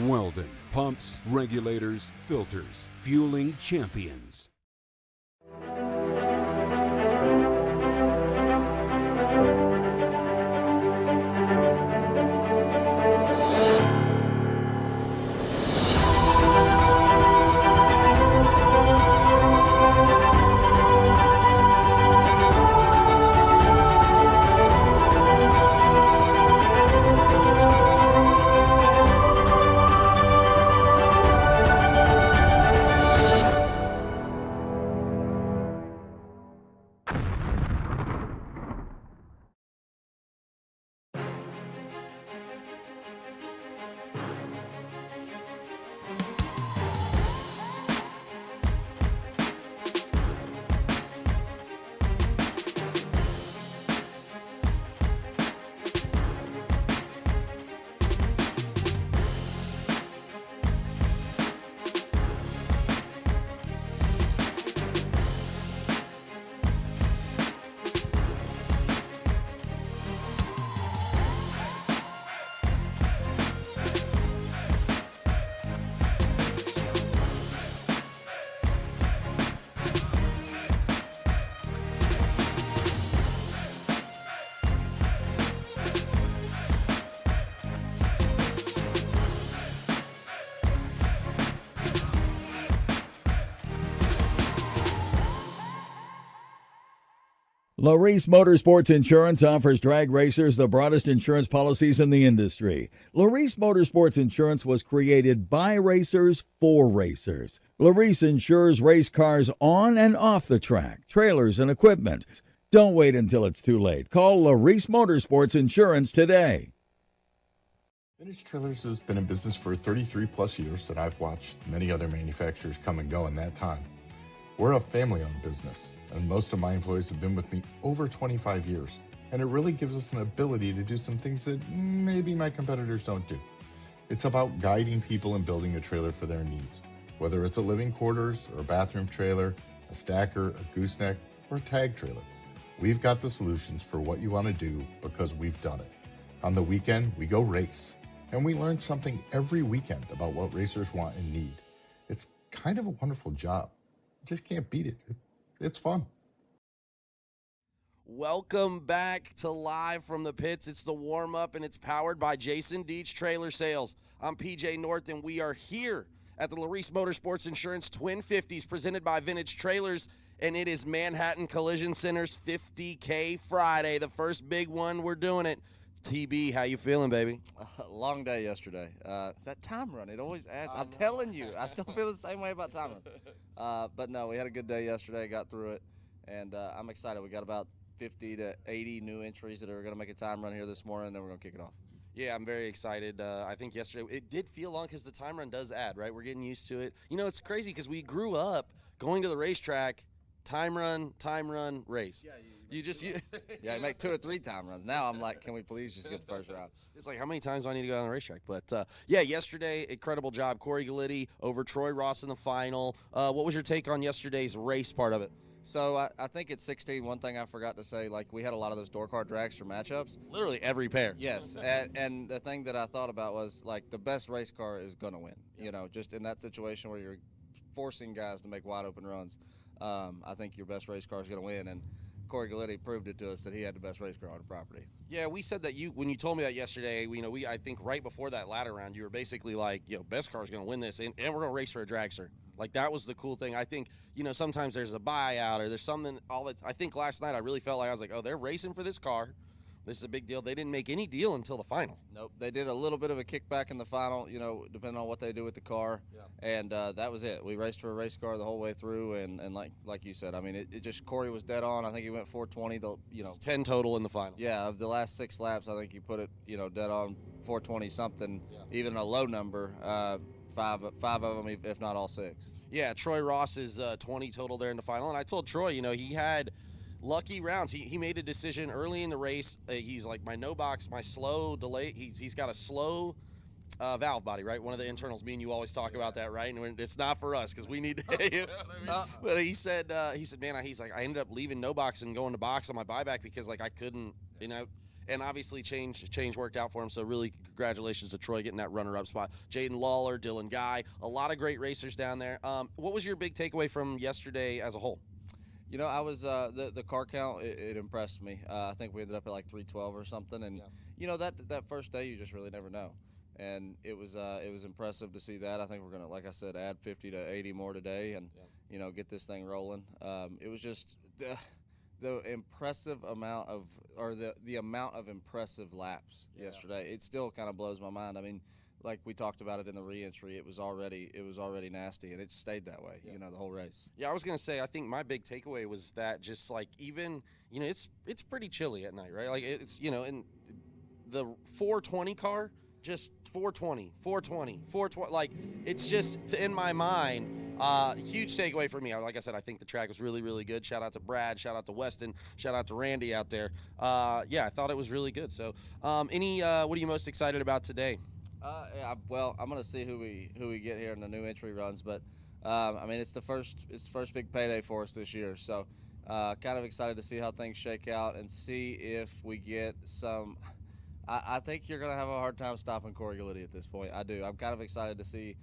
Weldon, pumps, regulators, filters, fueling champions. Laris Motorsports Insurance offers drag racers the broadest insurance policies in the industry. Laris Motorsports Insurance was created by racers for racers. Laris insures race cars on and off the track, trailers, and equipment. Don't wait until it's too late. Call Laris Motorsports Insurance today. Vintage Trailers has been in business for 33 plus years, and I've watched many other manufacturers come and go in that time. We're a family-owned business, and most of my employees have been with me over 25 years, and it really gives us an ability to do some things that maybe my competitors don't do. It's about guiding people and building a trailer for their needs, whether it's a living quarters or a bathroom trailer, a stacker, a gooseneck, or a tag trailer. We've got the solutions for what you want to do because we've done it. On the weekend, we go race, and we learn something every weekend about what racers want and need. It's kind of a wonderful job. Just can't beat it. It's fun. Welcome back to Live from the Pits. It's the warm-up, and it's powered by Jason Deach Trailer Sales. I'm PJ North, and we are here at the Laris Motorsports Insurance Twin 50s presented by Vintage Trailers, and it is Manhattan Collision Center's 50K Friday, the first big one. We're doing it. TB, how you feeling, baby? Long day yesterday. That time run, it always adds. I'm telling you, I still feel the same way about time run. But no, we had a good day yesterday, got through it, and I'm excited. We got about 50 to 80 new entries that are going to make a time run here this morning, and then we're going to kick it off. Yeah, I'm very excited. I think yesterday, it did feel long because the time run does add, right? We're getting used to it. You know, it's crazy because we grew up going to the racetrack, time run, race. Yeah, yeah, I make 2 or 3 time runs. Now I'm like, can we please just get the first round? It's like, how many times do I need to go on the racetrack? But, yeah, yesterday, incredible job. Corey Gallitti over Troy Ross in the final. What was your take on yesterday's race part of it? So I think at 16, one thing I forgot to say, like we had a lot of those door car dragster matchups. Literally every pair. Yes, and the thing that I thought about was, like, the best race car is going to win. You know, just in that situation where you're forcing guys to make wide open runs, I think your best race car is going to win. And Corey Gallitti proved it to us that he had the best race car on the property. Yeah, we said that when you told me that yesterday, I think right before that ladder round, you were basically like, best car is going to win this, and we're going to race for a dragster. Like, that was the cool thing. I think, sometimes there's a buyout or there's something. I think last night I really felt like I was like, oh, they're racing for this car. This is a big deal. They didn't make any deal until the final. Nope. They did a little bit of a kickback in the final, depending on what they do with the car. Yeah. And that was it. We raced for a race car the whole way through. And like you said, I mean, it just, Corey was dead on. I think he went 420. It's 10 total in the final. Yeah. Of the last 6 laps, I think he put it, dead on 420 something, even a low number, 5 of them, if not all 6. Yeah. Troy Ross is 20 total there in the final. And I told Troy, he had lucky rounds. He made a decision early in the race. He's like, my no box, my slow delay. He's got a slow valve body, right? One of the internals. Me and you always talk about that, right? And it's not for us because we need to. But he said, man, he's like, I ended up leaving no box and going to box on my buyback because like I couldn't, and obviously change worked out for him. So really congratulations to Troy getting that runner-up spot. Jaden Lawler, Dylan Guy, a lot of great racers down there. What was your big takeaway from yesterday as a whole? You know, I was the car count. It impressed me. I think we ended up at like 312 or something, and you know that first day you just really never know. And it was impressive to see that. I think we're gonna, like I said, add 50 to 80 more today, and you know, get this thing rolling. It was just the impressive amount of, or the amount of impressive laps yesterday. It still kind of blows my mind. I mean, like we talked about it in the re-entry, it was already nasty, and it stayed that way. You know, the whole race. Yeah, I was gonna say, I think my big takeaway was that just like, even, you know, it's pretty chilly at night, right? Like it's, you know, in the 420 car, just 420, like it's just, in my mind, huge takeaway for me. Like I said, I think the track was really, really good. Shout out to Brad, shout out to Weston, shout out to Randy out there. Yeah, I thought it was really good. So what are you most excited about today? Well, I'm gonna see who we get here in the new entry runs, but I mean, it's the first big payday for us this year, so kind of excited to see how things shake out and see if we get some. I think you're gonna have a hard time stopping Corey Galletti at this point. I do. I'm kind of excited to see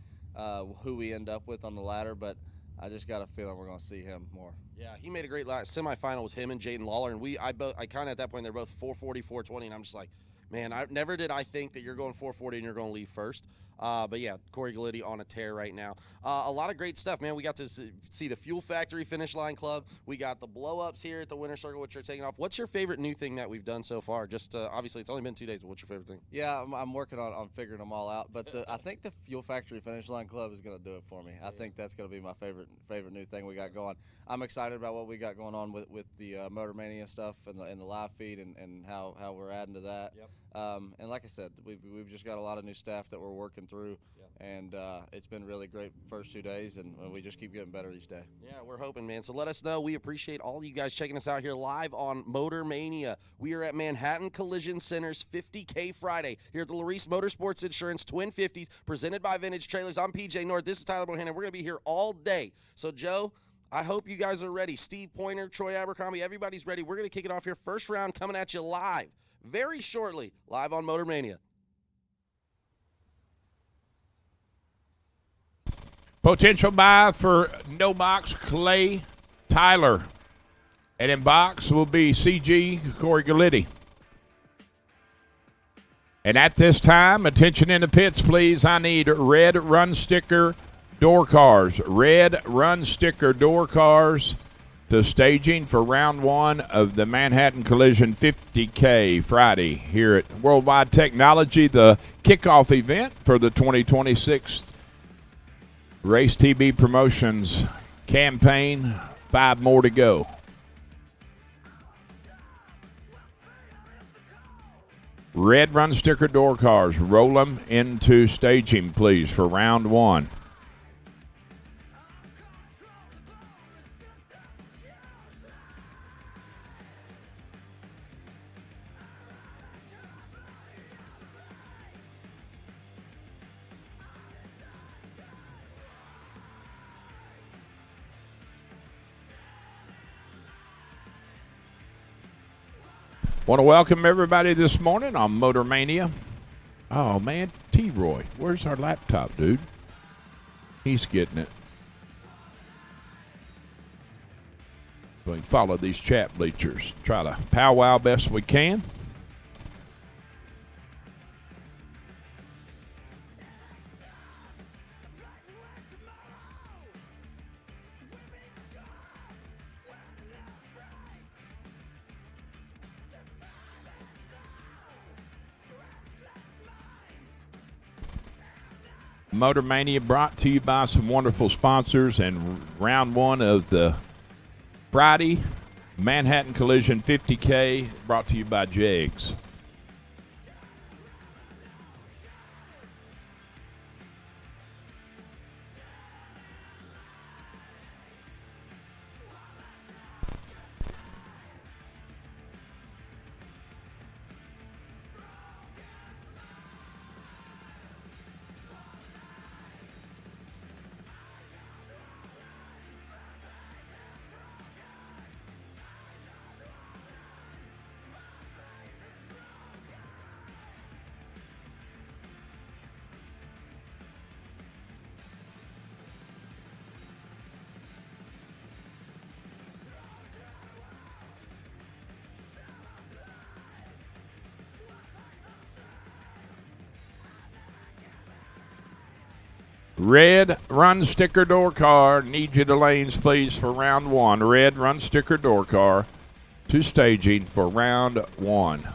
who we end up with on the ladder, but I just got a feeling we're gonna see him more. Yeah, he made a great semifinal. Was him and Jaden Lawler, and I kind of at that point they're both 440, 420, and I'm just like, man, I never did I think that you're going 440 and you're going to leave first. But yeah, Corey Galletti on a tear right now. A lot of great stuff, man. We got to see the Fuel Factory Finish Line Club. We got the blow-ups here at the Winter Circle, which are taking off. What's your favorite new thing that we've done so far? Just obviously, it's only been 2 days, but what's your favorite thing? Yeah, I'm working on figuring them all out. But I think the Fuel Factory Finish Line Club is going to do it for me. I think that's going to be my favorite new thing we got going. I'm excited about what we got going on with the Motor Mania stuff and the live feed and how we're adding to that. Yep. And like I said, we've just got a lot of new staff that we're working through. And it's been really great first 2 days, and we just keep getting better each day. Yeah, we're hoping, man. So let us know. We appreciate all you guys checking us out here live on Motor Mania. We are at Manhattan Collision Center's 50K Friday here at the Laris Motorsports Insurance Twin 50s, presented by Vintage Trailers. I'm PJ North. This is Tyler Bohannon. We're going to be here all day. So, Joe, I hope you guys are ready. Steve Pointer, Troy Abercrombie, everybody's ready. We're going to kick it off here. First round coming at you live very shortly, live on Motor Mania. Potential buy for no box Clay Tyler. And in box will be CG Corey Galletti. And at this time, attention in the pits, please. I need red run sticker door cars. Red run sticker door cars to staging for round one of the Manhattan Collision 50K Friday here at Worldwide Technology, the kickoff event for the 2026 Race TV Promotions campaign. 5 more to go. Red run sticker door cars. Roll them into staging, please, for round one. Want to welcome everybody this morning on Motor Mania. Oh, man, T-Roy, where's our laptop, dude? He's getting it. We follow these chat bleachers. Try to powwow best we can. Motor Mania brought to you by some wonderful sponsors, and round one of the Friday Manhattan Collision 50K brought to you by Jegs. Red run sticker door car. Need you to lanes, please, for round one. Red run sticker door car to staging for round one.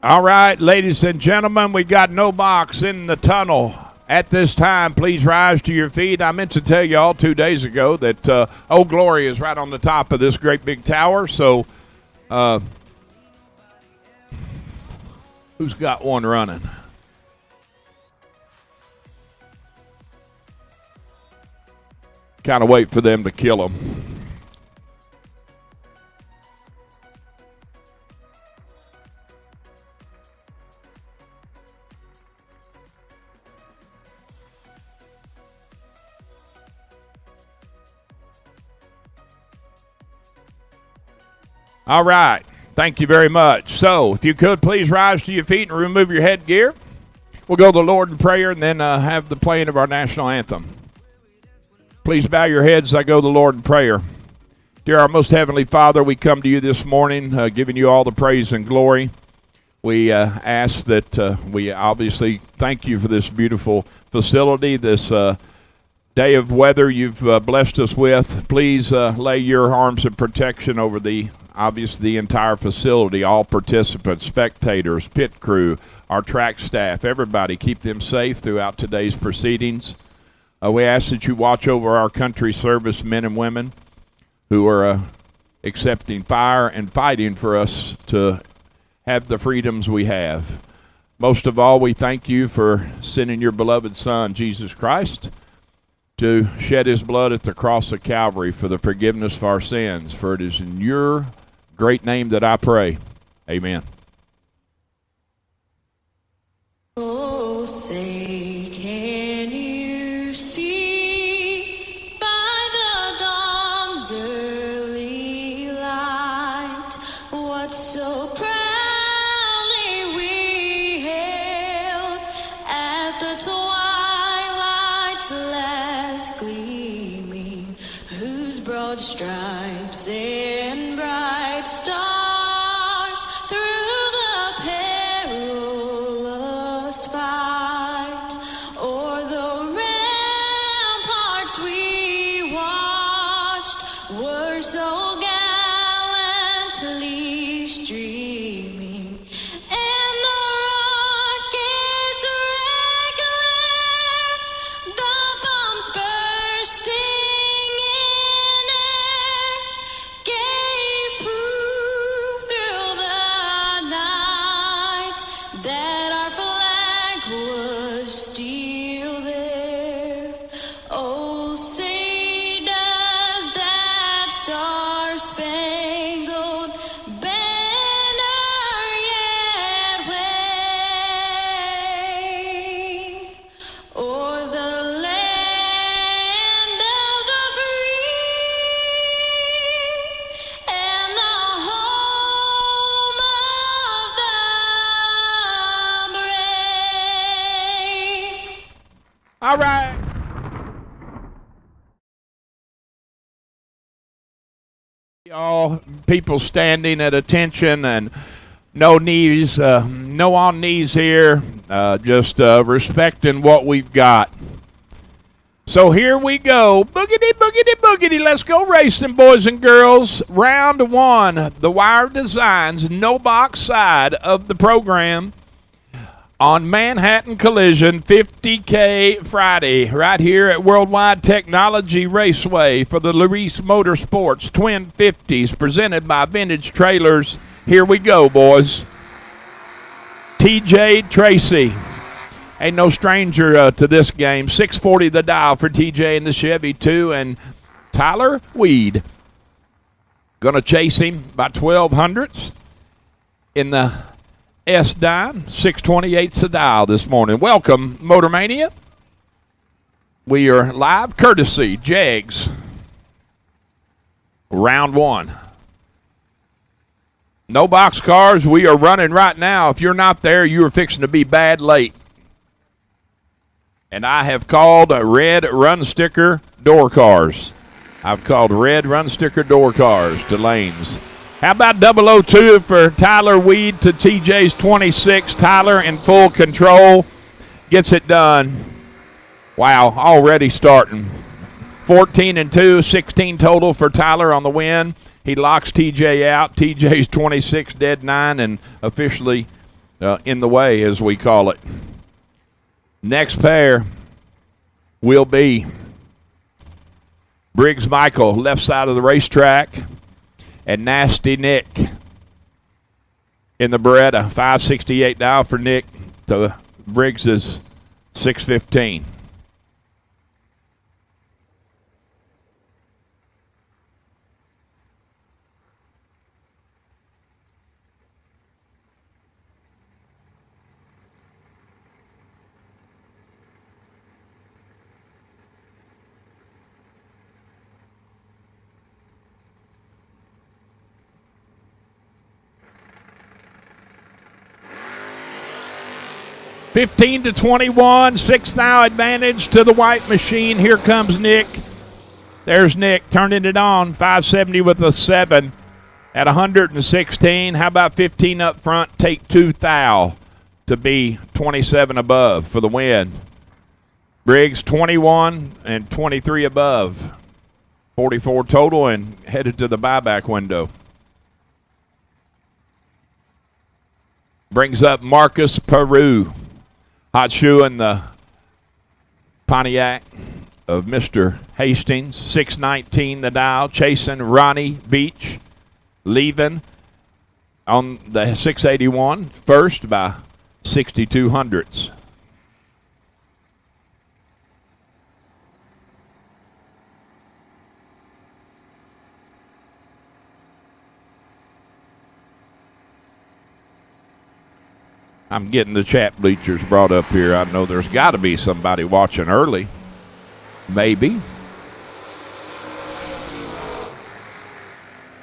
All right, ladies and gentlemen, we got no box in the tunnel at this time. Please rise to your feet. I meant to tell you all 2 days ago that Old Glory is right on the top of this great big tower. So who's got one running? Kind of wait for them to kill them. All right. Thank you very much. So, if you could, please rise to your feet and remove your headgear. We'll go to the Lord in prayer and then have the playing of our national anthem. Please bow your heads as I go to the Lord in prayer. Dear our most heavenly Father, we come to you this morning giving you all the praise and glory. We ask that we obviously thank you for this beautiful facility, this day of weather you've blessed us with. Please lay your arms of protection over the entire facility, all participants, spectators, pit crew, our track staff, everybody. Keep them safe throughout today's proceedings. We ask that you watch over our country service men and women who are accepting fire and fighting for us to have the freedoms we have. Most of all, we thank you for sending your beloved Son, Jesus Christ, to shed his blood at the cross of Calvary for the forgiveness of our sins. For it is in your great name that I pray. Amen. Oh, say, can you see by the dawn's early light what so proudly we hailed at the twilight's last gleaming, whose broad stripes and bright stars through the perilous fight o'er the ramparts we watched were so gallantly streaming, and the rockets regular, the bombs bursting in air, gave proof through the night that our flag was still there. Oh, say does that star-spangled banner yet wave o'er the land of the free and the home of the brave? All right. All people standing at attention and no knees, no on knees here, just respecting what we've got. So here we go. Boogity, boogity, boogity. Let's go racing, boys and girls. Round one, the Wire Designs no box side of the program on Manhattan Collision 50K Friday right here at Worldwide Technology Raceway for the Laris Motorsports Twin 50s presented by Vintage Trailers. Here we go, boys. TJ Tracy. Ain't no stranger to this game. 640 the dial for TJ in the Chevy 2, and Tyler Weed going to chase him by 1200ths in the S-Dime. 628's the dial this morning. Welcome, Motor Mania. We are live courtesy Jags. Round one. No box cars. We are running right now. If you're not there, you are fixing to be bad late. And I have called red run sticker door cars. I've called red run sticker door cars to lanes. How about 002 for Tyler Weed to TJ's 26. Tyler in full control. Gets it done. Wow, already starting. 14-2, 16 total for Tyler on the win. He locks TJ out. TJ's 26 dead 9 and officially in the way, as we call it. Next pair will be Briggs Michael, left side of the racetrack, and Nasty Nick in the Beretta. 568 dial for Nick to Briggs's 615. (15 to 21), 6 thou advantage to the white machine. Here comes Nick. There's Nick turning it on. 570 with a 7 at 116. How about 15 up front? Take 2 thou to be 27 above for the win. Briggs 21 and 23 above. 44 total and headed to the buyback window. Brings up Marcus Peru. Hot shoe in the Pontiac of Mr. Hastings. 619 the dial. Chasing Ronnie Beach. Leaving on the 681. First by 6200s. I'm getting the chat bleachers brought up here. I know there's got to be somebody watching early. Maybe.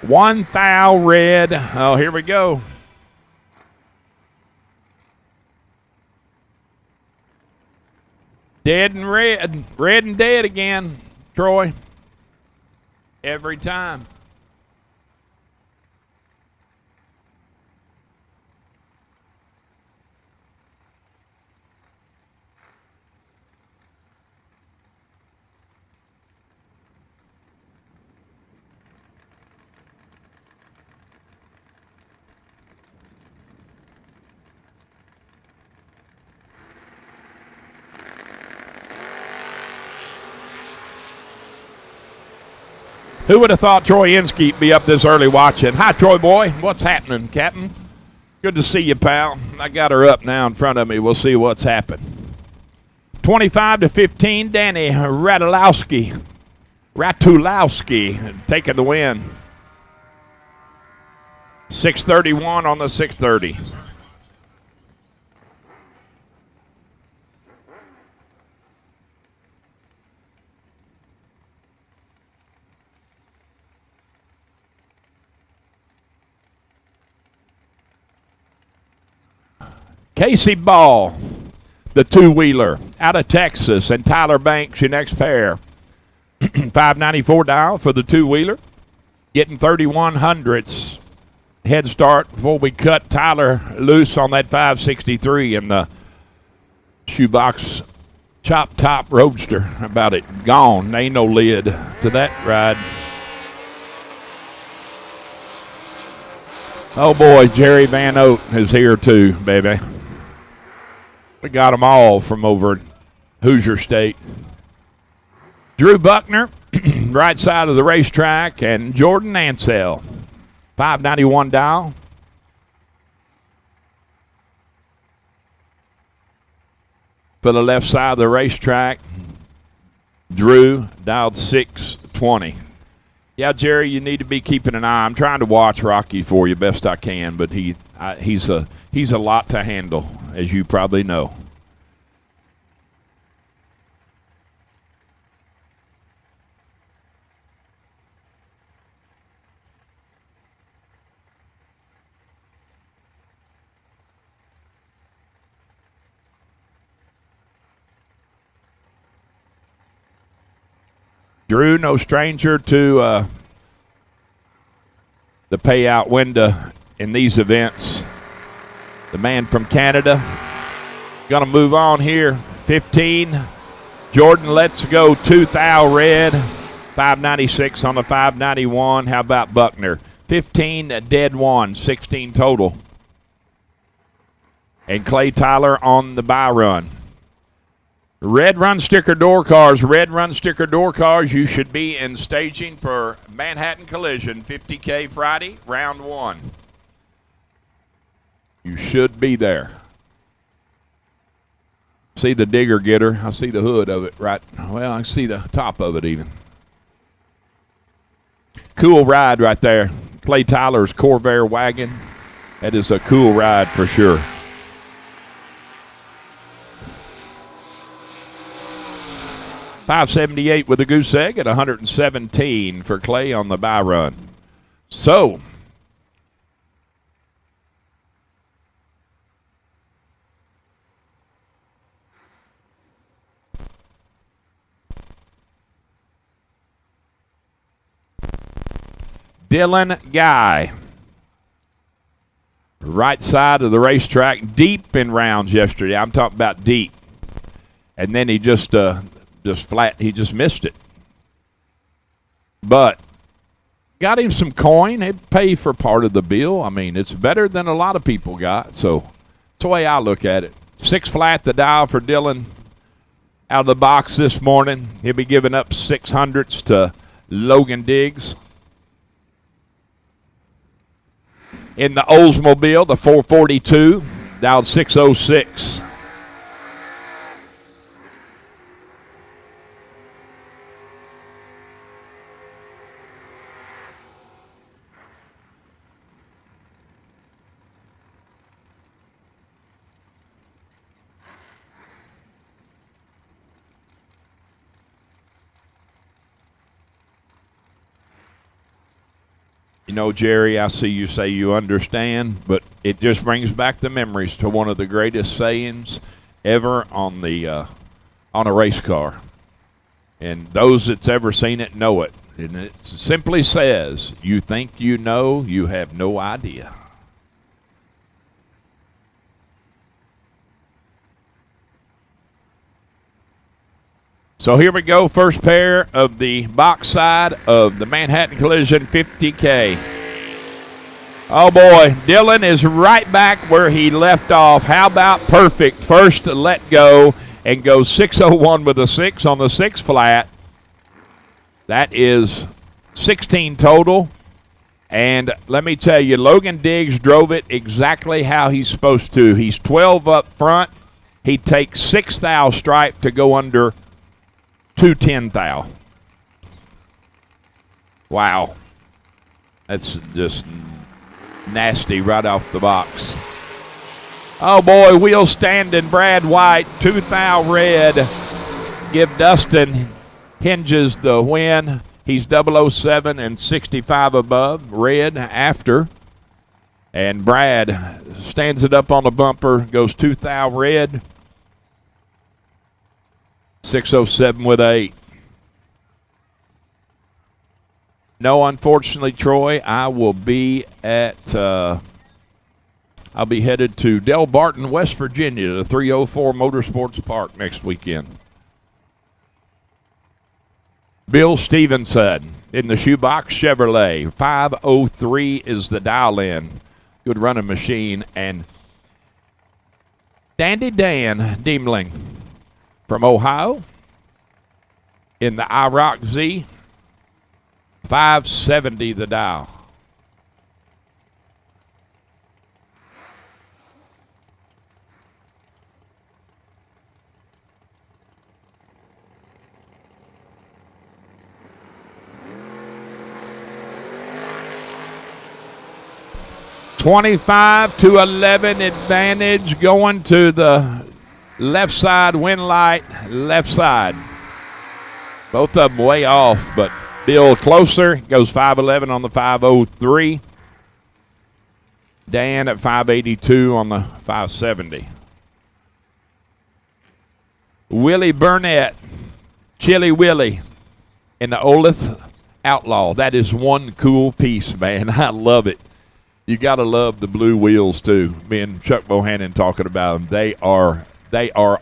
1,000 red. Oh, here we go. Dead and red. Red and dead again, Troy. Every time. Who would have thought Troy Inskeep be up this early watching? Hi, Troy boy. What's happening, Captain? Good to see you, pal. I got her up now in front of me. We'll see what's happened. 25-15, Danny Ratulowski taking the win. 631 on the 630. Casey Ball, the two-wheeler, out of Texas, and Tyler Banks, your next pair. 594 dial for the two-wheeler. Getting 3100ths head start before we cut Tyler loose on that 563 in the shoebox chop top roadster. About it gone. Ain't no lid to that ride. Oh, boy, Jerry Van Oat is here too, baby. We got them all from over at Hoosier State. Drew Buckner, right side of the racetrack, and Jordan Ansell, 591 dial. For the left side of the racetrack, Drew dialed 620. Yeah, Jerry, you need to be keeping an eye. I'm trying to watch Rocky for you best I can, but he's a lot to handle, as you probably know. Drew, no stranger to the payout window in these events. The man from Canada. Going to move on here. 15. Jordan, let's go. 2,000 red. 596 on the 591. How about Buckner? 15 dead one. 16 total. And Clay Tyler on the buy run. Red Run Sticker Door Cars. Red Run Sticker Door Cars. You should be in staging for Manhattan Collision. 50K Friday, round one. You should be there. See the digger getter. I see the hood of it right. Well, I see the top of it even. Cool ride right there. Clay Tyler's Corvair wagon. That is a cool ride for sure. $578 with a goose egg at 117 for Clay on the buy run. So, Dylan Guy, right side of the racetrack, deep in rounds yesterday. I'm talking about deep. And then he just flat, he just missed it. But got him some coin. It'd pay for part of the bill. I mean, it's better than a lot of people got. So that's the way I look at it. 6 flat the dial for Dylan out of the box this morning. He'll be giving up 600s to Logan Diggs. In the Oldsmobile, the 442, Dialed 606. You know, Jerry, I see you say you understand, but it just brings back the memories to one of the greatest sayings ever on a race car. And those that's ever seen it know it. And it simply says, you think you know, you have no idea. So here we go, first pair of the box side of the Manhattan Collision 50K. Oh boy, Dylan is right back where he left off. How about perfect first let go and go 601 with a 6 on the 6 flat. That is 16 total. And let me tell you, Logan Diggs drove it exactly how he's supposed to. He's 12 up front. He takes 6 thou stripe to go under 210 thou. Wow. That's just nasty right off the box. Oh boy, wheel standing Brad White, 2 thou red. Give Dustin Hinges the win. He's 007 and 65 above, red after. And Brad stands it up on the bumper, goes 2 thou red. 607 with 8. No, unfortunately, Troy, I will be at, I'll be headed to Del Barton, West Virginia, to 304 Motorsports Park next weekend. Bill Stevenson in the Shoebox Chevrolet. 503 is the dial-in. Good running machine. And Dandy Dan Diemling from Ohio in the IROC Z. 570 the dial. (25-11) advantage going to the left side, win light, left side. Both of them way off, but Bill closer, goes 511 on the 503. Dan at 582 on the 570. Willie Burnett, Chili Willie in the Olith Outlaw. That is one cool piece, man. I love it. You got to love the blue wheels, too. Me and Chuck Bohannon talking about them. They are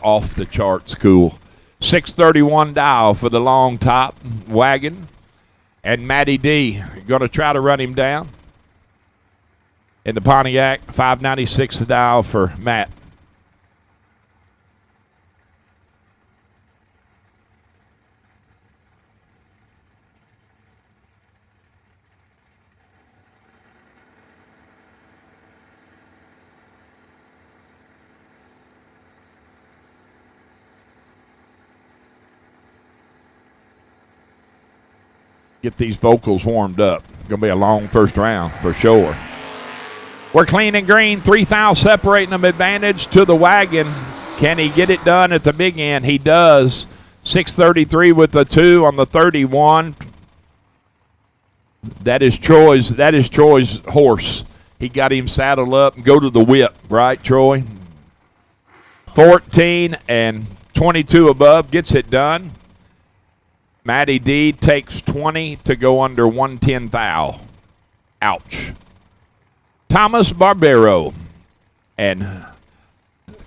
off the charts cool. 631 dial for the long top wagon. And Matty D, going to try to run him down. In the Pontiac, 596 the dial for Matt. Get these vocals warmed up. It's going to be a long first round for sure. We're clean and green. 3 thou separating them, advantage to the wagon. Can he get it done at the big end? He does. 633 with the 2 on the 31. That is Troy's horse. He got him saddled up and go to the whip, right, Troy? 14 and 22 above gets it done. Matty D takes 20 to go under 110 thou. Ouch. Thomas Barbero and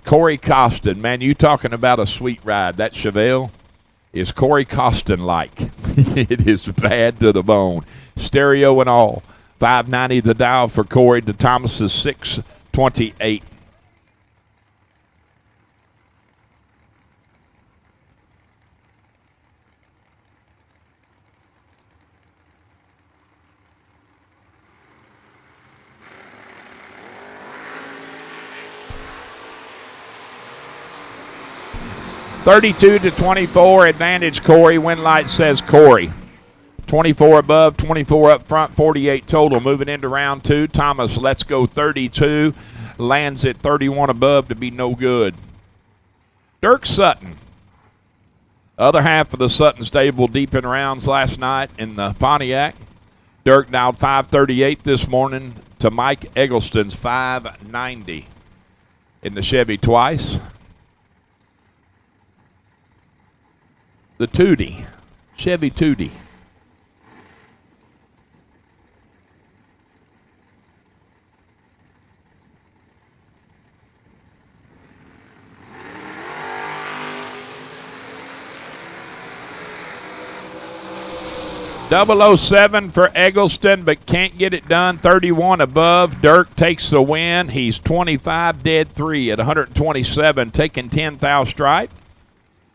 Corey Costin. Man, you talking about a sweet ride. That Chevelle is Corey Costin-like. It is bad to the bone. Stereo and all. 590 the dial for Corey to Thomas's 628. 32-24, advantage Corey. Win light says Corey. 24 above, 24 up front, 48 total. Moving into round 2. Thomas, let's go 32. Lands at 31 above to be no good. Dirk Sutton. Other half of the Sutton stable deep in rounds last night in the Pontiac. Dirk dialed 538 this morning to Mike Eggleston's 590 in the Chevy twice. The Tootie, Chevy Tootie. .007 for Eggleston, but can't get it done. 31 above. Dirk takes the win. He's 25 dead 3 at 127, taking 10 thou stripe.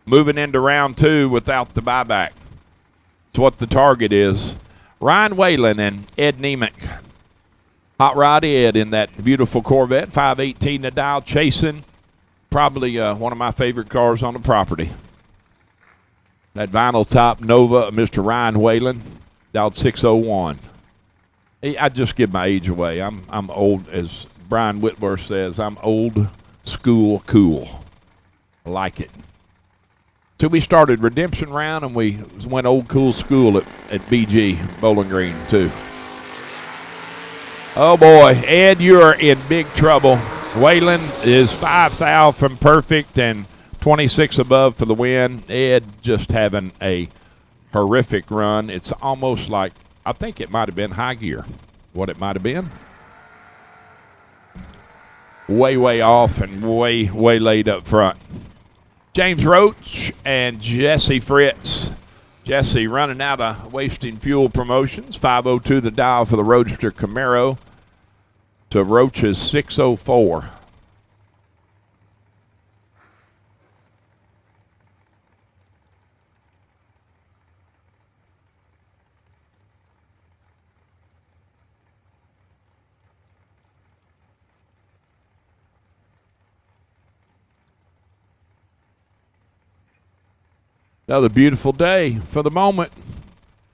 Moving into round 2 without the buyback. It's what the target is. Ryan Whalen and Ed Nemec. Hot Rod Ed in that beautiful Corvette, 518 to dial, chasing probably one of my favorite cars on the property. That vinyl top Nova, Mr. Ryan Whalen, dialed 601. I just give my age away. I'm old, as Brian Whitworth says, I'm old school cool. I like it. So we started redemption round, and we went old cool school at BG Bowling Green too. Oh boy, Ed, you are in big trouble. Whalen is 5 thou from perfect and 26 above for the win. Ed just having a horrific run. It's almost like, I think it might have been high gear. What it might have been. Way off and way laid up front. James Roach and Jesse Fritz. Jesse running out of wasting fuel promotions. 502 the dial for the Roadster Camaro to Roach's 604. Another beautiful day for the moment.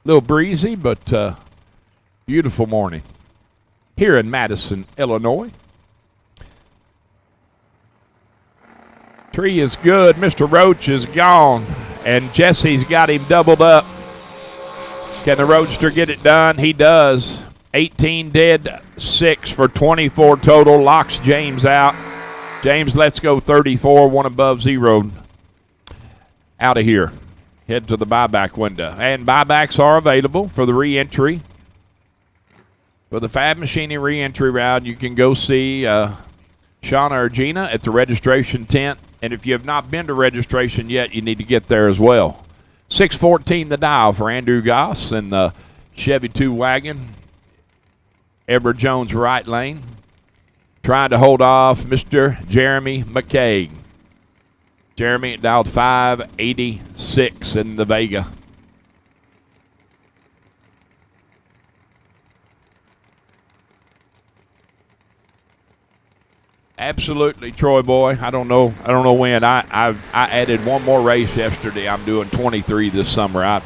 A little breezy, but beautiful morning here in Madison, Illinois. Tree is good. Mr. Roach is gone, and Jesse's got him doubled up. Can the Roadster get it done? He does. 18 dead, 6 for 24 total. Locks James out. James, let's go 34, 1 above 0. Out of here. Head to the buyback window. And buybacks are available for the re-entry. For the Fab Machining re-entry round, you can go see Shauna or Gina at the registration tent. And if you have not been to registration yet, you need to get there as well. 614 the dial for Andrew Goss in the Chevy 2 wagon. Edward Jones right lane. Trying to hold off Mr. Jeremy McCaig. Jeremy dialed 586 in the Vega. Absolutely, Troy boy. I don't know when. I added one more race yesterday. I'm doing 23 this summer.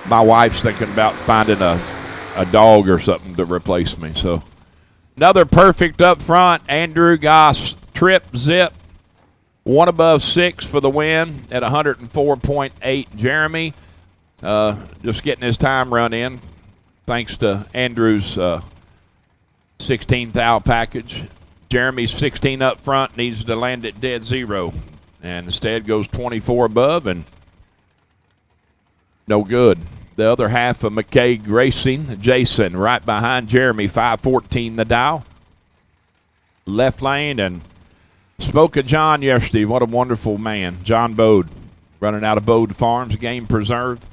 My wife's thinking about finding a dog or something to replace me. So another perfect up front. Andrew Goss, trip, zip. 1 above 6 for the win at 104.8. Jeremy just getting his time run in thanks to Andrew's 16 thou package. Jeremy's 16 up front, needs to land at dead 0. And instead goes 24 above and no good. The other half of McCaig Racing, Jason right behind Jeremy, 514 the dial. Left lane, and spoke of John yesterday. What a wonderful man. John Bode, running out of Bode Farms, game preserved.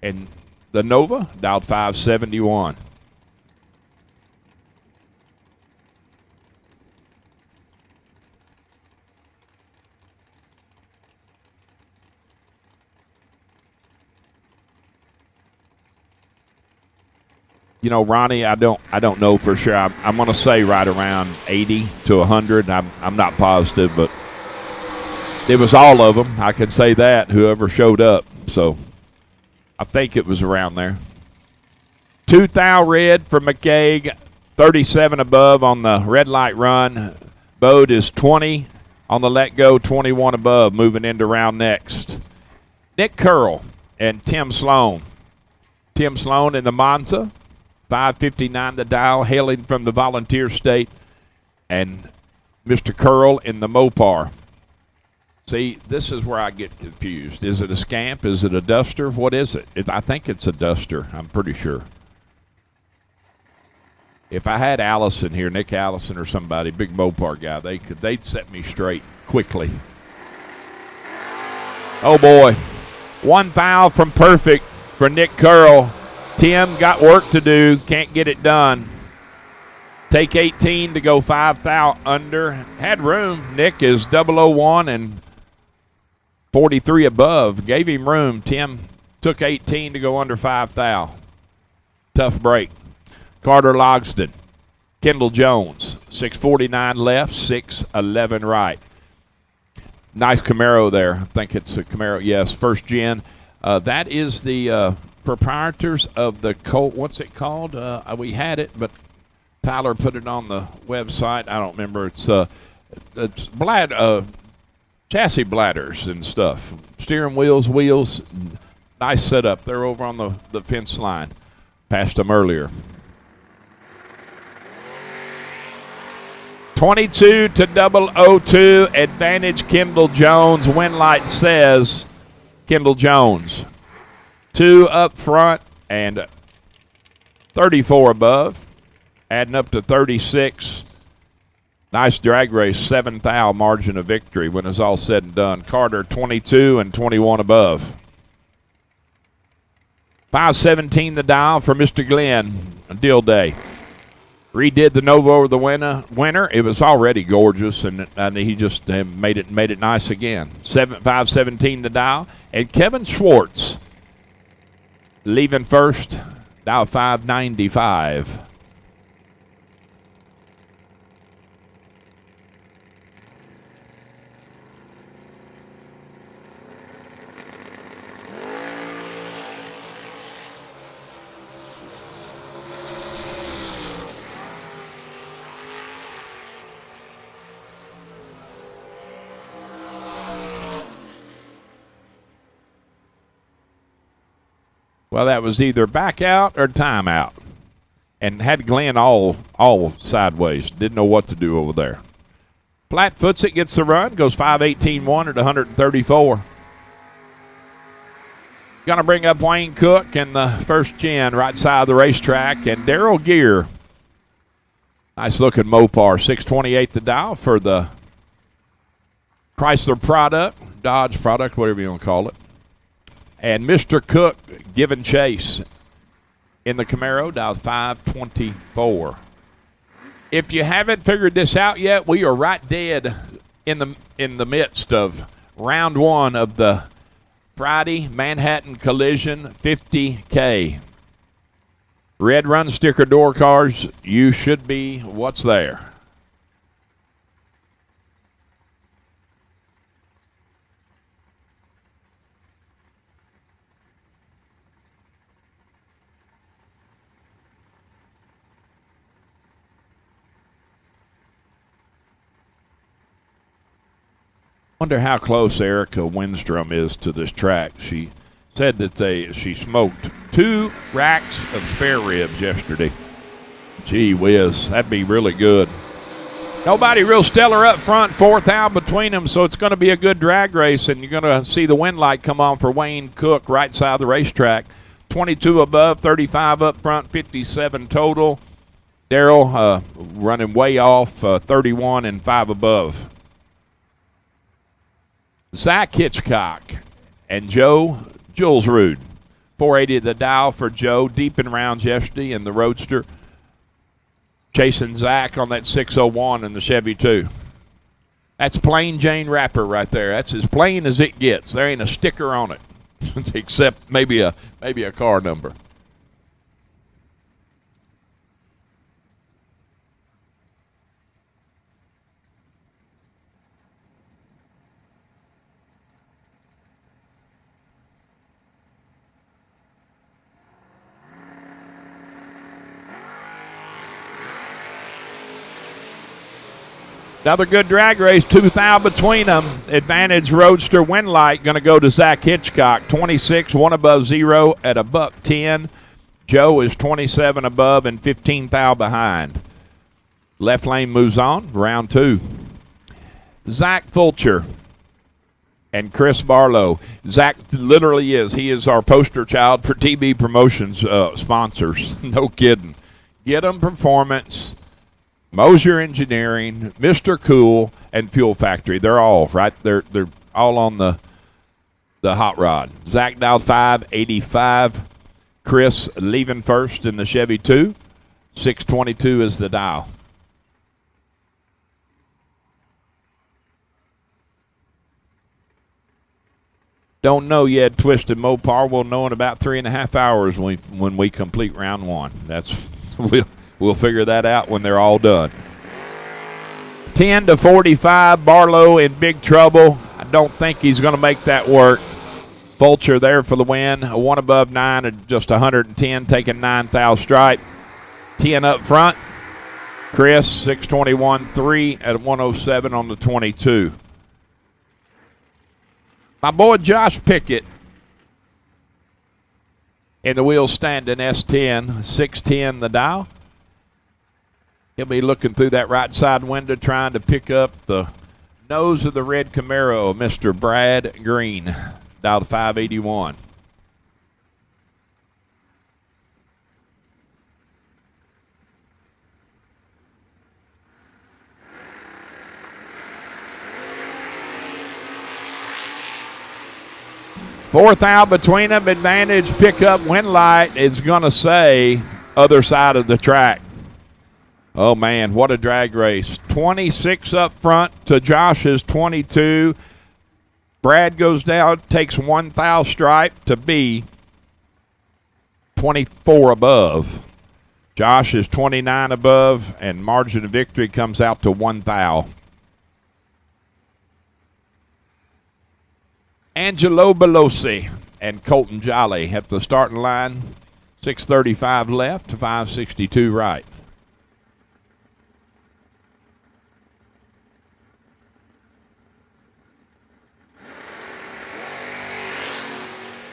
And the Nova, dialed 571. You know, Ronnie, I don't know for sure. I'm going to say right around 80 to 100. I'm not positive, but It was all of them. I can say that, whoever showed up. So I think it was around there. 2,000 red for McCaig, 37 above on the red light run. Bode is 20 on the let go, 21 above, moving into round next. Nick Curl and Tim Sloan. Tim Sloan in the Monza, 5:59 the dial, hailing from the Volunteer State. And Mr. Curl in the Mopar. See, this is where I get confused. Is it a Scamp? Is it a Duster? What is it? I think it's a Duster. I'm pretty sure. If I had Allison here, Nick Allison or somebody, big Mopar guy, they'd set me straight quickly. Oh boy, 1 foul from perfect for Nick Curl. Tim got work to do, can't get it done. Take 18 to go 5 thou under. Had room. Nick is 001 and 43 above. Gave him room. Tim took 18 to go under 5 thou. Tough break. Carter Logston. Kendall Jones. 649 left, 611 right. Nice Camaro there. I think it's a Camaro. Yes, first gen. That is the proprietors of the Colt. What's it called? We had it, but Tyler put it on the website. I don't remember. It's chassis bladders and stuff. Steering wheels. Nice setup. They're over on the fence line. Passed them earlier. 22 to 002. Advantage Kendall Jones. Win light says Kendall Jones. 2 up front and 34 above. Adding up to 36. Nice drag race. 7 thou margin of victory when it's all said and done. Carter 22 and 21 above. 5:17 the dial for Mr. Glenn. A deal day. Redid the Nova over the winter. It was already gorgeous, and he just made it nice again. 5:17 the dial. And Kevin Schwartz leaving first. Dial 595. Well, that was either back out or time out. And had Glenn all sideways. Didn't know what to do over there. Flatfoots it, gets the run. Goes 5:18.1 at 134. Going to bring up Wayne Cook in the first gen right side of the racetrack. And Darrell Gear. Nice looking Mopar. 6:28 the dial for the Chrysler product. Dodge product, whatever you want to call it. And Mr. Cook giving chase in the Camaro, dial 524. If you haven't figured this out yet, we are right dead in the midst of round 1 of the Friday Manhattan Collision 50K. Red Run sticker door cars, you should be what's there. Wonder how close Erica Windstrom is to this track. She said that she smoked 2 racks of spare ribs yesterday. Gee whiz, that'd be really good. Nobody real stellar up front, 4th out between them, so it's going to be a good drag race, and you're going to see the wind light come on for Wayne Cook right side of the racetrack. 22 above, 35 up front, 57 total. Darrell running way off, 31 and 5 above. Zach Hitchcock and Joe Julesrud. 480 the dial for Joe. Deep in rounds yesterday in the Roadster. Chasing Zach on that 601 in the Chevy 2. That's plain Jane wrapper right there. That's as plain as it gets. There ain't a sticker on it, except maybe a car number. Another good drag race, 2 thou between them. Advantage Roadster Winlight going to go to Zach Hitchcock. 26, 1 above 0 at $110. Joe is 27 above and 15 thou behind. Left lane moves on, round 2. Zach Fulcher and Chris Barlow. Zach literally is. He is our poster child for TB Promotions sponsors. No kidding. Get 'em Performance, Mosier Engineering, Mr. Cool, and Fuel Factory. They're all right. They're all on the hot rod. Zach dialed 585. Chris leaving first in the Chevy 2. 622 is the dial. Don't know yet, Twisted Mopar. We'll know in about 3.5 hours when we complete round 1. We'll figure that out when they're all done. 10 to 45, Barlow in big trouble. I don't think he's going to make that work. Fulcher there for the win. A 1 above 9 at just 110, taking 9 thou stripe. 10 up front. Chris, 621.3 at 107 on the 22. My boy Josh Pickett in the wheel standing S10, 610 the dial. He'll be looking through that right side window trying to pick up the nose of the red Camaro, Mr. Brad Green, dial to 581. Fourth out between them, advantage pickup. Winlight is going to say other side of the track. Oh, man, what a drag race. 26 up front to Josh's 22. Brad goes down, takes 1 thou stripe to be 24 above. Josh is 29 above, and margin of victory comes out to 1 thou. Angelo Belosi and Colton Jolly at the starting line. 6:35 left, 5:62 right.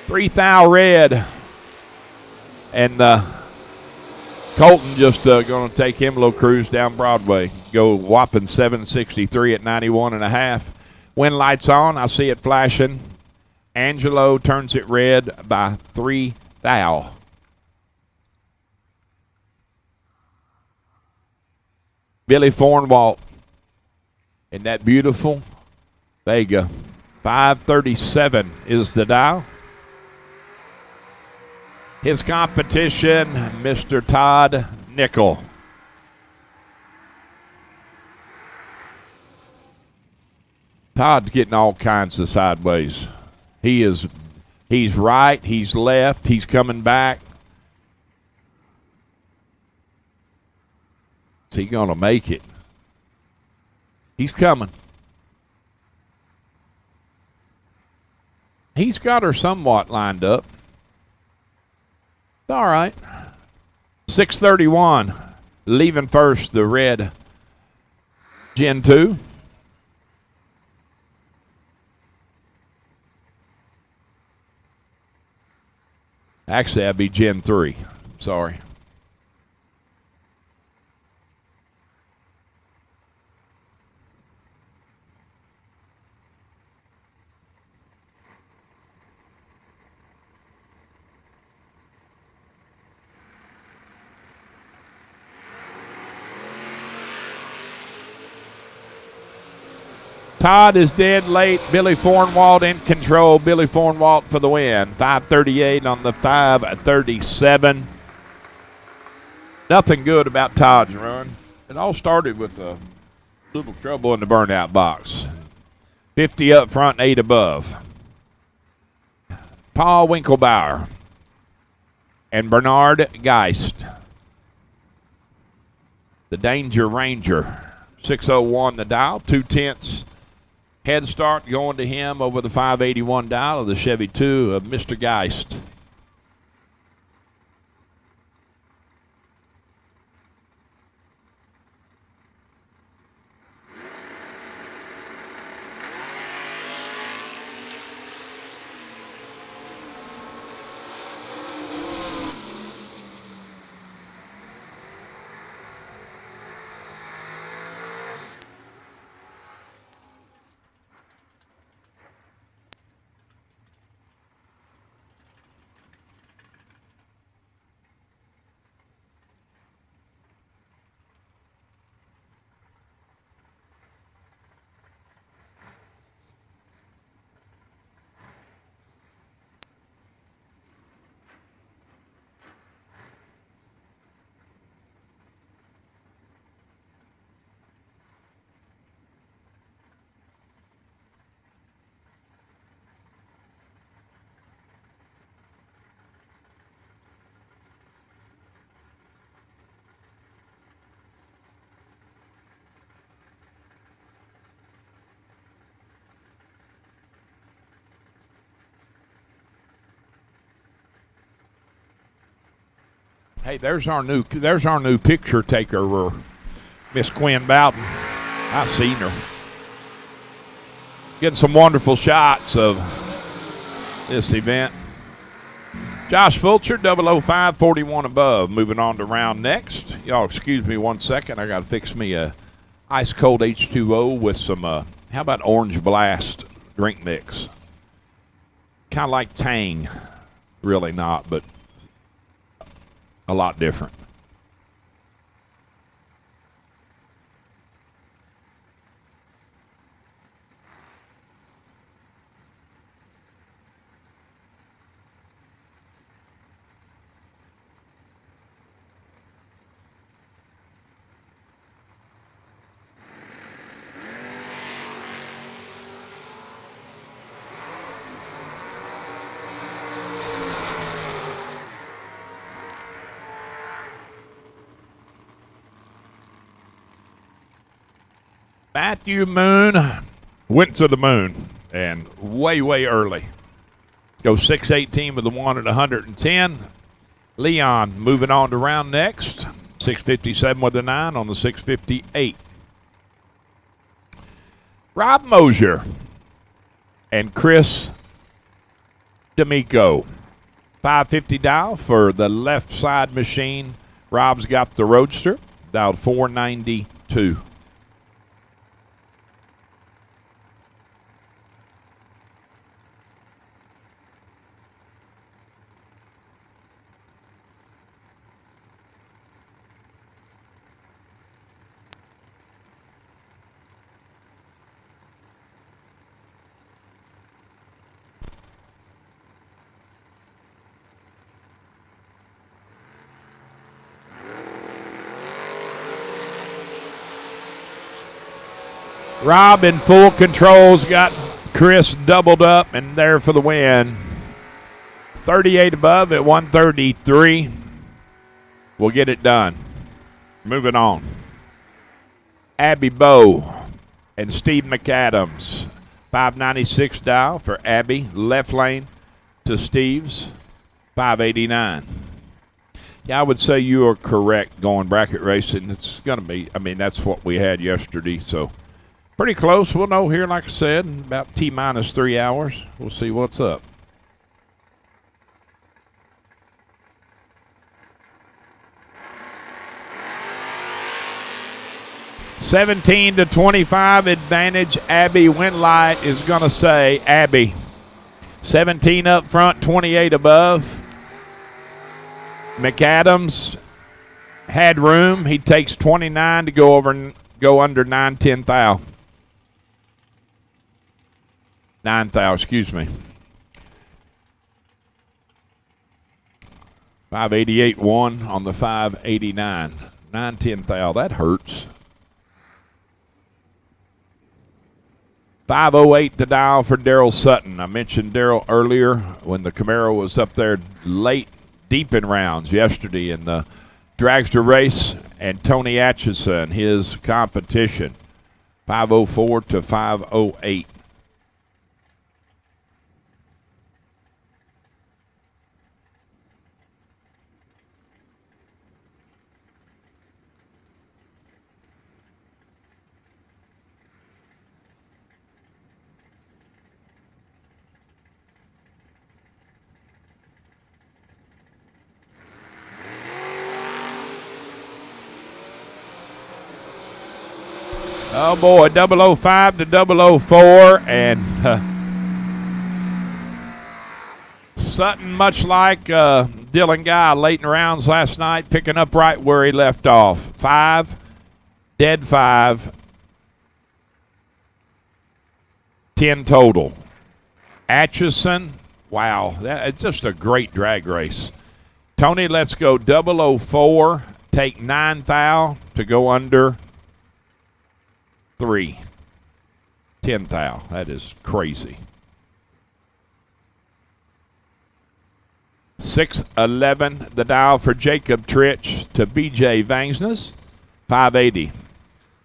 Three thou red. And Colton just going to take him a little cruise down Broadway. Go whopping 763 at 91.5. When lights on, I see it flashing. Angelo turns it red by 3 thou. Billy Fornwalt in that beautiful Vega. 537 is the dial. His competition, Mr. Todd Nickel. Todd's getting all kinds of sideways. He's right, he's left, he's coming back. Is he going to make it? He's coming. He's got her somewhat lined up. It's all right. 631, leaving first, the red Gen 2. Actually, that'd be Gen 3. Sorry. Todd is dead late. Billy Fornwalt in control. Billy Fornwalt for the win. 538 on the 537. Nothing good about Todd's run. It all started with a little trouble in the burnout box. 50 up front, 8 above. Paul Winkelbauer and Bernard Geist. The Danger Ranger. 601 the dial, 2/10 head start going to him over the 581 dial of the Chevy 2 of Mr. Geist. Hey, there's our new picture taker, Miss Quinn Bowden. I seen her getting some wonderful shots of this event. Josh Fulcher, 005, 41 above. Moving on to round next. Y'all excuse me 1 second. I got to fix me a ice cold H2O with some, how about Orange Blast drink mix? Kind of like Tang. Really not, but a lot different. Matthew Moon went to the moon, and way, way early. Goes 618 with the 1 at 110. Leon moving on to round next. 657 with the 9 on the 658. Rob Mosier and Chris D'Amico. 550 dial for the left side machine. Rob's got the Roadster, dialed 492. Rob in full control's got Chris doubled up and there for the win. 38 above at 133. We'll get it done. Moving on. Abby Bowe and Steve McAdams. 596 dial for Abby. Left lane to Steve's. 589. Yeah, I would say you are correct going bracket racing. It's going to be, I mean, that's what we had yesterday, so pretty close. We'll know here, like I said, in about T-minus 3 hours. We'll see what's up. $17 to $25 advantage. Abby Wentlight is going to say Abby. 17 up front, 28 above. McAdams had room. He takes 29 to go under 9-10 thou. 9 thou, excuse me. 588-1 on the 589. 9-10 thou, that hurts. 508 to dial for Daryl Sutton. I mentioned Daryl earlier when the Camaro was up there late, deep in rounds yesterday in the Dragster race, and Tony Atchison, his competition. 504 to 508. Oh, boy, 005 to 004, and Sutton, much like Dylan Guy late in rounds last night, picking up right where he left off. 5, dead 5, 10 total. Atchison, wow, it's just a great drag race. Tony, let's go 004, take 9 thou to go under 3. 10 thou. That is crazy. 611 the dial for Jacob Trich to BJ Vangsness. 580.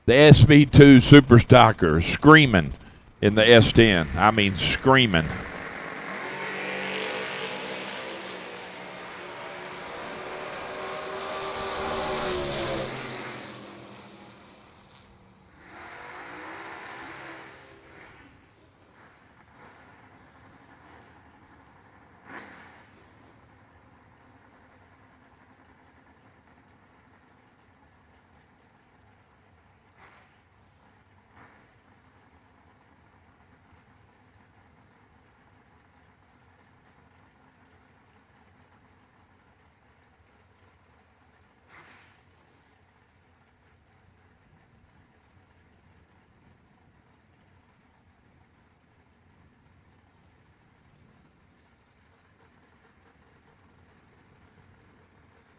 The SV2 Super Stocker screaming in the S10. I mean screaming.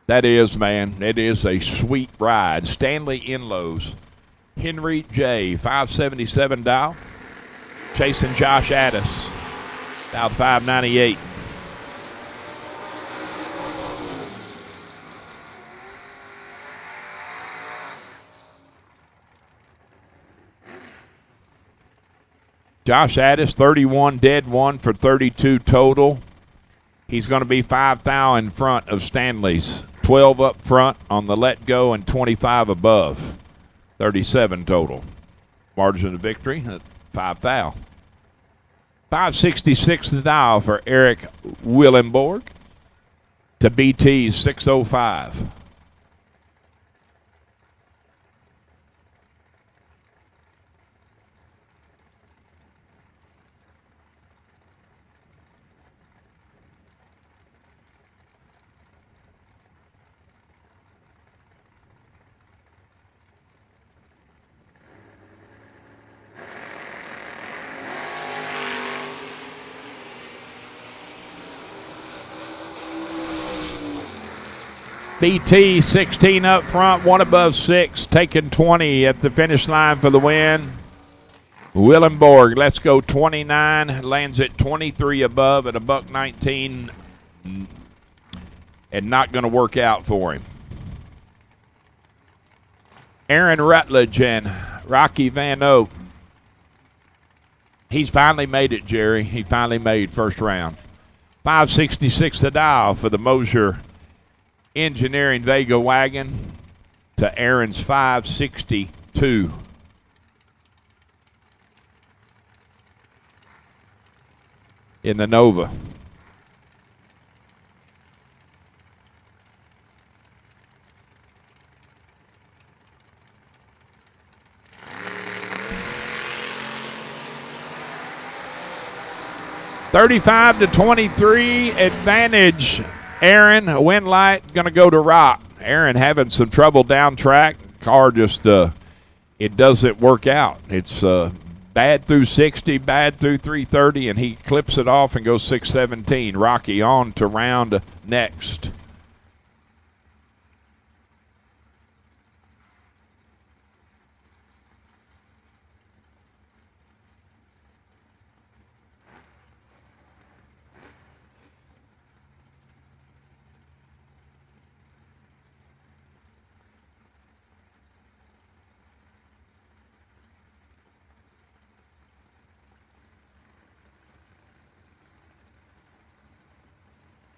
That is, man. It is a sweet ride. Stanley Inlows. Henry J. 577 dial. Chasing Josh Addis. Dial 598. Josh Addis, 31 dead one for 32 total. He's going to be 5 thou in front of Stanley's. 12 up front on the let go and 25 above. 37 total. Margin of victory, 5 thou. 566 the dial for Eric Willenborg to BT's 605. BT 16 up front, one above 6, taking 20 at the finish line for the win. Willenborg, let's go 29, lands at 23 above at a $1.19, and not going to work out for him. Aaron Rutledge and Rocky Van Oak. He's finally made it, Jerry. He finally made first round. 566 the dial for the Mosier Engineering Vega wagon to Aaron's 562. In the Nova. $35 to $23 advantage. Aaron, a win light, going to go to Rock. Aaron having some trouble down track. Car just, it doesn't work out. It's bad through 60, bad through 330, and he clips it off and goes 617. Rocky on to round next.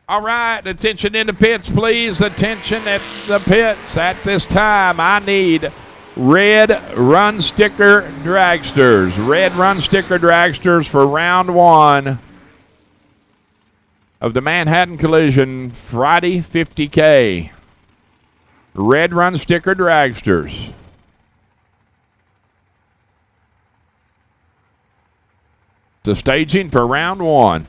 All right, attention in the pits, please. Attention at the pits. At this time, I need red run sticker dragsters. Red run sticker dragsters for round one of the Manhattan Collision Friday 50K. Red run sticker dragsters. The staging for round one.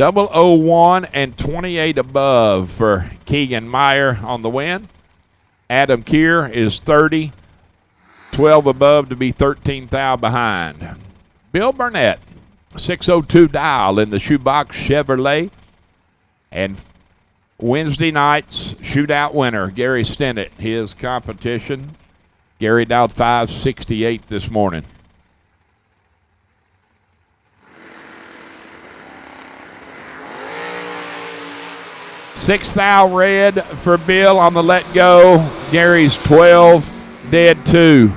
001 and 28 above for Keegan Meyer on the win. Adam Keir is 30, 12 above to be 13 thou behind. Bill Burnett, 602 dial in the Shoebox Chevrolet. And Wednesday night's shootout winner, Gary Stennett, his competition. Gary dialed 568 this morning. 6 thou red for Bill on the let go. Gary's 12, dead 2.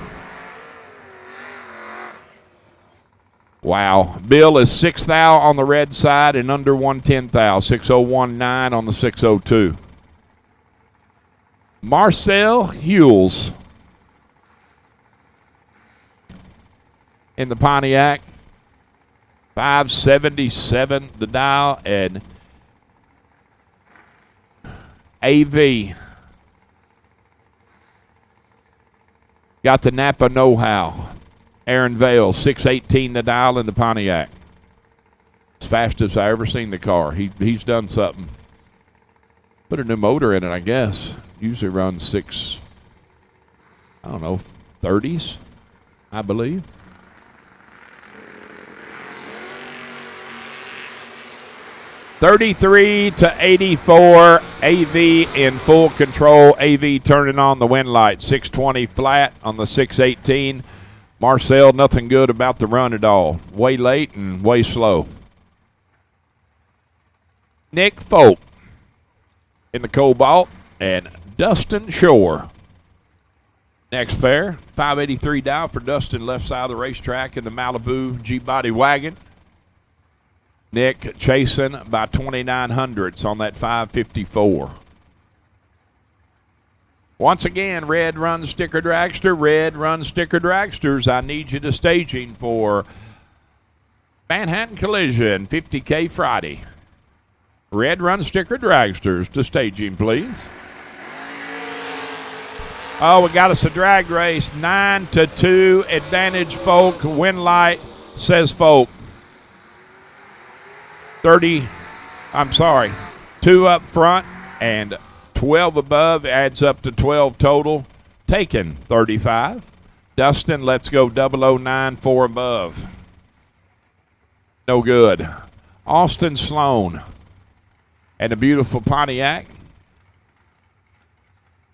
Wow. Bill is 6 thou on the red side and under 110 thou. 6019 on the 602. Marcel Hewells in the Pontiac. 577 the dial, and AV got the Napa know-how. Aaron Vale, 618 the dial in the Pontiac. As fast as I ever seen the car. He's done something. Put a new motor in it, I guess. Usually runs 30s, I believe. 33-84. AV in full control. AV turning on the wind light. 620 flat on the 618. Marcel, nothing good about the run at all. Way late and way slow. Nick Folk in the Cobalt and Dustin Shore. Next fair, 583 down for Dustin, left side of the racetrack in the Malibu G-Body wagon. Nick chasing by 2900ths on that 554. Once again, red run sticker dragster, red run sticker dragsters. I need you to staging for Manhattan Collision 50K Friday. Red run sticker dragsters to staging, please. Oh, we got us a drag race, 9-2, advantage Folk, win light, says Folk. 2 up front and 12 above, adds up to 12 total. Taken 35. Dustin, let's go 009, 4 above. No good. Austin Sloan and a beautiful Pontiac.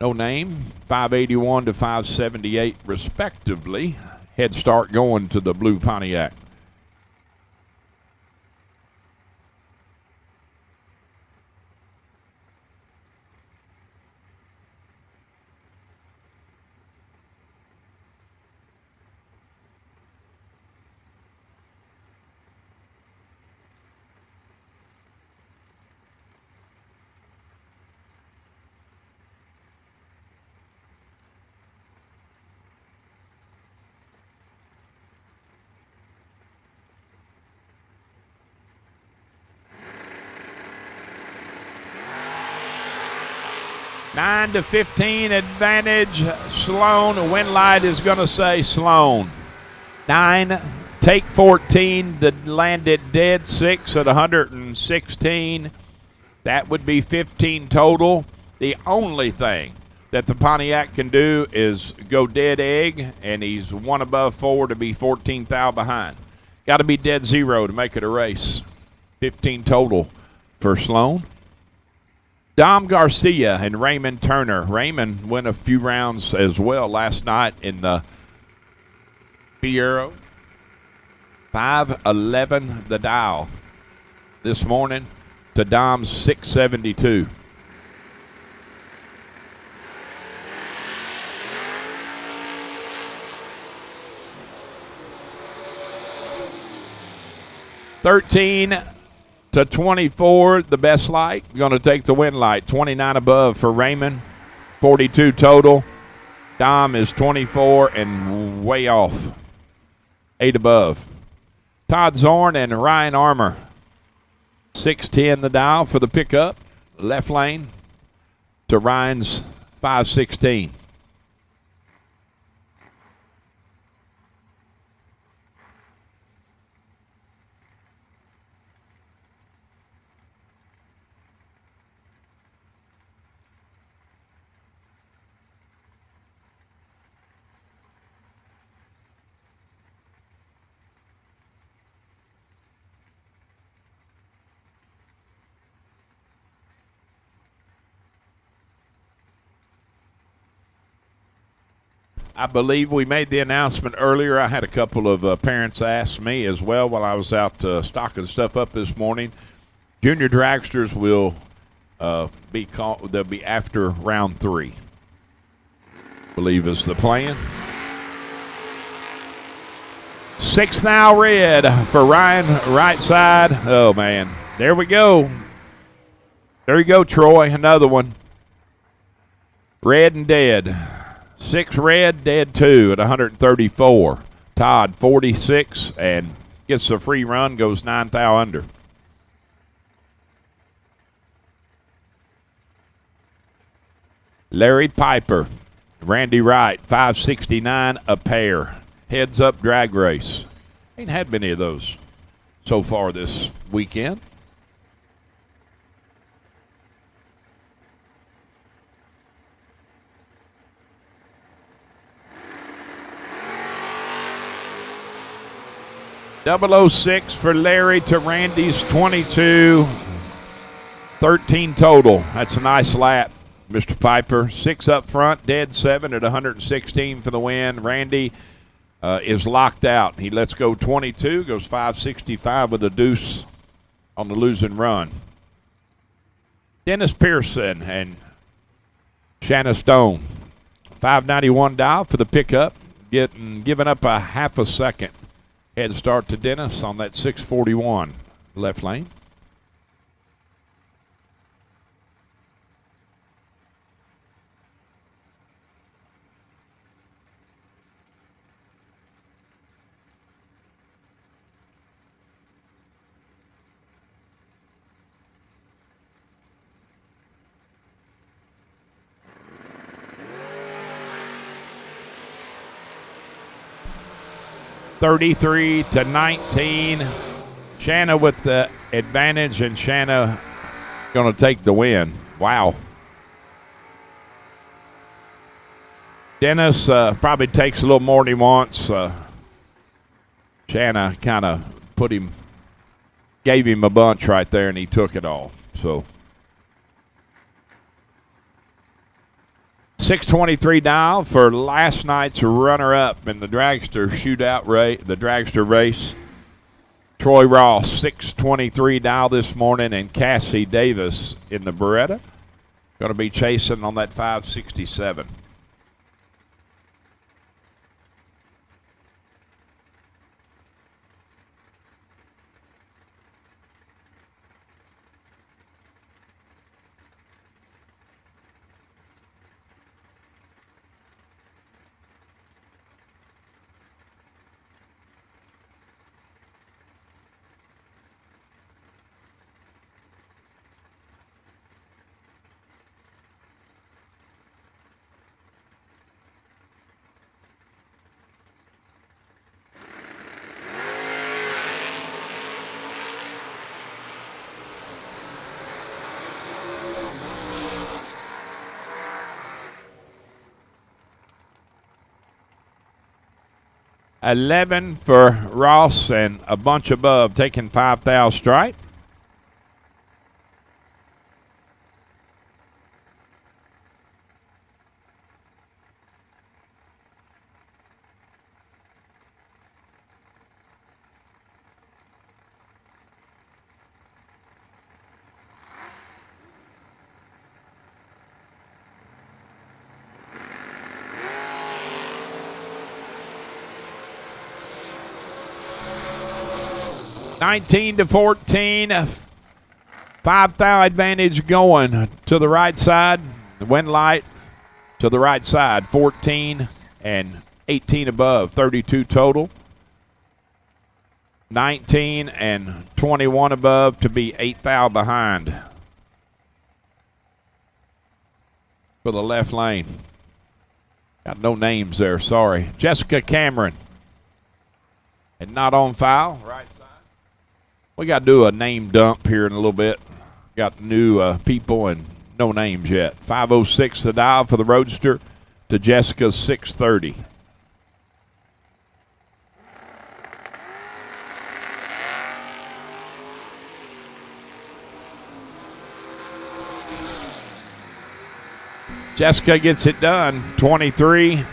No name, 581 to 578 respectively. Head start going to the blue Pontiac. Nine to 15 advantage Sloan. Win light is going to say Sloan. 9, take 14 to land it dead. 6 at 116. That would be 15 total. The only thing that the Pontiac can do is go dead egg, and he's 1 above 4 to be 14 thou behind. Got to be dead 0 to make it a race. 15 total for Sloan. Dom Garcia and Raymond Turner. Raymond went a few rounds as well last night in the Fiero. 511 the dial this morning to Dom's 672. $13 to 24, the best light. Going to take the win light. 29 above for Raymond. 42 total. Dom is 24 and way off. 8 above. Todd Zorn and Ryan Armour. 610 the dial for the pickup. Left lane to Ryan's 516. I believe we made the announcement earlier. I had a couple of parents ask me as well while I was out stocking stuff up this morning. Junior dragsters will be called. They'll be after round 3. Believe is the plan. 6 now red for Ryan, right side. Oh man, there we go. There you go, Troy. Another one. Red and dead. 6 red, dead 2 at 134. Todd 46 and gets a free run, goes 9 thou under. Larry Piper, Randy Wright, 569 a pair. Heads up drag race. Ain't had many of those so far this weekend. .006 for Larry to Randy's 22. 13 total. That's a nice lap, Mr. Piper. 6 up front, dead 7 at 116 for the win. Randy is locked out. He lets go 22, goes 565 with a deuce on the losing run. Dennis Pearson and Shanna Stone. 591 dial for the pickup, giving up a half a second head start to Dennis on that 641 left lane. (33-19). Shanna with the advantage, and Shanna going to take the win. Wow. Dennis probably takes a little more than he wants. Shanna kind of gave him a bunch right there, and he took it all. So 623 dial for last night's runner-up in the Dragster Shootout race, the Dragster race. Troy Ross, 623 dial this morning, and Cassie Davis in the Beretta. Going to be chasing on that 567. $11 for Ross and a bunch above, taking 5,000 strike. (19-14). 5,000 advantage going to the right side. The wind light to the right side. 14 and 18 above. 32 total. 19 and 21 above to be 8,000 behind for the left lane. Got no names there, sorry. Jessica Cameron. And not on file. Right side. We got to do a name dump here in a little bit. Got new people and no names yet. 506 the dial for the Roadster to Jessica's 630. Jessica gets it done. 23.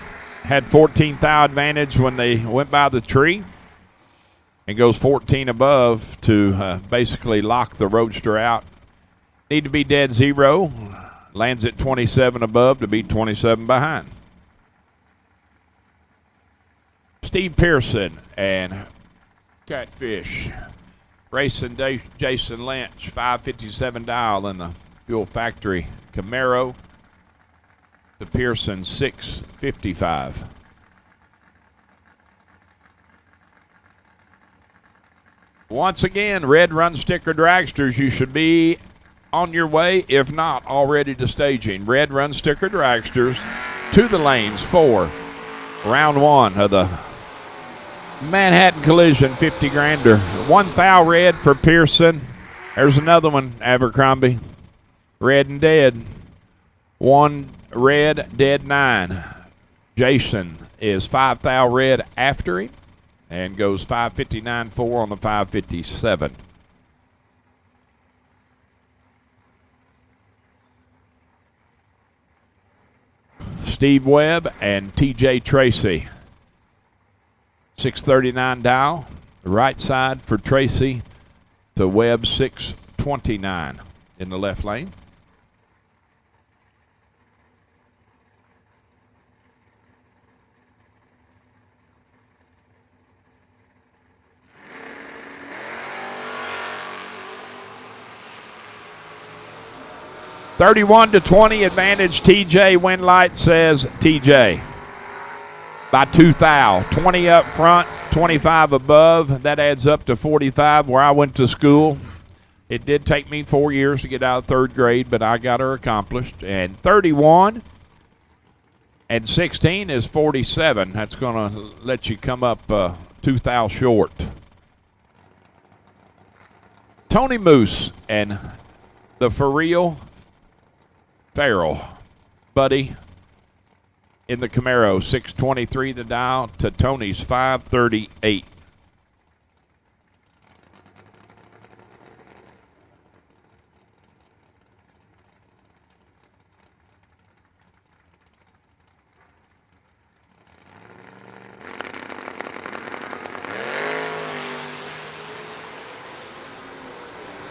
Had 14,000 advantage when they went by the tree. And goes 14 above to basically lock the Roadster out. Need to be dead zero. Lands at 27 above to be 27 behind. Steve Pearson and Catfish. Racing Jason Lynch. 557 dial in the Fuel Factory Camaro. To Pearson 655. Once again, red run sticker dragsters, you should be on your way, if not already to staging. Red run sticker dragsters to the lanes for round one of the Manhattan Collision 50 grander. 1,000 red for Pearson. There's another one, Abercrombie. Red and dead. 1 red, dead 9. Jason is 5,000 red after him. And goes 559.4 on the 557. Steve Webb and TJ Tracy. 639 dial. The right side for Tracy to Webb 629 in the left lane. (31-20) advantage TJ. Win light says TJ by 2 thou. 20 up front, 25 above. That adds up to 45 where I went to school. It did take me 4 years to get out of third grade, but I got her accomplished. And 31 and 16 is 47. That's going to let you come up 2 thou short. Tony Moose and the For Real Farrell buddy in the Camaro. 623 the dial to Tony's 538.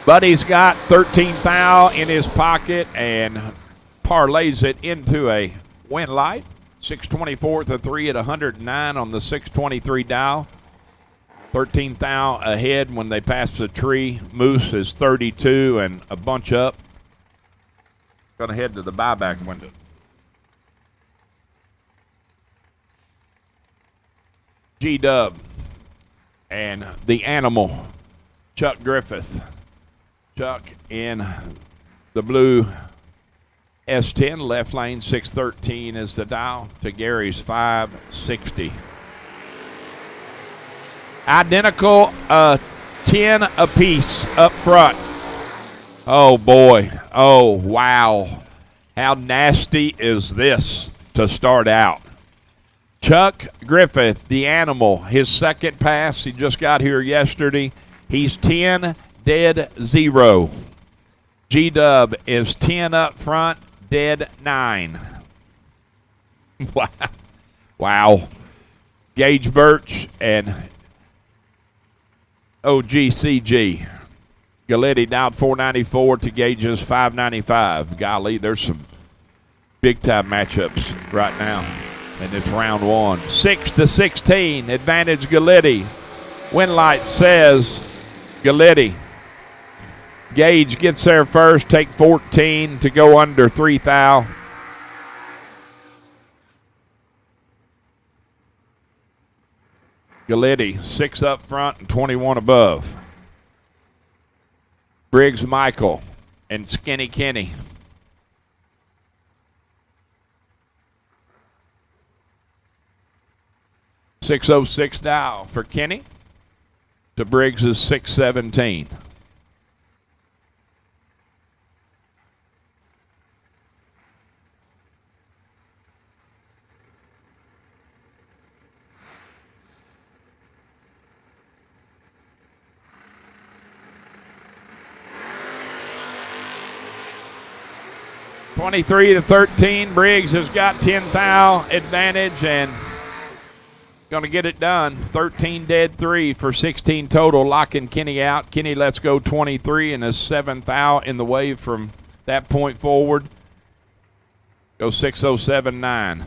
Buddy's got 13 thou in his pocket and parlays it into a win light. 624 to 3 at 109 on the 623 dial. 13 thou ahead when they pass the tree. Moose is 32 and a bunch up. Going to head to the buyback window. G-Dub and the Animal, Chuck Griffith. Chuck in the blue S10, left lane 613 is the dial to Gary's 560. Identical 10 apiece up front. Oh boy, oh wow. How nasty is this to start out? Chuck Griffith, the Animal, his second pass, he just got here yesterday. He's 10 dead 0. G-Dub is 10 up front, dead 9. Wow. Wow. Gage Birch and OGCG. Galletti down 494 to Gage's 595. Golly, there's some big-time matchups right now in this round one. 6-16, advantage Galletti. Winlight says Galletti. Gage gets there first, take 14 to go under 3 thou. Galletti, 6 up front and 21 above. Briggs Michael and Skinny Kenny. .606 dial for Kenny to Briggs' 617. (23-13). Briggs has got 10 thou advantage and going to get it done. 13 dead 3 for 16 total, locking Kenny out. Kenny lets go 23 and is 7 thou in the wave from that point forward. Go 6:07.9.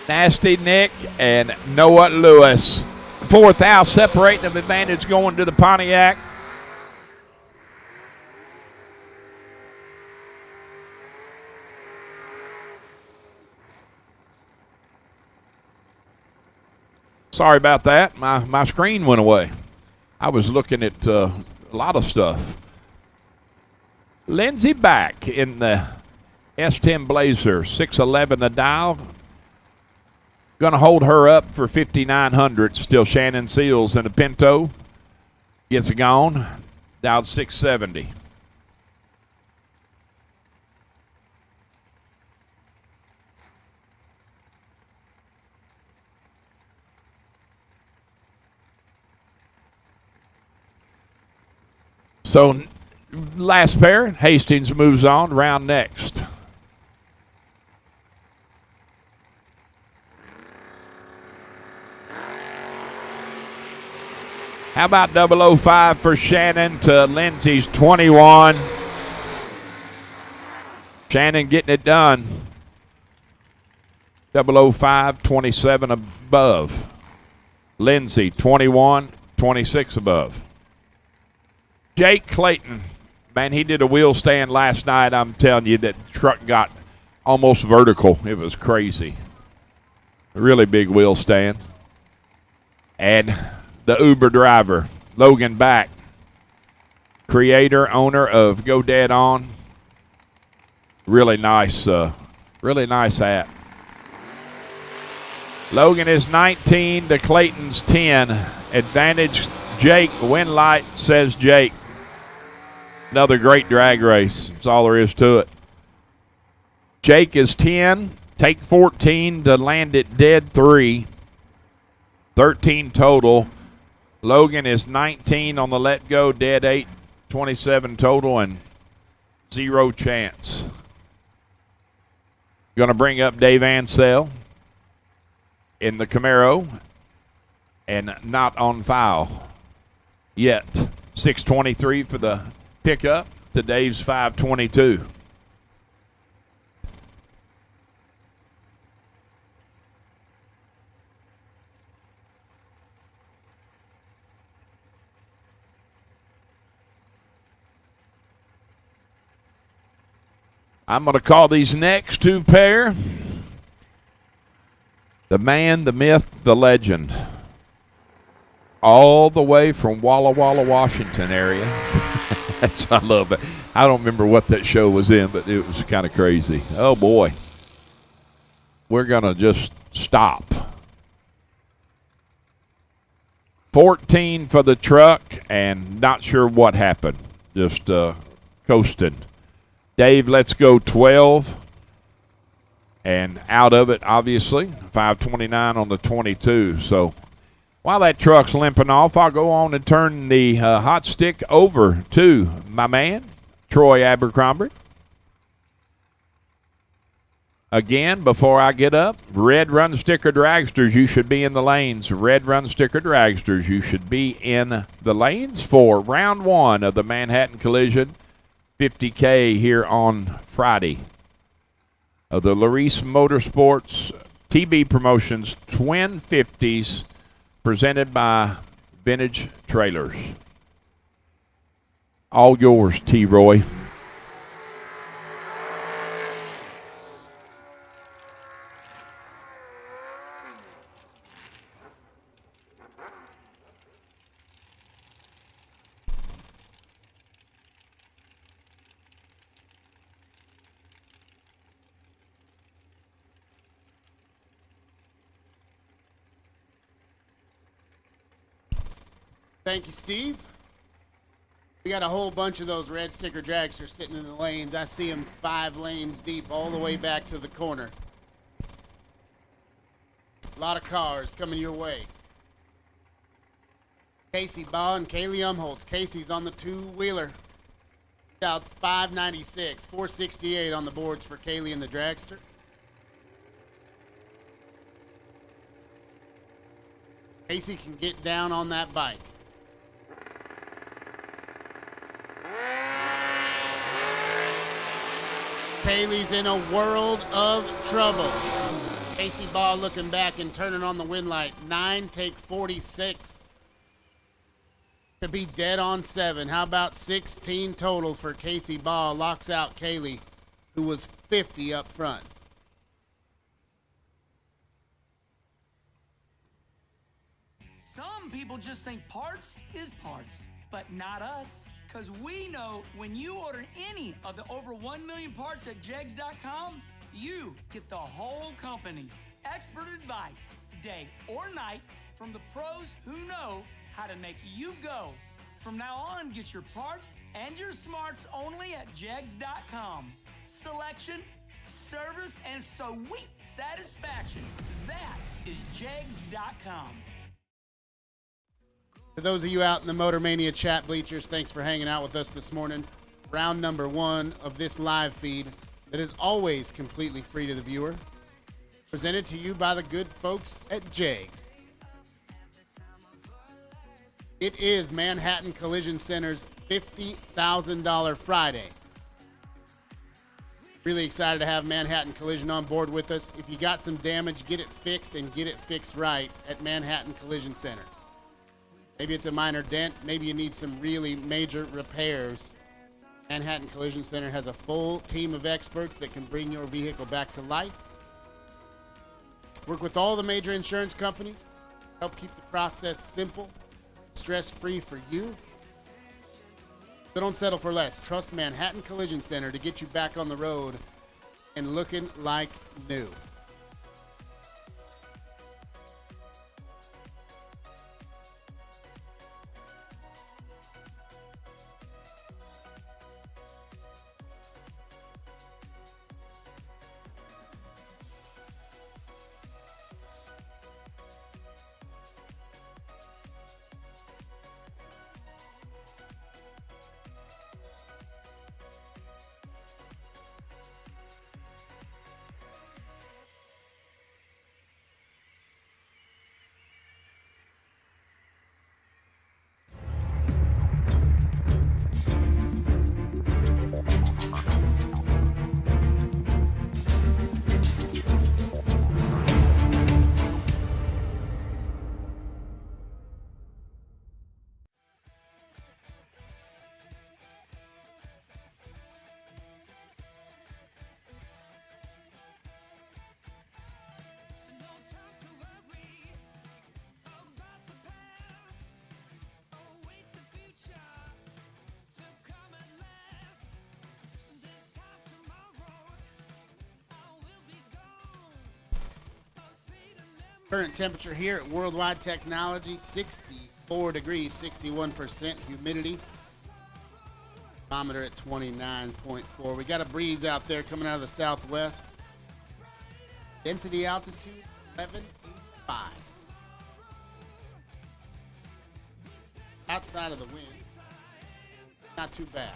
Nasty Nick and Noah Lewis. 4 thou separating of advantage going to the Pontiac. Sorry about that. My screen went away. I was looking at a lot of stuff. Lindsay back in the S10 Blazer, 611 a dial. Going to hold her up for 5,900. Still Shannon Seals in the Pinto. Gets it gone. Dialed 670. So last pair, Hastings moves on, round next. How about 005 for Shannon to Lindsay's 21? Shannon getting it done. 005, 27 above. Lindsay, 21, 26 above. Jake Clayton, man, he did a wheel stand last night. I'm telling you, that truck got almost vertical. It was crazy. A really big wheel stand. And the Uber driver, Logan Back, creator, owner of Go Dead On. Really nice app. Logan is 19 to Clayton's 10. Advantage Jake, win light, says Jake. Another great drag race. That's all there is to it. Jake is 10. Take 14 to land it dead 3. 13 total. Logan is 19 on the let go, dead 8. 27 total and 0 chance. Going to bring up Dave Ansell in the Camaro and not on file yet. 623 for the pickup to Dave's 522. I'm going to call these next two pair the man, the myth, the legend. All the way from Walla Walla, Washington area. That's what I love it. I don't remember what that show was in, but it was kind of crazy. Oh, boy. We're going to just stop. 14 for the truck, and not sure what happened. Just coasting. Dave, let's go 12. And out of it, obviously, 529 on the 22. So while that truck's limping off, I'll go on and turn the hot stick over to my man, Troy Abercrombie. Again, before I get up, red run sticker dragsters, you should be in the lanes. Red run sticker dragsters, you should be in the lanes for round 1 of the Manhattan Collision 50K here on Friday of the Laris Motorsports TB Promotions Twin 50s presented by Vintage Trailers. All yours, T. Roy. Thank you, Steve. We got a whole bunch of those red sticker dragsters sitting in the lanes. I see them 5 lanes deep all the way back to the corner. A lot of cars coming your way. Casey Baugh and Kaylee Umholtz. Casey's on the 2-wheeler. About 596, 468 on the boards for Kaylee and the dragster. Casey can get down on that bike. Kaylee's in a world of trouble. Casey Baugh looking back and turning on the win light. 9, take 46 to be dead on 7. How about 16 total for Casey Baugh? Locks out Kaylee, who was 50 up front. Some people just think parts is parts, but not us. Because we know when you order any of the over 1 million parts at jegs.com, you get the whole company. Expert advice, day or night, from the pros who know how to make you go. From now on, get your parts and your smarts only at jegs.com. Selection, service, and sweet satisfaction. That is jegs.com. To those of you out in the Motor Mania chat bleachers, thanks for hanging out with us this morning. Round number 1 of this live feed that is always completely free to the viewer. Presented to you by the good folks at Jegs. It is Manhattan Collision Center's $50,000 Friday. Really excited to have Manhattan Collision on board with us. If you got some damage, get it fixed and get it fixed right at Manhattan Collision Center. Maybe it's a minor dent. Maybe you need some really major repairs. Manhattan Collision Center has a full team of experts that can bring your vehicle back to life. Work with all the major insurance companies. Help keep the process simple, stress-free for you. So don't settle for less. Trust Manhattan Collision Center to get you back on the road and looking like new. Current temperature here at Worldwide Technology, 64 degrees, 61% humidity. Thermometer at 29.4. We got a breeze out there coming out of the southwest. Density altitude, 1185. Outside of the wind, not too bad.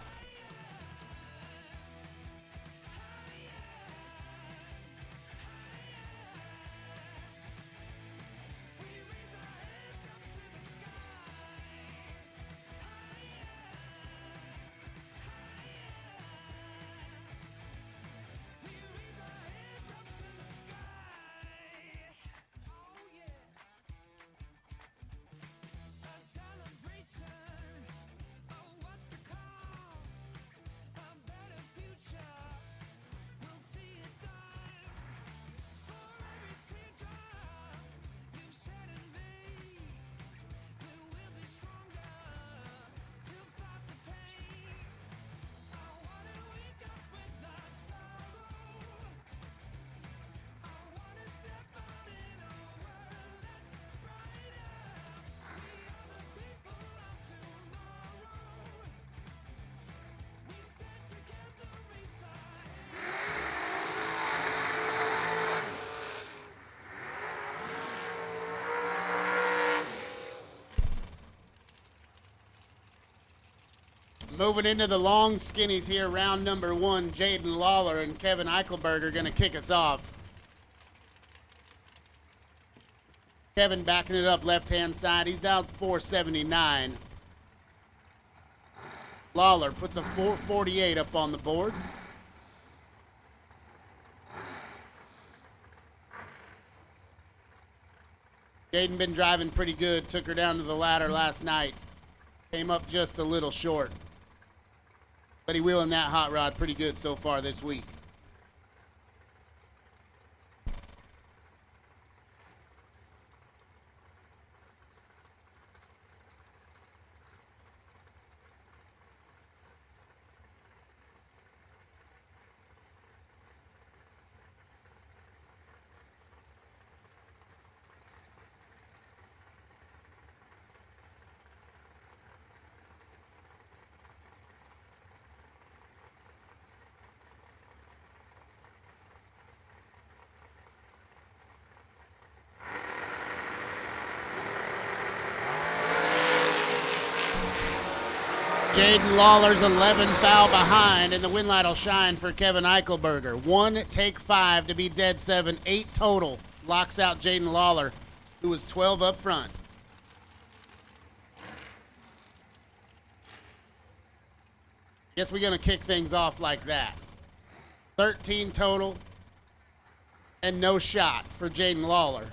Moving into the long skinnies here, round number 1, Jaden Lawler and Kevin Eichelberg are going to kick us off. Kevin backing it up left-hand side. He's down 479. Lawler puts a 448 up on the boards. Jaden been driving pretty good. Took her down to the ladder last night. Came up just a little short. But he wheeling that hot rod pretty good so far this week. Jaden Lawler's 11th thou behind, and the win light will shine for Kevin Eichelberger. 1 take 5 to be dead 7, 8 total. Locks out Jaden Lawler, who was 12 up front. Guess we're going to kick things off like that. 13 total and no shot for Jaden Lawler.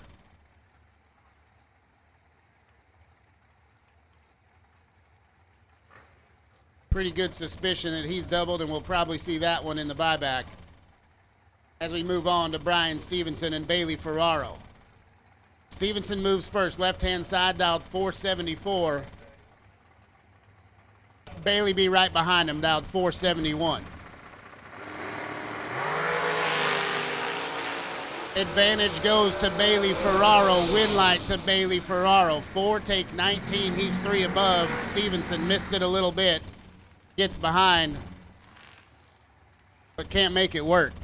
Pretty good suspicion that he's doubled, and we'll probably see that one in the buyback as we move on to Brian Stevenson and Bailey Ferraro. Stevenson moves first, left-hand side, dialed 474. Bailey be right behind him, dialed 471. Advantage goes to Bailey Ferraro. Win light to Bailey Ferraro. 4 take 19. He's 3 above. Stevenson missed it a little bit. Gets behind, but can't make it work.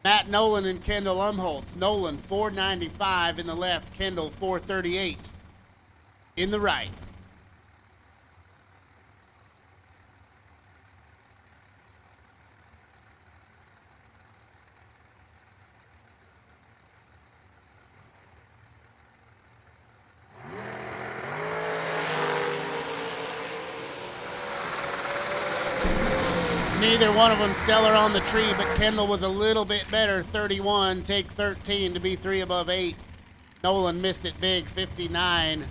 Matt Nolan and Kendall Umholtz. Nolan 495 in the left, Kendall 438 in the right. Neither one of them stellar on the tree, but Kendall was a little bit better. 31, take 13 to be 3 above 8. Nolan missed it big, 59,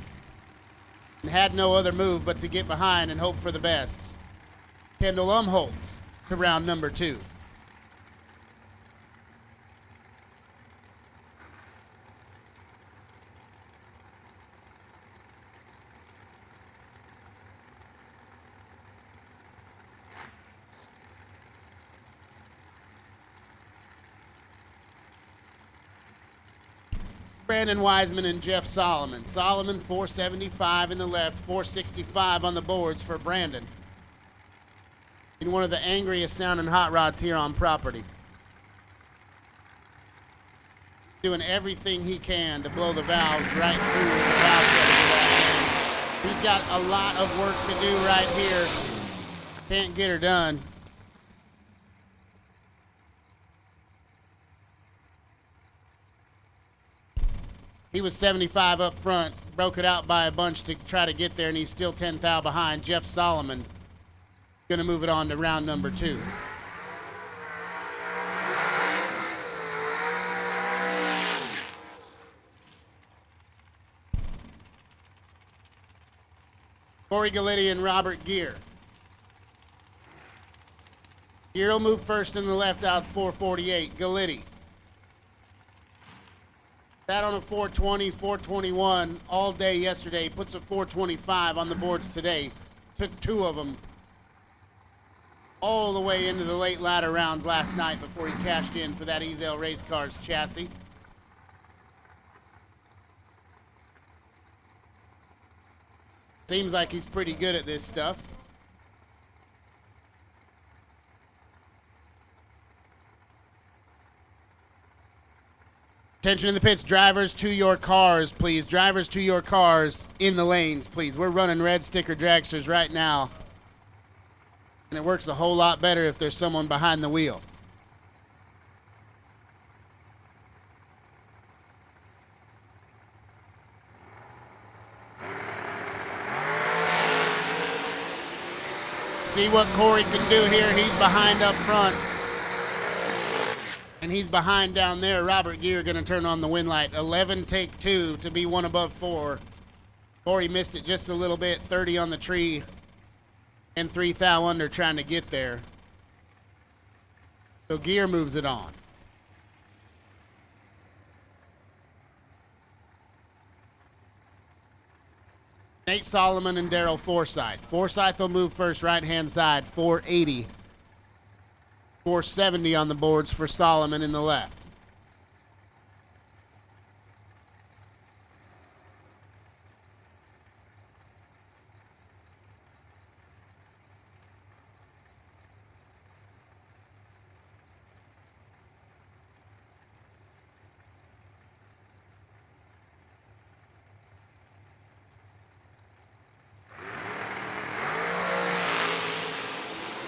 and had no other move but to get behind and hope for the best. Kendall Umholtz to round number 2. Brandon Wiseman and Jeff Solomon. Solomon 475 in the left, 465 on the boards for Brandon. In one of the angriest sounding hot rods here on property. Doing everything he can to blow the valves right through the valve cover. He's got a lot of work to do right here. Can't get her done. He was 75 up front, broke it out by a bunch to try to get there, and he's still 10 thou behind. Jeff Solomon going to move it on to round number 2. Corey Galletti and Robert Gear. Gear will move first in the left out 448. Galletti. Sat on a 420, 421 all day yesterday. Puts a 425 on the boards today. Took 2 of them all the way into the late ladder rounds last night before he cashed in for that Ezell Race Cars chassis. Seems like he's pretty good at this stuff. Attention in the pits, drivers to your cars, please. Drivers to your cars in the lanes, please. We're running red sticker dragsters right now. And it works a whole lot better if there's someone behind the wheel. See what Corey can do here. He's behind up front. And he's behind down there. Robert Gear going to turn on the win light. 11 take 2 to be 1 above 4. Corey missed it just a little bit. 30 on the tree and 3 thou under trying to get there. So Gear moves it on. Nate Solomon and Daryl Forsyth. Forsyth will move first right-hand side, 480. 470 on the boards for Solomon in the left.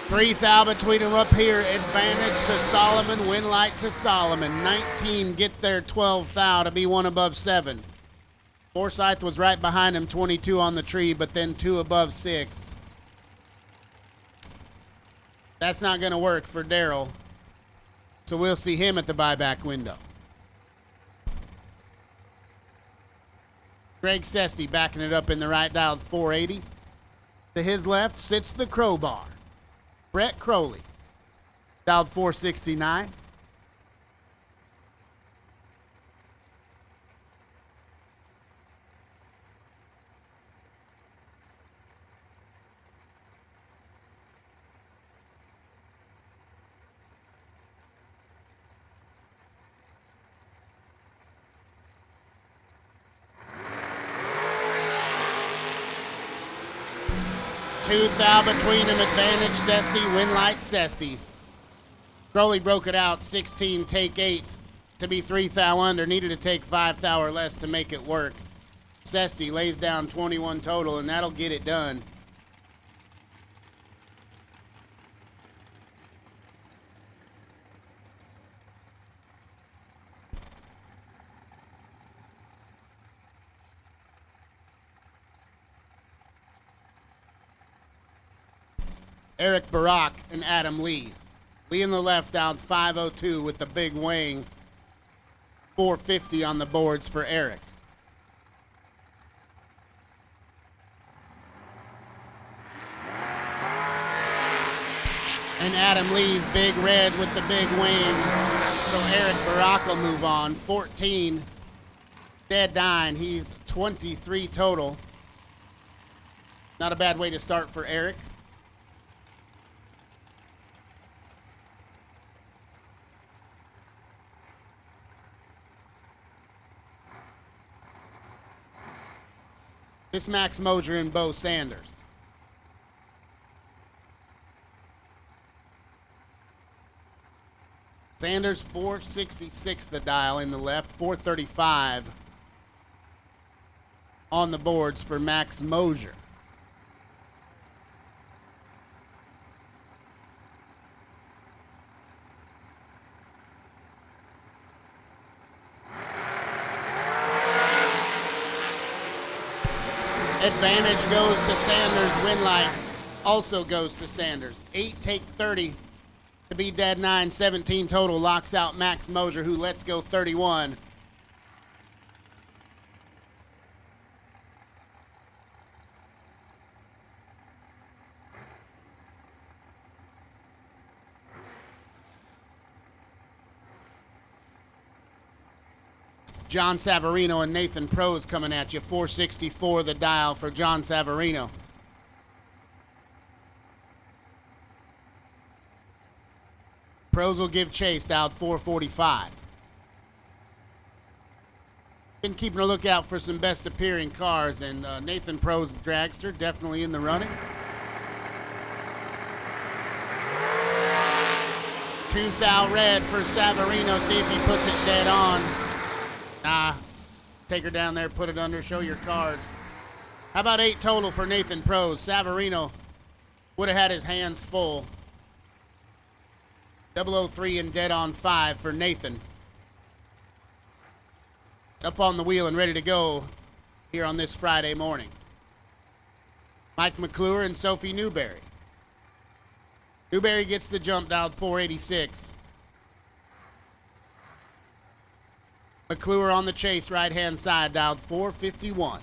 3 thou between them up here. Advantage to Solomon. Win light to Solomon. 19 get there. 12 thou to be one above 7. Forsyth was right behind him. 22 on the tree, but then 2 above 6. That's not going to work for Daryl. So we'll see him at the buyback window. Greg Sesty backing it up in the right dial, 480. To his left sits the crowbar. Brett Crowley, dialed 469. Two thou between them, advantage Sesty, win light Sesty. Crowley broke it out, 16, take 8 to be 3 thou under. Needed to take 5 thou or less to make it work. Sesty lays down 21 total, and that'll get it done. Eric Barak and Adam Lee. Lee in the left down 502 with the big weighing 450 on the boards for Eric. And Adam Lee's big red with the big weighing. So Eric Barak will move on. 14 dead 9. He's 23 total. Not a bad way to start for Eric. This Max Moser and Bo Sanders. Sanders 466 the dial in the left, 435 on the boards for Max Moser. Advantage goes to Sanders. Win light also goes to Sanders. 8 take 30 to be dead 9. 17 total locks out Max Moser, who lets go 31. John Savarino and Nathan Prose coming at you. 464 the dial for John Savarino. Prose will give chase, dialed 445. Been keeping a lookout for some best appearing cars, and Nathan Prose's Dragster definitely in the running. 2 thou red for Savarino. See if he puts it dead on. Nah, take her down there, put it under, show your cards. How about 8 total for Nathan Prose? Savarino would have had his hands full. 003 and dead on 5 for Nathan. Up on the wheel and ready to go here on this Friday morning. Mike McClure and Sophie Newberry. Newberry gets the jump, dialed 486. McClure on the chase, right-hand side, dialed 451.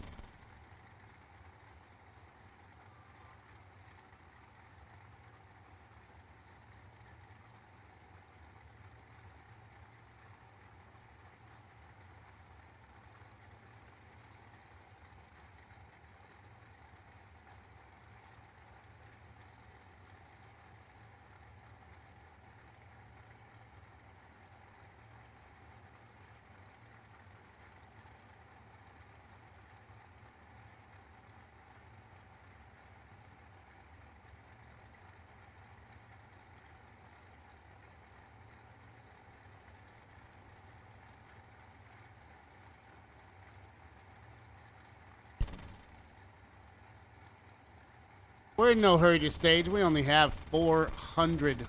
We're in no hurry to stage. We only have 400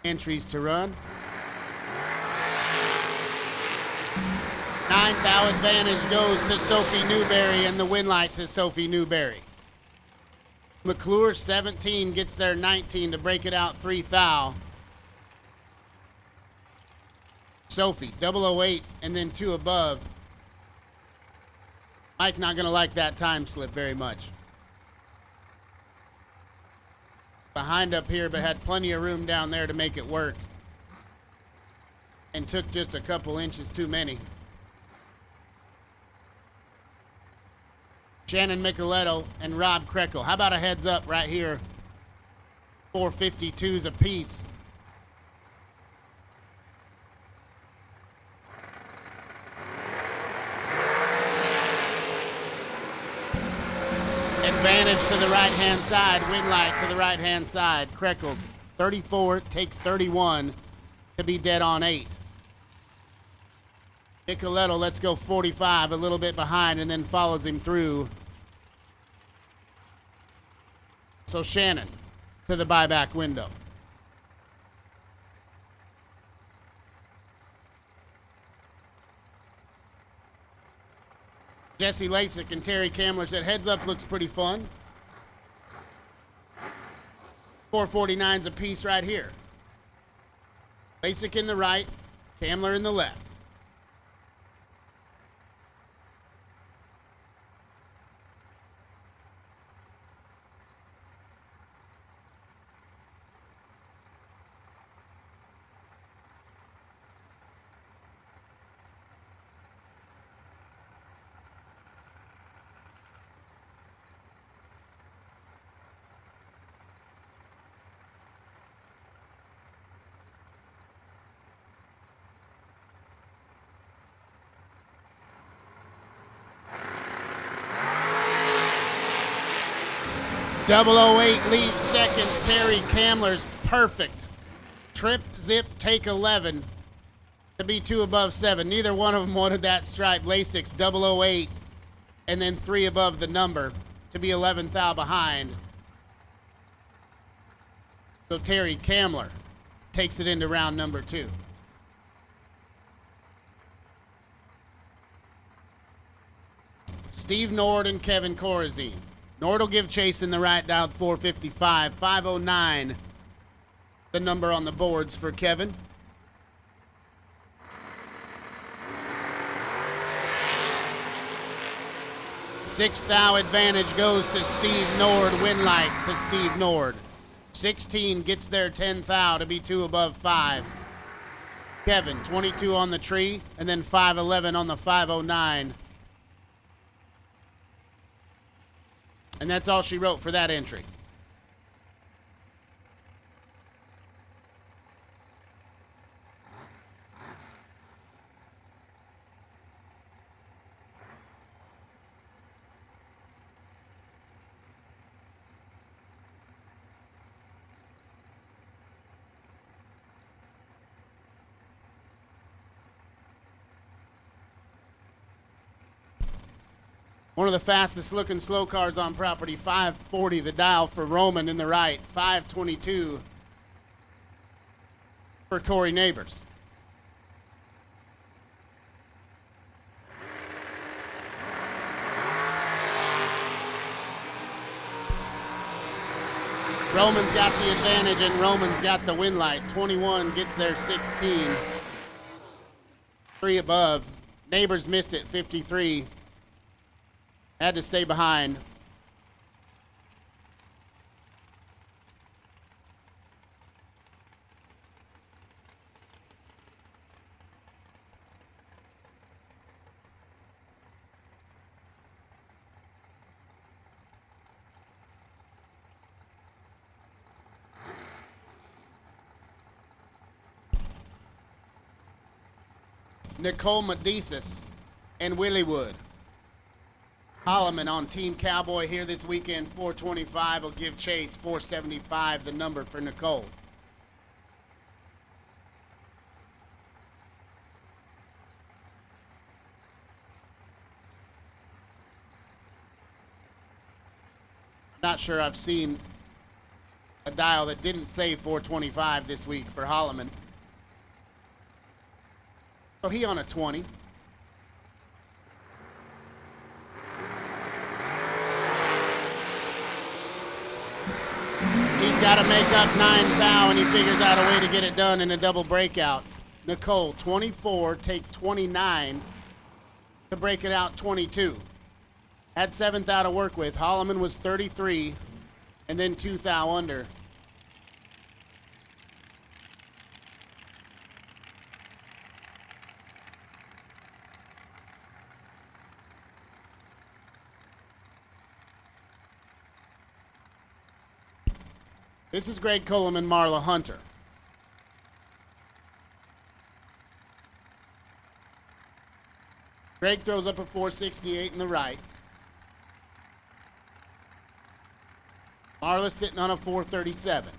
entries to run. 9th thou advantage goes to Sophie Newberry, and the win light to Sophie Newberry. McClure 17 gets there 19 to break it out 3 thou. Sophie 008 and then 2 above. Mike not gonna like that time slip very much. Behind up here, but had plenty of room down there to make it work. And took just a couple inches too many. Shannon Micheletto and Rob Krekel. How about a heads up right here? 452s apiece. Advantage to the right-hand side. Win light to the right-hand side. Krekel's 34, take 31 to be dead on 8. Micheletto, let's go 45, a little bit behind, and then follows him through. So Shannon to the buyback window. Jesse Lasik and Terry Kamler said heads up looks pretty fun. 449s a piece right here. Lasik in the right, Kamler in the left. .008 leads seconds. Terry Kamler's perfect. Trip, zip, take 11 to be 2 above 7. Neither one of them wanted that stripe. Lasix 008 and then 3 above the number to be 11th thou behind. So Terry Kamler takes it into round number 2. Steve Nord and Kevin Corazine. Nord will give chase in the right down 455. 509, the number on the boards for Kevin. Sixth thou advantage goes to Steve Nord. Win light to Steve Nord. 16 gets there 10th thou to be 2 above 5. Kevin 22 on the tree and then 511 on the 509. And that's all she wrote for that entry. One of the fastest looking slow cars on property, 540 the dial for Roman in the right, 522 for Corey Neighbors. Roman's got the advantage and Roman's got the win light. 21 gets there 16. 3 above. Neighbors missed it, 53. Had to stay behind. Nicole Medicis and Willie Wood. Holloman on Team Cowboy here this weekend. 425 will give chase. 475 the number for Nicole. Not sure I've seen a dial that didn't say 425 this week for Holloman. So he on a 20. He's got to make up 9 thou, and he figures out a way to get it done in a double breakout. Nicole, 24, take 29 to break it out 22. Had 7 thou to work with. Holloman was 33, and then 2 thou under. This is Greg Cullum and Marla Hunter. Greg throws up a 468 in the right. Marla sitting on a 437.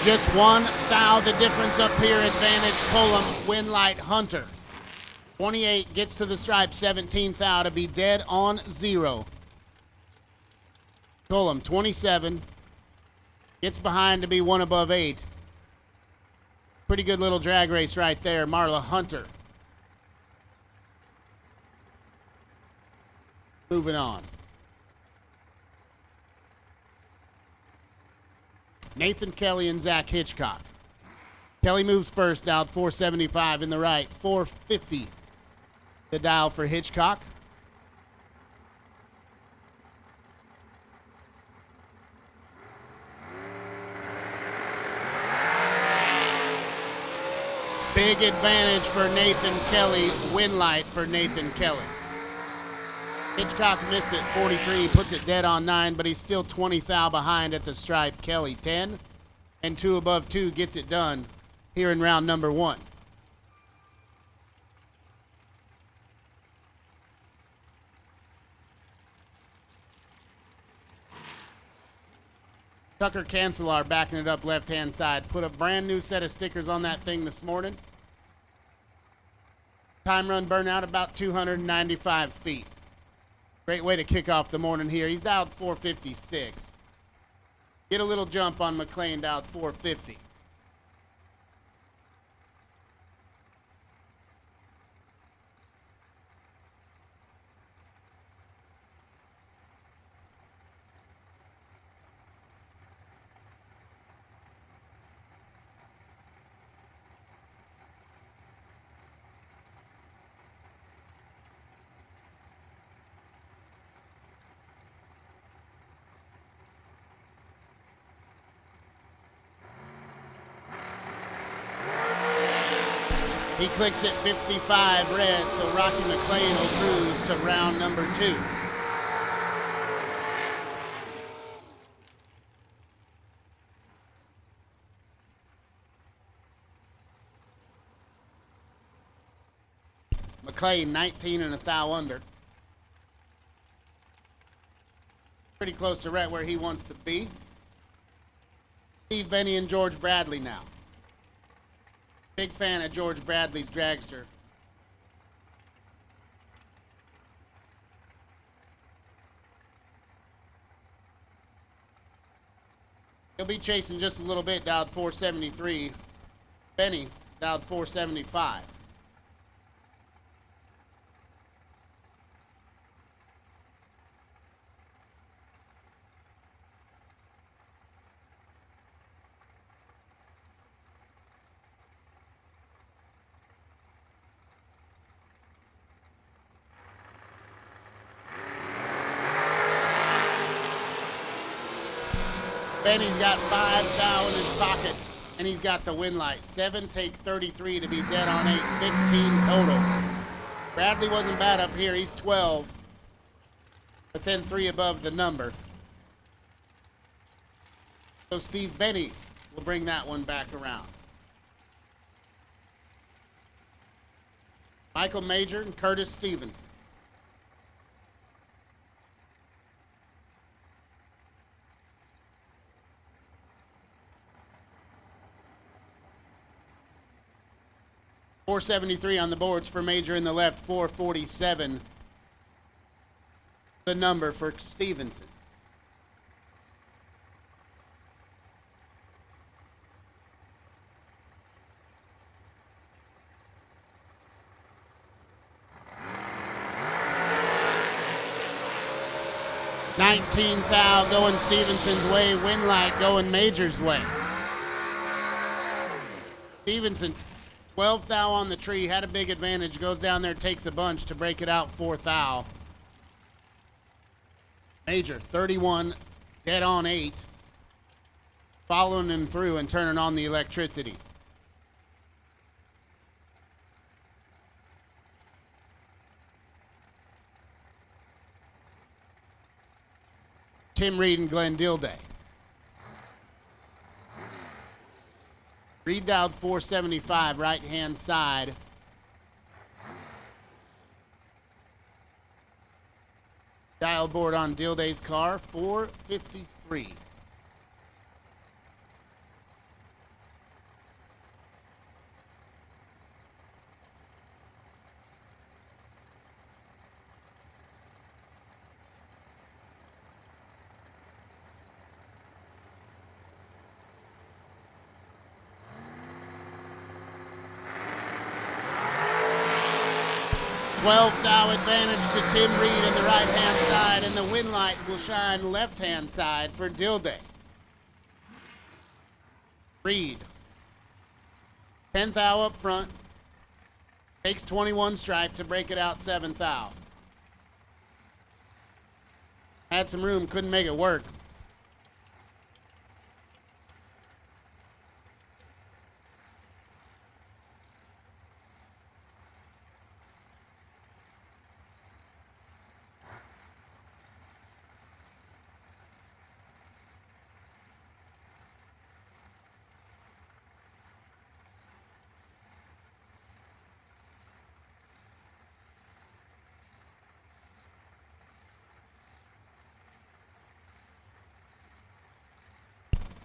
Just 1 thou the difference up here. Advantage Cullum, win light Hunter. 28 gets to the stripe, 17 thou to be dead on 0. Cullum, 27, gets behind to be 1 above 8. Pretty good little drag race right there. Marla Hunter. Moving on. Nathan Kelly and Zach Hitchcock. Kelly moves first, dialed 475 in the right, 450 the dial for Hitchcock. Big advantage for Nathan Kelly, win light for Nathan Kelly. Hitchcock missed it, 43, puts it dead on 9, but he's still 20 thou behind at the stripe. Kelly 10 and 2 above 2 gets it done here in round number 1. Tucker Cancelar backing it up left-hand side. Put a brand new set of stickers on that thing this morning. Time run burnout about 295 feet. Great way to kick off the morning here. He's dialed 456. Get a little jump on McLean, dialed 450. He clicks at 55 red, so Rocky McLean will cruise to round number 2. McLean 19 and a thou under. Pretty close to right where he wants to be. Steve Benny and George Bradley now. Big fan of George Bradley's Dragster. He'll be chasing just a little bit, dialed 473. Benny dialed 475. Benny's got 5 thou in his pocket, and he's got the win light. 7 take 33 to be dead on 8, 15 total. Bradley wasn't bad up here. He's 12, but then 3 above the number. So Steve Benny will bring that one back around. Michael Major and Curtis Stevenson. 473 on the boards for Major in the left, 447. The number for Stevenson. $19 thou going Stevenson's way, Winlight going Major's way. Stevenson, 12 thou on the tree, had a big advantage, goes down there, takes a bunch to break it out 4 thou. Major, 31, dead on 8, following him through and turning on the electricity. Tim Reed and Glenn Dilday. Reed dialed 475, right-hand side. Dial board on Dilday's car, 453. $12 thou advantage to Tim Reed in the right-hand side, and the win light will shine left-hand side for Dilday. Reed, 10 thou up front, takes 21 stripe to break it out 7 thou. Had some room, couldn't make it work.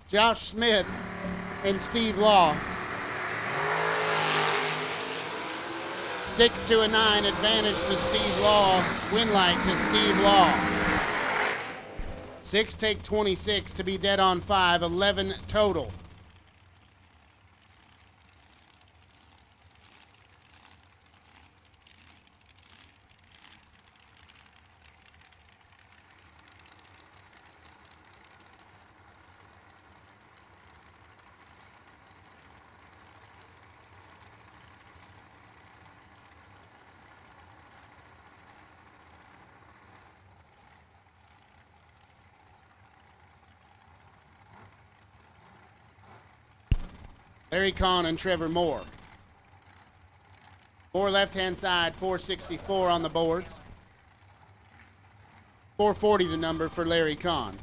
Josh Smith and Steve Law. 6 to a 9 advantage to Steve Law. Win light to Steve Law. 6 take 26 to be dead on 5. 11 total. Larry Kahn and Trevor Moore. Moore left-hand side, 464 on the boards. 440 the number for Larry Kahn.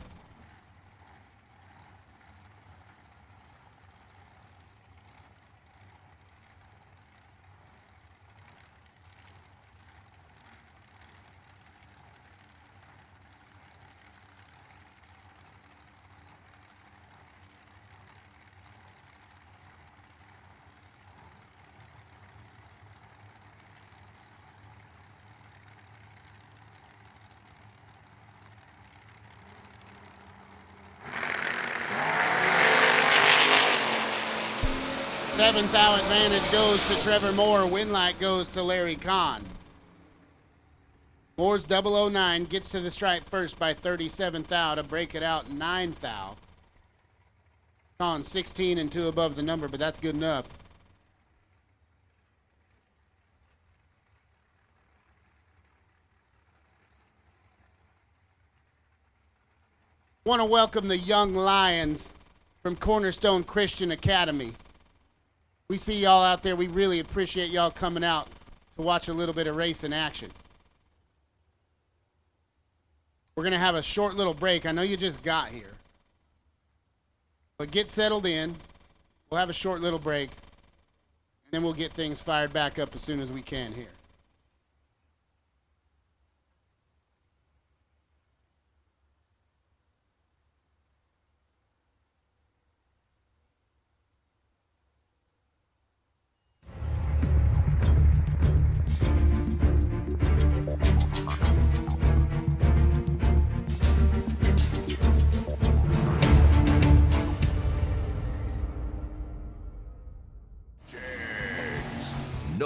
Seventh thou advantage goes to Trevor Moore. Win light goes to Larry Kahn. Moore's 009 gets to the stripe first by 37 thou to break it out 9 thou. Kahn 16 and 2 above the number, but that's good enough. Want to welcome the young Lions from Cornerstone Christian Academy. We see y'all out there. We really appreciate y'all coming out to watch a little bit of race in action. We're going to have a short little break. I know you just got here. But get settled in. We'll have a short little break. And then we'll get things fired back up as soon as we can here.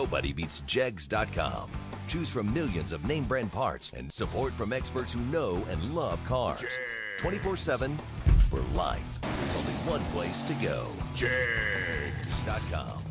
Nobody beats Jegs.com. Choose from millions of name brand parts and support from experts who know and love cars. 24/7 for life. There's only one place to go. Jegs.com.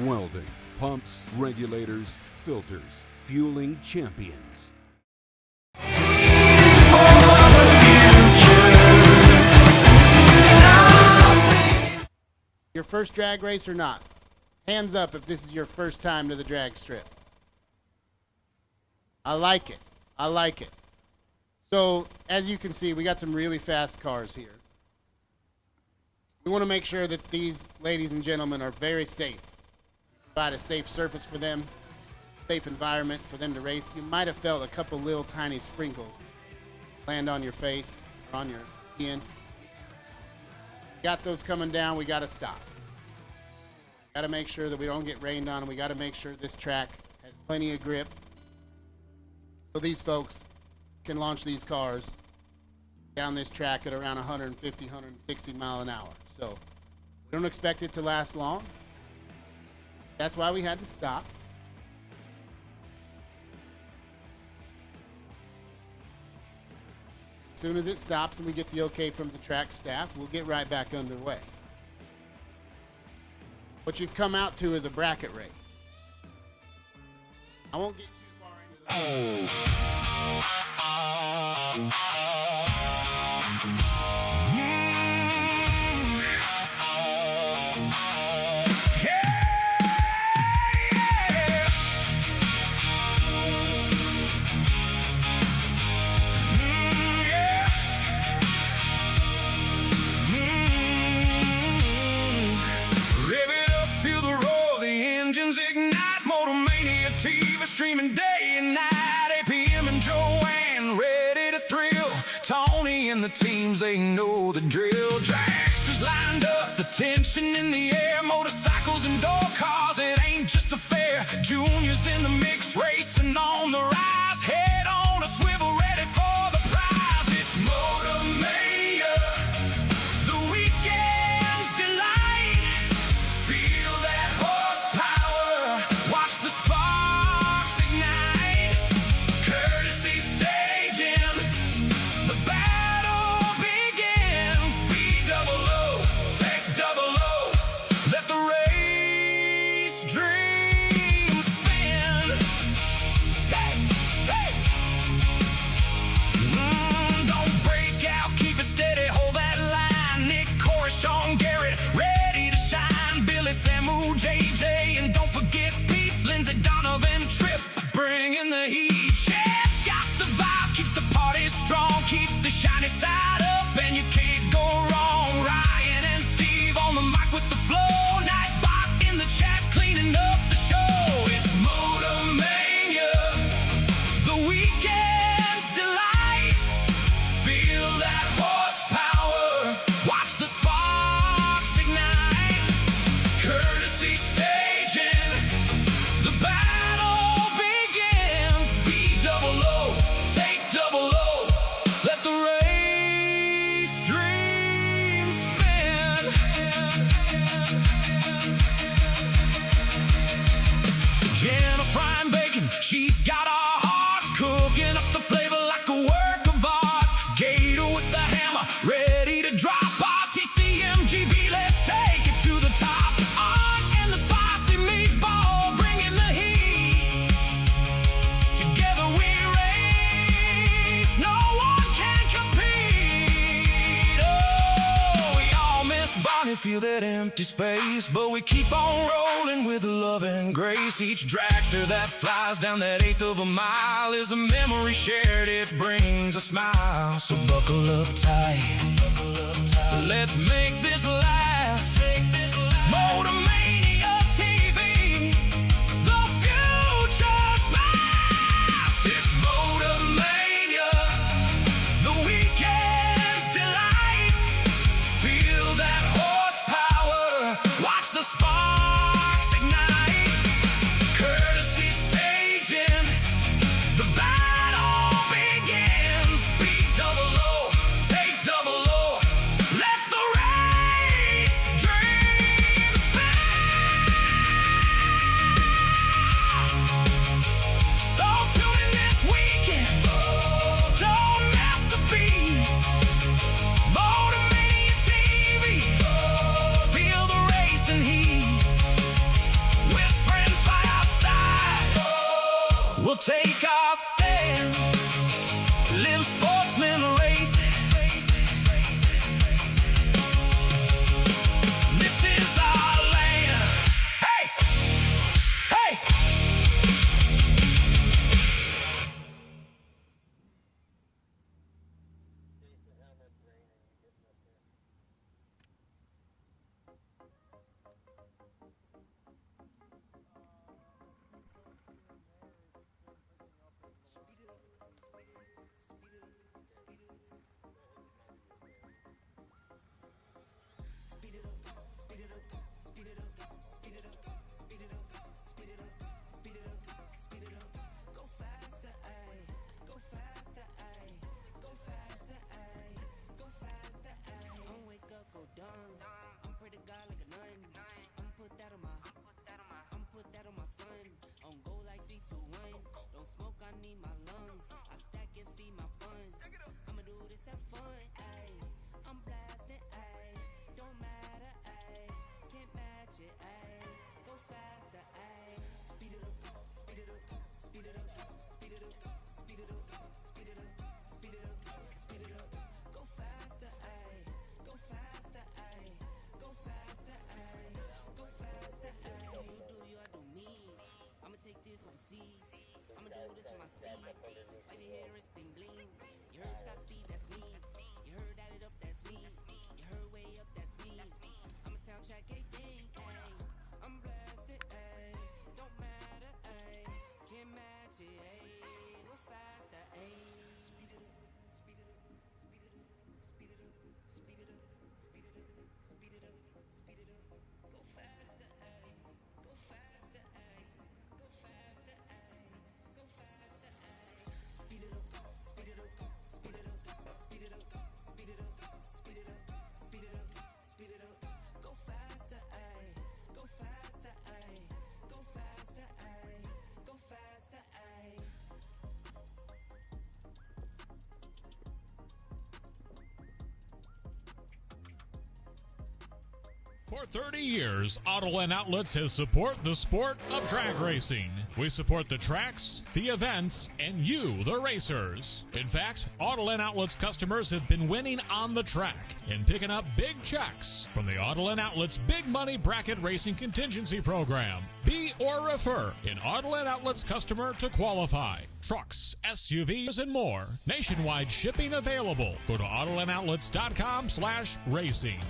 Welding, pumps, regulators, filters, fueling champions. Your first drag race or not? Hands up if this is your first time to the drag strip. I like it. I like it. So, as you can see, we got some really fast cars here. We want to make sure that these ladies and gentlemen are very safe. Provide a safe surface for them, safe environment for them to race. You might have felt a couple little tiny sprinkles land on your face or on your skin. Got those coming down, we got to stop. Got to make sure that we don't get rained on, and we got to make sure this track has plenty of grip so these folks can launch these cars down this track at around 150, 160 mile an hour. So we don't expect it to last long. That's why we had to stop. As soon as it stops and we get the okay from the track staff, we'll get right back underway. What you've come out to is a bracket race. I won't get too far into streaming day and night, 8 p.m. and Joanne ready to thrill. Tony and the teams, they know the drill. Dragsters lined up, the tension in the air. Motorcycles and door cars, it ain't just a fair. Juniors in the mix, racing on the rise. Head on a swivel, ready for the prize. It's Motor Mania, the weekend's delight. Feel that horsepower, watch the sparks ignite. Courtesy staging, the battle begins. B-double-O, take double-O, let the race dream spin. Hey, hey. Don't break out, keep it steady, hold that line. Nick, Corey, Sean, Garrett, ready to shine. Billy, Samu, JJ, and don't forget Pete's, Lindsay, Donovan, Tripp, bringing the heat. Chad's got the vibe, keeps the party strong. Keep the shiny side up, and you can't go wrong. Ryan and Steve on the mic with the flow. Nightbot in the chat, cleaning up the show. It's Motor Mania, the weekend's delight. Feel that horsepower, watch the sparks ignite. Courtesy staging, the battle begins. B-double-O, take double-O, let the race dream finally feel that empty space, but we keep on rolling with love and grace. Each dragster that flies down that 1/8 of a mile is a memory shared, it brings a smile. So buckle up tight, let's make this last. Motormania TV, the future's past. It's Motormania, the weekend's delight. Feel that horsepower, watch the sparks ignite. Courtesy staging, the battle begins. Beat double O, take double O, let the race dream spin. So tune in this weekend, don't miss a beat. Motormania TV, feel the racing heat. With friends by our side, we'll take our stand. Live sportsman racing. This is our land. Hey, hey. For 30 years, Autoland Outlets has supported the sport of drag racing. We support the tracks, the events, and you, the racers. In fact, Autoland Outlets customers have been winning on the track and picking up big checks from the Autoland Outlets Big Money Bracket Racing Contingency Program. Be or refer an Autoland Outlets customer to qualify. Trucks, SUVs, and more. Nationwide shipping available. Go to AutolandOutlets.com/racing.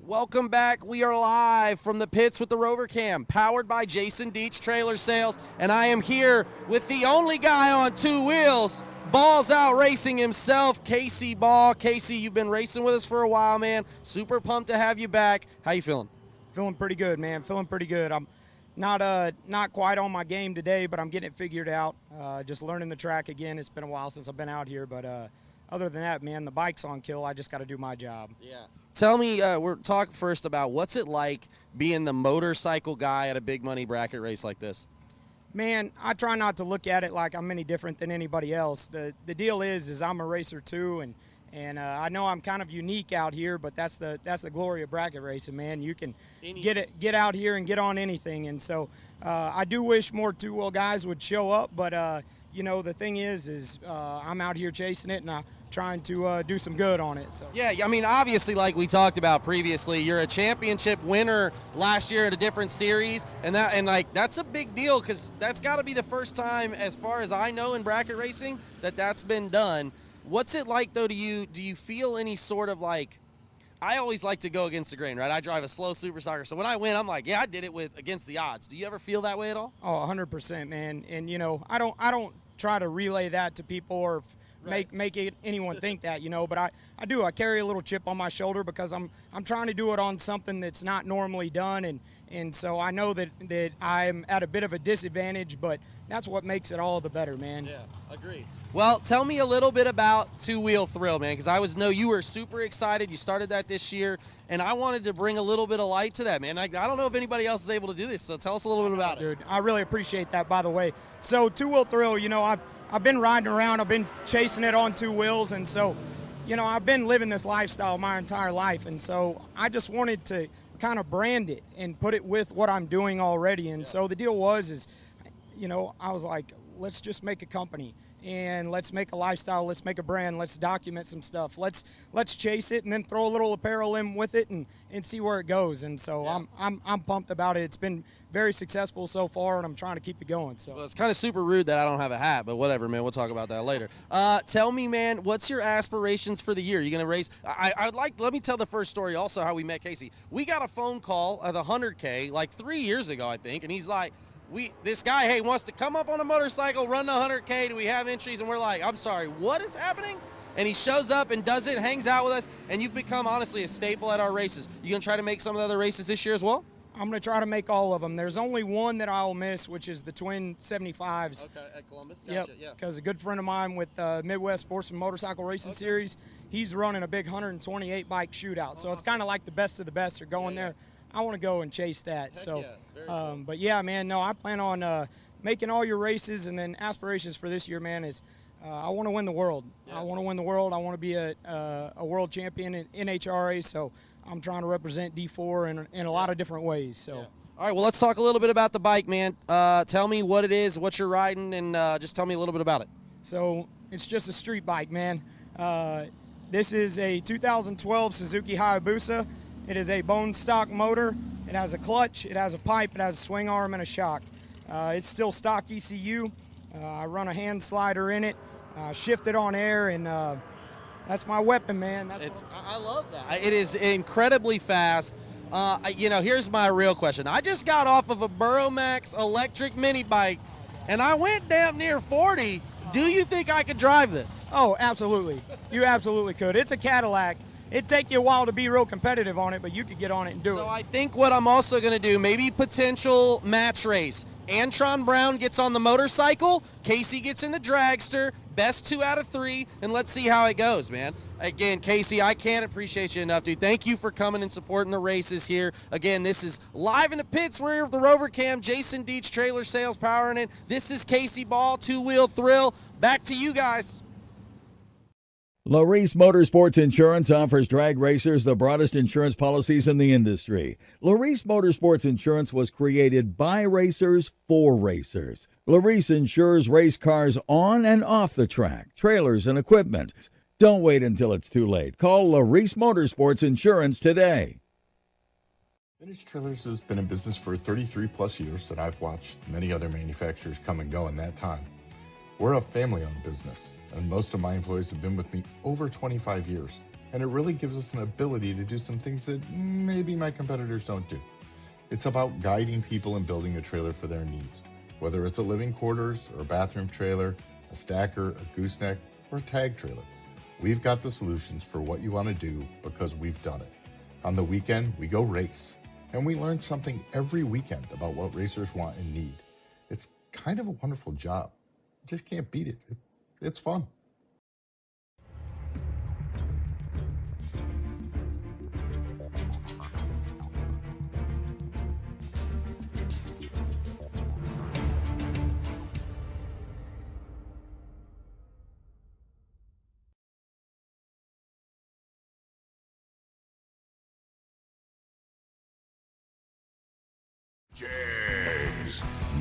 Welcome back. We are live from the pits with the Rover Cam, powered by Jason Deach Trailer Sales, and I am here with the only guy on two wheels, Balls out racing himself, Casey Ball. Casey, you've been racing with us for a while, man. Super pumped to have you back. How you feeling? Feeling pretty good, man. Feeling pretty good. I'm not quite on my game today, but I'm getting it figured out. Just learning the track again. It's been a while since I've been out here, but other than that, man, the bike's on kill. I just got to do my job. Yeah. Tell me, we're talking first about what's it like being the motorcycle guy at a big money bracket race like this? Man, I try not to look at it like I'm any different than anybody else. The deal is I'm a racer too, and I know I'm kind of unique out here, but that's the glory of bracket racing, man. You can get out here and get on anything, and so I do wish more two-wheel guys would show up, but you know, the thing is I'm out here chasing it, and I'm trying to do some good on it. So yeah, I mean, obviously, like we talked about previously, you're a championship winner last year at a different series, and that's a big deal because that's got to be the first time, as far as I know, in bracket racing that's been done. What's it like though? Do you feel any sort of like? I always like to go against the grain, right? I drive a slow super stocker, so when I win, I'm like, yeah, I did it against the odds. Do you ever feel that way at all? Oh, 100%, man. And you know, I don't try to relay that to people or make anyone think that, you know, but I do. I carry a little chip on my shoulder because I'm trying to do it on something that's not normally done, and so I know that I'm at a bit of a disadvantage, but that's what makes it all the better, man. Yeah, agreed. Well, tell me a little bit about Two Wheel Thrill, man, because I know you were super excited. You started that this year, and I wanted to bring a little bit of light to that, man. I don't know if anybody else is able to do this, so tell us a little bit about it. Dude, I really appreciate that, by the way. So Two Wheel Thrill, you know, I've been riding around. I've been chasing it on two wheels, and so, you know, I've been living this lifestyle my entire life, and so I just wanted to kind of brand it and put it with what I'm doing already. And so the deal was, you know, I was like, let's just make a company and let's make a lifestyle, let's make a brand, let's document some stuff, let's chase it and then throw a little apparel in with it and see where it goes. And so yeah. I'm pumped about it. It's been very successful so far, and I'm trying to keep it going. So well, it's kind of super rude that I don't have a hat, but whatever, man. We'll talk about that later. Tell me, man, what's your aspirations for the year? You gonna race? Let me tell the first story also how we met Casey. We got a phone call at the 100K like 3 years ago, I think, and he's like, this guy, hey, wants to come up on a motorcycle, run the 100K. Do we have entries? And we're like, I'm sorry, what is happening? And he shows up and does it, hangs out with us, and you've become, honestly, a staple at our races. You going to try to make some of the other races this year as well? I'm going to try to make all of them. There's only one that I'll miss, which is the Twin 75s. Okay, at Columbus? Gotcha, yep, because a good friend of mine with Midwest Sportsman Motorcycle Racing Series, he's running a big 128 bike shootout. So it's kind of like the best of the best are going there. I want to go and chase that. So, cool. But yeah, man, no, I plan on making all your races, and then aspirations for this year, man, is I want to win the world. I want to win the world. I want to be a world champion in NHRA. So I'm trying to represent D4 in a lot of different ways. So. Yeah. All right, well, let's talk a little bit about the bike, man. Tell me what it is, what you're riding, and just tell me a little bit about it. So it's just a street bike, man. This is a 2012 Suzuki Hayabusa. It is a bone stock motor. It has a clutch, it has a pipe, it has a swing arm, and a shock. It's still stock ECU. I run a hand slider in it, shift it on air, and that's my weapon, man. I love that. It is incredibly fast. You know, here's my real question. I just got off of a Burromax electric mini bike, and I went damn near 40. Do you think I could drive this? Oh, absolutely. You absolutely could. It's a Cadillac. It'd take you a while to be real competitive on it, but you could get on it and do it. So I think what I'm also going to do, maybe potential match race. Antron Brown gets on the motorcycle, Casey gets in the dragster, best 2 out of 3, and let's see how it goes, man. Again, Casey, I can't appreciate you enough, dude. Thank you for coming and supporting the races here. Again, this is live in the pits. We're here with the Rover Cam, Jason Deach Trailer Sales powering it. This is Casey Ball, Two Wheel Thrill. Back to you guys. Laris Motorsports Insurance offers drag racers the broadest insurance policies in the industry. Laris Motorsports Insurance was created by racers for racers. Laris insures race cars on and off the track, trailers and equipment. Don't wait until it's too late. Call Laris Motorsports Insurance today. Vintage Trailers has been in business for 33 plus years, and I've watched many other manufacturers come and go in that time. We're a family-owned business, and most of my employees have been with me over 25 years. and it really gives us an ability to do some things that maybe my competitors don't do. It's about guiding people and building a trailer for their needs, whether it's a living quarters or a bathroom trailer, a stacker, a gooseneck, or a tag trailer. We've got the solutions for what you want to do because we've done it. On the weekend, we go race, and we learn something every weekend about what racers want and need. It's kind of a wonderful job. You just can't beat it. It's fun.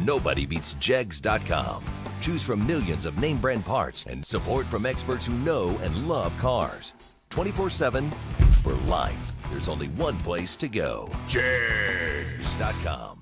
Nobody beats Jegs.com. Choose from millions of name brand parts and support from experts who know and love cars. 24/7 for life. There's only one place to go. Jegs.com.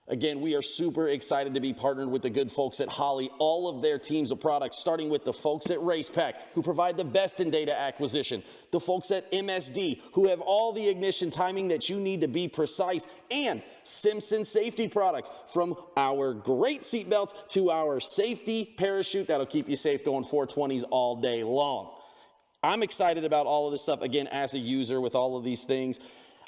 Again, we are super excited to be partnered with the good folks at Holley, all of their teams of products, starting with the folks at Racepack, who provide the best in data acquisition, the folks at MSD, who have all the ignition timing that you need to be precise, and Simpson safety products, from our great seatbelts to our safety parachute that'll keep you safe going 420s all day long. I'm excited about all of this stuff, again, as a user with all of these things.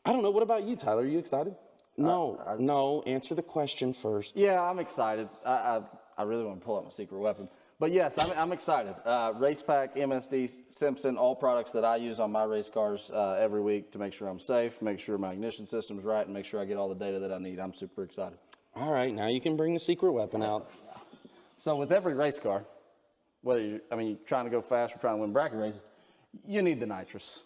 I don't know, what about you, Tyler? Are you excited? No, answer the question first. Yeah, I'm excited. I really want to pull out my secret weapon. But yes, I'm excited. Racepack, MSD, Simpson, all products that I use on my race cars every week to make sure I'm safe, make sure my ignition system's right, and make sure I get all the data that I need. I'm super excited. All right, now you can bring the secret weapon out. So with every race car, whether you're trying to go fast or trying to win bracket races, you need the nitrous.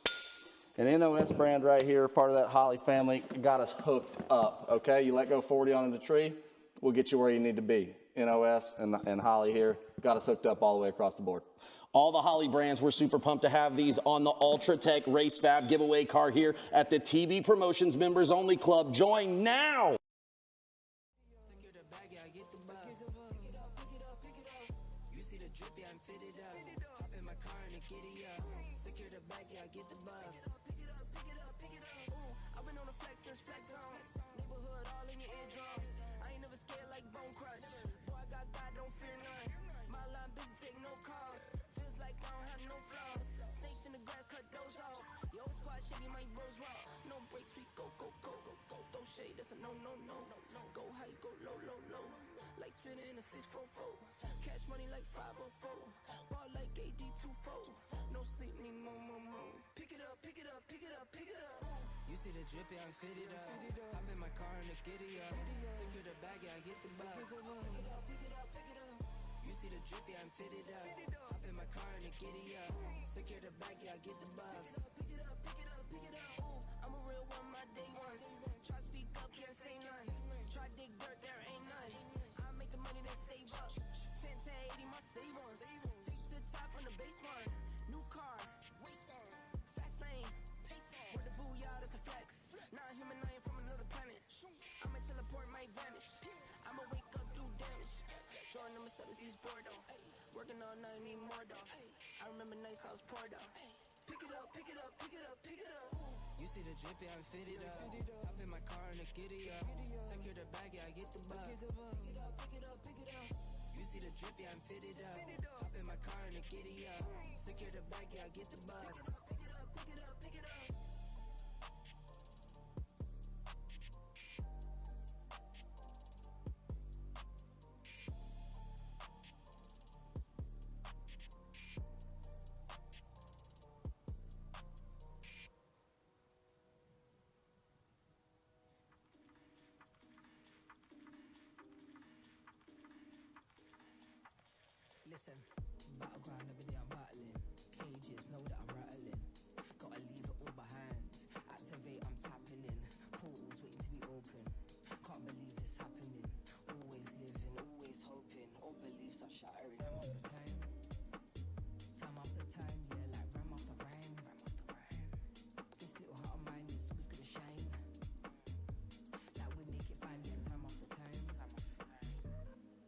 An NOS brand right here, part of that Holley family, got us hooked up, okay? You let go 40 on the tree, we'll get you where you need to be. NOS and Holley here got us hooked up all the way across the board. All the Holley brands, we're super pumped to have these on the Ultratech Race Fab giveaway car here at the TB Promotions Members Only Club. Join now! Go high, go low, low, low. Like spinning in a 644. Cash money like 504. Ball like AD24. No sleep, need more, more, more. Pick it up, pick it up, pick it up, pick it up. You see the drippy, I'm fitted up. Hop in my car and the giddy up. Secure the bag, yeah, I get the bus. Pick it up, pick it up, pick it up. You see the drippy, I'm fitted up. Hop in my car and the giddy up. Secure the bag, yeah, I get the bus. Pick it up, pick it up, pick it up. I'm a real one, my day ones. Try speak up, can't say none. Try dig dirt, there ain't none. I make the money that save up. 10, 10, 80, my save ones. Take to the top on the base one. New car, race on. Fast lane, pace on. Where the booyah, that's a flex. Not a human, I ain't from another planet. I'ma teleport, might vanish. I'ma wake up, do damage. Jordan number 7, he's bored though. Working all night, need more though. I remember nights I was poor though. Pick it up, pick it up, pick it up, pick it up. You see the drippy, I'm fitted up. Hop in my car and the giddy up. Secure the bag, yeah, I get the bus. Pick it up, pick it up, pick it up. You see the drippy, I'm fitted up. Hop in my car and the giddy up. Secure the bag, yeah, I get the bus. Pick it up, pick it up, pick it up. Listen, battleground every day I'm battling. Cages know that I'm rattling. Gotta leave it all behind. Activate, I'm tapping in. Portals waiting to be open. Can't believe it's happening. Always living, always hoping. All beliefs are shattering. Time after time, yeah, like rhyme after rhyme. This little heart of mine is always gonna shine. Like we make it fine, yeah, time after time.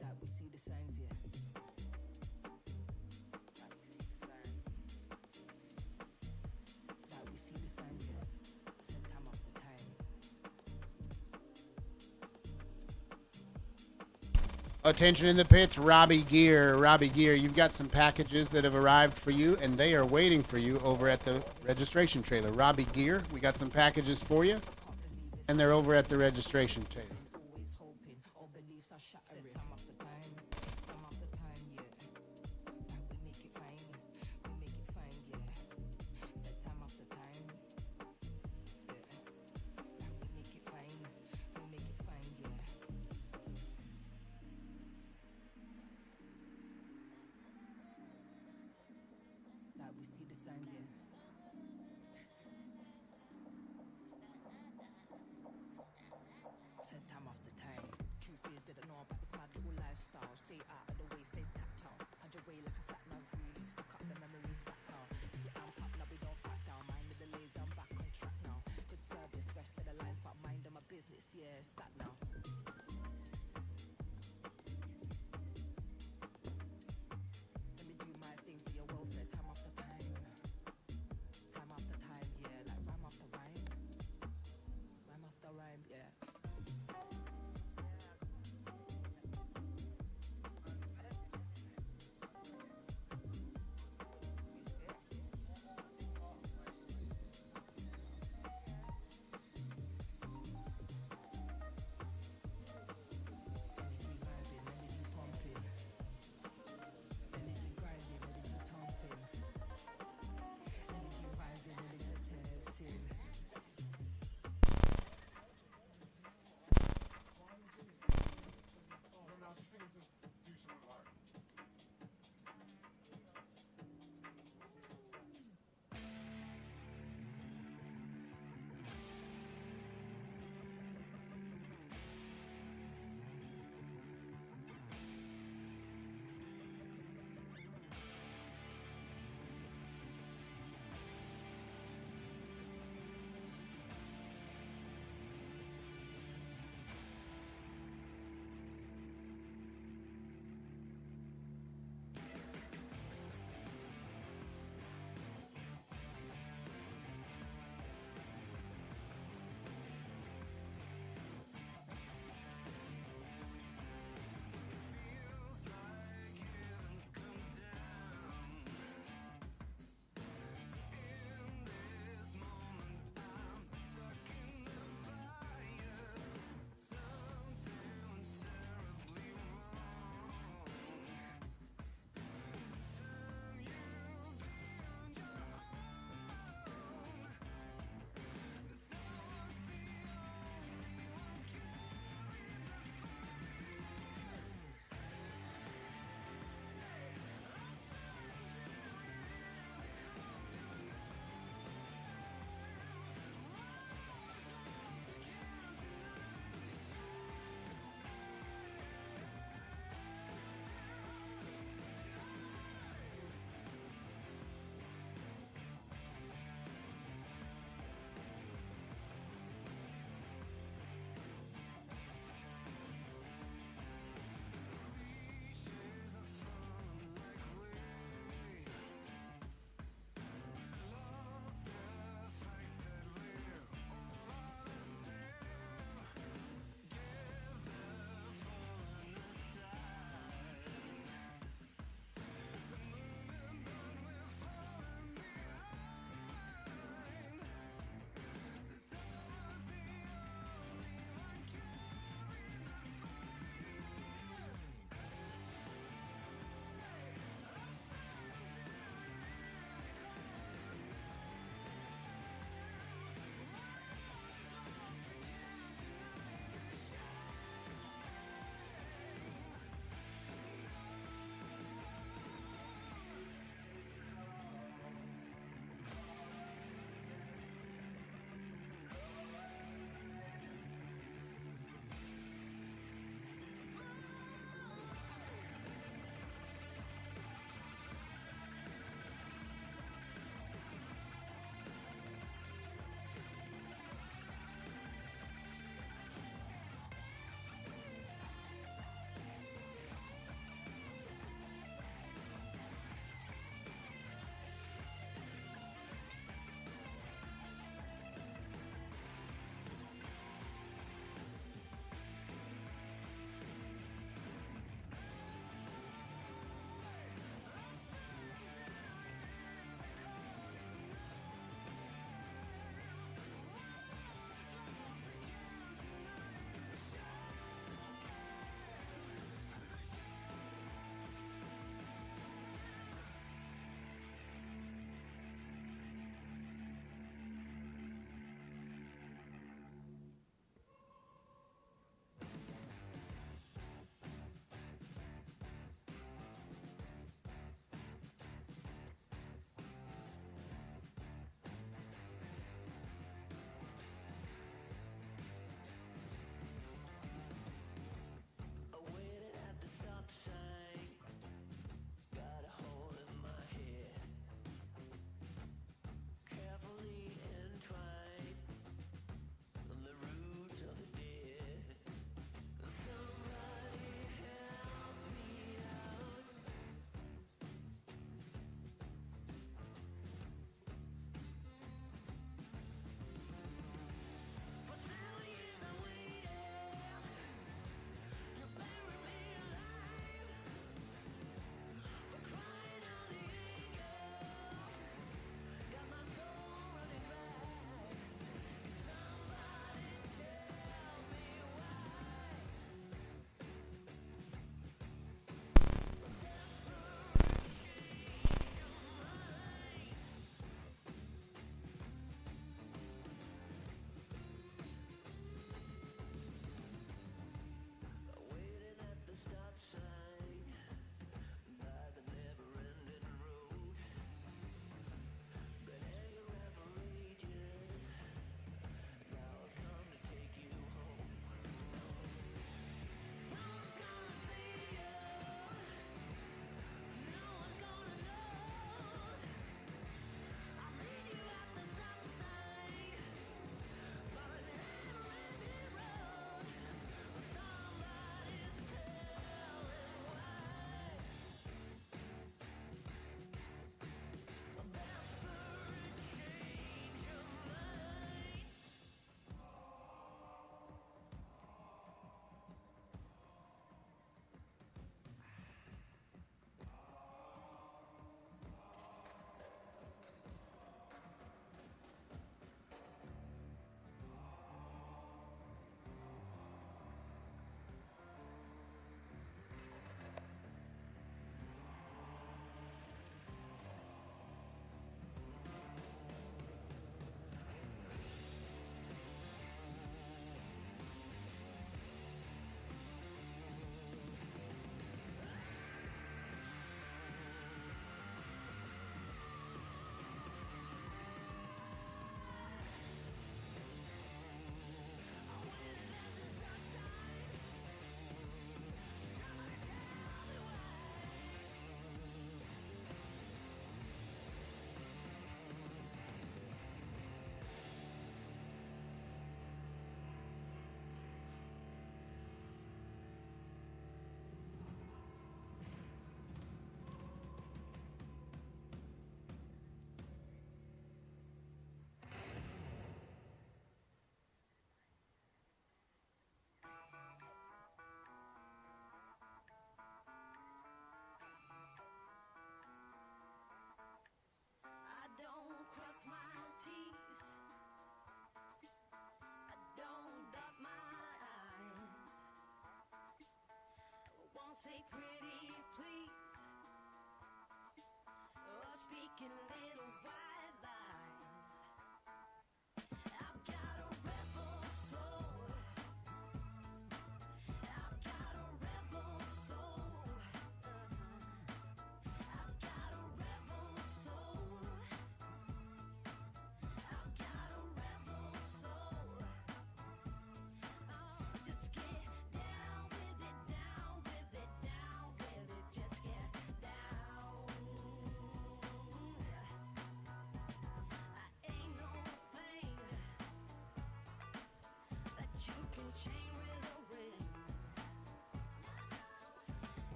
Like we see the signs, yeah. Like we see the signs, yeah. Said time after time. Attention in the pits, Robbie Gear. Robbie Gear, you've got some packages that have arrived for you, and they are waiting for you over at the registration trailer. Robbie Gear, we got some packages for you, and they're over at the registration trailer. Always hoping, all beliefs are shattering. Time after time, yeah. Like we make it fine, yeah. Said time after time, yeah. Like we make it fine, yeah. Like we see the signs, yeah. Said time after time. Truth is they don't know about this mad little lifestyle. Stay out of the way, stay tactile. Punch your way like a sat nav, really stuck up the memories back now. If you amp up, now we don't back down. Mind of the laser, I'm back on track now. Good service, rest of the lines, but mind on my business, yeah, it's that now. Let me do my thing for your welfare, time after time. Time after time, yeah, like rhyme after rhyme. Rhyme after rhyme, yeah.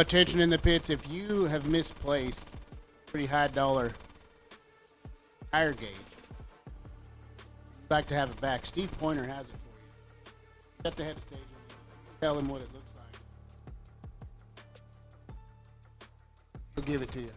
Attention in the pits, if you have misplaced pretty high dollar tire gauge, you'd like to have it back, Steve Pointer has it for you. He's at the head of stage. Tell him what it looks like. He'll give it to you.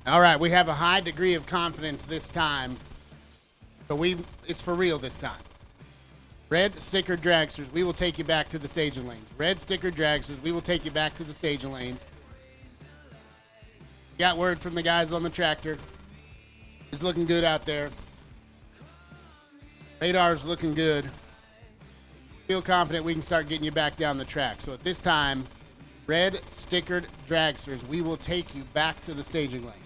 All right, we have a high degree of confidence this time. So it's for real this time. Red sticker dragsters, we will take you back to the staging lanes. Red sticker dragsters, we will take you back to the staging lanes. Got word from the guys on the tractor. It's looking good out there. Radar's looking good. Feel confident we can start getting you back down the track. So at this time, red stickered dragsters, we will take you back to the staging lanes.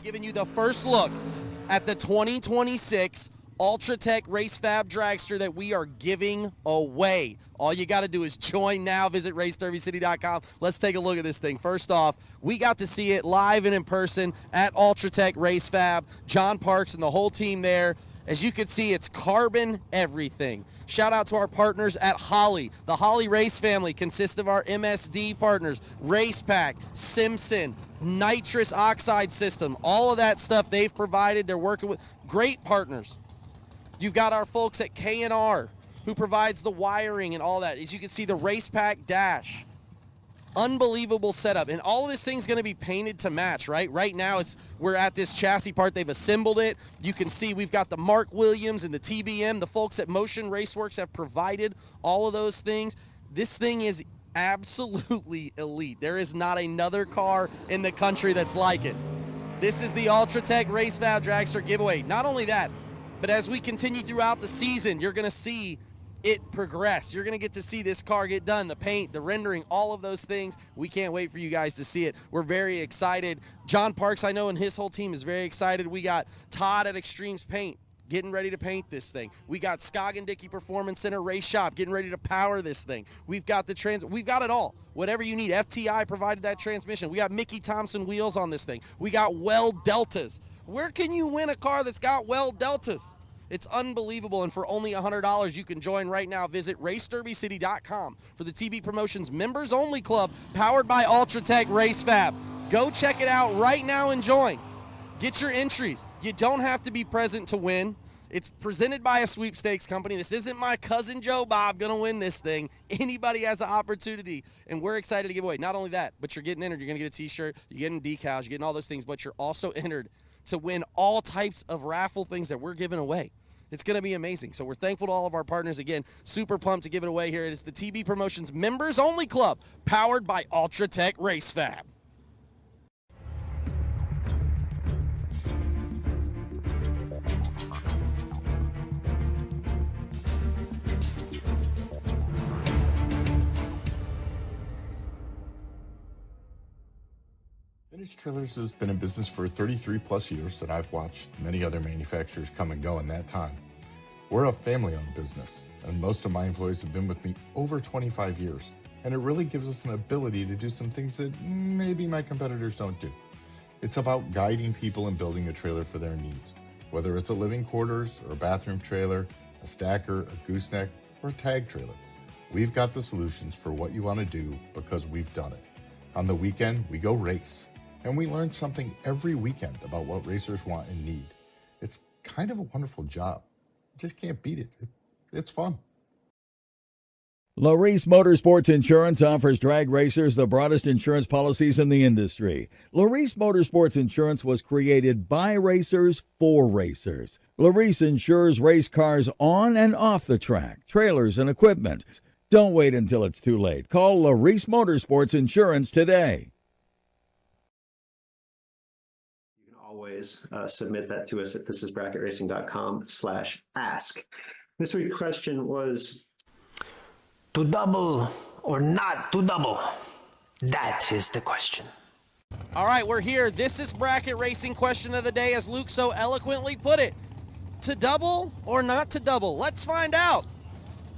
Giving you the first look at the 2026 Ultratech Race Fab Dragster that we are giving away. All you got to do is join now. Visit RaceDerbyCity.com. Let's take a look at this thing. First off, we got to see it live and in person at Ultratech Race Fab. John Parks and the whole team there. As you can see, it's carbon everything. Shout out to our partners at Holly. The Holly Race family consists of our MSD partners, Race Pack, Simpson, nitrous oxide system, all of that stuff they've provided. They're working with great partners. You've got our folks at K&R who provides the wiring and all that. As you can see, the Race Pack dash. Unbelievable setup, and all of this thing's going to be painted to match, right? Right now, we're at this chassis part. They've assembled it. You can see we've got the Mark Williams and the TBM. The folks at Motion Raceworks have provided all of those things. This thing is absolutely elite. There is not another car in the country that's like it. This is the Ultratech Race Fab Dragster giveaway. Not only that, but as we continue throughout the season, you're going to see it progress. You're going to get to see this car get done, the paint, the rendering, all of those things. We can't wait for you guys to see it. We're very excited. John Parks, I know, and his whole team is very excited. We got Todd at Extremes Paint getting ready to paint this thing. We got Scoggin Dickey Performance Center Race Shop getting ready to power this thing. We've got we've got it all. Whatever you need. FTI provided that transmission. We got Mickey Thompson wheels on this thing. We got Weld Deltas. Where can you win a car that's got Weld Deltas? It's unbelievable, and for only $100 you can join right now. Visit RaceDerbyCity.com for the TB Promotions Members Only Club powered by Ultratech Race Fab. Go check it out right now and join. Get your entries. You don't have to be present to win. It's presented by a sweepstakes company. This isn't my cousin Joe Bob going to win this thing. Anybody has an opportunity, and we're excited to give away. Not only that, but you're getting entered. You're going to get a T-shirt. You're getting decals. You're getting all those things, but you're also entered to win all types of raffle things that we're giving away. It's going to be amazing. So we're thankful to all of our partners. Again, super pumped to give it away here. It is the TB Promotions Members Only Club, powered by Ultratech Race Fab. Vintage Trailers has been in business for 33 plus years, and I've watched many other manufacturers come and go in that time. We're a family-owned business, and most of my employees have been with me over 25 years, and it really gives us an ability to do some things that maybe my competitors don't do. It's about guiding people and building a trailer for their needs, whether it's a living quarters or a bathroom trailer, a stacker, a gooseneck, or a tag trailer. We've got the solutions for what you want to do because we've done it. On the weekend, we go race. And we learn something every weekend about what racers want and need. It's kind of a wonderful job. You just can't beat it. It's fun. Laris Motorsports Insurance offers drag racers the broadest insurance policies in the industry. Laris Motorsports Insurance was created by racers for racers. Laris insures race cars on and off the track, trailers and equipment. Don't wait until it's too late. Call Laris Motorsports Insurance today. Always submit that to us at thisisbracketracing.com/ask. This week's question was, to double or not to double? That is the question. All right, we're here. This is Bracket Racing question of the day, as Luke so eloquently put it. To double or not to double? Let's find out.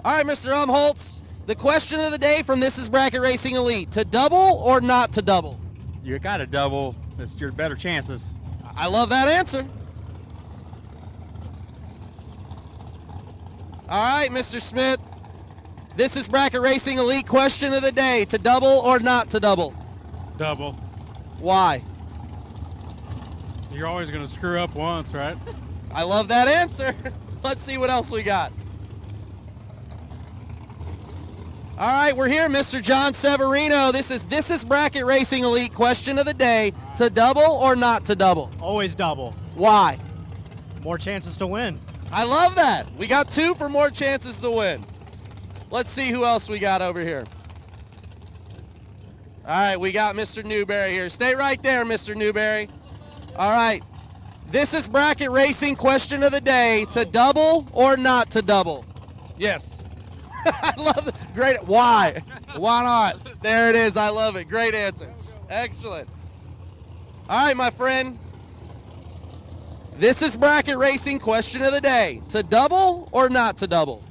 All right, Mr. Umholtz, the question of the day from This is Bracket Racing Elite. To double or not to double? You got to double. That's your better chances. I love that answer. All right, Mr. Smith. This is Bracket Racing Elite question of the day. To double or not to double? Double. Why? You're always going to screw up once, right? I love that answer. Let's see what else we got. All right, we're here, Mr. John Severino. This is Bracket Racing Elite question of the day. To double or not to double? Always double. Why? More chances to win. I love that. We got 2 for more chances to win. Let's see who else we got over here. All right, we got Mr. Newberry here. Stay right there, Mr. Newberry. All right. This is Bracket Racing question of the day. To double or not to double? Yes. I love it. Great. Why? Why not? There it is. I love it. Great answer. Excellent. All right, my friend. This is Bracket Racing question of the day. To double or not to double?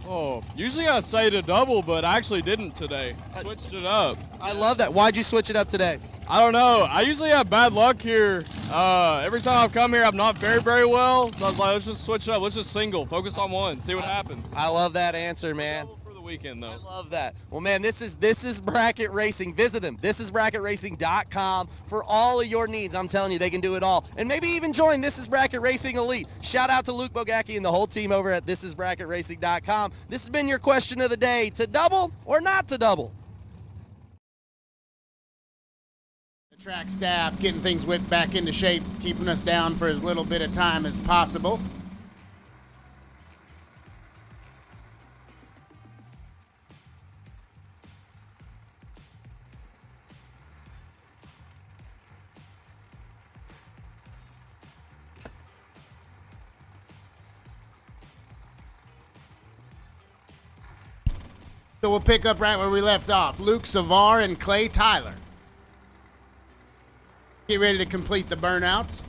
Oh, usually I say to double, but I actually didn't today. Switched it up. I love that. Why'd you switch it up today? I don't know. I usually have bad luck here. Every time I've come here, I'm not very, very well. So I was like, let's just switch it up. Let's just single. Focus on one. See what happens. I love that answer, man. For the weekend, though. I love that. Well, man, this is Bracket Racing. Visit them. thisisbracketracing.com for all of your needs. I'm telling you, they can do it all. And maybe even join This is Bracket Racing Elite. Shout out to Luke Bogacki and the whole team over at thisisbracketracing.com. This has been your question of the day. To double or not to double? Track staff getting things whipped back into shape, keeping us down for as little bit of time as possible. So we'll pick up right where we left off. Luke Savar and Clay Tyler. Get ready to complete the burnouts.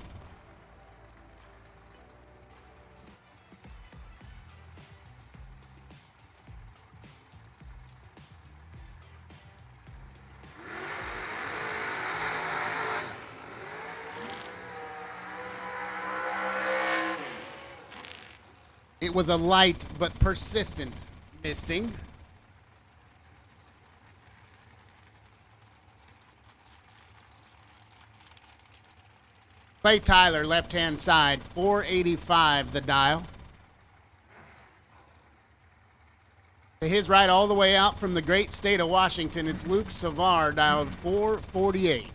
It was a light but persistent misting. Clay Tyler, left-hand side, 485 the dial. To his right all the way out from the great state of Washington, it's Luke Savar, dialed 448.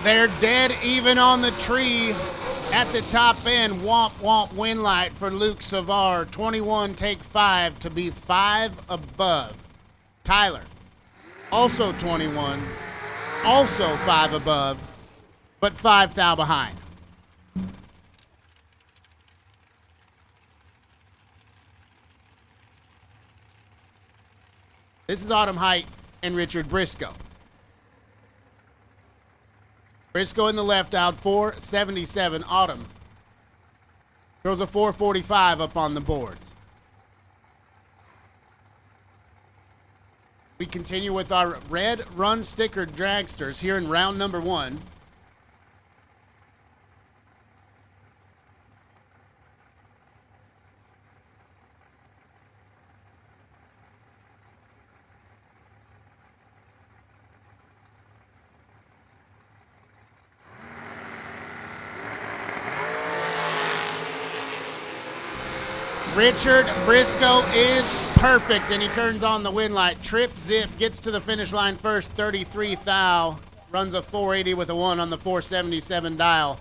They're dead even on the tree at the top end. Womp womp win light for Luke Savar. 21 take 5 to be 5 above. Tyler, also 21, also 5 above, but 5 thou behind. This is Autumn Height and Richard Briscoe. Briscoe in the left out, 477. Autumn throws a 445 up on the boards. We continue with our red run sticker dragsters here in round number 1. Richard Briscoe is perfect, and he turns on the win light. Trip zip, gets to the finish line first, 33 thou. Runs a 480 with a 1 on the 477 dial.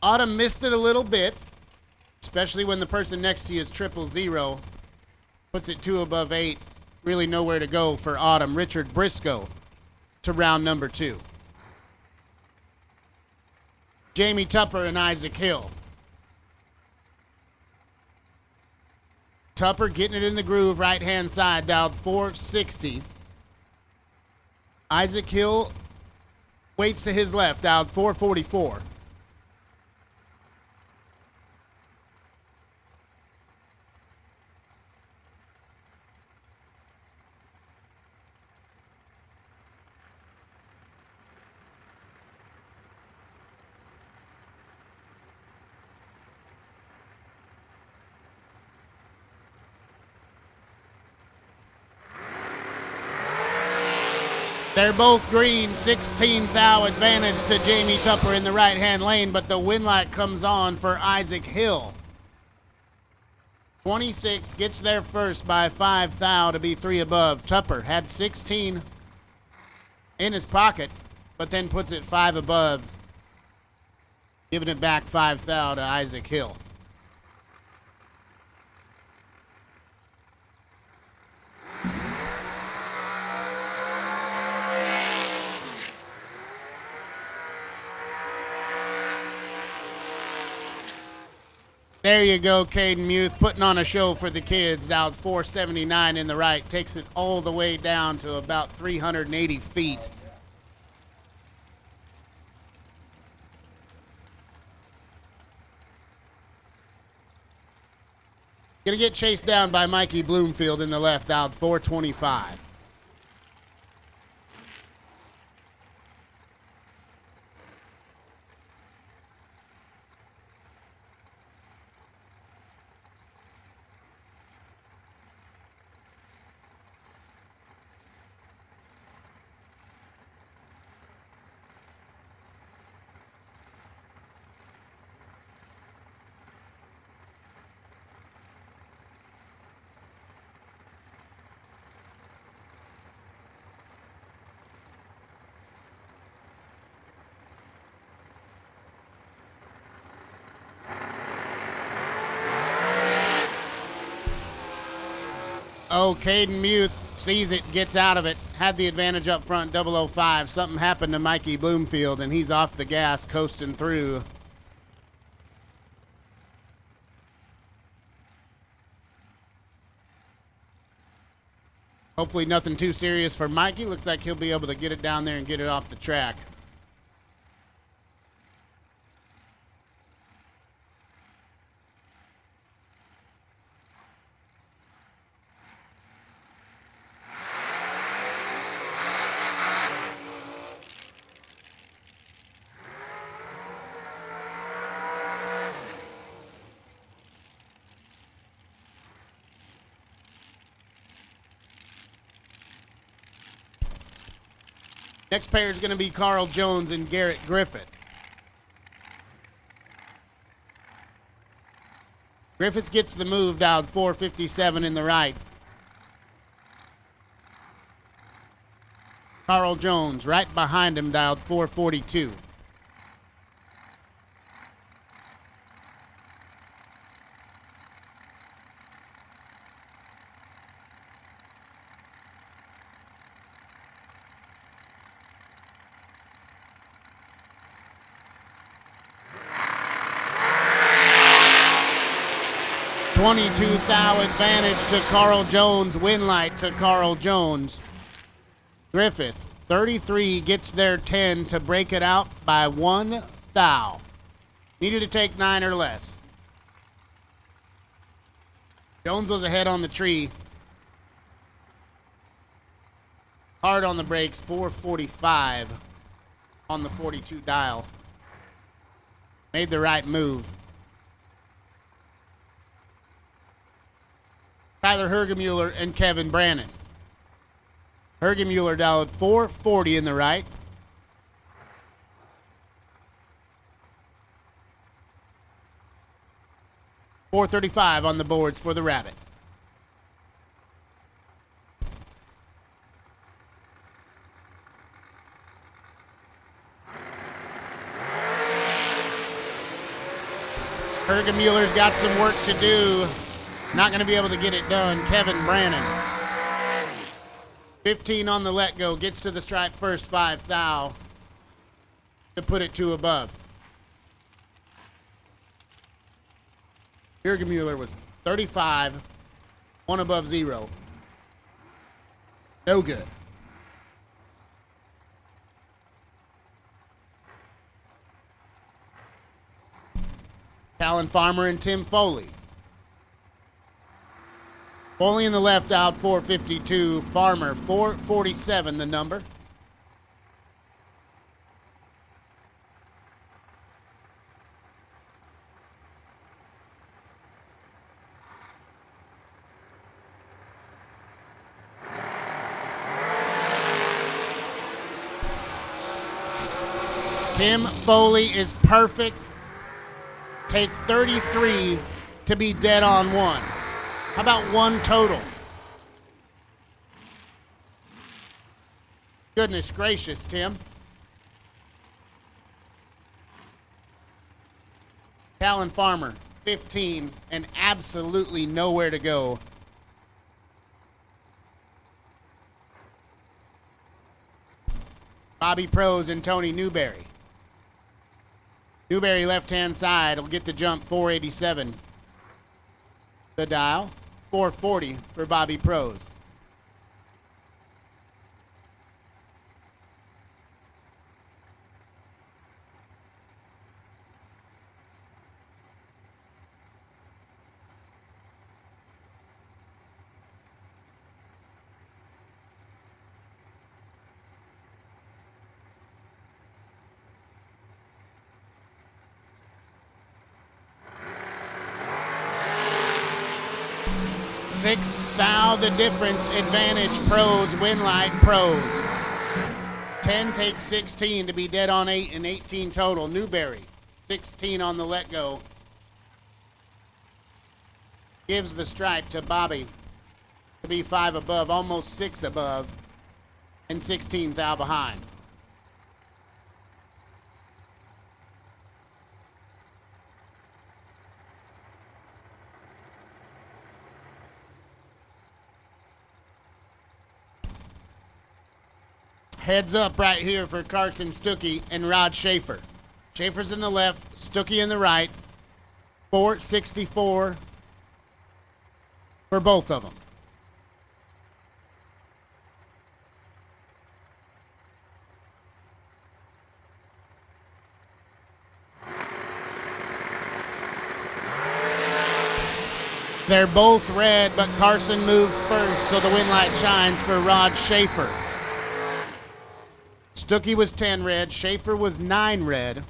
Autumn missed it a little bit, especially when the person next to you is 000. Puts it 2 above 8. Really nowhere to go for Autumn. Richard Briscoe to round number 2. Jamie Tupper and Isaac Hill. Tupper getting it in the groove, right-hand side, dialed 460. Isaac Hill waits to his left, dialed 444. They're both green, 16 thou advantage to Jamie Tupper in the right-hand lane, but the win light comes on for Isaac Hill. 26 gets there first by 5 thou to be 3 above. Tupper had 16 in his pocket, but then puts it 5 above, giving it back 5 thou to Isaac Hill. There you go, Caden Muth, putting on a show for the kids. Down 479 in the right. Takes it all the way down to about 380 feet. Gonna get chased down by Mikey Bloomfield in the left, out 425. Uh-oh, Caden Muth sees it, gets out of it, had the advantage up front, 005. Something happened to Mikey Bloomfield, and he's off the gas, coasting through. Hopefully nothing too serious for Mikey. Looks like he'll be able to get it down there and get it off the track. Next pair is going to be Carl Jones and Garrett Griffith. Griffith gets the move, dialed 457 in the right. Carl Jones right behind him, dialed 442. $22,000 advantage to Carl Jones. Win light to Carl Jones. Griffith, 33, gets their 10 to break it out by 1 thou. Needed to take 9 or less. Jones was ahead on the tree. Hard on the brakes, 445 on the 42 dial. Made the right move. Tyler Hergemuller and Kevin Brannon. Hergemuller dialed 440 in the right. $435 on the boards for the Rabbit. Hergemuller's got some work to do. Not going to be able to get it done. Kevin Brannon. 15 on the let go. Gets to the stripe first, 5 thou. To put it 2 above. Hergemuller was 35. 1 above 0. No good. Talon Farmer and Tim Foley. Foley in the left out, 452. Farmer, 447, the number. Tim Foley is perfect. Take 33 to be dead on 1. How about 1 total? Goodness gracious, Tim. Talon Farmer, 15, and absolutely nowhere to go. Bobby Pros and Tony Newberry. Newberry left-hand side will get the jump, 487. The dial, 440 for Bobby Pros. Six thou the difference, advantage Pros, win light Pros. 10 take 16 to be dead on 8 and 18 total. Newberry, 16 on the let go. Gives the stripe to Bobby to be 5 above, almost 6 above, and 16 thou behind. heads up right here for Carson Stuckey and Rod Schaefer. Schaefer's in the left, Stuckey in the right. 464 for both of them. They're both red, but Carson moved first, so the win light shines for Rod Schaefer. Stuckey was 10 red, Schaefer was 9 red.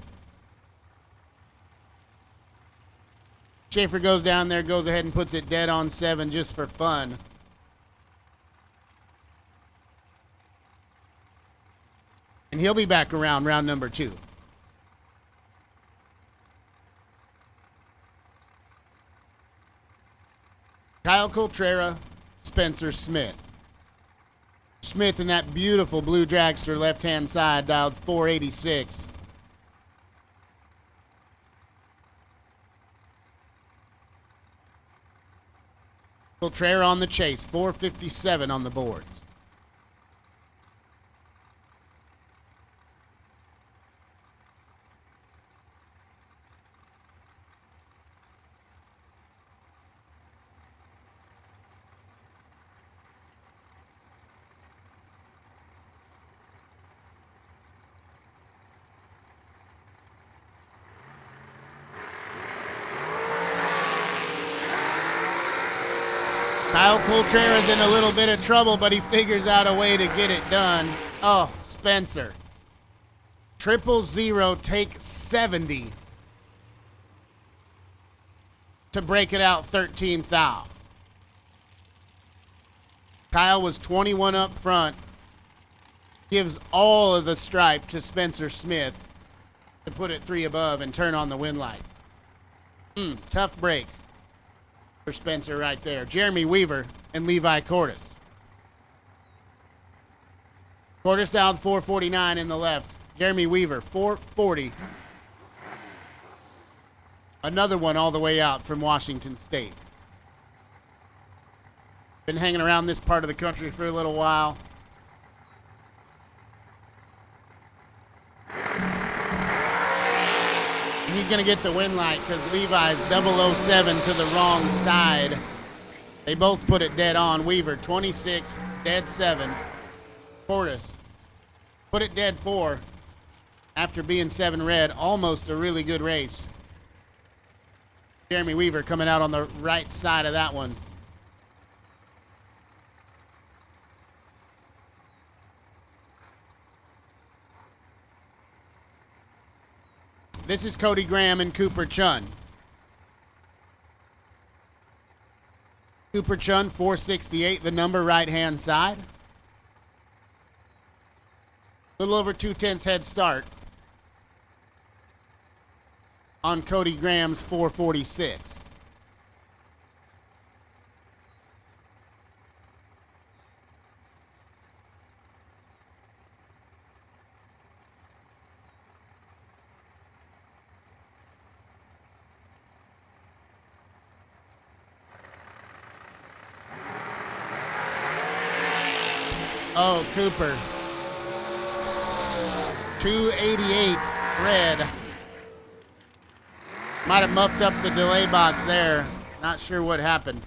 Schaefer goes down there, goes ahead and puts it dead on 7 just for fun. And he'll be back around round number 2. Kyle Coltrera, Spencer Smith. Smith in that beautiful blue dragster left-hand side dialed 486. Coltrera on the chase, 457 on the boards. Kyle Coltrera's in a little bit of trouble, but he figures out a way to get it done. Oh, Spencer. 000, take 70 to break it out 13th thou. Kyle was 21 up front. Gives all of the stripe to Spencer Smith to put it 3 above and turn on the win light. Tough break for Spencer right there. Jeremy Weaver and Levi Cordes. Cordes down 449 in the left. Jeremy Weaver 440. Another one all the way out from Washington State. Been hanging around this part of the country for a little while. And he's going to get the win light because Levi's 007 to the wrong side. They both put it dead on. Weaver 26, dead 7. Cordes put it dead 4 after being 7 red. Almost a really good race. Jeremy Weaver coming out on the right side of that one. This is Cody Graham and Cooper Chun. Cooper Chun, 468, the number right-hand side. A little over 2/10 head start on Cody Graham's 446. Oh, Cooper. 288 red. Might have muffed up the delay box there. Not sure what happened.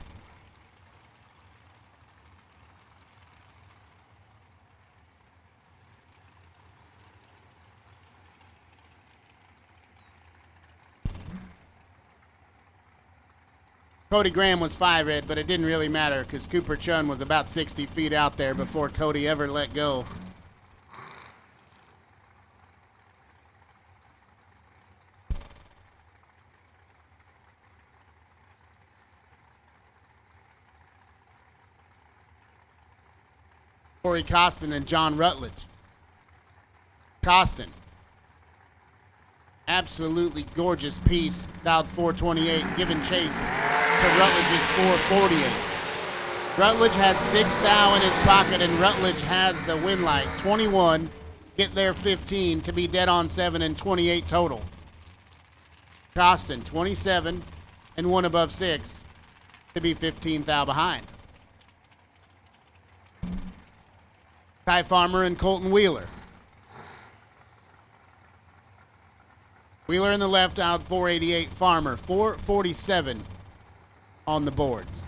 Cody Graham was 5 red, but it didn't really matter because Cooper Chun was about 60 feet out there before Cody ever let go. Corey Costin and John Rutledge. Costin. Absolutely gorgeous piece. Dialed 428, giving chase to Rutledge's 448. Rutledge had 6 thou in his pocket, and Rutledge has the win light. 21, get there 15 to be dead on 7 and 28 total. Costin, 27 and 1 above 6 to be 15 thou behind. Ty Farmer and Colton Wheeler. Wheeler in the left out, 488. Farmer, 447 on the boards.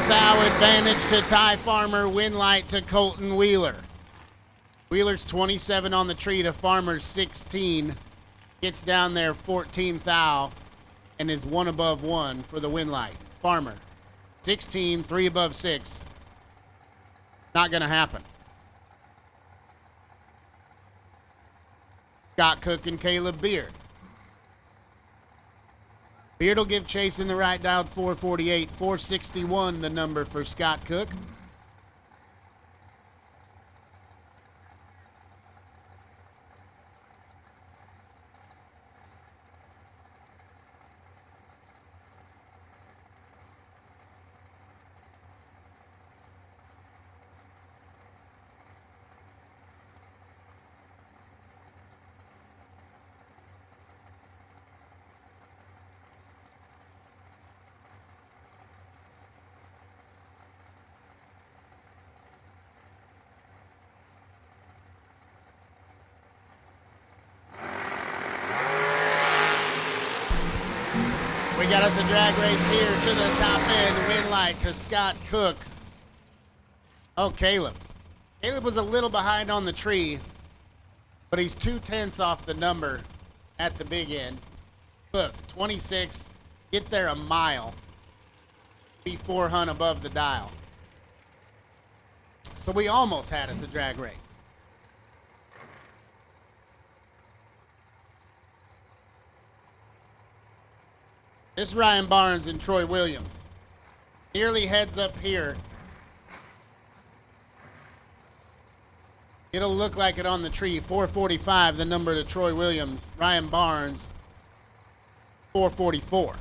Thou advantage to Ty Farmer, win light to Colton Wheeler. Wheeler's 27 on the tree to Farmer's 16. Gets down there 14 thou and is 1 above 1 for the win light. Farmer, 16, 3 above 6. Not going to happen. Scott Cook and Caleb Beard. Beard will give chase in the right dialed 448, 461 the number for Scott Cook. We got us a drag race here to the top end. Win light to Scott Cook. Oh, Caleb. Caleb was a little behind on the tree, but he's 2/10 off the number at the big end. Cook, 26. Get there a mile. Be 4 hunt above the dial. So we almost had us a drag race. This is Ryan Barnes and Troy Williams. Nearly heads up here. It'll look like it on the tree. 445, the number to Troy Williams. Ryan Barnes, 444.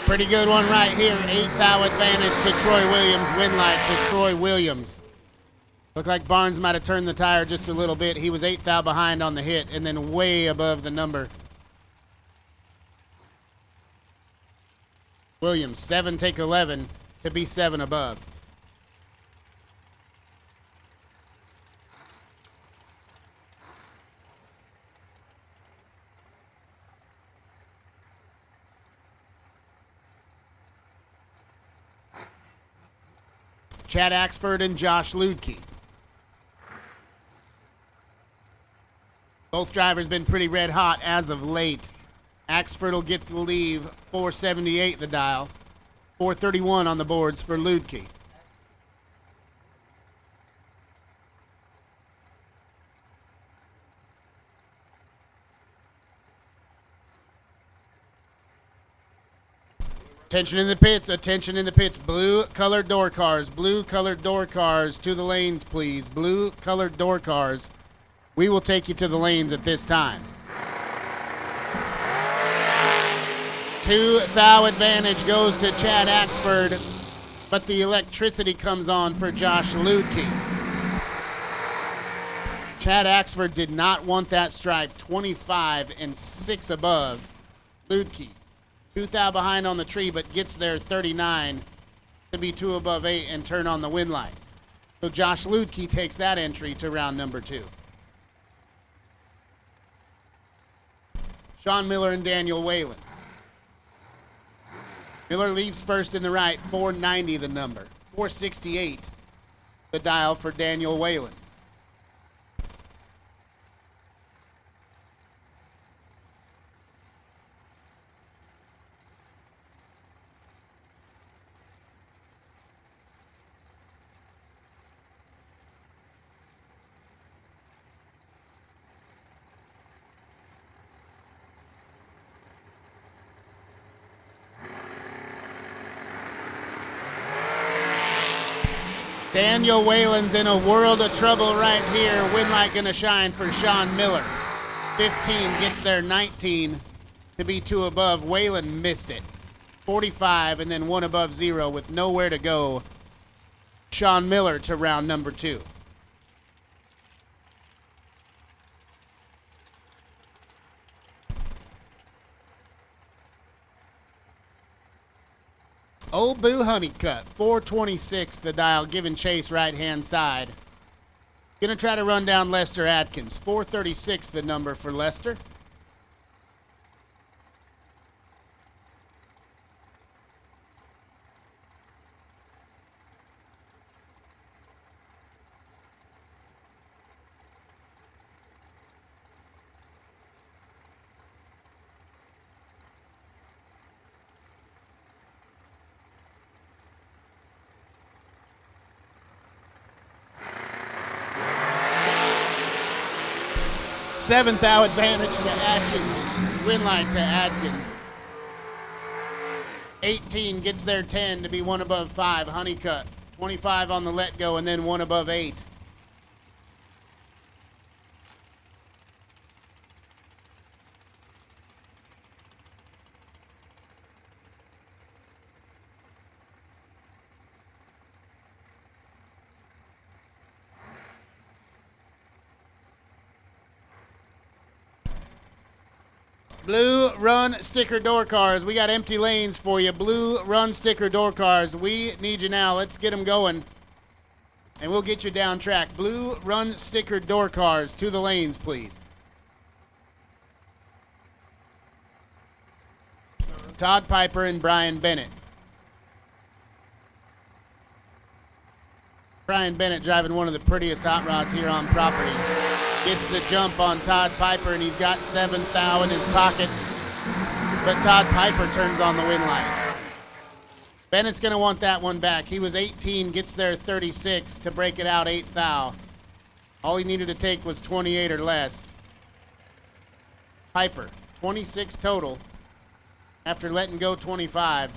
Pretty good one right here. 8th thou advantage to Troy Williams. Win light to Troy Williams. Looked like Barnes might have turned the tire just a little bit. He was 8th thou behind on the hit and then way above the number. Williams, 7 take 11 to be 7 above. Chad Axford and Josh Ludke. Both drivers been pretty red hot as of late. Axford will get to leave 478 the dial. 431 on the boards for Ludke. Attention in the pits, attention in the pits. Blue colored door cars to the lanes, please. Blue colored door cars. We will take you to the lanes at this time. 2 thou advantage goes to Chad Axford, but the electricity comes on for Josh Ludke. Chad Axford did not want that stripe. 25 and 6 above. Ludke. 2 thou behind on the tree, but gets there 39 to be 2 above 8 and turn on the win light. So Josh Ludke takes that entry to round number 2. Sean Miller and Daniel Whalen. Miller leaves first in the right, 490 the number. 468 the dial for Daniel Whalen. Daniel Whalen's in a world of trouble right here. Win light gonna shine for Sean Miller. 15 gets there, 19 to be 2 above. Whalen missed it. 45 and then 1 above 0 with nowhere to go. Sean Miller to round number 2. Old Boo Honeycutt, 426 the dial, giving chase right-hand side. Gonna try to run down Lester Atkins, 436 the number for Lester. Seventh out advantage to Atkins. Win line to Atkins. 18 gets there 10 to be 1 above 5. Honeycutt. 25 on the let go and then 1 above 8. Blue Run Sticker Door Cars. We got empty lanes for you. Blue Run Sticker Door Cars. We need you now. Let's get them going. And we'll get you down track. Blue Run Sticker Door Cars. To the lanes, please. Todd Piper and Brian Bennett. Brian Bennett driving one of the prettiest hot rods here on property. Gets the jump on Todd Piper, and he's got 7th thou in his pocket. But Todd Piper turns on the win line. Bennett's going to want that one back. He was 18, gets there 36 to break it out 8th thou. All he needed to take was 28 or less. Piper, 26 total after letting go 25.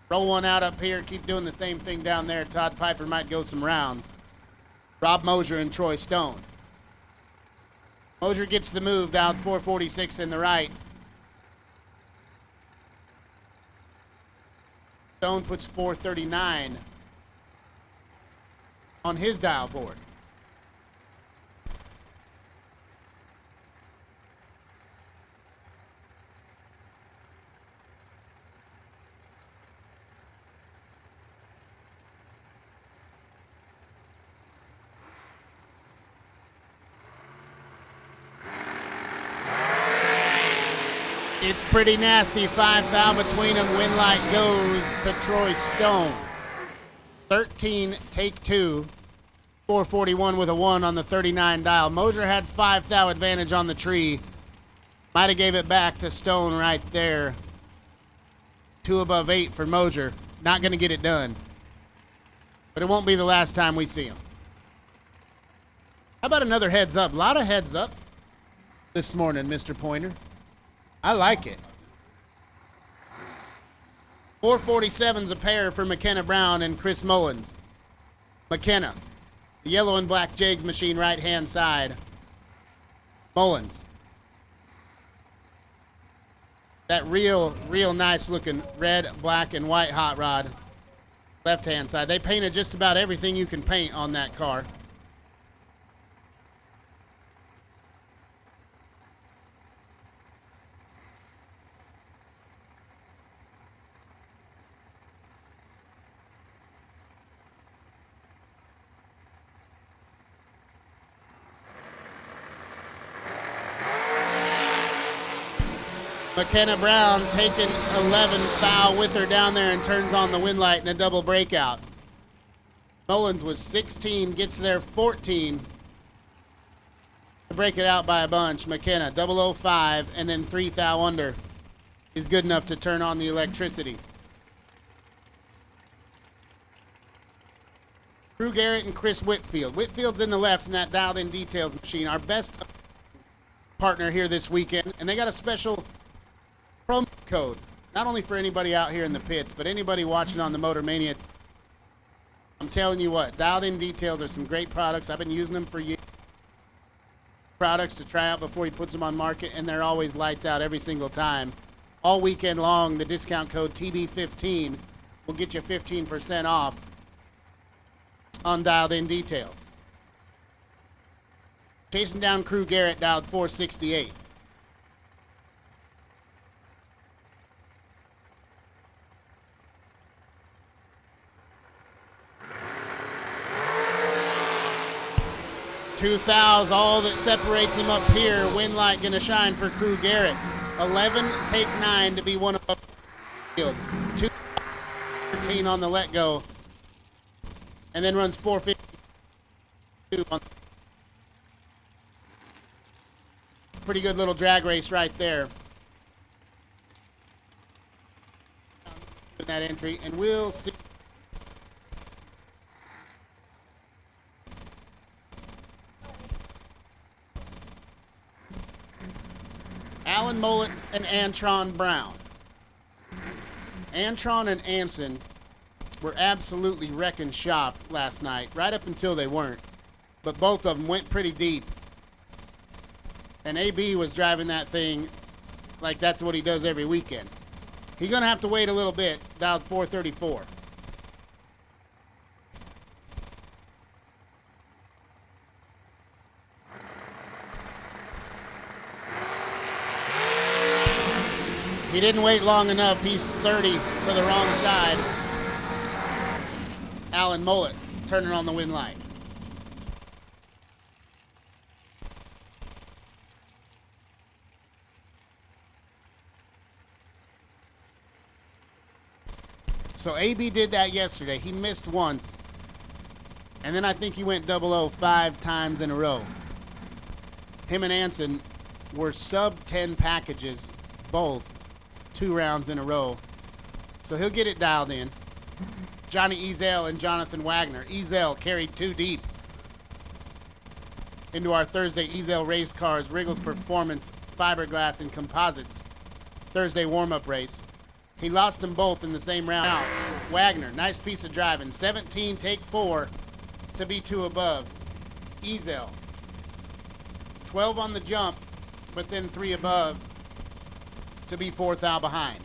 Roll one out up here, keep doing the same thing down there. Todd Piper might go some rounds. Rob Mosier and Troy Stone. Mosier gets the move down 446 in the right. Stone puts 439 on his dial board. It's pretty nasty. 5 thou between them. Win light goes to Troy Stone. 13, take 2. 441 with a 1 on the 39 dial. Mosier had 5 thou advantage on the tree. Might have gave it back to Stone right there. 2 above 8 for Mosier. Not going to get it done. But it won't be the last time we see him. How about another heads up? A lot of heads up this morning, Mr. Pointer. I like it. 447's a pair for McKenna Brown and Chris Mullins. McKenna, the yellow and black Jags machine right-hand side. Mullins. That real nice looking red, black, and white hot rod. Left-hand side. They painted just about everything you can paint on that car. McKenna Brown taking 11, foul with her down there and turns on the win light in a double breakout. Mullins was 16, gets there 14 to break it out by a bunch. McKenna, 005, and then 3 thou under is good enough to turn on the electricity. Drew Garrett and Chris Whitfield. Whitfield's in the left in that dialed-in details machine. Our best partner here this weekend, and they got a special promo code, not only for anybody out here in the pits, but anybody watching on the Motor Mania. I'm telling you what, dialed-in details are some great products. I've been using them for years. Products to try out before he puts them on market, and they're always lights out every single time. All weekend long, the discount code TB15 will get you 15% off on dialed-in details. Chasing down Crew Garrett, dialed 468. Two thou's all that separates him up here. Win light gonna shine for Crew Garrett. 11, take 9 to be one above the field. 213 on the let go. And then runs 452 on. Pretty good little drag race right there. That entry, and we'll see. Alan Mullet and Antron Brown. Antron and Anson were absolutely wrecking shop last night, right up until they weren't. But both of them went pretty deep. And AB was driving that thing like that's what he does every weekend. He's going to have to wait a little bit, dialed 434. He didn't wait long enough. He's 30 to the wrong side. Alan Mullet turning on the win light. So AB did that yesterday. He missed once. And then I think he went 005 times in a row. Him and Anson were sub 10 packages, both 2 rounds in a row. So he'll get it dialed in. Johnny Ezell and Jonathan Wagner. Ezell carried 2 deep into our Thursday Ezell Race Cars Wriggles Performance Fiberglass and Composites Thursday warm-up race. He lost them both in the same round. Now, Wagner, nice piece of driving. 17, take 4 to be 2 above. Ezell, 12 on the jump, but then 3 above to be 4 thou behind.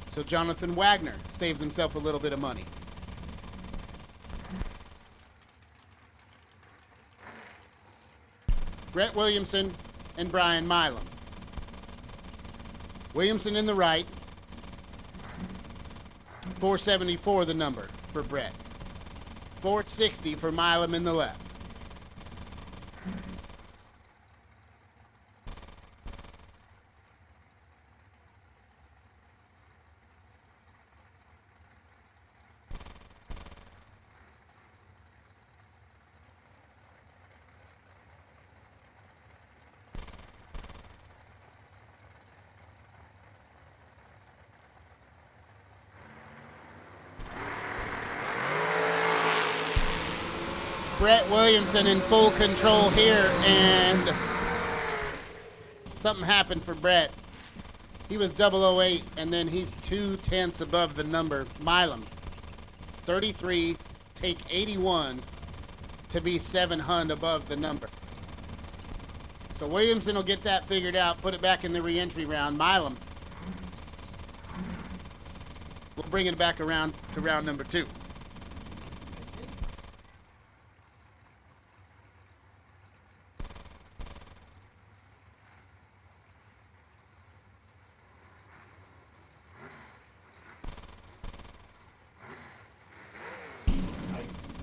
So Jonathan Wagner saves himself a little bit of money. Brett Williamson and Brian Milam. Williamson in the right. 474 the number for Brett. 460 for Milam in the left. Brett Williamson in full control here, and something happened for Brett. He was 008, and then he's 0.2 above the number. Milam, 33, take 81 to be 700 above the number. So Williamson will get that figured out, put it back in the re-entry round. Milam will bring it back around to round number 2.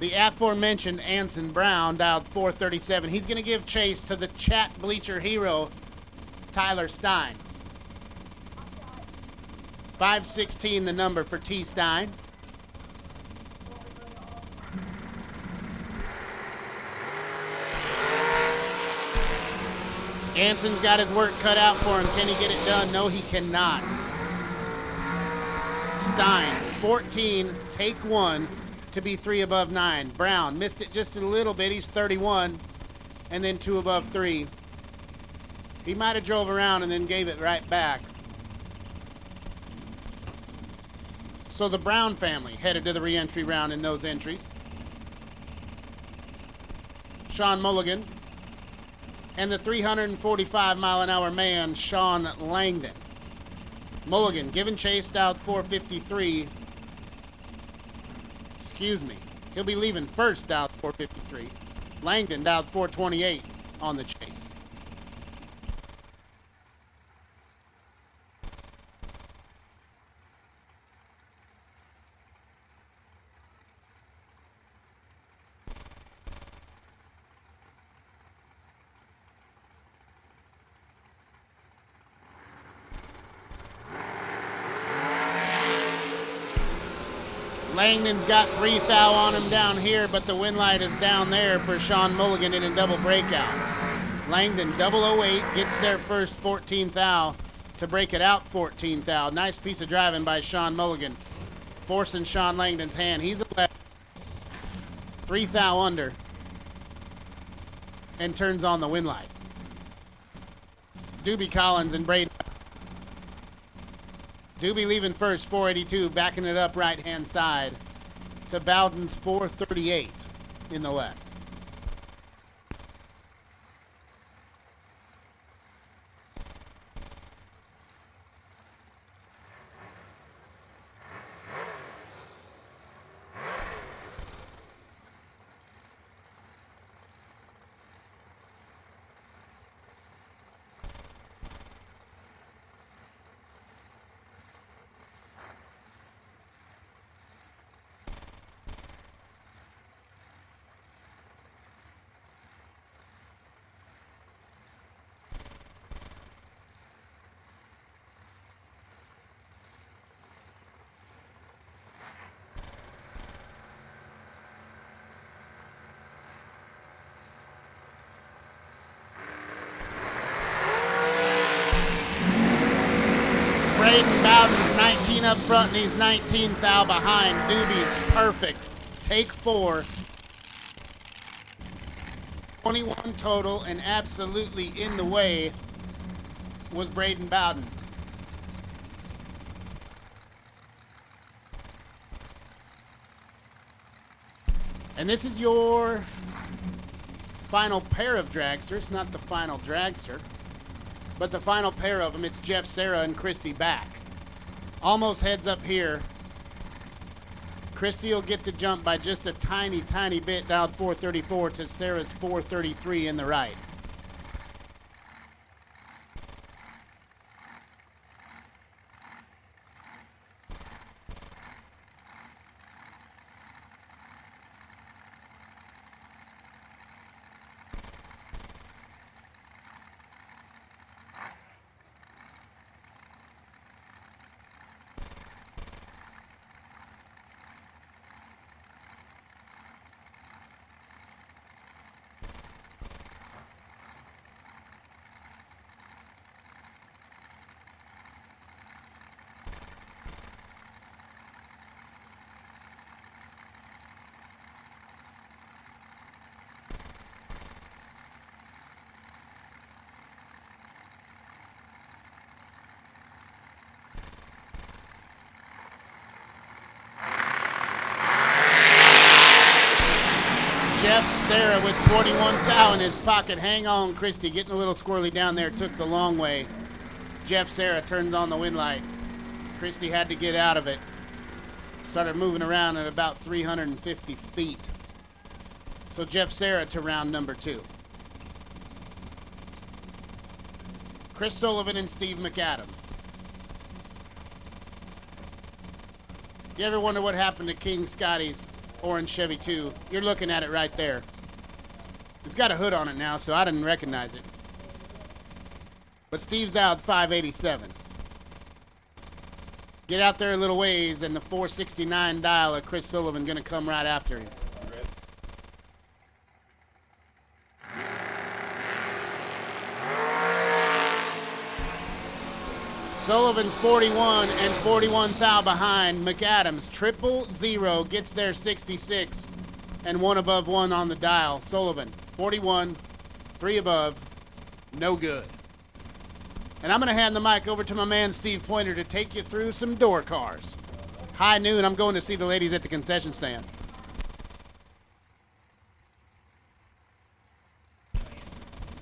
The aforementioned Anson Brown dialed 437. He's going to give chase to the chat bleacher hero, Tyler Stein. 516 the number for T. Stein. Anson's got his work cut out for him. Can he get it done? No, he cannot. Stein, 14, take 1 to be 3 above 9. Brown missed it just a little bit. He's 31, and then 2 above 3. He might have drove around and then gave it right back. So the Brown family headed to the re-entry round in those entries. Sean Mulligan and the 345-mile-an-hour man, Sean Langdon. Mulligan giving chase out 453. Excuse me. He'll be leaving first out 453. Langdon out 428 on the chase. Langdon's got 3 thou on him down here, but the wind light is down there for Sean Mulligan in a double breakout. Langdon 008 gets there first, 14 thou to break it out 14 thou. Nice piece of driving by Sean Mulligan, forcing Sean Langdon's hand. He's 11, 3 thou under, and turns on the wind light. Doobie Collins and Braden. Doobie leaving first, 482, backing it up right-hand side to Bowden's 438 in the left. Braden Bowden's 19 up front and he's 19 thou behind. Doobie's perfect. Take 4. 21 total, and absolutely in the way was Braden Bowden. And this is your final pair of dragsters, not the final dragster, but the final pair of them. It's Jeff Serra and Christy back. Almost heads up here. Christy will get the jump by just a tiny, tiny bit down 434 to Serra's 433 in the right. Jeff Serra with 21 thou in his pocket. Hang on, Christy, getting a little squirrely down there, took the long way. Jeff Serra turned on the wind light. Christy had to get out of it. Started moving around at about 350 feet. So Jeff Serra to round number 2. Chris Sullivan and Steve McAdams. You ever wonder what happened to King Scotty's orange Chevy 2? You're looking at it right there. It's got a hood on it now, so I didn't recognize it. But Steve's dialed 587. Get out there a little ways, and the 469 dial of Chris Sullivan going to come right after you. Sullivan's 41 and 41 thou behind. McAdams, 000, gets there 66 and 1 above 1 on the dial. Sullivan, 41, 3 above, no good. And I'm going to hand the mic over to my man Steve Pointer to take you through some door cars. High noon, I'm going to see the ladies at the concession stand.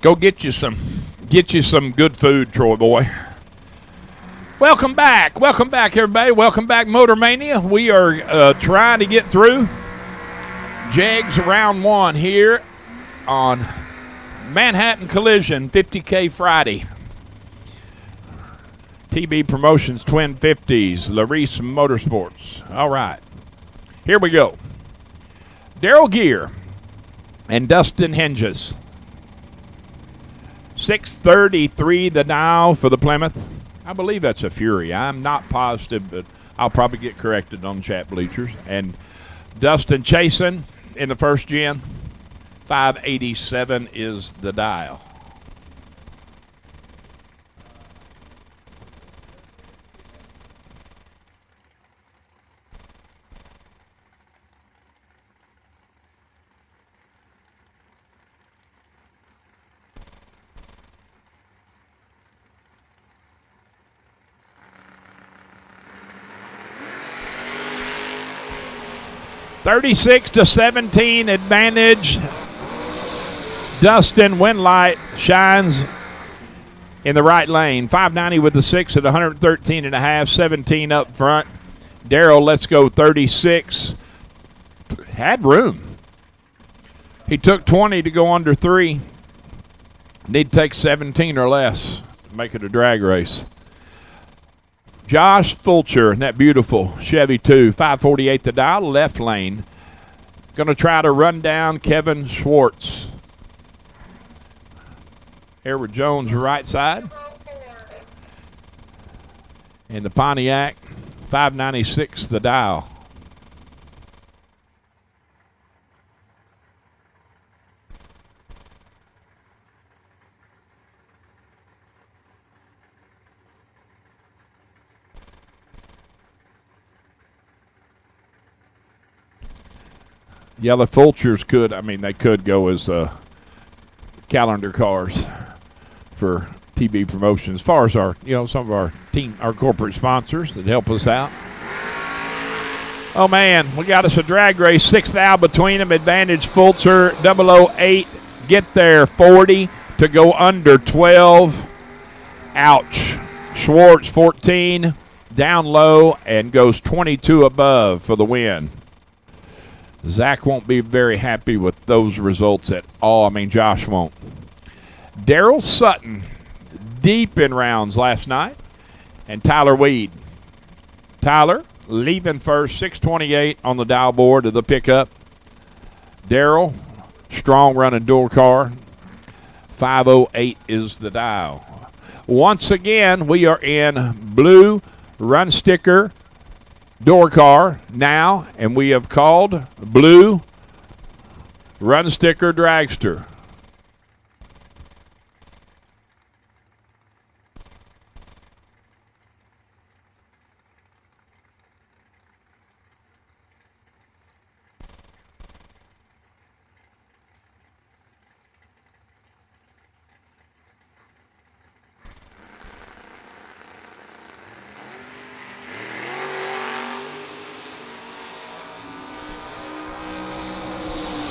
Go get you some good food, Troy boy. Welcome back, everybody. Welcome back, Motor Mania. We are trying to get through Jegs round 1 here on Manhattan Collision 50K Friday. TB Promotions Twin 50s, Laris Motorsports. All right, here we go. Daryl Gear and Dustin Hinges. 633 the dial for the Plymouth. I believe that's a Fury. I'm not positive, but I'll probably get corrected on chat bleachers. And Dustin Chasen in the first gen. 587 is the dial. (36-17) advantage. Dustin Winlight shines in the right lane. 590 with the 6 at 113.5, 17 up front. Daryl, let's go 36. Had room. He took 20 to go under 3. Need to take 17 or less to make it a drag race. Josh Fulcher in that beautiful Chevy 2, 548 the dial, left lane. Going to try to run down Kevin Schwartz. Edward Jones right side. And the Pontiac, 596 the dial. Yeah, the Fulchers they could go as calendar cars for TB Promotions. As far as our, some of our corporate sponsors that help us out. Oh man, we got us a drag race, 6th out between them. Advantage Fulcher, 008, get there, 40 to go under 12. Ouch. Schwartz, 14, down low, and goes 22 above for the win. Zach won't be very happy with those results at all. Josh won't. Daryl Sutton, deep in rounds last night, and Tyler Weed. Tyler leaving first, 628 on the dial board of the pickup. Daryl, strong running door car, 508 is the dial. Once again, we are in blue run sticker door car now, and we have called blue run sticker dragster.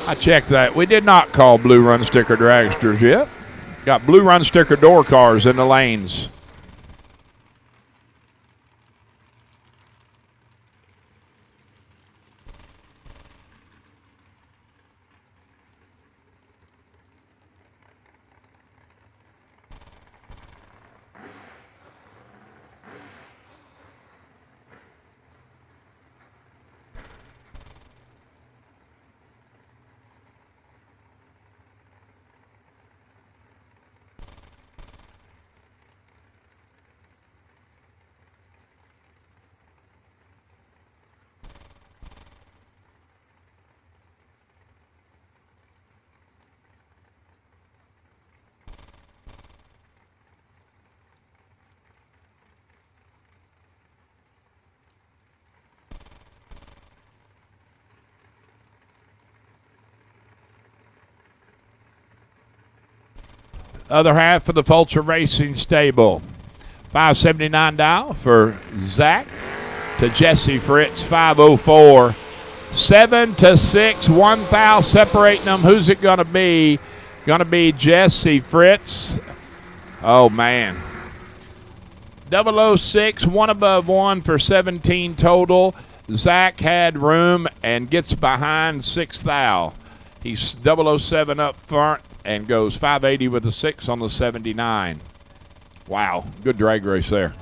I checked that. We did not call blue run sticker dragsters yet. Got blue run sticker door cars in the lanes. Other half of the Fulcher Racing stable. 579 dial for Zach to Jesse Fritz, 504. 7-6, 1 thou separating them. Who's it going to be? Going to be Jesse Fritz. Oh, man. 006, 1 above 1 for 17 total. Zach had room and gets behind 6 thou. He's 007 up front and goes 580 with a 6 on the 79. Wow, good drag race there.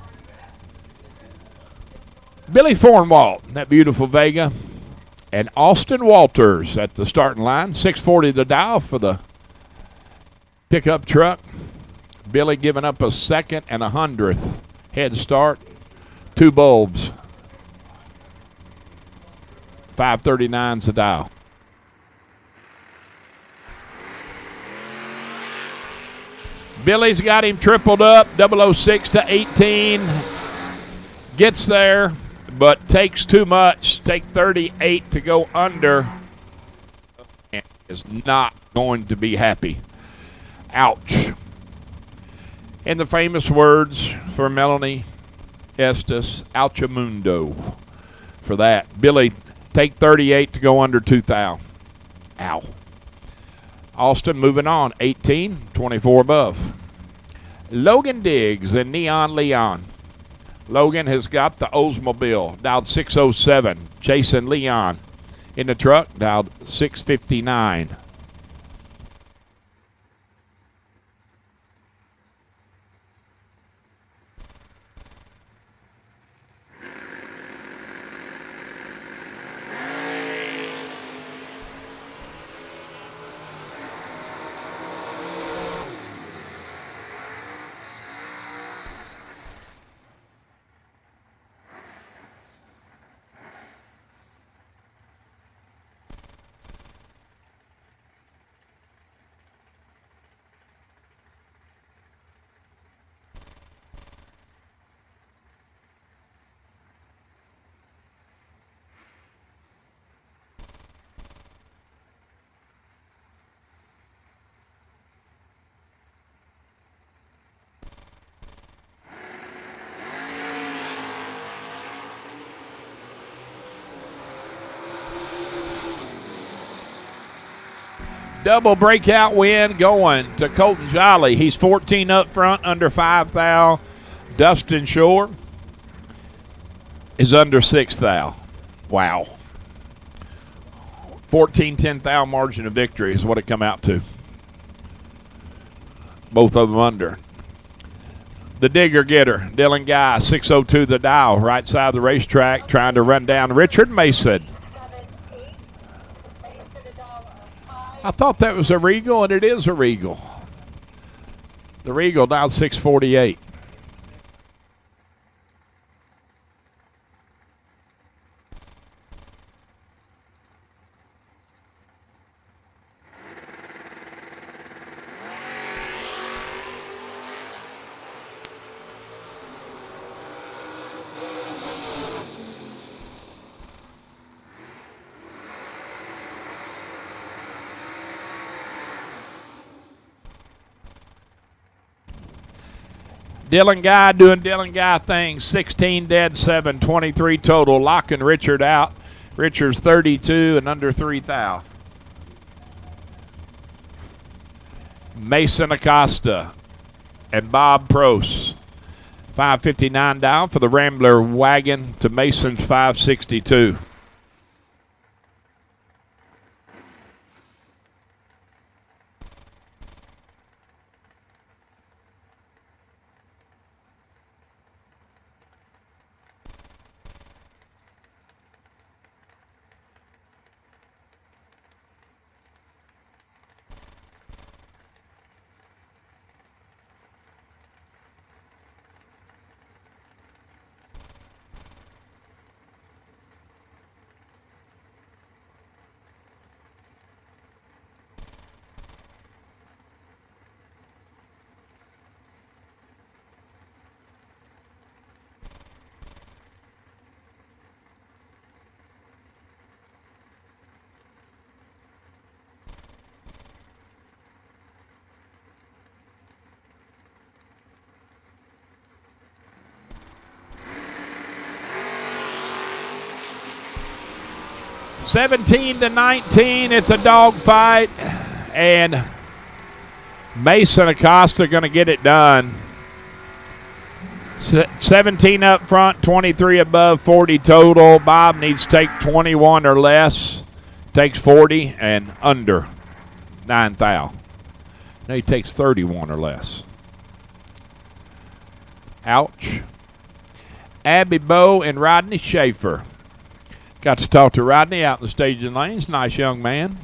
Billy Thornwalt, that beautiful Vega. And Austin Walters at the starting line. 640 the dial for the pickup truck. Billy giving up a second and 100th head start. 2 bulbs. 539's the dial. Billy's got him tripled up. 006 to 18. Gets there, but takes too much. Take 38 to go under. And is not going to be happy. Ouch. In the famous words for Melanie Estes, ouchamundo for that. Billy, take 38 to go under 2 thou. Ow. Austin moving on, 18, 24 above. Logan Diggs and Neon Leon. Logan has got the Oldsmobile, dialed 607. Chasing Leon in the truck, dialed 659. Double breakout win going to Colton Jolly. He's 14 up front, under 5 thou. Dustin Shore is under 6 thou. Wow. 14-10 thou margin of victory is what it come out to. Both of them under. The digger getter, Dylan Guy, 602 the dial, right side of the racetrack, trying to run down Richard Mason. I thought that was a Regal, and it is a Regal. The Regal down 648. Dylan Guy doing Dylan Guy things. 16 dead, 7, 23 total. Locking Richard out. Richard's 32 and under 3 thou. Mason Acosta and Bob Prost. 559 down for the Rambler wagon to Mason's 562. 17-19. It's a dog fight, and Mason Acosta going to get it done. 17 up front, 23 above, 40 total. Bob needs to take 21 or less. Takes 40 and under 9 thou. No, he takes 31 or less. Ouch. Abby Bowe and Rodney Schaefer. Got to talk to Rodney out in the staging lanes. Nice young man.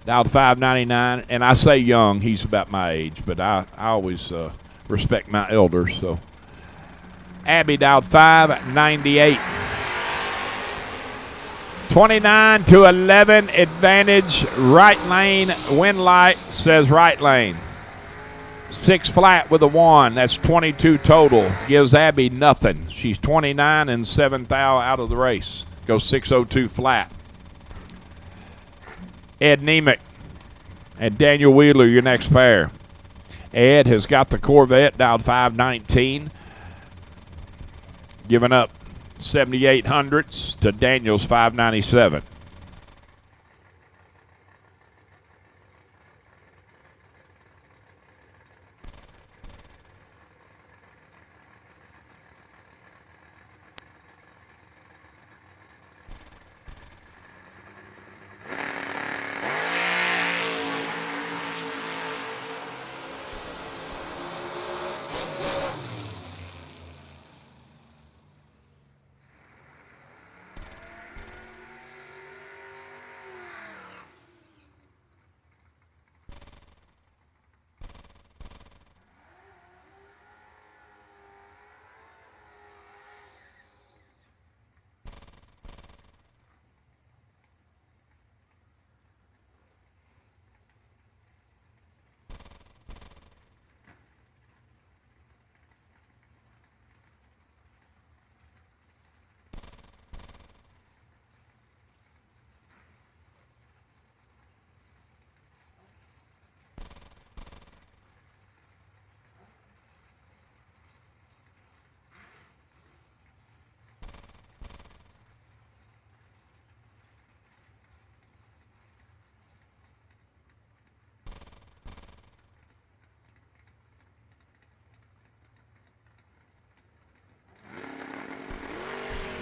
Dialed 599. And I say young, he's about my age, but I always respect my elders. So Abby dialed 598. 29-11 advantage. Right lane. Win light says right lane. 6 flat with a 1. That's 22 total. Gives Abby nothing. She's 29 and 7 thou out of the race. Goes 602 flat. Ed Nemick and Daniel Wheeler, your next fair. Ed has got the Corvette, dialed 519. Giving up 7,800s to Daniel's 597.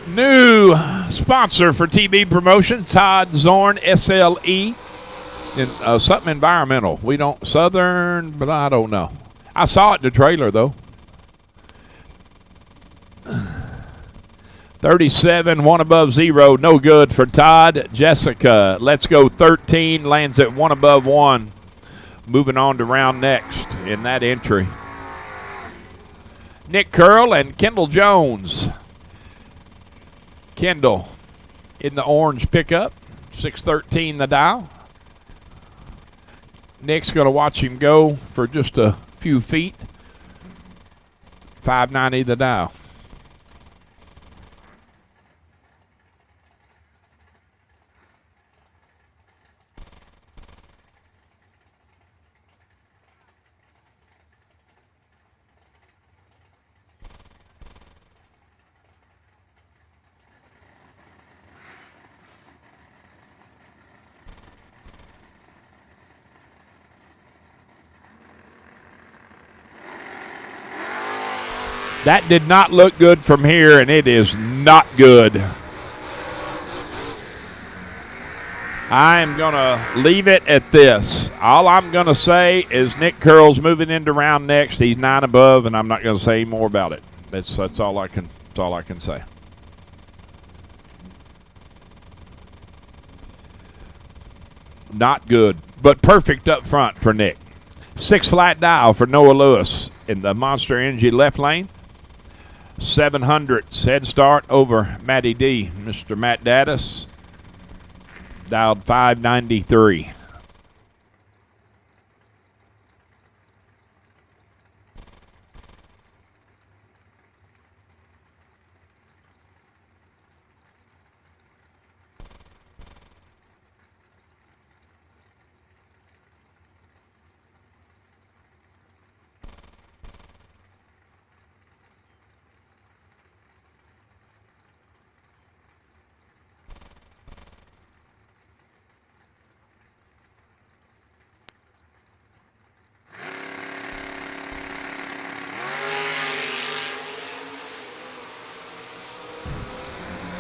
New sponsor for TB Promotion, Todd Zorn, SLE. Something environmental. We don't, Southern, but I don't know. I saw it in the trailer, though. 37, 1 above 0. No good for Todd. Jessica, let's go 13. Lands at 1 above 1. Moving on to round next in that entry. Nick Curl and Kendall Jones. Kendall in the orange pickup, 613 the dial. Nick's going to watch him go for just a few feet. 590 the dial. That did not look good from here, and it is not good. I am going to leave it at this. All I'm going to say is Nick Curl's moving into round next. He's 9 above, and I'm not going to say any more about it. That's all I can say. Not good, but perfect up front for Nick. 6 flat dial for Noah Lewis in the Monster Energy left lane. 700s head start over Matty D. Mr. Matt Daddis dialed 593.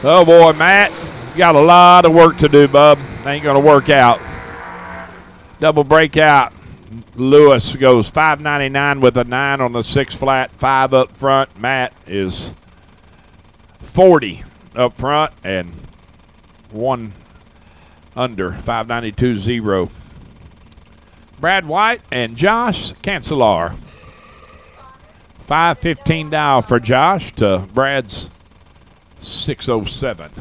Oh, boy, Matt, you got a lot of work to do, bub. Ain't going to work out. Double breakout. Lewis goes 599 with a 9 on the 6 flat, 5 up front. Matt is 40 up front and 1 under, 592.0. Brad White and Josh Cancelar. 515 down for Josh to Brad's 607.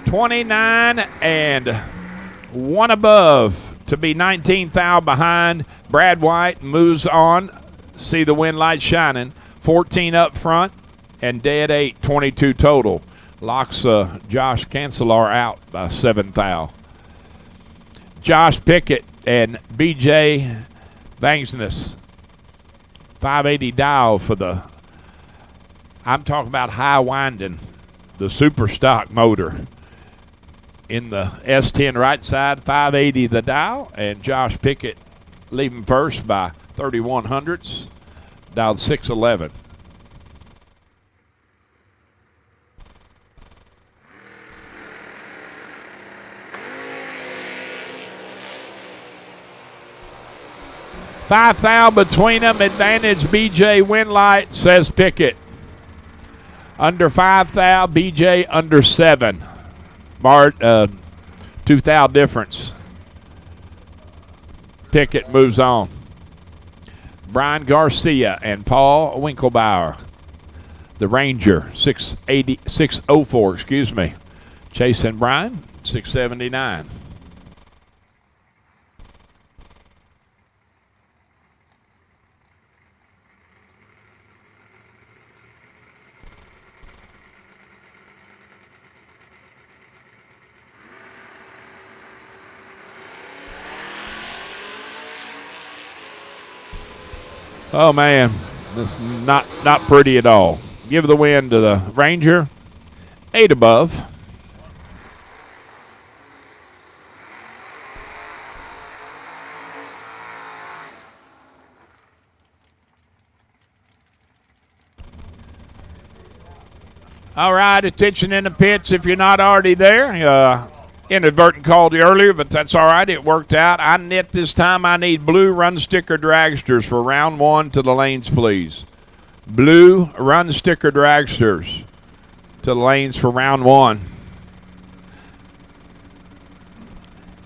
$29 and 1 above to be 19th thou behind. Brad White moves on. See the wind light shining. 14 up front and dead 8, 22 total. Locks Josh Cancelar out by 7 thou. Josh Pickett and BJ Vangsness. 580 dial for the, I'm talking about high winding, the super stock motor. In the S10 right side, 580 the dial, and Josh Pickett leaving first by 3100ths, dialed 611. $5 thou between them, advantage BJ Winlight, says Pickett. Under 5 thou, BJ under 7. Bart, 2 thou difference. Pickett moves on. Brian Garcia and Paul Winkelbauer. The Ranger, 604, excuse me. Chase and Brian, 679. Oh, man, this is not pretty at all. Give the win to the Ranger, 8 above. All right, attention in the pits if you're not already there. Inadvertent called you earlier, but that's all right. It worked out. I net this time. I need blue run sticker dragsters for round 1 to the lanes, please. Blue run sticker dragsters to the lanes for round 1.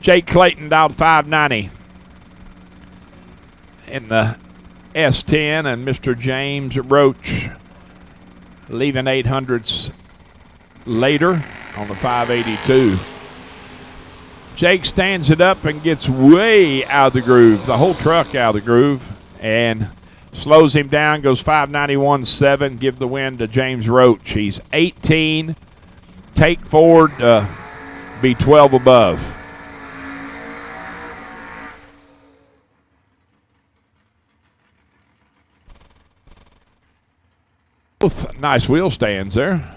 Jake Clayton dialed 590 in the S10, and Mr. James Roach leaving 800s later on the 582. Jake stands it up and gets way out of the groove, the whole truck out of the groove, and slows him down, goes 591.7, give the win to James Roach. He's 18, take forward, be 12 above. Both nice wheel stands there.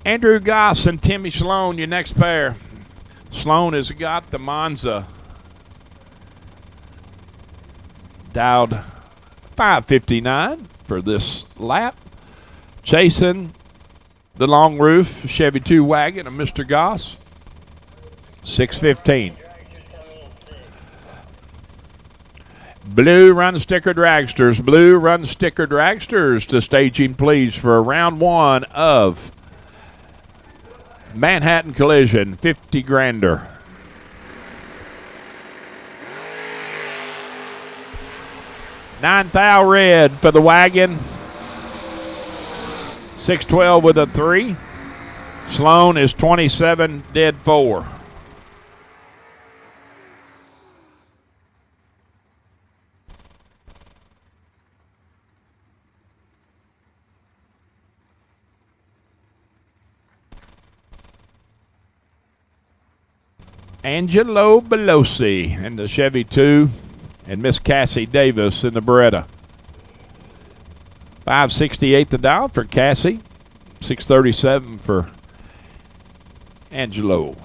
Andrew Goss and Timmy Sloan, your next pair. Sloan has got the Monza dialed 559 for this lap. Chasing the long roof Chevy 2 wagon of Mr. Goss, 615. Blue run sticker dragsters. Blue run sticker dragsters to staging, please, for round 1 of Manhattan Collision, 50 grander. $9 thou red for the wagon. 612 with a 3. Sloan is 27, dead 4. Angelo Belosi in the Chevy 2 and Miss Cassie Davis in the Beretta. 568 the dial for Cassie. 637 for Angelo.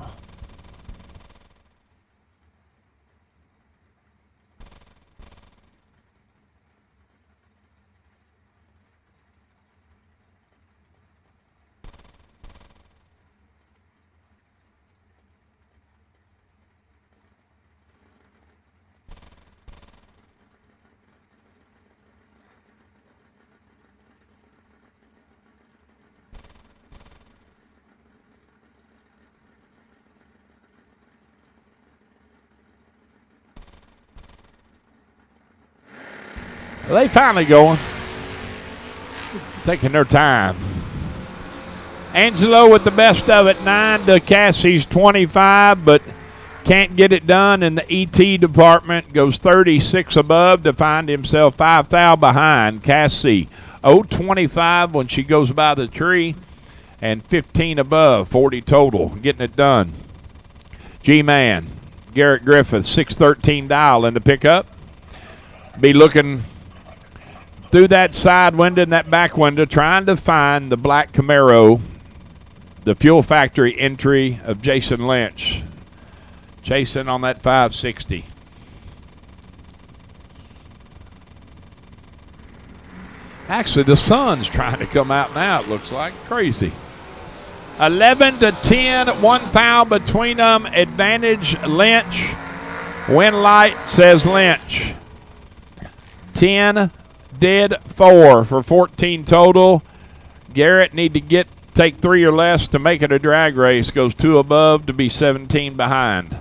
They finally going. Taking their time. Angelo with the best of it, 9 to Cassie's 25, but can't get it done in the ET department. Goes 36 above to find himself 5 thou behind. Cassie 0.25 when she goes by the tree, and 15 above, 40 total, getting it done. G-Man, Garrett Griffith, 613 dial in the pickup. Be looking through that side window and that back window, trying to find the black Camaro, the Fuel Factory entry of Jason Lynch. Chasing on that 560. Actually, the sun's trying to come out now, it looks like. Crazy. 11 to 10, 1 foul between them. Advantage Lynch. Win light says Lynch. 10 dead 4 for 14 total. Garrett need to take 3 or less to make it a drag race. Goes 2 above to be 17 behind.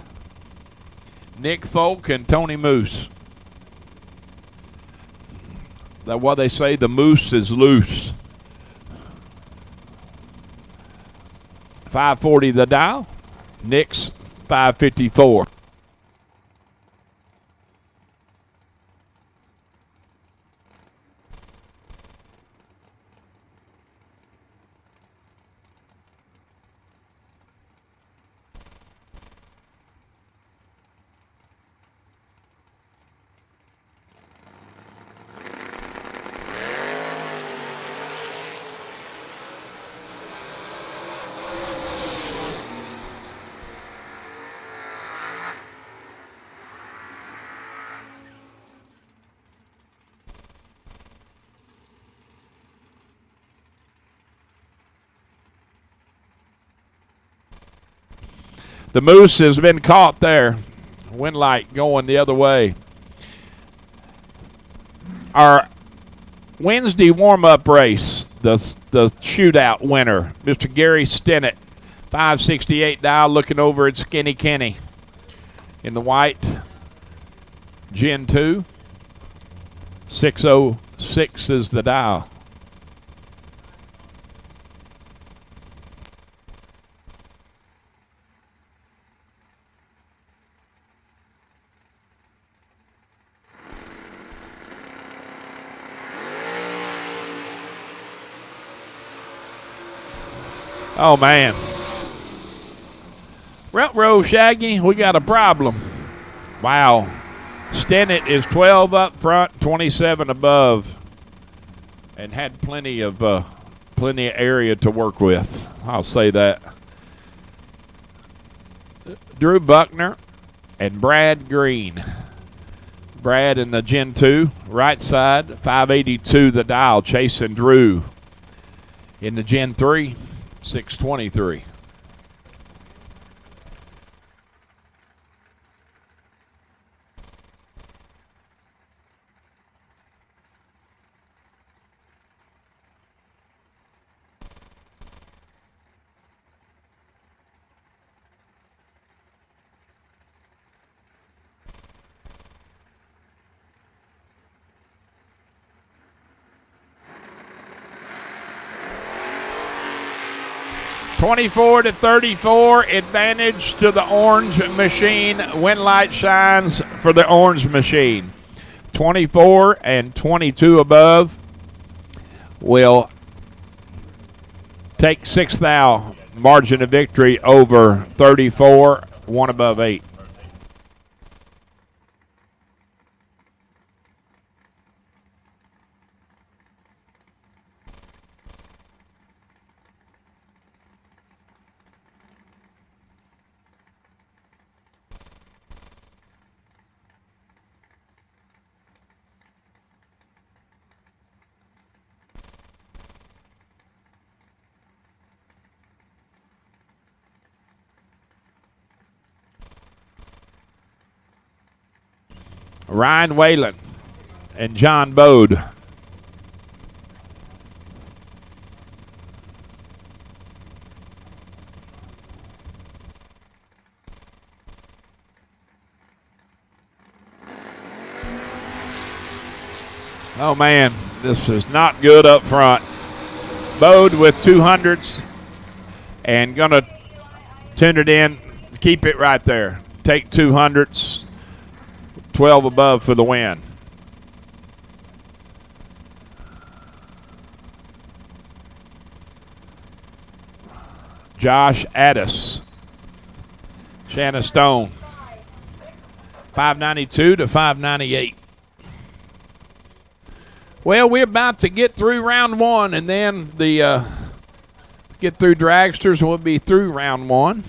Nick Folk and Tony Moose. That's why they say the moose is loose. 540 the dial. Nick's 554. The moose has been caught there. Wind light going the other way. Our Wednesday warm-up race, the shootout winner, Mr. Gary Stinnett, 568 dial, looking over at Skinny Kenny in the white Gen 2. 606 is the dial. Oh, man. Row Shaggy, we got a problem. Wow. Stinnett is 12 up front, 27 above, and had plenty of area to work with. I'll say that. Drew Buckner and Brad Green. Brad in the Gen 2, right side, 582 the dial, chasing Drew. In the Gen 3, 623. (24 to 34), advantage to the orange machine. Wind light shines for the orange machine. 24 and 22 above will take 6 thou margin of victory over 34, 1 above 8. Ryan Whalen and John Bode. Oh, man, this is not good up front. Bode with 200s and going to tend it in, keep it right there. Take 200s, 12 above for the win. Josh Addis, Shanna Stone, 592 to 598. Well, we're about to get through round one, and then the get through dragsters, and we'll be through round one.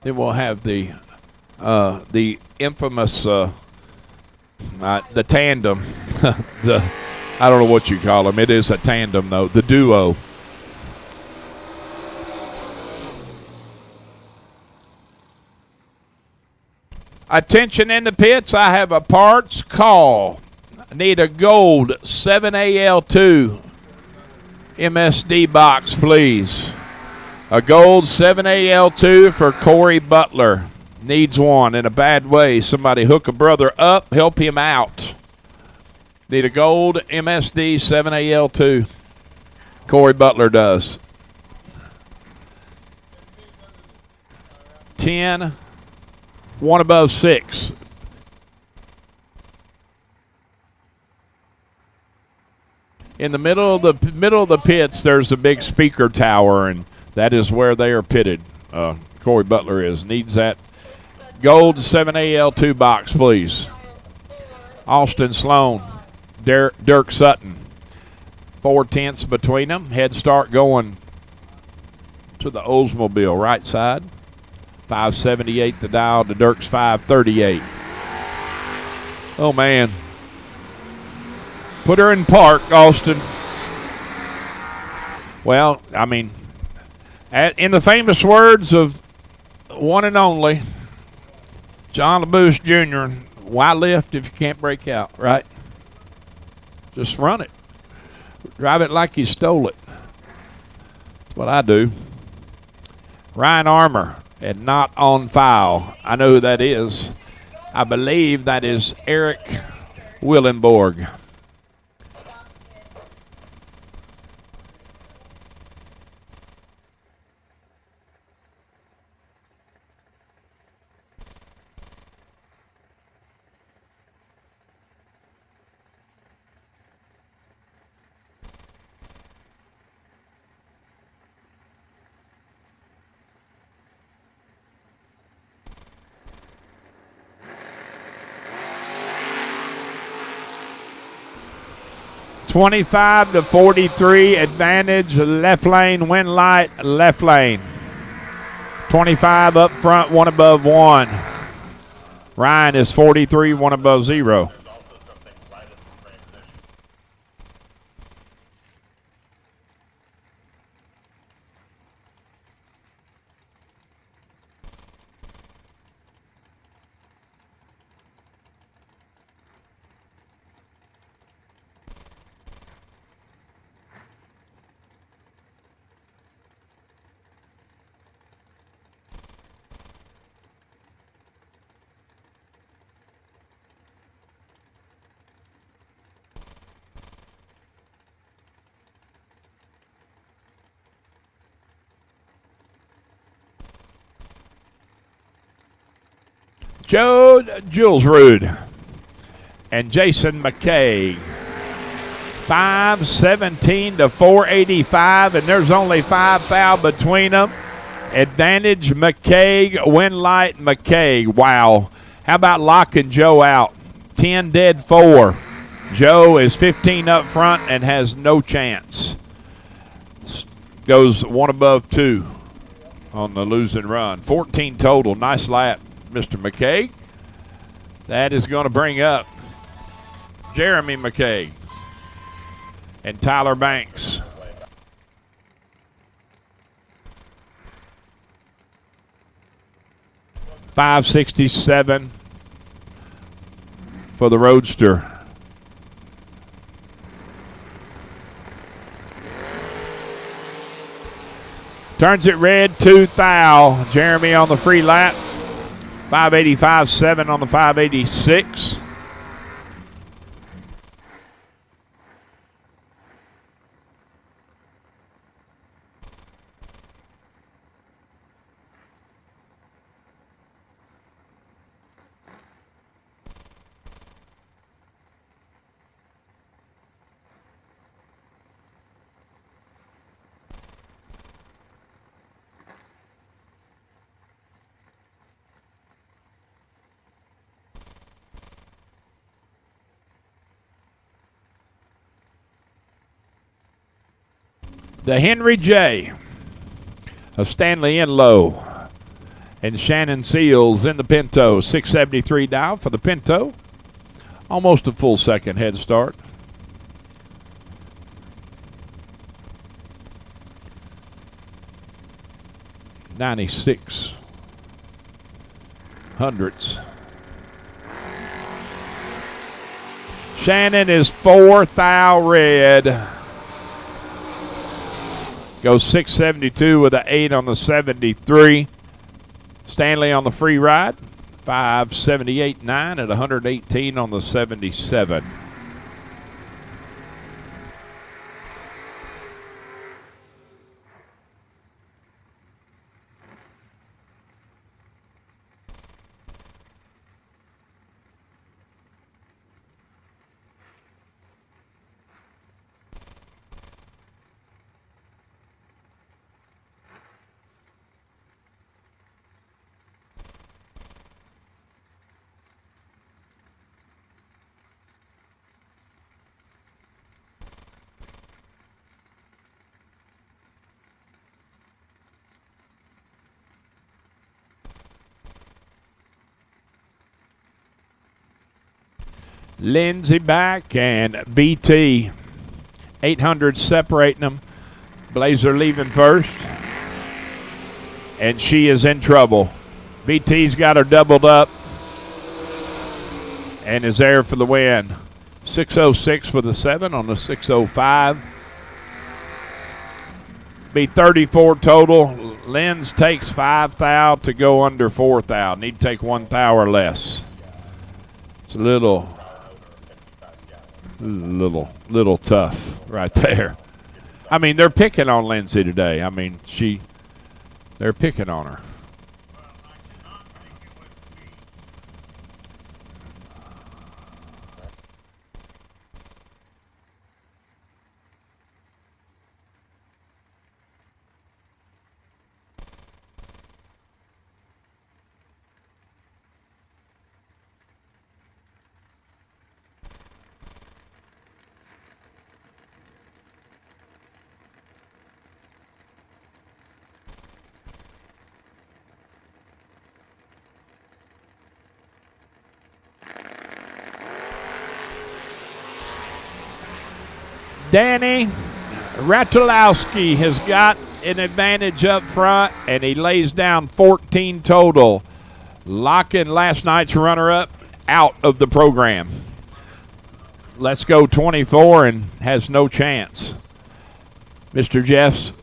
Then we'll have the infamous the tandem. I don't know what you call them. It is a tandem, though. The duo. Attention in the pits. I have a parts call. I need a gold 7AL2 MSD box, please. A gold 7AL2 for Corey Butler. Needs one in a bad way. Somebody hook a brother up, help him out. Need a gold MSD 7AL2. Corey Butler does. 10, one above 6. In the middle of the pits, there's a big speaker tower, and that is where they are pitted. Corey Butler needs that gold 7AL2 box, please. Austin Sloan, Dirk Sutton, 4/10 between them. Head start going to the Oldsmobile right side. 578 the dial to Dirk's 538. Oh man. Put her in park, Austin. Well, I mean, in the famous words of one and only John LaBouche Jr., why lift if you can't break out, right? Just run it. Drive it like you stole it. That's what I do. Ryan Armour and not on file. I know who that is. I believe that is Eric Willenborg. $25 to $43 advantage, left lane, win light, left lane. 25 up front, one above 1. Ryan is 43, one above 0. Joe Julesrud and Jason McKay. 517 to 485, and there's only 5 foul between them. Advantage McKay, win light McKay. Wow. How about locking Joe out? 10 dead 4. Joe is 15 up front and has no chance. Goes one above 2 on the losing run. 14 total. Nice lap, Mr. McKay. That is going to bring up Jeremy McKay and Tyler Banks. $567 for the Roadster. Turns it red to Thal. Jeremy on the free lap. 585.7 on the 586. The Henry J of Stanley Enlow and Shannon Seals in the Pinto. 673 down for the Pinto. Almost a full second head start. .96 hundredths. Shannon is 4th out red. Goes 672 with an 8 on the 73. Stanley on the free ride. 578.9 at 118 on the 77. Lindsay back and BT. 800 separating them. Blazer leaving first. And she is in trouble. BT's got her doubled up and is there for the win. 606 for the 7 on the 605. Be 34 total. Linz takes 5 thou to go under 4 thou. Need to take 1 thou or less. It's a little tough right there. I mean, they're picking on Lindsay today. I mean, they're picking on her. Danny Ratulowski has got an advantage up front, and he lays down 14 total, locking last night's runner-up out of the program. Let's Go 24 and has no chance. Mr. Jeffs.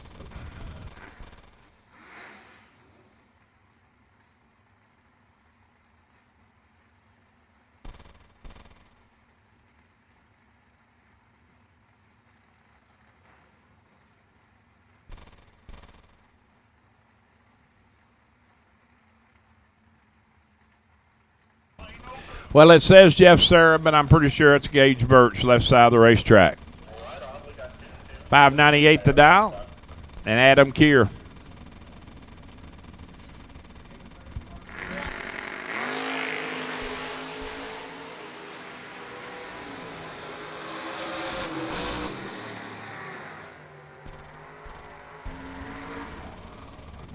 Well, it says Jeff Serra, but I'm pretty sure it's Gage Birch, left side of the racetrack. 598 the dial, and Adam Keir.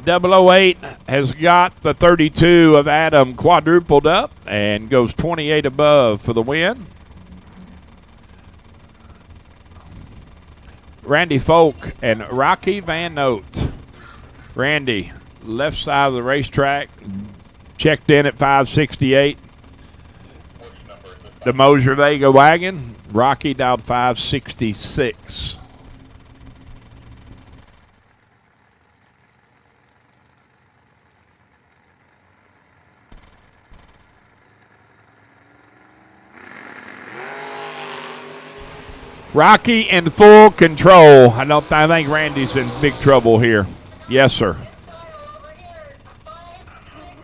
.008 has got the 32 of Adam quadrupled up and goes 28 above for the win. Randy Folk and Rocky Van Note. Randy, left side of the racetrack, checked in at 568. The Mosier Vega wagon, Rocky dialed 566. Rocky in full control. I think Randy's in big trouble here. Yes, sir.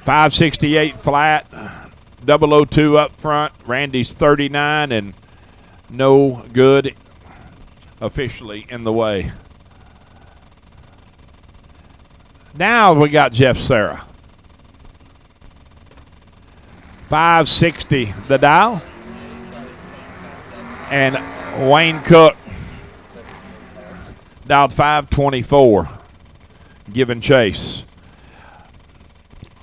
568 flat. 002 up front. Randy's 39 and no good officially in the way. Now we got Jeff Serra. 560 the dial. And Wayne Cook dialed 524, giving chase.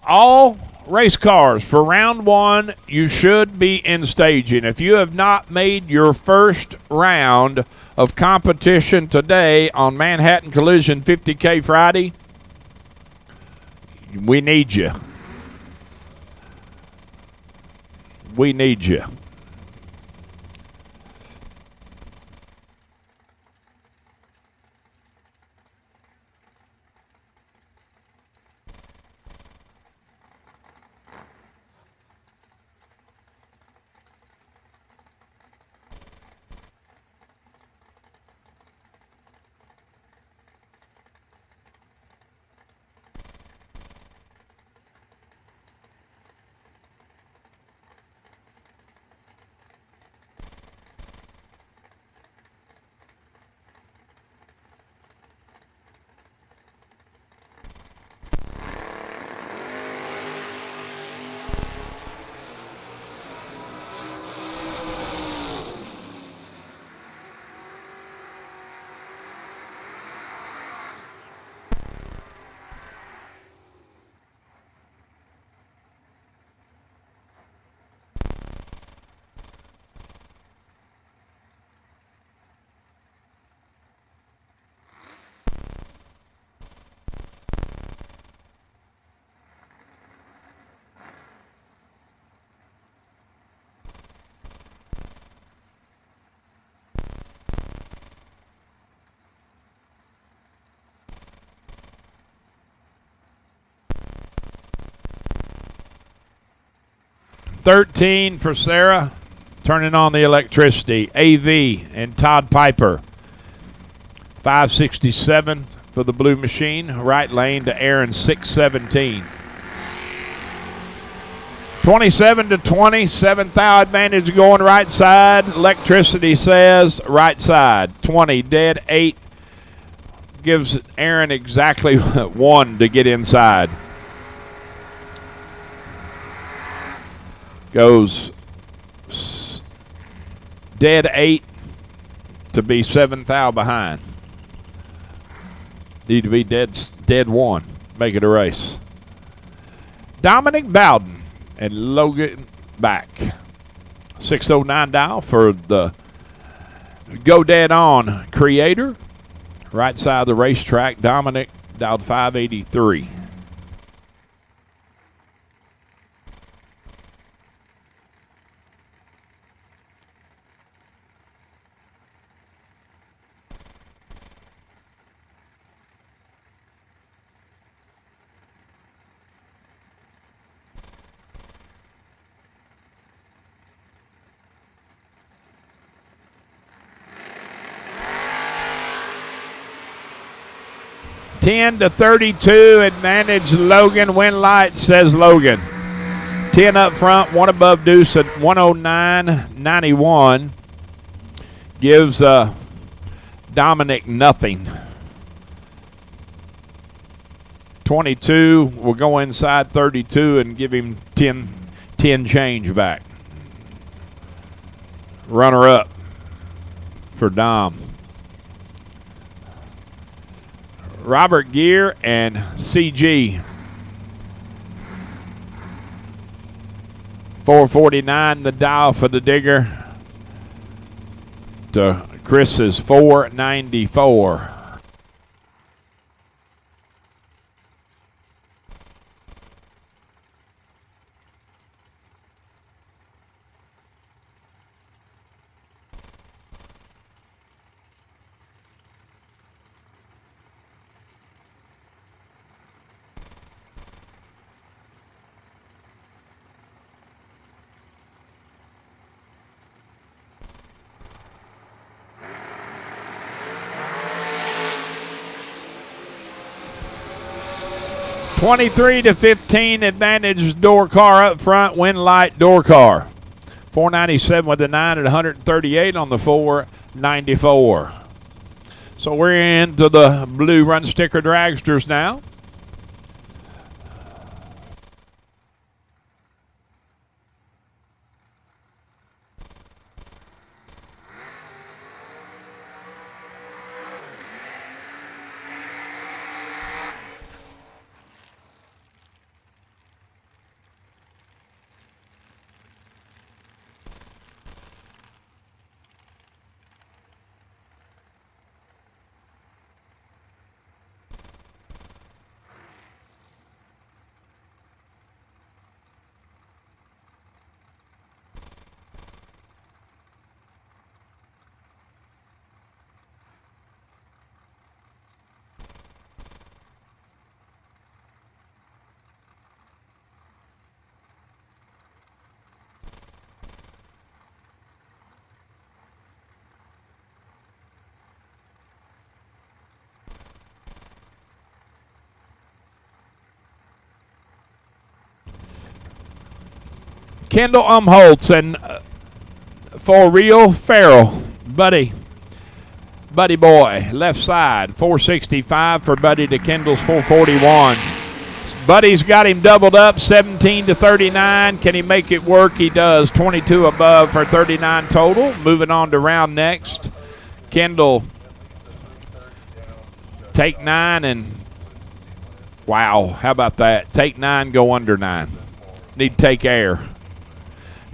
All race cars for round one, you should be in staging. If you have not made your first round of competition today on Manhattan Collision 50K Friday, we need you. We need you. $13 for Sarah, turning on the electricity. AV and Todd Piper. $567 for the blue machine. Right lane to Aaron, 617. 27-20, 7th thou advantage going right side. Electricity says right side. 20 dead, 8 gives Aaron exactly 1 to get inside. Goes dead 8 to be 7th thou behind. Need to be dead 1. Make it a race. Dominic Bowden and Logan back. 609 dial for the Go Dead On creator. Right side of the racetrack. Dominic dialed 583. $10-32 advantage Logan. Win light says Logan. 10 up front, 1 above deuce at 109.91. Gives Dominic nothing. 22 will go inside 32 and give him 10 change back. Runner up for Dom. Robert Gear and CG. 449 the dial for the digger. To Chris's 494. 23-15 advantage door car up front, win light door car. 497 with the 9 at 138 on the 494. So we're into the blue run sticker dragsters now. Kendall Umholtz and for real Farrell, Buddy boy, left side, 465 for Buddy to Kendall's 441. Buddy's got him doubled up, 17-39. Can he make it work? He does, 22 above for 39 total. Moving on to round next. Kendall take 9 and wow, how about that? Take 9, go under 9. Need to take air.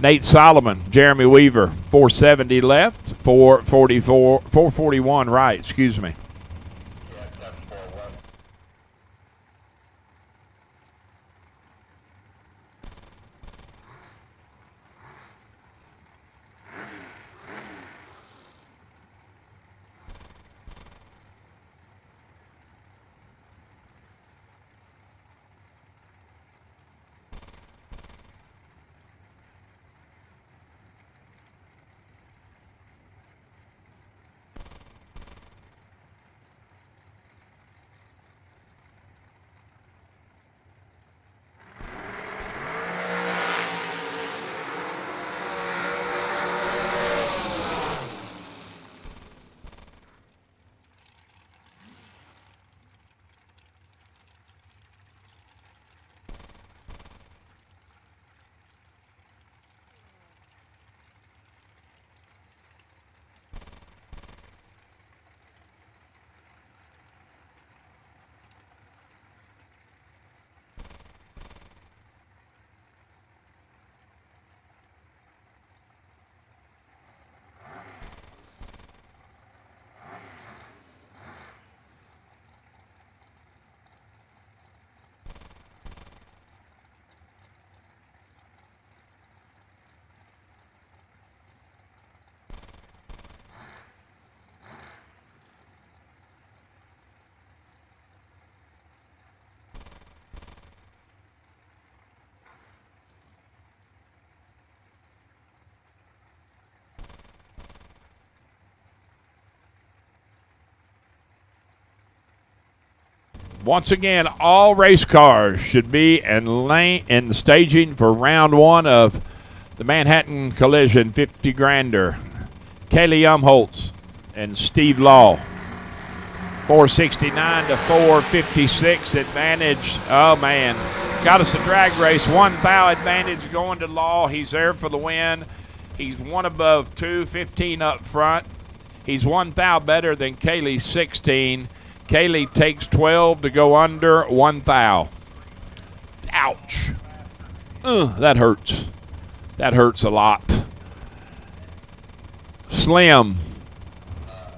Nate Solomon, Jeremy Weaver, 470 left, 441 right, excuse me. Once again, all race cars should be in the staging for round 1 of the Manhattan Collision 50 Grander. Kaylee Umholtz and Steve Law. 469 to 456 advantage. Oh, man. Got us a drag race. 1 thou advantage going to Law. He's there for the win. He's 1 above 2, 15 up front. He's 1 thou better than Kaylee's 16. Kaylee takes 12 to go under 1 thou. Ouch. That hurts. That hurts a lot. Slim.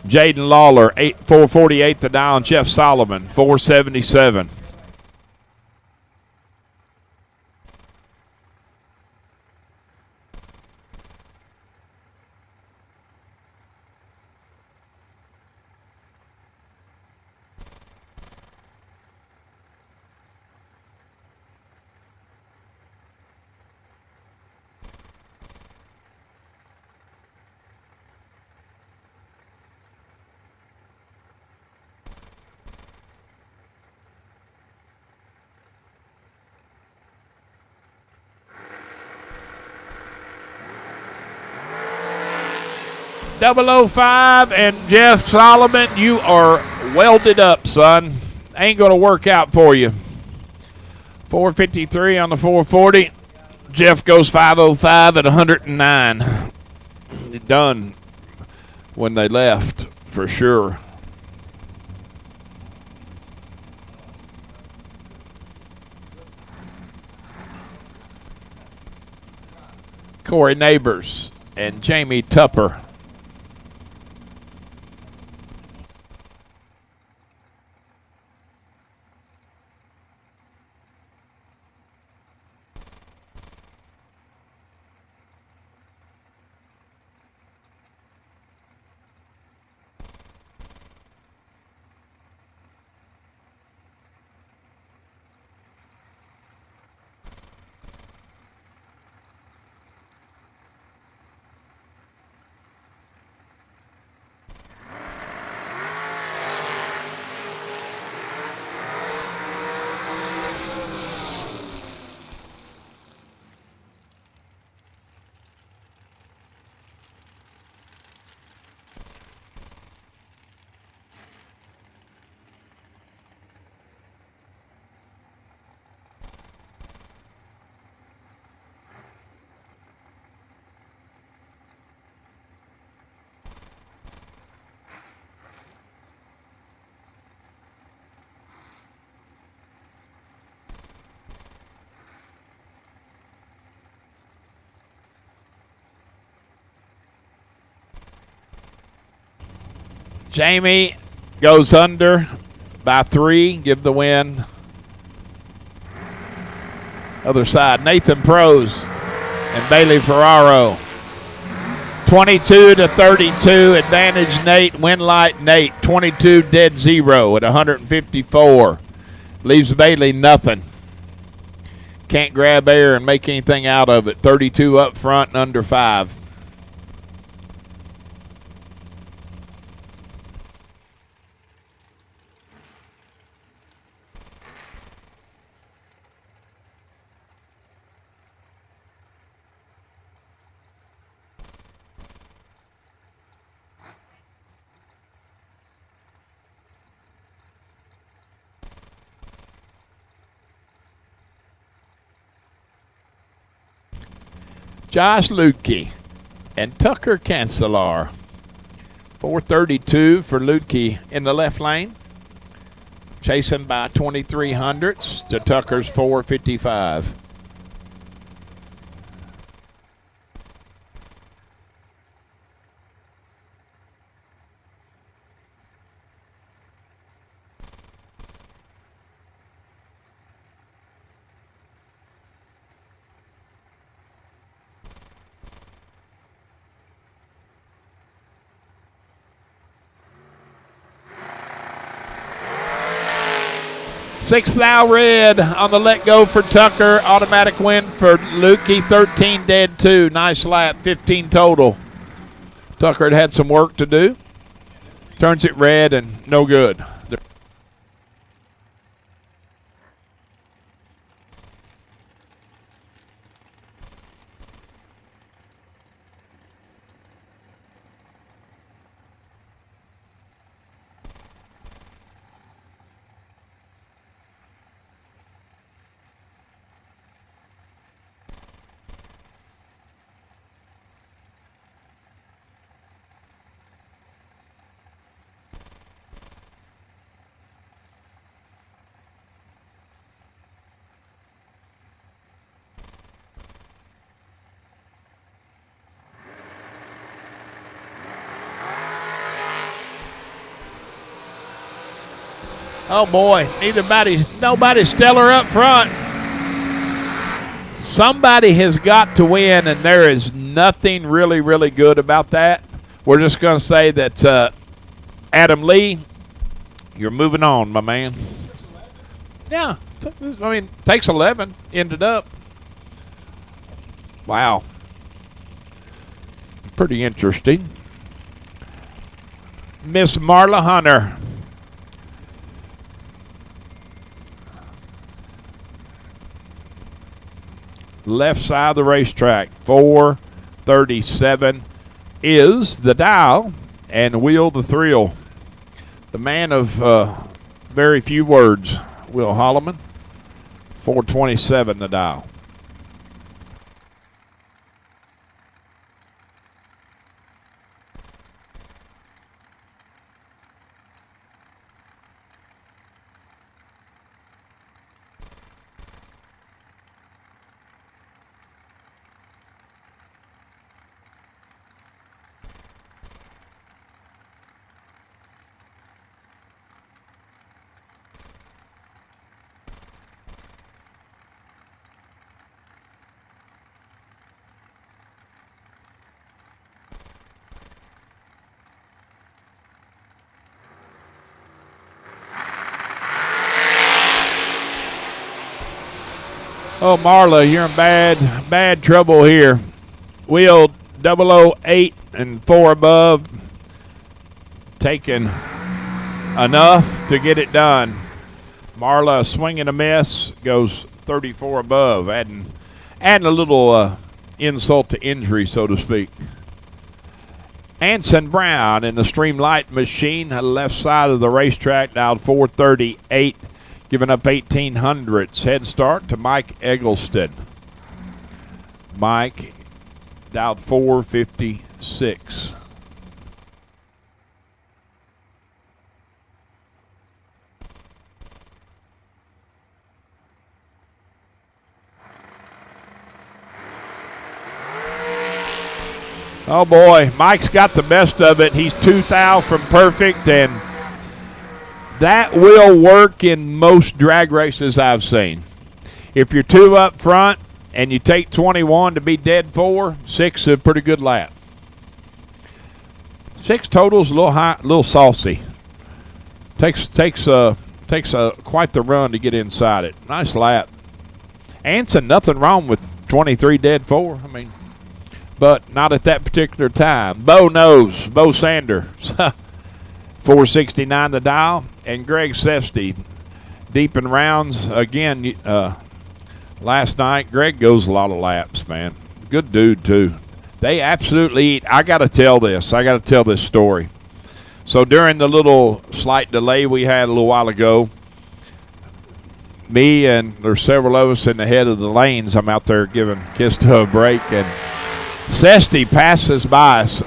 Jaden Lawler, 448 to down. Jeff Solomon, 477. 005 and Jeff Solomon, you are welded up, son. Ain't going to work out for you. 453 on the 440. Jeff goes 505 at 109. Done when they left, for sure. Corey Neighbors and Jamie Tupper. Jamie goes under by 3, give the win. Other side, Nathan Prose and Bailey Ferraro. 22-32, advantage Nate, win light Nate. 22 dead 0 at 154. Leaves Bailey nothing. Can't grab air and make anything out of it. 32 up front and under 5. Josh Lutke and Tucker Cancelar. 432 for Lutke in the left lane. Chasing by 2300s to Tucker's 455. Sixth thou red on the let go for Tucker. Automatic win for Lukey. 13 dead 2. Nice lap. 15 total. Tucker had some work to do. Turns it red and no good. Oh boy, nobody stellar up front. Somebody has got to win, and there is nothing really, really good about that. We're just going to say that Adam Lee, you're moving on, my man. Yeah, I mean, takes 11, ended up. Wow. Pretty interesting. Miss Marla Hunter. Left side of the racetrack, 437. is the dial and Will the Thrill. The man of very few words, Will Holloman. 427 the dial. Oh, Marla, you're in bad trouble here. Wheel 008 and 4 above. Taking enough to get it done. Marla, a swing and a miss, goes 34 above, adding a little insult to injury, so to speak. Anson Brown in the Streamlight machine, left side of the racetrack, dialed 438. Giving up 1800s. Head start to Mike Eggleston. Mike dialed 456. Oh boy, Mike's got the best of it. He's 2 thou from perfect, and that will work in most drag races I've seen. If you're 2 up front and you take 21 to be dead 4, 6 is a pretty good lap. 6 total's a little high, a little saucy. Takes quite the run to get inside it. Nice lap. Anson, nothing wrong with 23 dead 4. I mean, but not at that particular time. Bo Sanders. 469 the dial. And Greg Sefsty, deep in rounds. Again, last night, Greg goes a lot of laps, man. Good dude, too. They absolutely eat. I got to tell this story. So during the little slight delay we had a little while ago, me and there's several of us in the head of the lanes. I'm out there giving Kiss to a break, and Sefsty passes by us.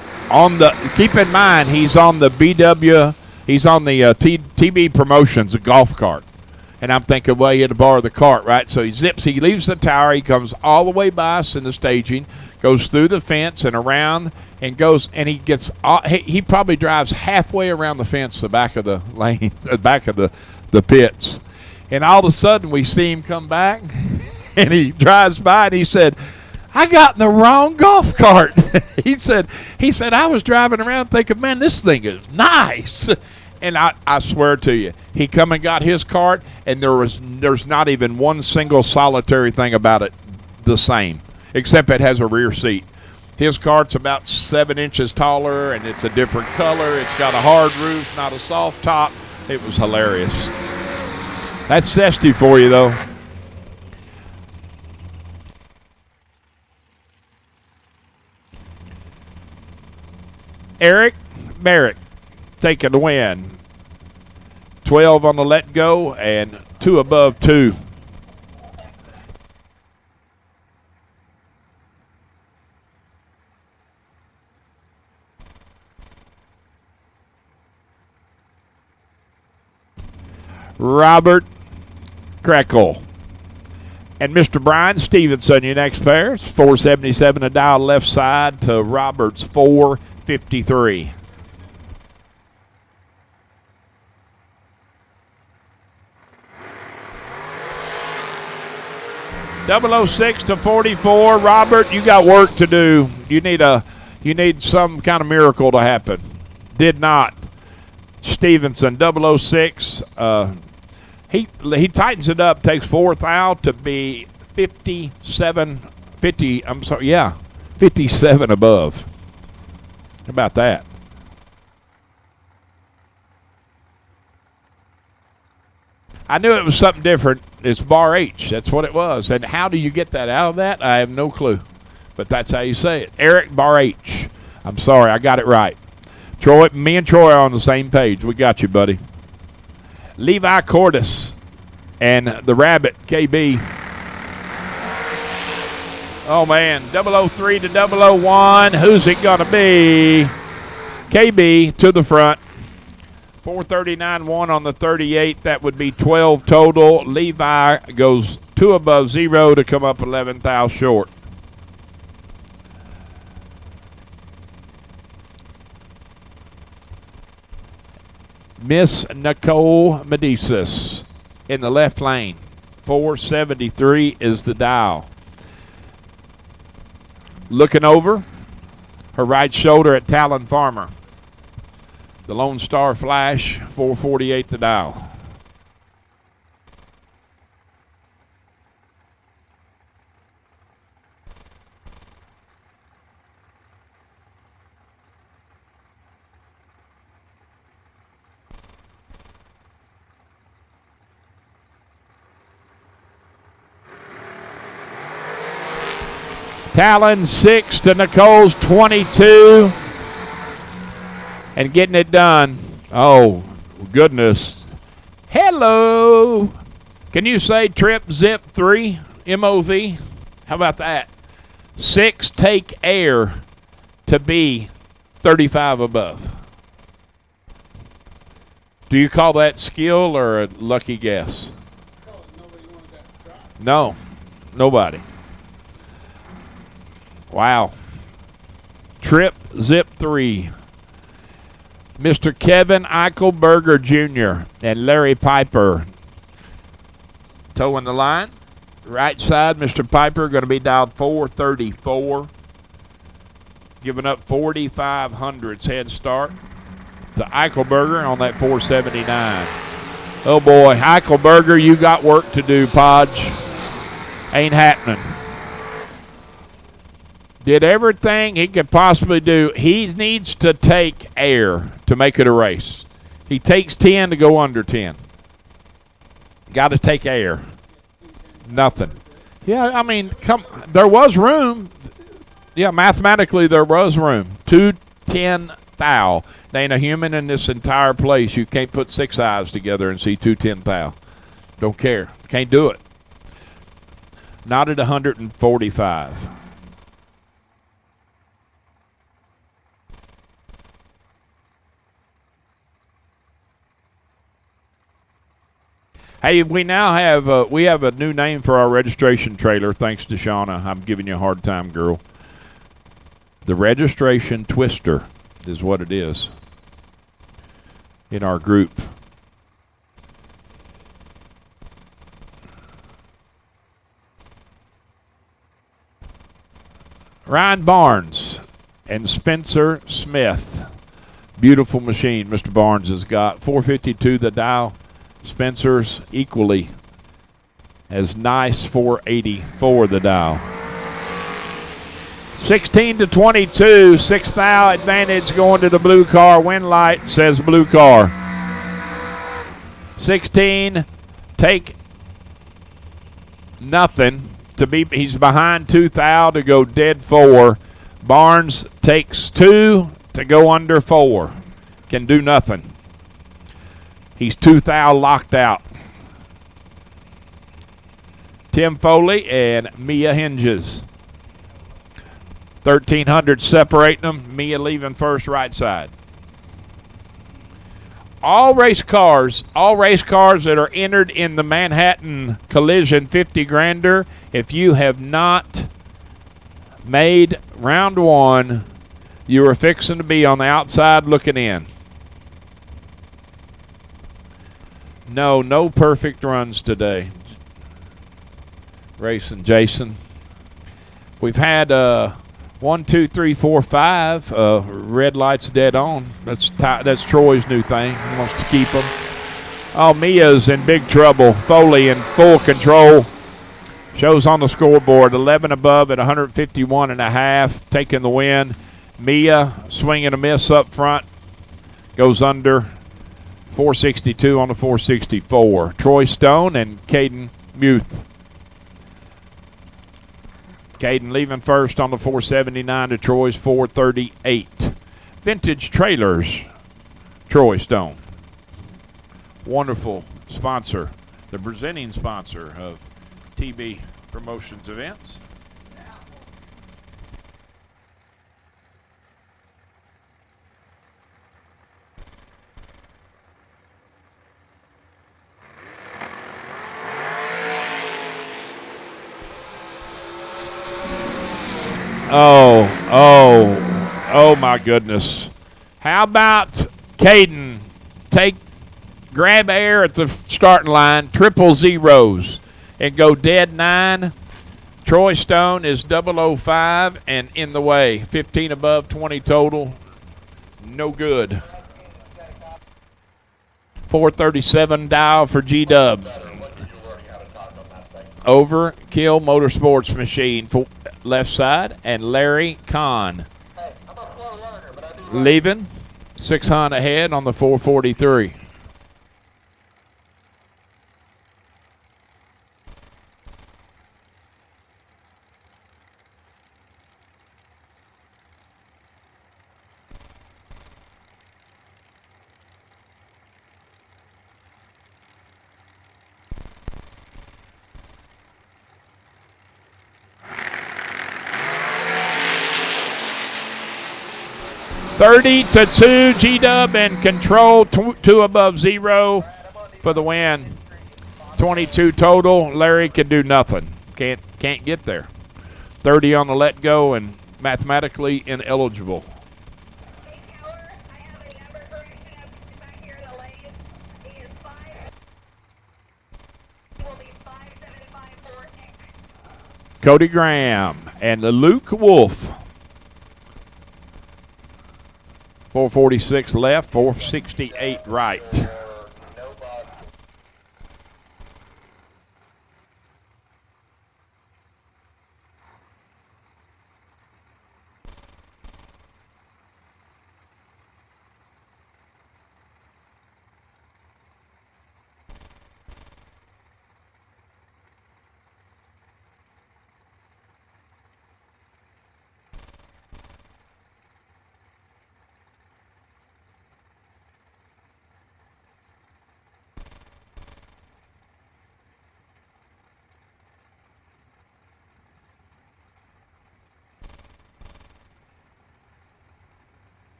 Keep in mind, he's on the BW. He's on the TB Promotions, a golf cart. And I'm thinking, well, you had to borrow the cart, right? So he leaves the tower. He comes all the way by us in the staging, goes through the fence and around, and he probably drives halfway around the fence, the back of the lane, the back of the pits. And all of a sudden, we see him come back, and he drives by, and he said, I got in the wrong golf cart. He said, I was driving around thinking, man, this thing is nice. And I swear to you, he come and got his cart, and there's not even one single solitary thing about it the same, except it has a rear seat. His cart's about 7 inches taller, and it's a different color. It's got a hard roof, not a soft top. It was hilarious. That's Sefsty for you, though. Eric Merrick taking the win. 12 on the let go and 2 above 2. Robert Crackle. And Mr. Brian Stevenson, your next pair. It's 477 a dial left side to Robert's 453. .006 to 44. Robert, you got work to do. You need some kind of miracle to happen. Did not. Stevenson, 006. He tightens it up, takes 4th out to be 57 above. How about that? I knew it was something different. It's bar H. That's what it was. And how do you get that out of that? I have no clue. But that's how you say it. Eric Bar H. I'm sorry, I got it right. Troy, me and Troy are on the same page. We got you, buddy. Levi Cordes and the Rabbit, KB. Oh, man, 003 to 001. Who's it going to be? KB to the front. 439.1 on the 38. That would be 12 total. Levi goes 2 above 0 to come up 11 thou short. Miss Nicole Medicis in the left lane. 473 is the dial. Looking over, her right shoulder at Talon Farmer. The Lone Star Flash, 448 the dial. Talon 6 to Nicole's 22. And getting it done. Oh, goodness. Hello. Can you say trip zip 3 MOV? How about that? 6 take air to be 35 above. Do you call that skill or a lucky guess? No, nobody. Wow. Trip zip 3. Mr. Kevin Eichelberger Jr. and Larry Piper towing the line. Right side, Mr. Piper going to be dialed 434. Giving up 4,500's head start to Eichelberger on that 479. Oh, boy. Eichelberger, you got work to do, Podge. Ain't happening. Did everything he could possibly do. He needs to take air to make it a race. He takes 10 to go under 10. Got to take air. Nothing. Yeah, I mean, there was room. Yeah, mathematically there was room. 210 thou. There ain't a human in this entire place. You can't put 6 eyes together and see 210 thou. Don't care. Can't do it. Not at 145. Hey, we now have a new name for our registration trailer, thanks to Shauna. I'm giving you a hard time, girl. The registration twister is what it is in our group. Ryan Barnes and Spencer Smith. Beautiful machine Mr. Barnes has got. 452 the dial. Spencer's equally as nice, 484 the dial. 16 to 22, 6 thou advantage going to the blue car. Win light says blue car. 16, take nothing to be. He's behind 2 thou to go dead 4. Barnes takes 2 to go under 4. Can do nothing. He's 2 thou locked out. Tim Foley and Mia Hinges. 1,300 separating them. Mia leaving first right side. All race cars that are entered in the Manhattan Collision 50 grander, if you have not made round 1, you are fixing to be on the outside looking in. No perfect runs today. Racing Jason. We've had 1, 2, 3, 4, 5 red lights dead on. That's Troy's new thing. He wants to keep them. Oh, Mia's in big trouble. Foley in full control. Shows on the scoreboard 11 above at 151.5, taking the win. Mia swinging a miss up front. Goes under. 462 on the 464. Troy Stone and Caden Muth. Caden leaving first on the 479 to Troy's 438. Vintage Trailers, Troy Stone. Wonderful sponsor, the presenting sponsor of TB Promotions events. Oh my goodness. How about Caden grab air at the starting line, 000, and go dead 9. Troy Stone is 005 and in the way. 15 above, 20 total. No good. 437 dial for G-Dub. Overkill Motorsports machine for left side, and Larry Kahn leaving 600 ahead on the 443. (30-2), G-Dub and control, 2 above 0 for the win. 22 total. Larry can do nothing. Can't get there. 30 on the let go and mathematically ineligible. Cody Graham and Luke Wolf. 446 left, 468 right.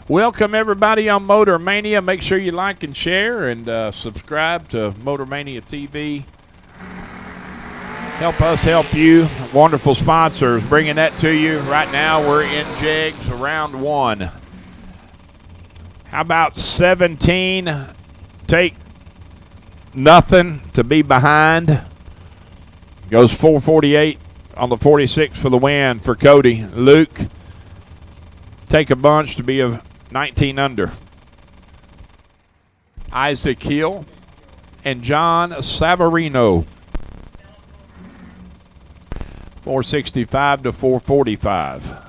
Welcome everybody on Motor Mania. Make sure you like and share and subscribe to Motor Mania TV. Help us help you. Wonderful sponsors bringing that to you. Right now we're in Jegs round 1. How about 17? Take nothing to be behind. Goes 448 on the 46 for the win for Cody. Luke, take a bunch to be a 19 under. Isaac Hill and John Savarino. 465 to 445.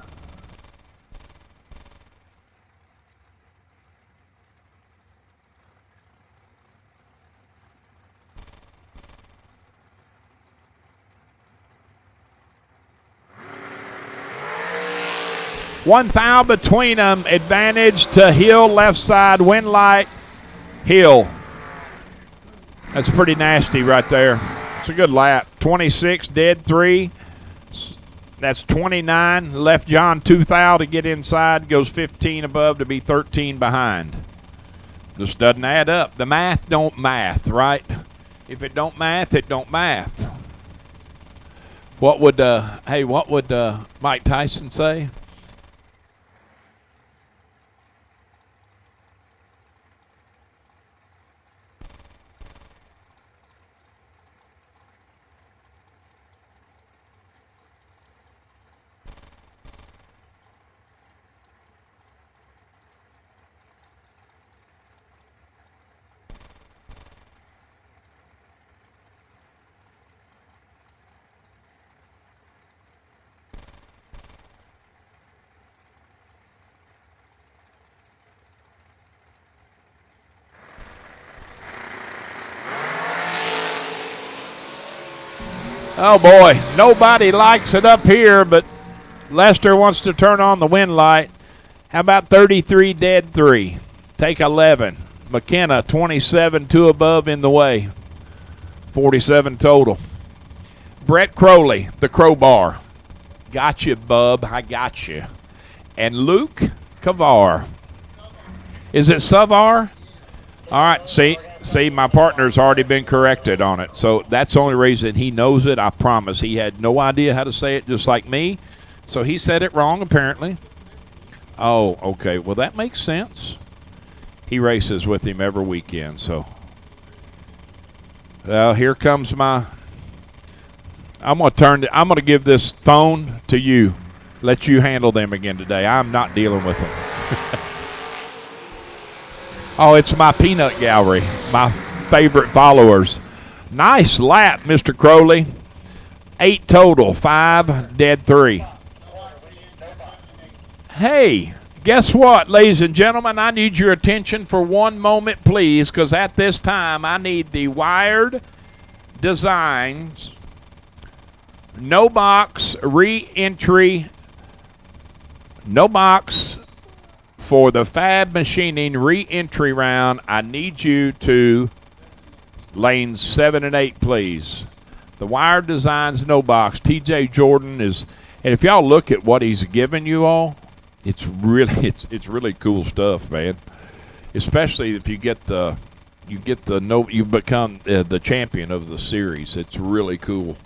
One thou between them. Advantage to Hill, left side, wind light, Hill. That's pretty nasty right there. It's a good lap. 26, dead 3. That's 29. Left John 2 thou to get inside. Goes 15 above to be 13 behind. Just doesn't add up. The math don't math, right? If it don't math, it don't math. What would Mike Tyson say? Oh boy, nobody likes it up here, but Lester wants to turn on the wind light. How about 33 dead 3? Take 11. McKenna 27, 2 above in the way. 47 total. Brett Crowley, the crowbar. Got you, bub. I got you. And Luke Kavar. Is it Savar? All right, see, my partner's already been corrected on it. So that's the only reason he knows it. I promise. He had no idea how to say it, just like me. So he said it wrong, apparently. Oh, okay. Well, that makes sense. He races with him every weekend, so. Well, here comes my. I'm gonna give this phone to you. Let you handle them again today. I'm not dealing with them. Oh, it's my peanut gallery, my favorite followers. Nice lap, Mr. Crowley. 8 total, 5 dead 3. Hey, guess what, ladies and gentlemen? I need your attention for one moment, please, because at this time I need the Wired Designs No Box Re-Entry, No Box for the Fab Machining Re-Entry round. I need you to lanes 7 and 8, please. The Wired Designs No Box. TJ Jordan is, and if y'all look at what he's given you all, it's really cool stuff, man. Especially if you get the you become the champion of the series. It's really cool.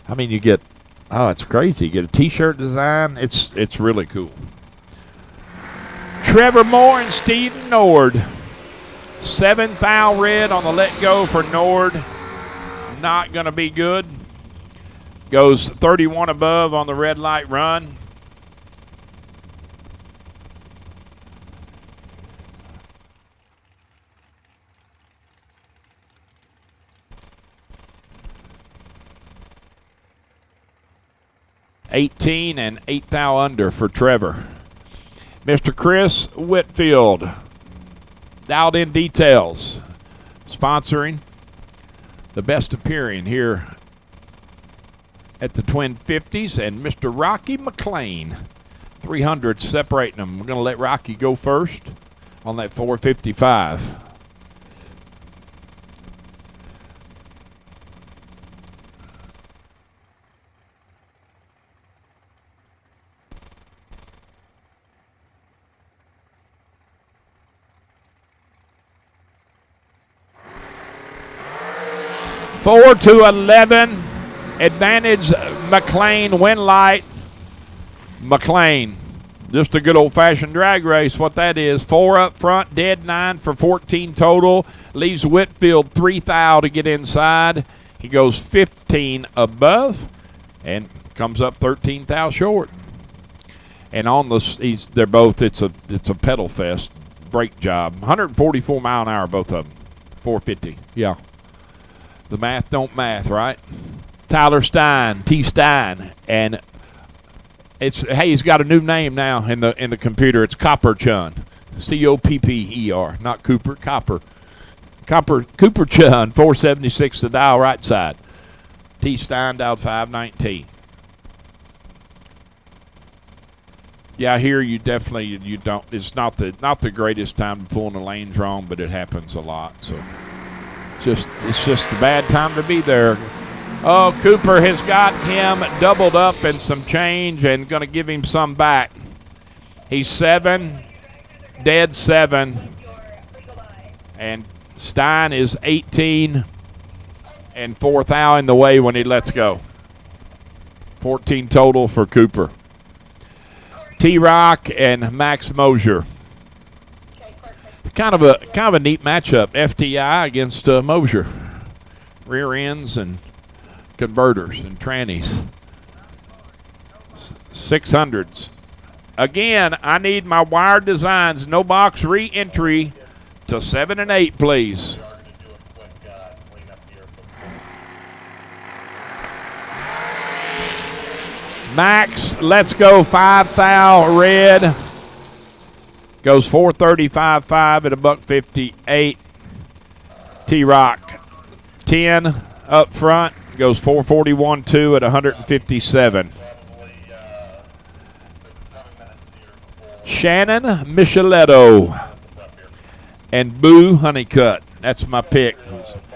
I mean, you get, oh, it's crazy. You get a T-shirt design. It's really cool. Trevor Moore and Steven Nord. 7th thou red on the let go for Nord. Not going to be good. Goes 31 above on the red light run. $18 and 8 thou under for Trevor. Mr. Chris Whitfield, Dialed In Details, sponsoring the best appearing here at the Twin 50s, and Mr. Rocky McLean, 300 separating them. We're going to let Rocky go first on that 455. Four to 11, advantage McLean, win light. McLean, just a good old-fashioned drag race, what that is. 4 up front, dead 9 for 14 total. Leaves Whitfield 3 thou to get inside. He goes 15 above and comes up 13 thou short. And on the, they're both, it's a pedal fest, brake job. 144 mile an hour, both of them. 450, yeah. The math don't math, right? Tyler Stein, T. Stein, and it's, hey, he's got a new name now in the computer. It's Copper Chun, Copper, not Cooper, Copper Chun, 476 the dial right side. T. Stein dialed 519. Yeah, here you definitely you don't. It's not the greatest time to pull in the lanes wrong, but it happens a lot. So. It's just a bad time to be there. Oh, Cooper has got him doubled up and some change and going to give him some back. He's 7, dead 7. And Stein is 18 and 4 thou in the way when he lets go. 14 total for Cooper. T-Rock and Max Mosier. Kind of a neat matchup, FTI against Mosier. Rear ends and converters and trannies. 600s. Again, I need my Wired Designs No Box Re-Entry to 7 and 8, please. Max, let's go 5 thou red. Goes 435.5 at $158. T-Rock 10 up front. Goes 441.2 at 157. Shannon Micheletto and Boo Honeycutt. That's my pick.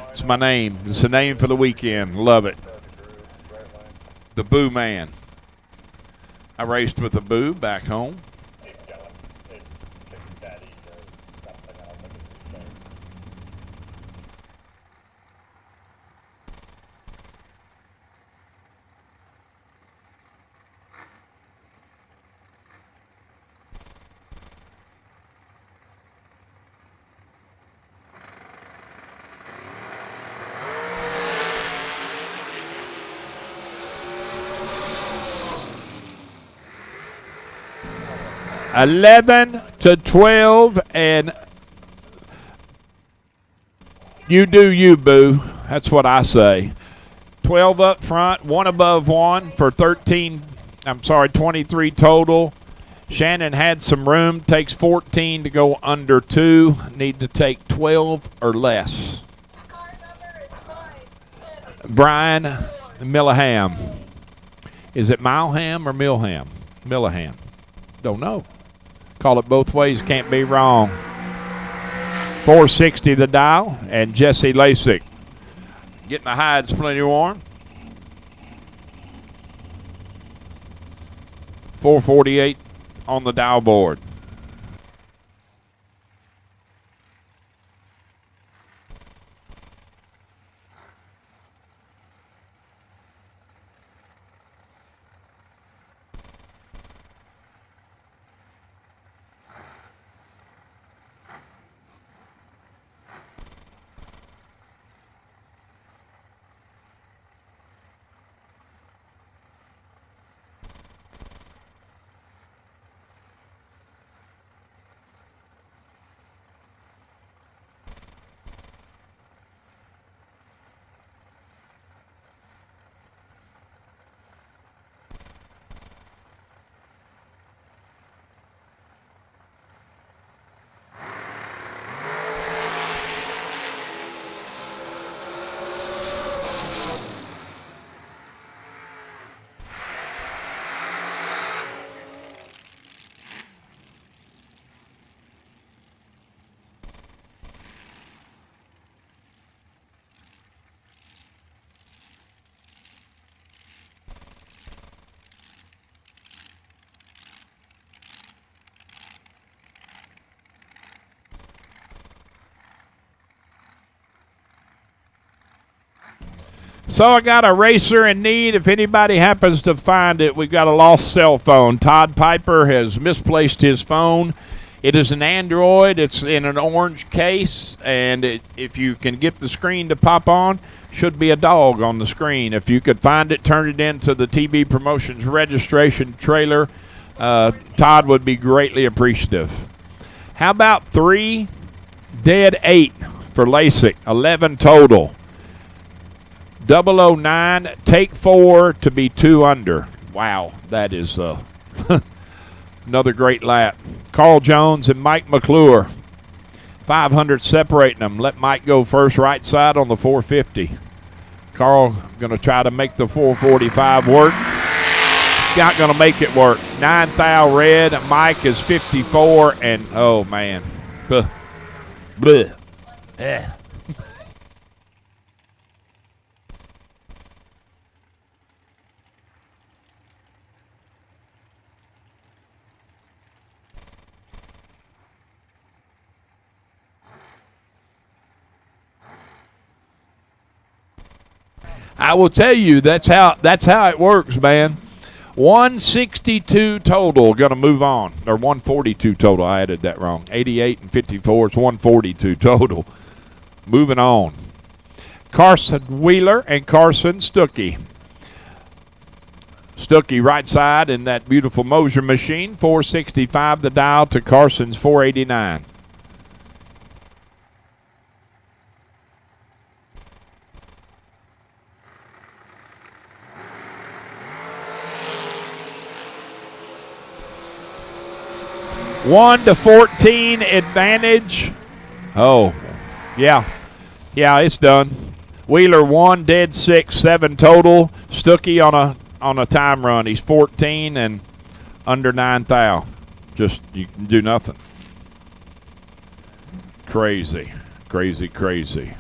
It's my name. It's the name for the weekend. Love it. The Boo Man. I raced with the Boo back home. $11-12, and you do you, Boo. That's what I say. 12 up front, one above one for 23 total. Shannon had some room, takes 14 to go under 2. Need to take 12 or less. Brian Millaham. Is it Milham or Milham? Millaham. Don't know. Call it both ways, can't be wrong. 460 to dial, and Jesse Lasik getting the hides plenty warm. 448 on the dial board. So I got a racer in need. If anybody happens to find it, we've got a lost cell phone. Todd Piper has misplaced his phone. It is an Android. It's in an orange case, and if you can get the screen to pop on, should be a dog on the screen. If you could find it, turn it into the TB Promotions registration trailer. Todd would be greatly appreciative. How about 3 dead 8 for Lasik, 11 total. 009, take 4 to be 2 under. Wow, that is another great lap. Carl Jones and Mike McClure. 500 separating them. Let Mike go first right side on the 450. Carl going to try to make the 445 work. Not going to make it work. 9 thou red. Mike is 54, and oh, man. Bleh. Bleh. Eh. I will tell you, that's how it works, man. 162 total, going to move on. Or 142 total, I added that wrong. 88 and 54, it's 142 total. Moving on. Carson Wheeler and Carson Stuckey. Stuckey right side in that beautiful Mosier machine. 465 the dial to Carson's 489. One to 14 advantage. Oh, yeah. Yeah, it's done. Wheeler 1, dead 6, 7 total. Stuckey on a time run. He's 14 and under 9 thou. Just, you can do nothing. Crazy, crazy, crazy.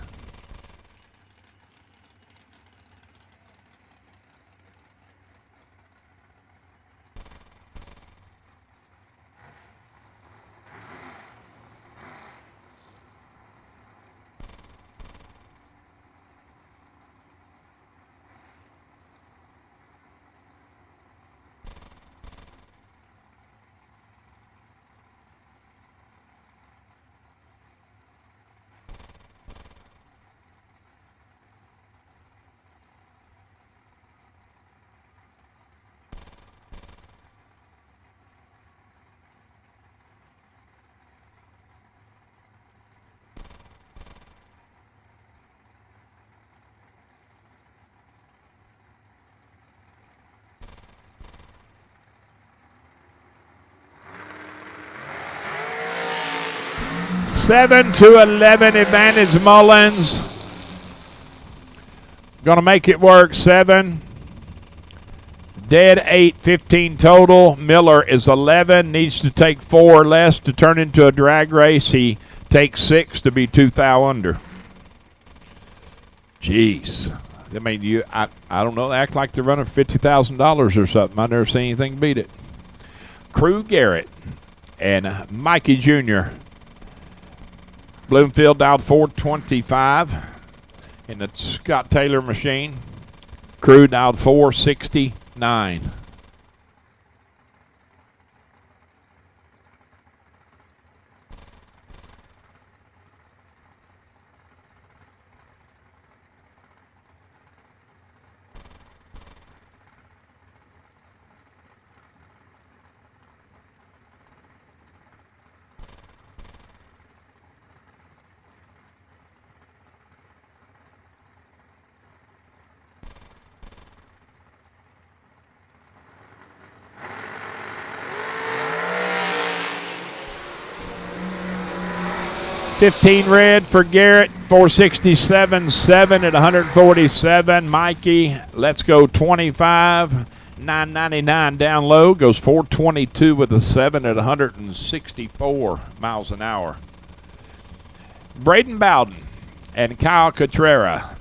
Seven to 11 advantage Mullins. Going to make it work. 7. Dead 8, 15 total. Miller is 11. Needs to take 4 or less to turn into a drag race. He takes 6 to be 2 thou under. Jeez. I mean, I don't know. They act like they're running $50,000 or something. I've never seen anything beat it. Crew Garrett and Mikey Jr. Bloomfield dialed 425 in the Scott Taylor machine. Crew dialed 469. $15 red for Garrett, 467.7 at 147. Mikey, let's go 25. 999 down low, goes 422 with a 7 at 164 miles an hour. Braden Bowden and Kyle Cotrera.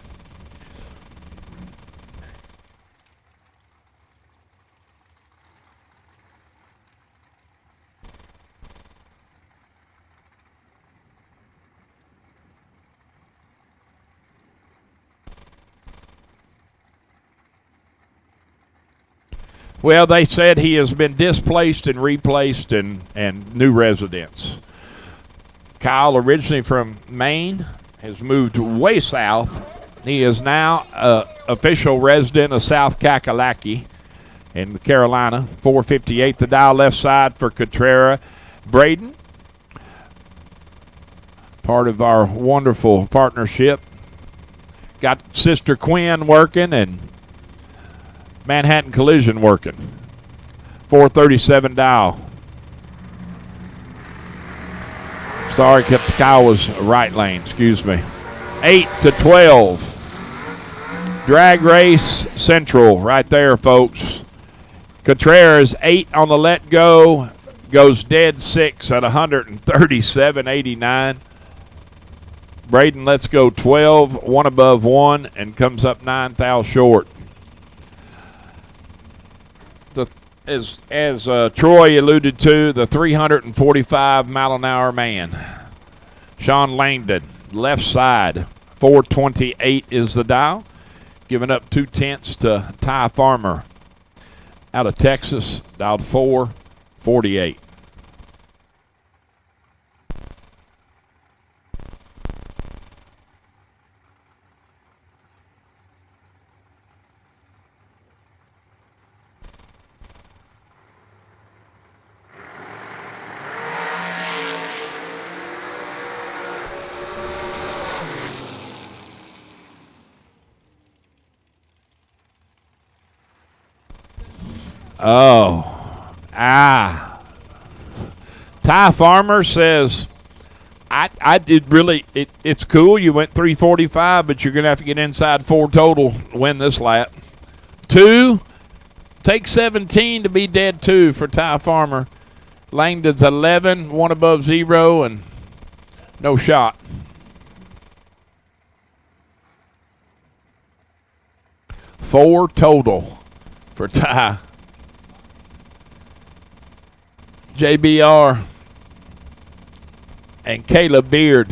Well, they said he has been displaced and replaced and new residents. Kyle, originally from Maine, has moved way south. He is now an official resident of South Kakalaki in Carolina. 458 the dial left side for Cotrera. Braden, part of our wonderful partnership. Got Sister Quinn working and Manhattan Collision working. 437 dial. Sorry, Kyle was right lane, excuse me. 8 to 12. Drag race central right there, folks. Contreras 8 on the let go. Goes dead 6 at 137.89. Braden lets go 12, 1 above 1, and comes up 9 thou short. As Troy alluded to, the 345-mile-an-hour man, Sean Langdon, left side, 428 is the dial, giving up 2/10 to Ty Farmer out of Texas, dialed 448. Ty Farmer says, I did really, it's cool. You went 345, but you're going to have to get inside 4 total to win this lap. 2, take 17 to be dead 2 for Ty Farmer. Langdon's 11, one above 0, and no shot. Four total for Ty. JBR and Caleb Beard.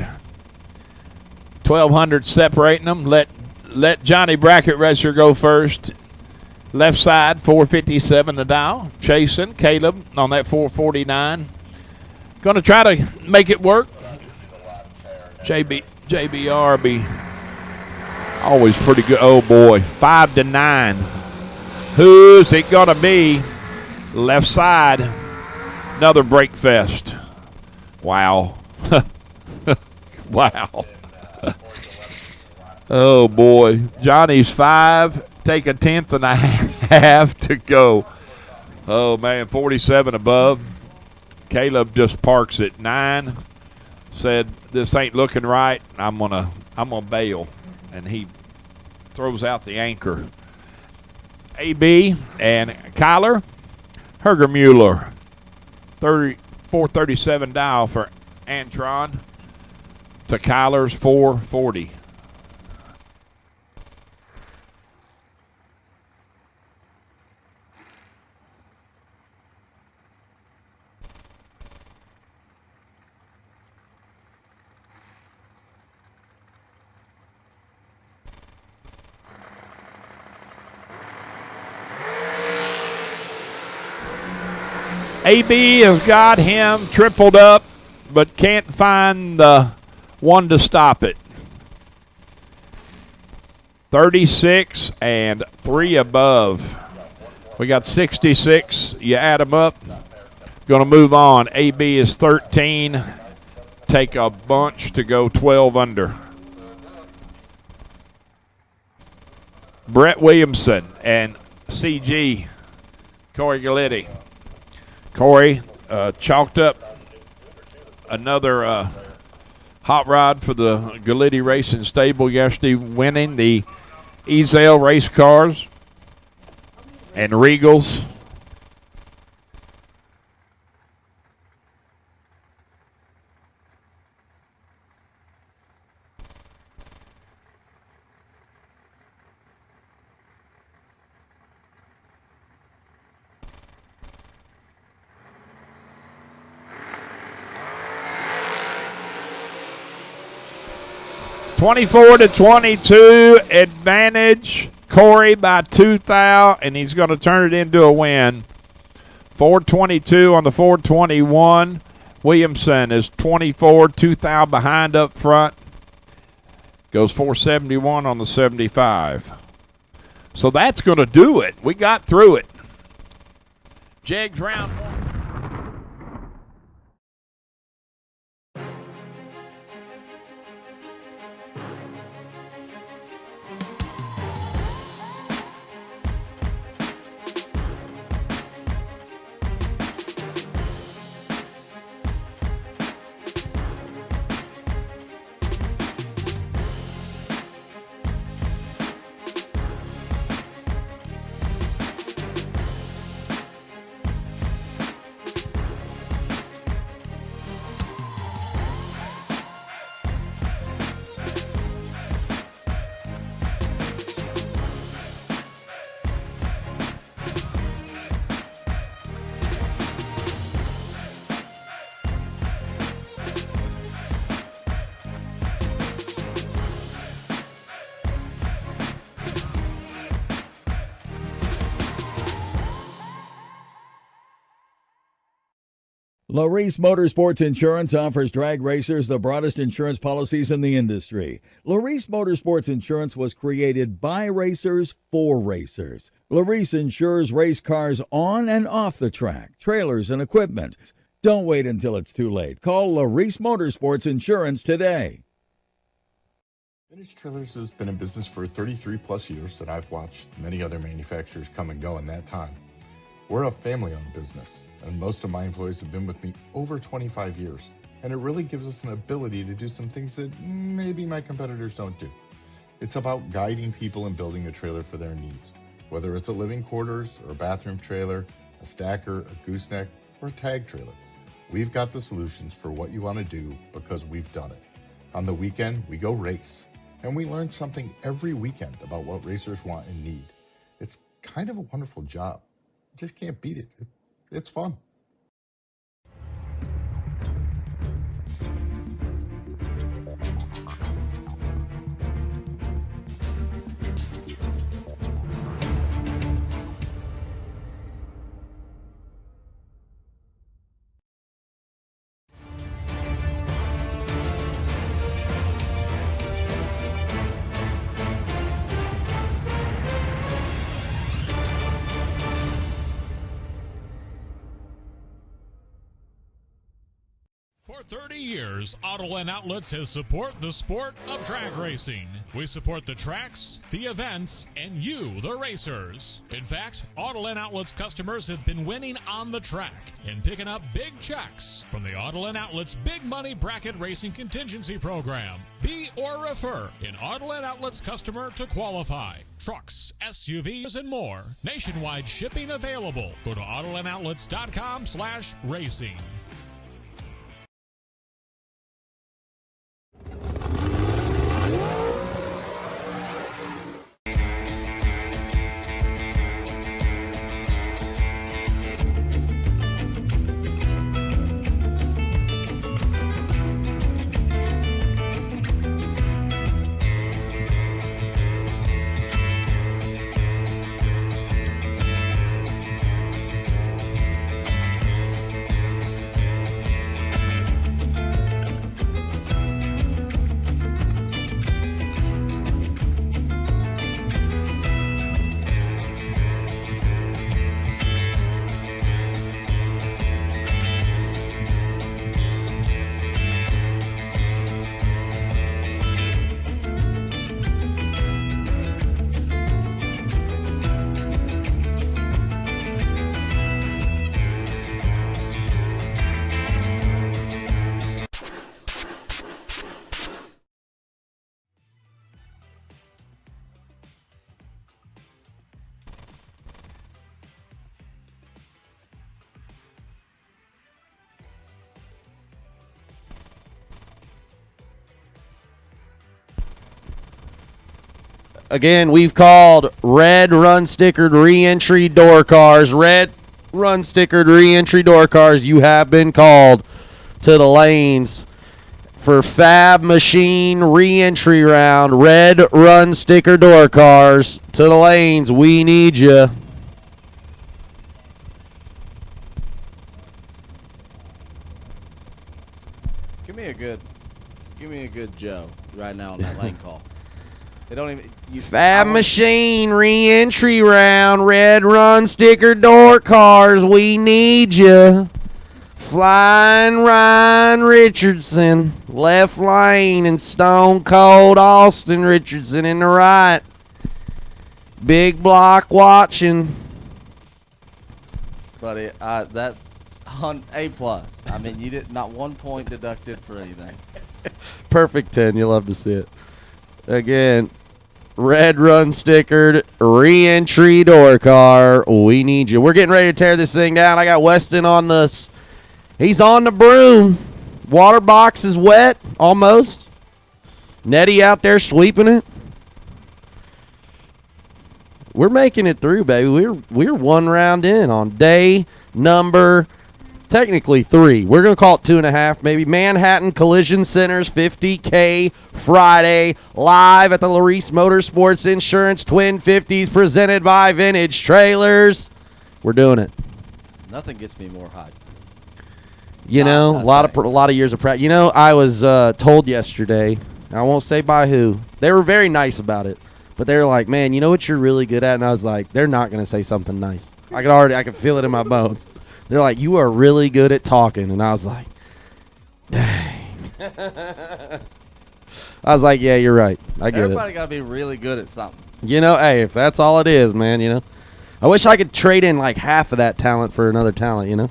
1,200 separating them. Let Johnny Brackett Racer go first. Left side, 457 to dial. Chasing Caleb on that 449. Going to try to make it work. JBR be always pretty good. Oh, boy. 5 to 9. Who's it going to be? Left side. Another break fest. Wow. Wow. Oh, boy. Johnny's 5. Take a 10th and a half to go. Oh, man, 47 above. Caleb just parks at 9. Said, this ain't looking right. I'm gonna bail. And he throws out the anchor. AB and Kyler Hergermuller. 437 dial for Antron to Kyler's 440. AB has got him tripled up, but can't find the one to stop it. 36 and 3 above. We got 66. You add them up. Going to move on. AB is 13. Take a bunch to go 12 under. Brett Williamson and CG Corey Galletti. Corey chalked up another hot rod for the Galletti Racing Stable yesterday, winning the Ezell race cars and Regals. (24 to 22) advantage. Corey by 2 thou, and he's going to turn it into a win. 422 on the 421. Williamson is 24, 2 thou behind up front. Goes 471 on the 75. So that's going to do it. We got through it. Jegs round 1. Laris Motorsports Insurance offers drag racers the broadest insurance policies in the industry. Laris Motorsports Insurance was created by racers for racers. Laris insures race cars on and off the track, trailers, and equipment. Don't wait until it's too late. Call Laris Motorsports Insurance today. Vintage Trailers has been in business for 33 plus years, and I've watched many other manufacturers come and go in that time. We're a family-owned business, and most of my employees have been with me over 25 years, and it really gives us an ability to do some things that maybe my competitors don't do. It's about guiding people and building a trailer for their needs, whether it's a living quarters or a bathroom trailer, a stacker, a gooseneck, or a tag trailer. We've got the solutions for what you want to do because we've done it. On the weekend, we go race, and we learn something every weekend about what racers want and need. It's kind of a wonderful job. You just can't beat it. It's fun. For 30 years, Autoland Outlets has supported the sport of drag racing. We support the tracks, the events, and you, the racers. In fact, Autoland Outlets customers have been winning on the track and picking up big checks from the Autoland Outlets Big Money Bracket Racing Contingency Program. Be or refer an Autoland Outlets customer to qualify. Trucks, SUVs, and more. Nationwide shipping available. Go to AutolandOutlets.com/racing. Again, we've called red run stickered re-entry door cars. Red run stickered re-entry door cars. You have been called to the lanes for Fab Machine re-entry round. Red run sticker door cars to the lanes. We need you. Give me a good Joe right now on that lane call. They don't even. Fab Machine re-entry round. Red run sticker door cars. We need you. Flying Ryan Richardson, left lane, and Stone Cold Austin Richardson in the right. Big block watching. Buddy, that's A+. I mean, you did not 1 point deducted for anything. Perfect 10. You'll love to see it. Again, red run stickered re-entry door car. We need you. We're getting ready to tear this thing down. I got Weston on this. He's on the broom. Water box is wet, almost. Nettie out there sweeping it. We're making it through, baby. We're one round in on day number, technically 3. We're going to call it 2.5, maybe. Manhattan Collision Center's 50K Friday, live at the Laris Motorsports Insurance Twin 50s, presented by Vintage Trailers. We're doing it. Nothing gets me more hyped. You know, a lot of years of practice. You know, I was told yesterday, I won't say by who. They were very nice about it, but they were like, "Man, you know what you're really good at?" And I was like, "They're not going to say something nice." I could feel it in my bones. They're like, "You are really good at talking," and I was like, "Dang." I was like, "Yeah, you're right. I get Everybody got to be really good at something." You know, hey, if that's all it is, man, you know. I wish I could trade in like half of that talent for another talent, you know.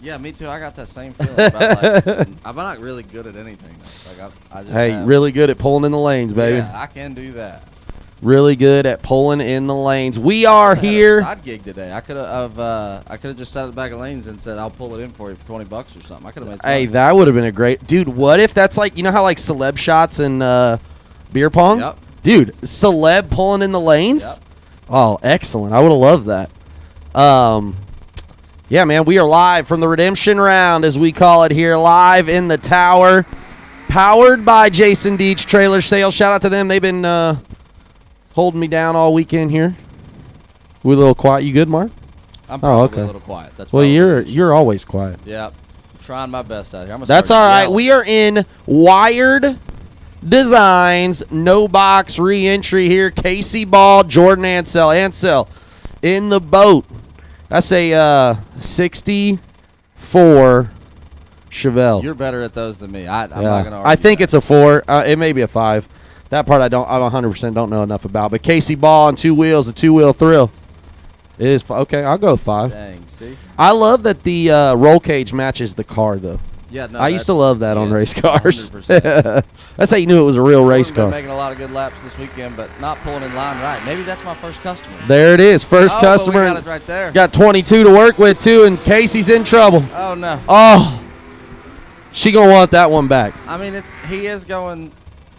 Yeah, me too. I got that same feeling about like, I'm not really good at anything. Like I just really good at pulling in the lanes, baby. Yeah, I can do that. Really good at pulling in the lanes. We are here. Side gig today. I could have just sat at the back of lanes and said I'll pull it in for you for $20 or something. I could have made some Hey, money. that would have been a great dude. What if that's like, you know how like celeb shots and beer pong? Yep. Dude, celeb pulling in the lanes? Yep. Oh, excellent. I would have loved that. Yeah, man, we are live from the redemption round, as we call it here, live in the tower, powered by Jason Deach Trailer Sales. Shout out to them. They've been holding me down all weekend here. We a little quiet. You good, Mark? I'm probably a little quiet. That's well, probably you're always quiet. Yep. Trying my best out here. That's all right. We are in Wired Designs, no box re-entry here. Casey Ball, Jordan Ansell. Ansell in the boat. That's a 64 Chevelle. You're better at those than me. I'm not going to argue. I think it's a 4. It may be a 5. That part I 100% don't know enough about. But Casey Ball on 2 wheels, a 2-wheel thrill. It is okay. I'll go with 5. Dang, see? I love that the roll cage matches the car, though. Yeah, no, I used to love that on race cars. 100%. That's how you knew it was a real race car. Been making a lot of good laps this weekend, but not pulling in line right. Maybe that's my first customer. There it is. First customer. We got it right there. Got 22 to work with, too, and Casey's in trouble. Oh, no. Oh. She going to want that one back. I mean, he is going.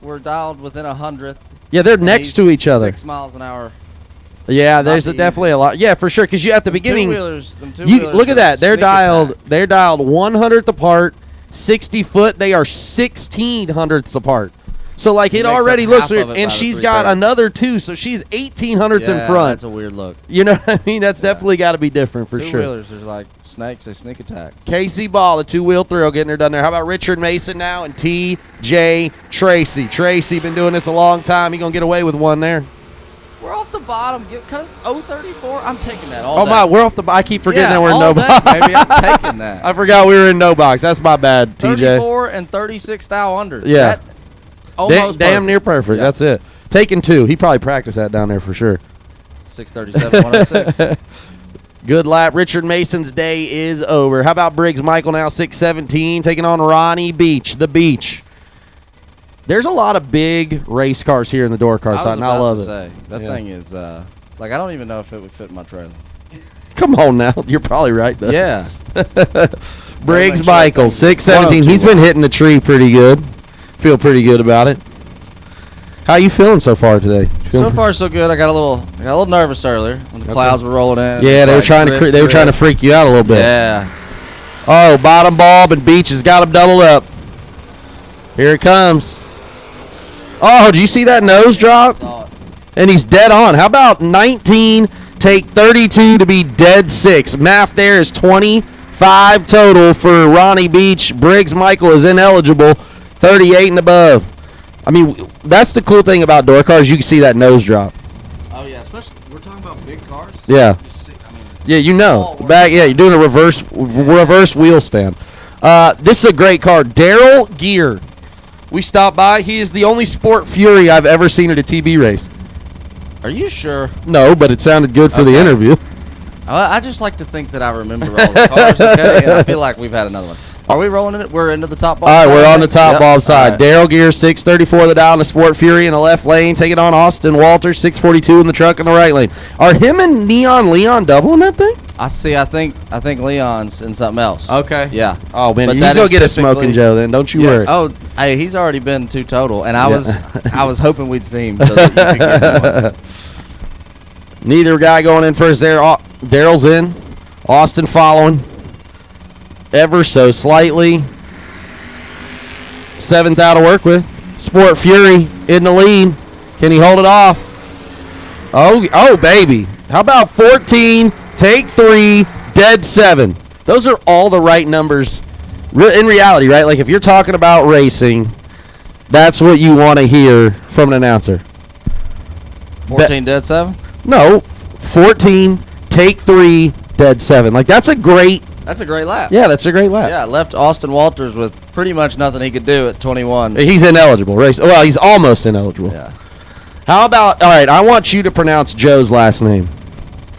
We're dialed within 100th. Yeah, they're next to each other. 6 miles an hour. Yeah, there's definitely a lot. Yeah, for sure. Because you at the beginning, two-wheelers look at that. They're sneak dialed. attack. They're dialed 100th apart, 60 foot. They are 1600ths apart. So like it makes already up looks half weird, of it and by the she's got 330. another 2, so she's 1800ths in front. That's a weird look. You know what I mean? That's definitely got to be different for sure. Two-wheelers, there's like snakes. They sneak attack. Casey Ball, a 2-wheel thrill, getting her done there. How about Richard Mason now and T.J. Tracy? Tracy been doing this a long time. He gonna get away with one there. We're off the bottom. Cut us 034. I'm taking that all day. My, we're off the. I keep forgetting that we're in no box. Maybe I'm taking that. I forgot we were in no box. That's my bad, TJ. 34 and 36 thou under. Yeah. That almost damn near perfect. Yeah. That's it. Taking 2. He probably practiced that down there for sure. 637, 106. Good lap. Richard Mason's day is over. How about Briggs Michael now, 617, taking on Ronnie Beach, the Beach. There's a lot of big race cars here in the door car side, and I love it. That thing is, like, I don't even know if it would fit in my trailer. Come on now. You're probably right, though. Yeah. Briggs Michael, 617. He's been hitting the tree pretty good. Feel pretty good about it. How you feeling so far today? So far, so good. I got a little nervous earlier when the clouds were rolling in. Yeah, they were trying to freak you out a little bit. Yeah. Oh, bottom bulb and Beach has got him doubled up. Here it comes. Oh, did you see that nose drop? Saw it. And he's dead on. How about 19, take 32 to be dead 6? Math there is 25 total for Ronnie Beach. Briggs Michael is ineligible, 38 and above. I mean, that's the cool thing about door cars. You can see that nose drop. Oh, yeah. Especially, we're talking about big cars. Yeah. Yeah, you know. Back, yeah, you're doing a reverse wheel stand. This is a great car. Daryl Gear. We stopped by. He is the only Sport Fury I've ever seen at a TB race. Are you sure? No, but it sounded good for the interview. I just like to think that I remember all the cars, okay? And I feel like we've had another one. Are we rolling in it? We're into the top bulb. All right, we're on the top bulb side. Right. Daryl Gear, 634 the dial in the Sport Fury in the left lane. Taking on Austin Walter, 642 in the truck in the right lane. Are him and Leon doubling that thing? I see. I think Leon's in something else. Okay. Yeah. Oh, man, But you that still is get a typically- smoking Joe then. Don't you worry. Oh, hey, he's already been 2 total, and I was hoping we'd see him. So that you could get one. Neither guy going in first there. Daryl's in. Austin following. Ever so slightly. 7th out to work with. Sport Fury in the lead. Can he hold it off? Oh, baby. How about 14, take 3, dead 7? Those are all the right numbers in reality, right? Like if you're talking about racing, that's what you want to hear from an announcer. 14 dead 7? No, 14, take 3, dead 7. Like that's a great lap. Yeah, that's a great lap. Yeah, left Austin Walters with pretty much nothing he could do at 21. He's ineligible. Well, he's almost ineligible. Yeah. How about, all right, I want you to pronounce Joe's last name.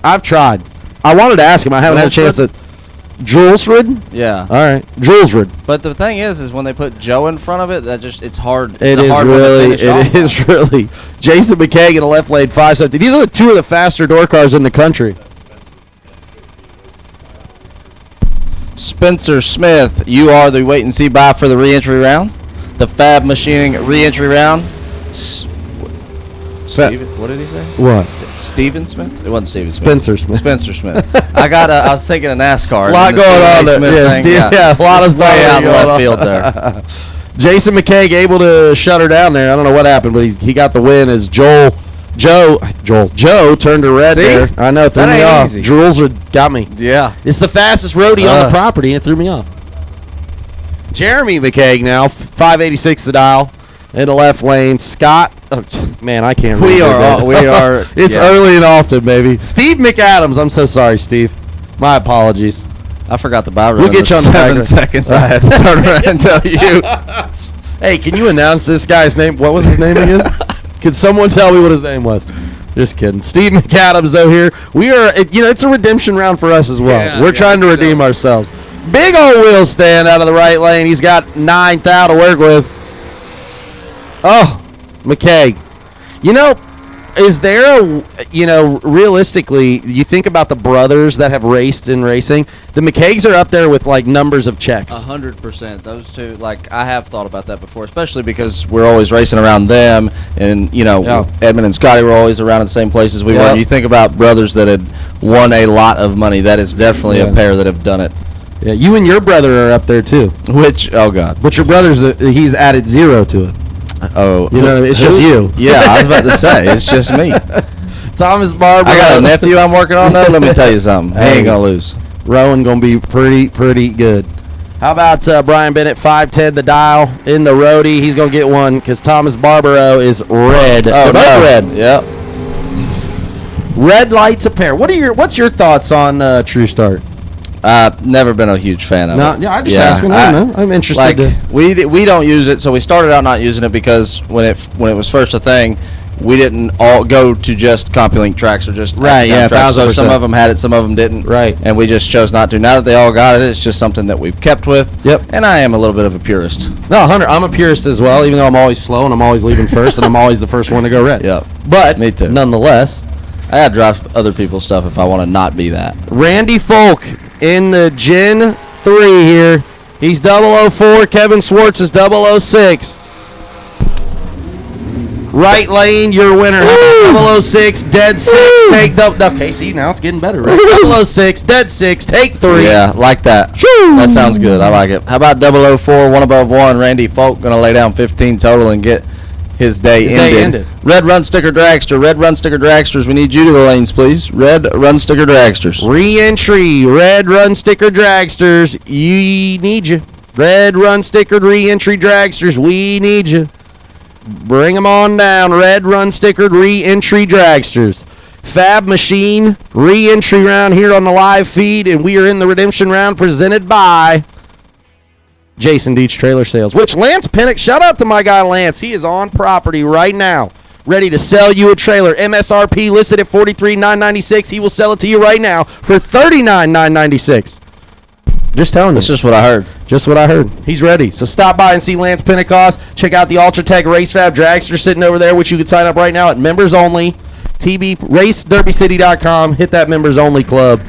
I've tried. I wanted to ask him. I haven't had a chance to. Julesrid? Yeah. All right. Julesrid. But the thing is when they put Joe in front of it, it's hard. It is really. Jason McKay in a left lane 570. These are two of the faster door cars in the country. Spencer Smith, you are the wait and see buy for the re-entry round. The Fab Machining re-entry round. Steven, what did he say? What? Steven Smith? It wasn't Steven Smith. Spencer Smith. Spencer Smith. I was thinking of NASCAR. A lot going on there. Yeah, a lot of way out going left on. field there. Jason McKay able to shut her down there. I don't know what happened, but he got the win as Joe turned to red. See? There. I know, it threw me off. Jules got me. Yeah. It's the fastest roadie on the property, and it threw me off. Jeremy McKay now, 586 the dial in the left lane. Scott, man, I can't read. We are. It's early and often, baby. Steve McAdams, I'm so sorry, Steve. My apologies. I forgot the buy. We'll get you on the 7 seconds. I had to turn around and tell you. Hey, can you announce this guy's name? What was his name again? Can someone tell me what his name was? Just kidding. Steve McAdams, though, here. We are, it's a redemption round for us as well. Yeah, We're trying to redeem ourselves. Big old wheel stand out of the right lane. He's got 9th to work with. Oh, McKay. Is there realistically, you think about the brothers that have raced in racing, the McKays are up there with, like, numbers of checks. 100%. Those two, like, I have thought about that before, especially because we're always racing around them, and, Edmund and Scotty were always around in the same places we were. And you think about brothers that had won a lot of money. That is definitely a pair that have done it. Yeah, you and your brother are up there, too. Oh, God. But your brother's, he's added 0 to it. Oh, it's just you. Yeah, I was about to say, it's just me. Thomas Barber. I got a nephew I'm working on, though. Let me tell you something. He ain't going to lose. Rowan going to be pretty good. How about Brian Bennett, 510 the dial in the roadie? He's going to get one because Thomas Barbaro is red. Oh, no. Red. Yep. Red lights a pair. What's your thoughts on True Start? Never been a huge fan of it. Yeah, I'm just asking. I don't know. I'm interested. We don't use it, so we started out not using it because when it was first a thing, we didn't all go to just CompuLink tracks or just right. Yeah, tracks. So some of them had it, some of them didn't. Right. And we just chose not to. Now that they all got it, it's just something that we've kept with. Yep. And I am a little bit of a purist. No, Hunter, I'm a purist as well. Even though I'm always slow and I'm always leaving first and I'm always the first one to go red. Yep. But me too. Nonetheless, I gotta drive other people's stuff if I want to not be that. Randy Folk in the Gen 3 here. He's 004. Kevin Swartz is 006. Right lane, your winner. How about 006, dead 6, take the... Okay, see, now it's getting better, right? 006, dead 6, take 3. Yeah, like that. That sounds good. I like it. How about 004, 1 above 1? Randy Folk going to lay down 15 total and get his day ended. Red Run Sticker Dragster. Red Run Sticker Dragsters. We need you to the lanes, please. Red Run Sticker Dragsters. Re-entry. Red Run Sticker Dragsters. We need you. Red Run Stickered Re-entry Dragsters. We need you. Bring them on down. Red Run Stickered Re-entry Dragsters. Fab Machine Re-entry round here on the live feed, and we are in the redemption round presented by Jason Deach Trailer Sales, which Lance Pinnock, shout out to my guy Lance. He is on property right now, ready to sell you a trailer. MSRP listed at $43,996. He will sell it to you right now for $39,996. Just telling you. That's just what I heard. Just what I heard. He's ready. So stop by and see Lance Pentecost. Check out the Ultratech Race Fab Dragster sitting over there, which you can sign up right now at members only. TBRaceDerbyCity.com. Hit that members only club.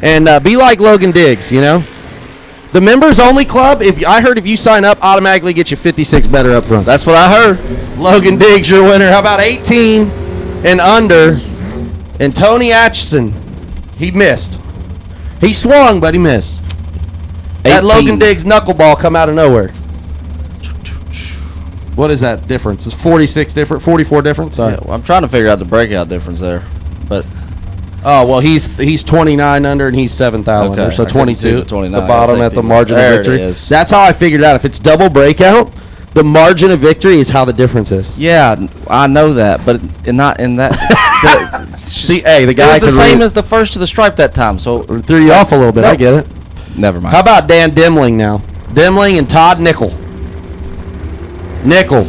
And be like Logan Diggs, The members only club, I heard if you sign up, automatically get you 56 better up front. That's what I heard. Logan Diggs, your winner. How about 18 and under? And Tony Atchison, he missed. He swung, but he missed. 18. That Logan Diggs knuckleball come out of nowhere. What is that difference? It's 46 different, 44 different? Sorry. Yeah, well, I'm trying to figure out the breakout difference there, but... Oh, well, he's 29 under and he's 7th under, so 22. The bottom at the margin of victory. That's how I figured it out. If it's double breakout, the margin of victory is how the difference is. Yeah, I know that, but not in that. See, hey, the guy it was the same as the first to the stripe that time, so threw you off a little bit. I get it. Never mind. How about Dan Dimling now? Dimling and Todd Nickel. Nickel,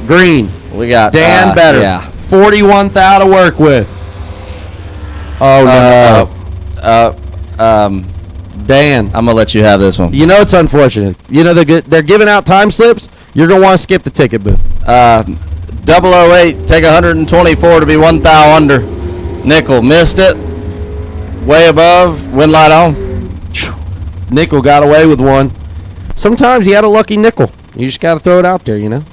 green. We got Dan Better. Yeah. 41,000 to work with. Oh no. Dan. I'm going to let you have this one. You know it's unfortunate. You know they're giving out time slips. You're going to want to skip the ticket booth. 008, take 124 to be 1 thou under. Nickel, missed it. Way above, wind light on. Nickel got away with one. Sometimes he had a lucky nickel. You just got to throw it out there, you know.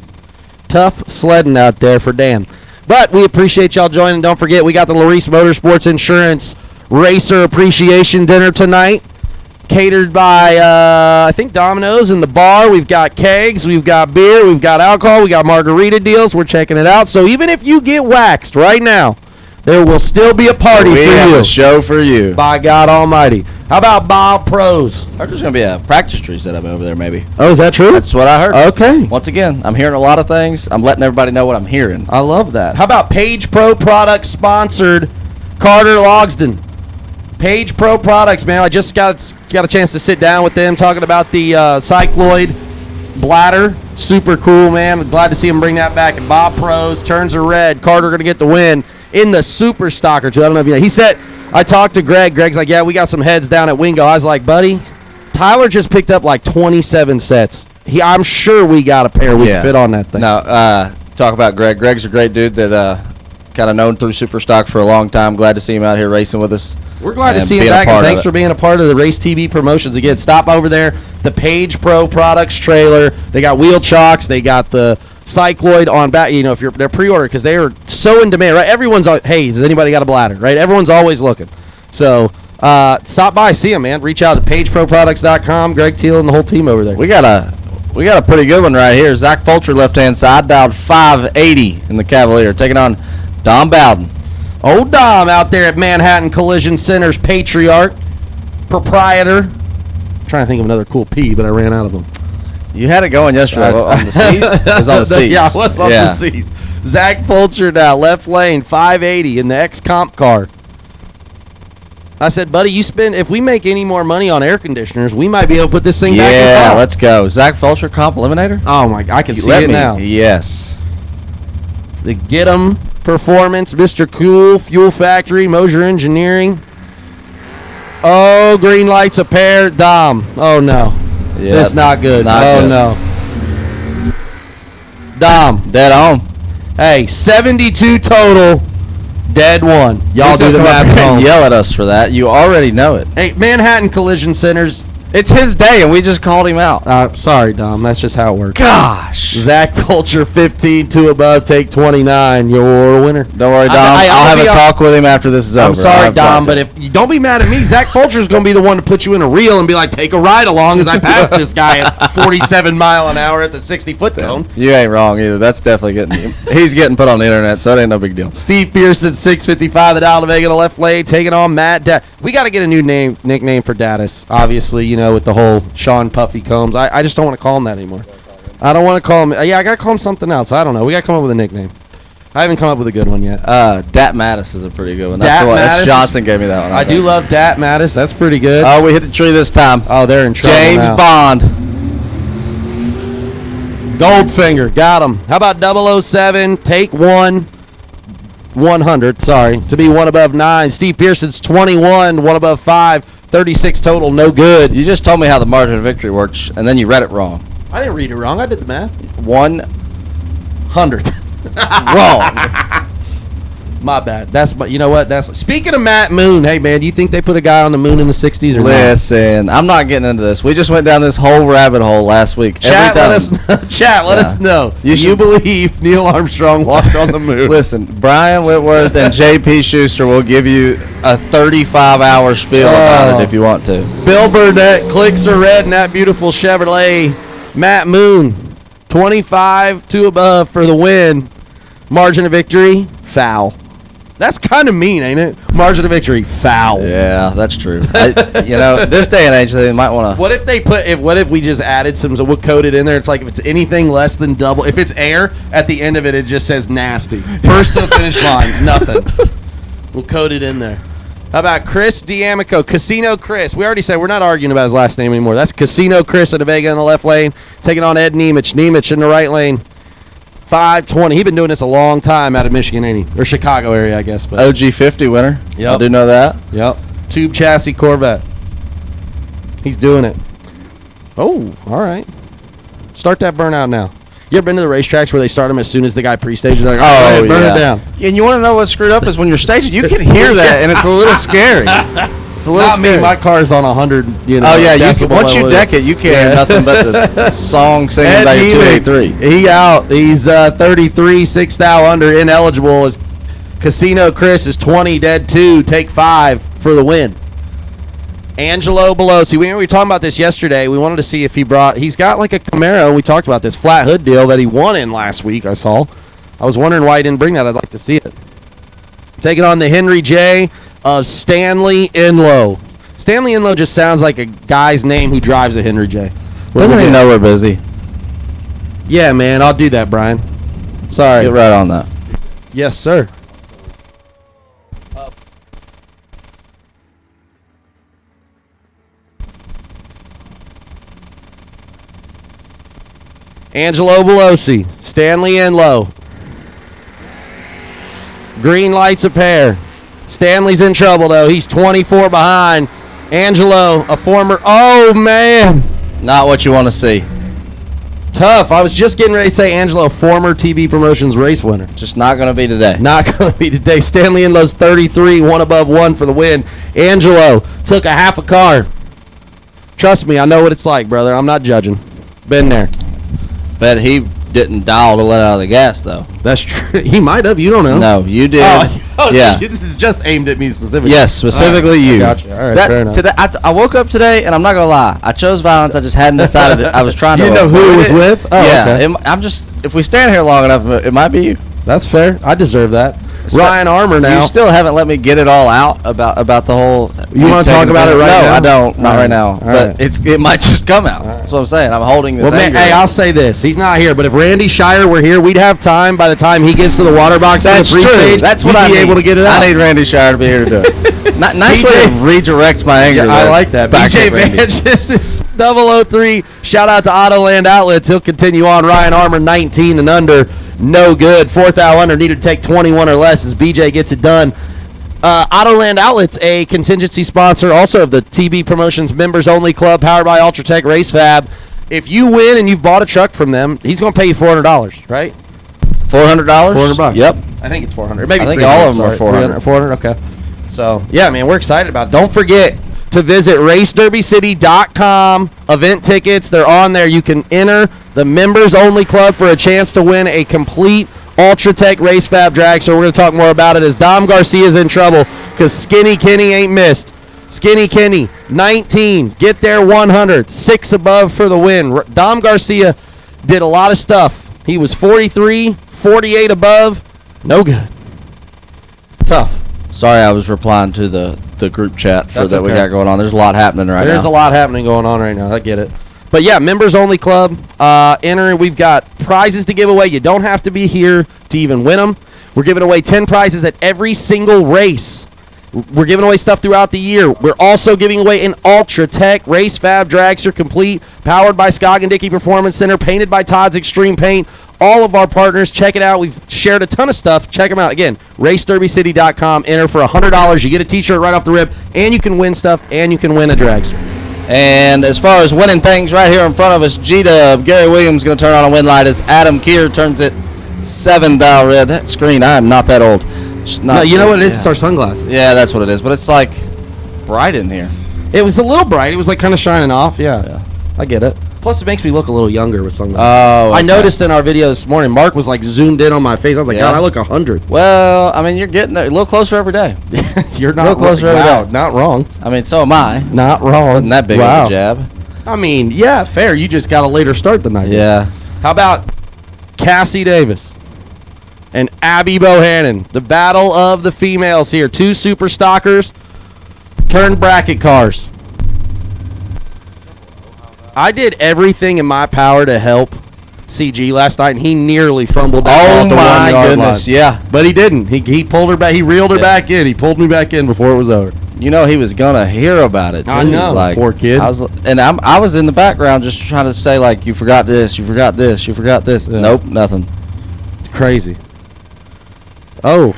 Tough sledding out there for Dan. But we appreciate y'all joining. Don't forget, we got the Laris Motorsports Insurance Racer Appreciation Dinner tonight. Catered by, I think, Domino's in the bar. We've got kegs, we've got beer, we've got alcohol, we got margarita deals. We're checking it out. So even if you get waxed right now, there will still be a party for you. We have a show for you. By God Almighty. How about Bob Pros? I heard there's going to be a practice tree set up over there, maybe. Oh, is that true? That's what I heard. Okay. Once again, I'm hearing a lot of things. I'm letting everybody know what I'm hearing. I love that. How about Page Pro Products sponsored Carter Logsdon? Page Pro Products, man. I just got a chance to sit down with them talking about the cycloid bladder. Super cool, man. I'm glad to see him bring that back. And Bob Pros, turns are red. Carter going to get the win in the Super Stalker, too. I don't know if you know. He said, I talked to Greg. Greg's like, yeah, we got some heads down at Wingo. I was like, buddy, Tyler just picked up like 27 sets. I'm sure we got a pair we can fit on that thing. Now, talk about Greg. Greg's a great dude that kind of known through Super Stock for a long time. Glad to see him out here racing with us. We're glad to see him back, and thanks for being a part of the Race TV promotions again. Stop over there, the Page Pro Products trailer. They got wheel chocks. They got the cycloid on back. You know, if they're pre-order because they are so in demand, right? Everyone's hey, has anybody got a bladder? Right? Everyone's always looking. So stop by, see them, man. Reach out to pageproproducts.com. Greg Teal and the whole team over there. We got a pretty good one right here. Zach Fulcher, left-hand side, dialed 580 in the Cavalier, taking on Dom Bowden. Old Dom out there at Manhattan Collision Center's patriarch, proprietor. I'm trying to think of another cool P, but I ran out of them. You had it going yesterday on the C's? It was on the C's. Yeah, what's on the C's? Zach Fulcher now, left lane, 580 in the X-Comp car. I said, buddy, if we make any more money on air conditioners, we might be able to put this thing back in. Yeah, let's go. Zach Fulcher, comp eliminator? Oh, my God, I can see it now. Yes. The Get 'em Performance, Mr. Cool, Fuel Factory, Moser Engineering. Oh, green lights a pair. Dom. Oh, no. Yeah, that's not good. No. Dom. Dead on. Hey, 72 total. Dead one. Y'all do the math at home. Yell at us for that. You already know it. Hey, Manhattan Collision Centers. It's his day, and we just called him out. Sorry, Dom. That's just how it works. Gosh. Zach Fulcher, 15, 2 above, take 29. You're a winner. Don't worry, Dom. I'll have a talk with him after this is over. I'm sorry, Dom, but if you don't be mad at me, Zach Fulcher's going to be the one to put you in a reel and be like, take a ride along as I pass this guy at 47 mile an hour at the 60-foot cone. You ain't wrong either. That's definitely he's getting put on the internet, so it ain't no big deal. Steve Pearson, 655, the dial to Vega, the left lane, taking on Matt. We got to get a new nickname for Daddis, obviously, you know, with the whole Sean Puffy Combs. I just don't want to call him that anymore. I don't want to call him. Yeah, I got to call him something else. I don't know. We got to come up with a nickname. I haven't come up with a good one yet. Dat Mattis is a pretty good one. That's Johnson gave me that one. I do love Dat Mattis. That's pretty good. Oh, we hit the tree this time. Oh, they're in trouble James now. Bond. Goldfinger. Got him. How about 007? Take 100, sorry, to be 1 above 9. Steve Pearson's 21, 1 above 5, 36 total, no good. You just told me how the margin of victory works, and then you read it wrong. I didn't read it wrong. I did the math. 100. Wrong. My bad. You know what? Speaking of Matt Moon, hey, man, do you think they put a guy on the moon in the 60s or not? Listen, I'm not getting into this. We just went down this whole rabbit hole last week. Chat, let us know. You believe Neil Armstrong walked on the moon? Listen, Brian Whitworth and J.P. Schuster will give you a 35-hour spiel about it if you want to. Bill Burnett, clicks are red in that beautiful Chevrolet. Matt Moon, 25, 2 above for the win. Margin of victory, foul. That's kind of mean, ain't it? Margin of victory, foul. Yeah, that's true. This day and age, they might want to. What if we just added we'll code it in there? It's like if it's anything less than double. If it's air, at the end of it, it just says nasty. First to the finish line, nothing. We'll code it in there. How about Chris D'Amico, Casino Chris? We already said we're not arguing about his last name anymore. That's Casino Chris at the Vega in the left lane, taking on Ed Nemich. Nemich in the right lane. 520. He's been doing this a long time out of Michigan, ain't he? Or Chicago area, I guess. But OG 50 winner. Yep. I do know that. Yep. Tube chassis Corvette. He's doing it. Oh, all right. Start that burnout now. You ever been to the racetracks where they start them as soon as the guy pre-stages? Like, oh, burn it down. And you want to know what's screwed up is when you're staging, you can hear that, and it's a little scary. It's a little Not scary. me. My car's on 100. You know. Oh yeah, once you level. deck it, you can't hear nothing but the song singing about your 283. He out. He's 33, 6 thou under, ineligible. As Casino Chris is 20, dead 2, take 5 for the win. Angelo Belosi. We were talking about this yesterday. We wanted to see if he's got like a Camaro. We talked about this flat hood deal that he won in last week, I saw. I was wondering why he didn't bring that. I'd like to see it. Taking on the Henry J of Stanley Enlow. Stanley Enlow just sounds like a guy's name who drives a Henry J. Doesn't he know we're busy? Yeah, man. I'll do that, Brian. Sorry. Get right on that. Yes, sir. Angelo Belosi, Stanley Enlow. Green lights a pair. Stanley's in trouble, though. He's 24 behind. Angelo, a former... Oh, man. Not what you want to see. Tough. I was just getting ready to say Angelo, former TB Promotions race winner. Just not going to be today. Not going to be today. Stanley Enlow's 33, 1 above 1 for the win. Angelo took a half a car. Trust me, I know what it's like, brother. I'm not judging. Been there. Bet he didn't dial to let out of the gas, though. That's true. He might have. You don't know. No, you did. Yeah. This is just aimed at me specifically. Yes, specifically you. Gotcha. All right, fair enough. Today, I woke up today, and I'm not going to lie. I chose violence. I just hadn't decided I was trying to. You know who it was with? Oh, yeah. okay. I'm just, if we stand here long enough, it might be you. That's fair. I deserve that. Ryan Armour now. You still haven't let me get it all out about the whole. You want to talk about it right now? No, I don't. Not right now. All But it might just come out. That's what I'm saying. I'm holding this. Well, man, hey, I'll say this. He's not here, but if Randy Shire were here, we'd have time by the time he gets to the water box. That's in the true. pre-stage, That's what we'd I be need. able to get it out. I need Randy Shire to be here to do it. Nice way to redirect my anger. Yeah, I like that. BJ Manches is 003. Shout out to Autoland Outlets. He'll continue on. Ryan Armour, 19 and under. No good. 4th hour under. Needed to take 21 or less as BJ gets it done. Autoland Outlets, a contingency sponsor also of the TB Promotions Members Only Club powered by Ultratech Race Fab. If you win and you've bought a truck from them, he's going to pay you $400, right? $400? $400. Yep. I think it's $400. Maybe I think 300, all of them are sorry. $400. $400, okay. So, yeah, man, we're excited about it. Don't forget to visit RaceDerbyCity.com. Event tickets, they're on there. You can enter the Members Only Club for a chance to win a complete Ultratech Race Fab Dragster. We're going to talk more about it as Dom Garcia's in trouble because Skinny Kenny ain't missed. Skinny Kenny, 19. Get there 100. 6 above for the win. Dom Garcia did a lot of stuff. He was 43, 48 above. No good. Tough. Sorry, I was replying to the group chat That's that we got going on. There's a lot happening right now. There's a lot happening going on right now. I get it. But, yeah, Members Only Club. Enter. We've got prizes to give away. You don't have to be here to even win them. We're giving away 10 prizes at every single race. We're giving away stuff throughout the year. We're also giving away an Ultratech Race Fab Dragster Complete, powered by Scogg & Dickey Performance Center, painted by Todd's Extreme Paint. All of our partners, check it out. We've shared a ton of stuff. Check them out. Again, RaceDerbyCity.com. Enter for $100. You get a T-shirt right off the rip, and you can win stuff, and you can win a dragster. And as far as winning things right here in front of us, G-Dub, Gary Williams going to turn on a win light as Adam Keir turns it 7 dial red. That screen, I am not that old. No, you know what it is? It's our sunglasses. Yeah, that's what it is. But it's like bright in here. It was a little bright. It was like kind of shining off. Yeah. I get it. Plus, it makes me look a little younger with sunglasses. Oh, okay. I noticed in our video this morning, Mark was like zoomed in on my face. I was like, Yeah. God, I look 100. Well, I mean, you're getting a little closer every day. You're a not little closer every wow, day. not wrong. I mean, so am I. Not wrong. Wasn't that big Wow. of a jab. I mean, yeah, fair. You just got a later start than I did. Yeah. How about Cassie Davis and Abby Bohannon? The battle of the females here. 2 super stockers turned bracket cars. I did everything in my power to help CG last night, and he nearly fumbled down the 1 my yard goodness, line. yeah. But he didn't. He pulled her back. He reeled her back in. He pulled me back in before it was over. You know he was gonna hear about it too. I know, like, poor kid. I was in the background just trying to say like, you forgot this, you forgot this, you forgot this. Yeah. Nope, nothing. It's crazy. Oh.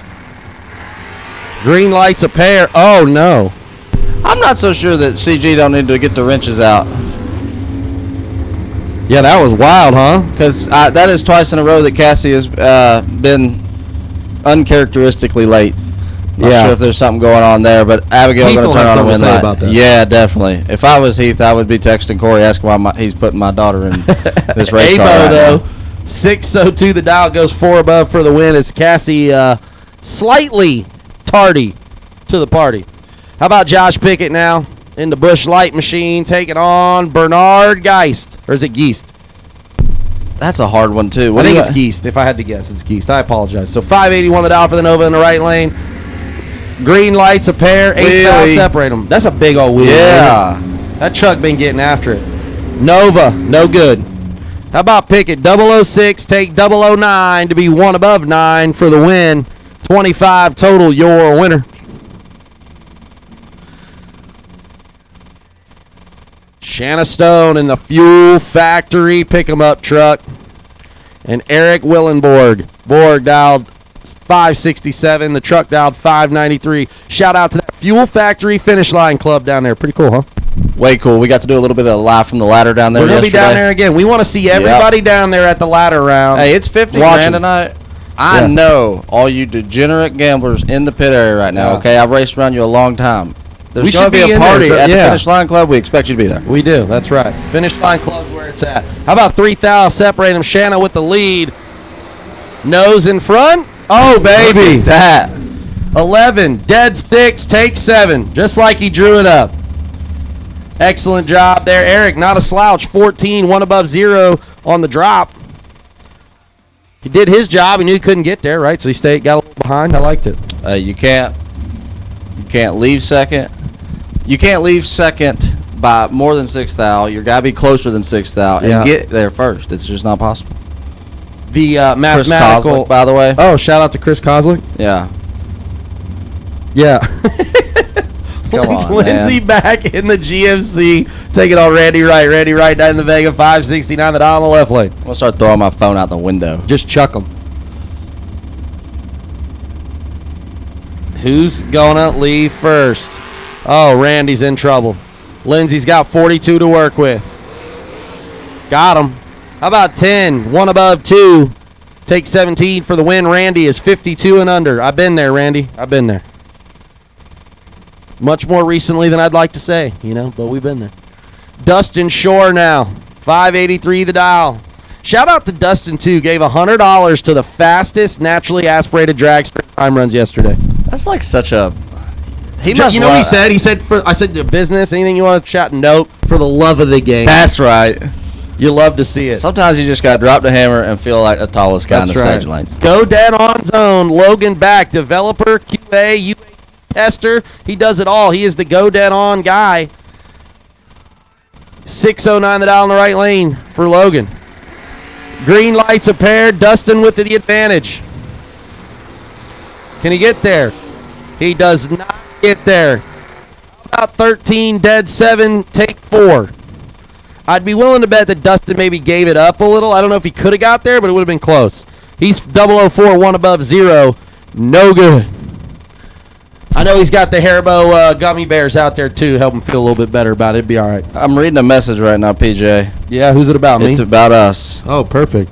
Green lights a pair. Oh, no. I'm not so sure that CG don't need to get the wrenches out. Yeah, that was wild, huh? Because that is twice in a row that Cassie has been uncharacteristically late. Not sure if there's something going on there, but Abigail going to turn on a win light. About that. Yeah, definitely. If I was Heath, I would be texting Corey asking why he's putting my daughter in this race car right though, now. 6:02. The dial goes 4 above for the win. It's Cassie slightly tardy to the party. How about Josh Pickett now in the Busch Light Machine taking on Bernard Geist, or is it Geist? That's a hard one too. I think it's Geist. If I had to guess, it's Geist. I apologize. So 581 the dial for the Nova in the right lane. Green lights a pair, 8 fouls separate them. That's a big old wheel. Yeah. Man. That truck been getting after it. Nova, no good. How about Pickett? 006, take 009 to be 1 above 9 for the win. 25 total, your winner. Shanna Stone in the Fuel Factory pick-em-up truck. And Eric Willenborg. Borg dialed 567. The truck dialed 593. Shout out to that Fuel Factory Finish Line Club down there. Pretty cool, huh? Way cool. We got to do a little bit of live from the ladder down there. We're going to be down there again. We want to see everybody down there at the ladder round. Hey, it's 50 grand tonight. I know all you degenerate gamblers in the pit area right now, okay? I've raced around you a long time. There's going to be a party at the Finish Line Club. We expect you to be there. We do. That's right. Finish Line Club where it's at. How about 3,000 separate them? Shanna with the lead. Nose in front. Oh, baby. Look at that. 11. Dead 6. Take 7. Just like he drew it up. Excellent job there. Eric, not a slouch. 14. 1 above 0 on the drop. He did his job. He knew he couldn't get there, right? So he got a little behind. I liked it. You can't leave second. You can't leave second by more than 6 thou. You got to be closer than 6 thou and get there first. It's just not possible. The mathematical, Chris Kozlik, by the way. Oh, shout out to Chris Kozlik. Yeah. Yeah. Come on, Lindsay man. back in the GMC, taking on Randy Wright. Randy Wright down in the Vega 569, the dial on the left lane. I'm gonna start throwing my phone out the window. Just chuck them. Who's gonna leave first? Oh, Randy's in trouble. Lindsay's got 42 to work with. Got him. How about 10? 1 above 2. Take 17 for the win. Randy is 52 and under. I've been there, Randy. I've been there. Much more recently than I'd like to say, but we've been there. Dustin Shore now. 583 the dial. Shout out to Dustin, too. Gave $100 to the fastest naturally aspirated dragster time runs yesterday. That's like such a... You know what he said? He said, I said, the business, anything you want to chat? Nope. For the love of the game. That's right. You love to see it. Sometimes you just got to drop the hammer and feel like the tallest guy in the stage lanes. Go dead on zone. Logan back. Developer, QA, UA tester. He does it all. He is the go dead on guy. 609 the dial in the right lane for Logan. Green lights a pair. Dustin with the advantage. Can he get there? He does not get there. About 13, dead 7, take 4. I'd be willing to bet that Dustin maybe gave it up a little. I don't know if he could have got there, but it would have been close. He's 004, 1 above 0. No good. I know he's got the Haribo gummy bears out there, too. Help him feel a little bit better about it. It'd be all right. I'm reading a message right now, PJ. Yeah, who's it about, me? It's about us. Oh, perfect.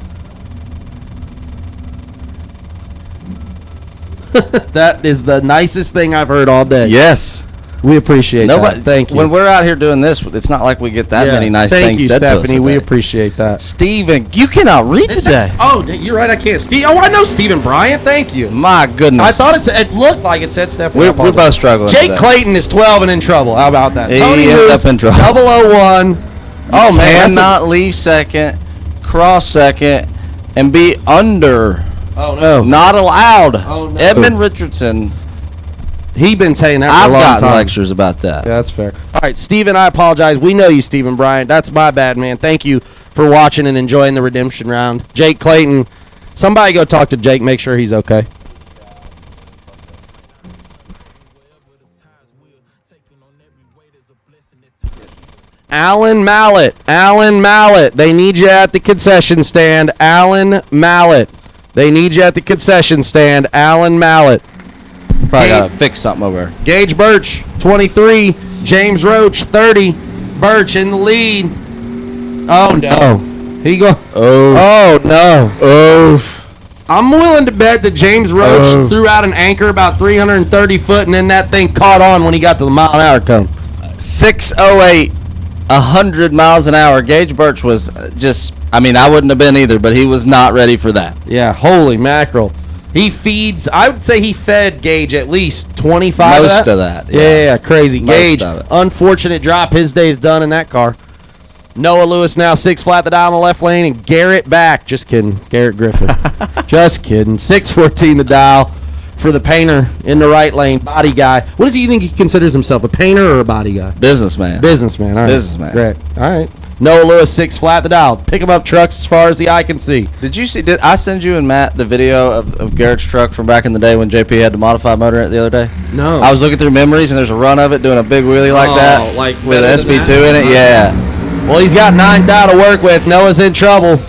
That is the nicest thing I've heard all day. Yes. We appreciate that. Thank you. When we're out here doing this, it's not like we get that many nice things said to us. Thank you, Stephanie. We appreciate that. Steven, you cannot read today. You're right. I can't. I know Stephen Bryant. Thank you. My goodness. I thought it looked like it said Stephanie. We're both struggling. Jake today. Clayton is 12 and in trouble. How about that? He Tony ended up in trouble. 001. Oh, man. Cannot leave second, cross second, and be under. Oh, no. Not allowed. Oh, no. Edmund Richardson. He's been saying that I've for a long gotten time. lectures about that. Yeah, that's fair. All right, Steven, I apologize. We know you, Stephen Bryant. That's my bad, man. Thank you for watching and enjoying the redemption round. Jake Clayton, somebody go talk to Jake, make sure he's okay. Alan Mallett. They need you at the concession stand. Alan Mallett. They need you at the concession stand. Alan Mallett. Probably got to fix something over there. Gage Birch, 23. James Roach, 30. Birch in the lead. Oh, no. He go. Oh, no. I'm willing to bet that James Roach threw out an anchor about 330 foot, and then that thing caught on when he got to the mile-an-hour cone. 608, 100 miles an hour. Gage Birch was just, I mean, I wouldn't have been either, but he was not ready for that. Yeah, holy mackerel. He feeds, I would say he fed Gage at least 25 Most of that. Yeah, crazy. Most Gage, of it. unfortunate drop. His day's done in that car. Noah Lewis now 6 flat the dial in the left lane, and Garrett back. Just kidding. Garrett Griffin. Just kidding. 614 the dial for the painter in the right lane. Body guy. What does he think he considers himself, a painter or a body guy? Businessman. Businessman. All right. Businessman. Great. All right. Noah Lewis 6 flat the dial. Pick him up trucks as far as the eye can see. Did you see, did I send you and Matt the video of Garrett's truck from back in the day when JP had the modified motor in it the other day? No. I was looking through memories, and there's a run of it doing a big wheelie like that. Like with an SB2 in it? Yeah. Well, he's got 9 thou to work with. Noah's in trouble.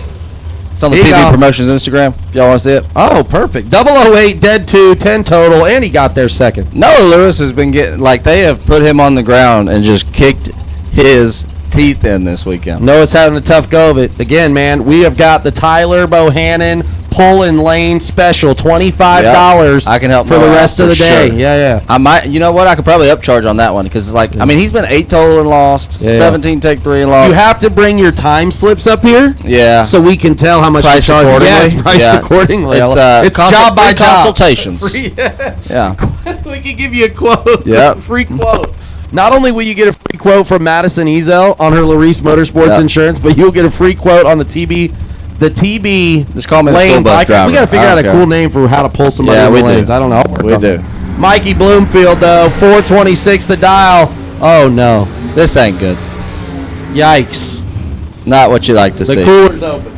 It's on the PB Promotions Instagram. If y'all want to see it. Oh, perfect. 008, dead 2, 10 total, and he got there second. Noah Lewis has been getting, like, they have put him on the ground and just kicked his teeth in this weekend. Noah's having a tough go of it. Again, man, we have got the Tyler Bohannon pull-in lane special, $25 I can help for the Noah rest of for the day. sure. Yeah. I might, you know what? I could probably upcharge on that one because, like, I mean, he's been 8 total and lost, 17 take 3 and lost. You have to bring your time slips up here. Yeah. So we can tell how much you Priced charge. accordingly. Yeah, it's priced accordingly. It's job by job. Consultations. Yeah. We can give you a quote. Yep. Free quote. Not only will you get a free quote from Madison Ezell on her Laris Motorsports Insurance, but you'll get a free quote on the TB Just call me the lane school bus bike. driver. We got to figure out a cool name for how to pull somebody in the lanes. I don't know. I'll work on do. it. Mikey Bloomfield, though, 426 the dial. Oh, no. This ain't good. Yikes. Not what you like to see. The cooler's open.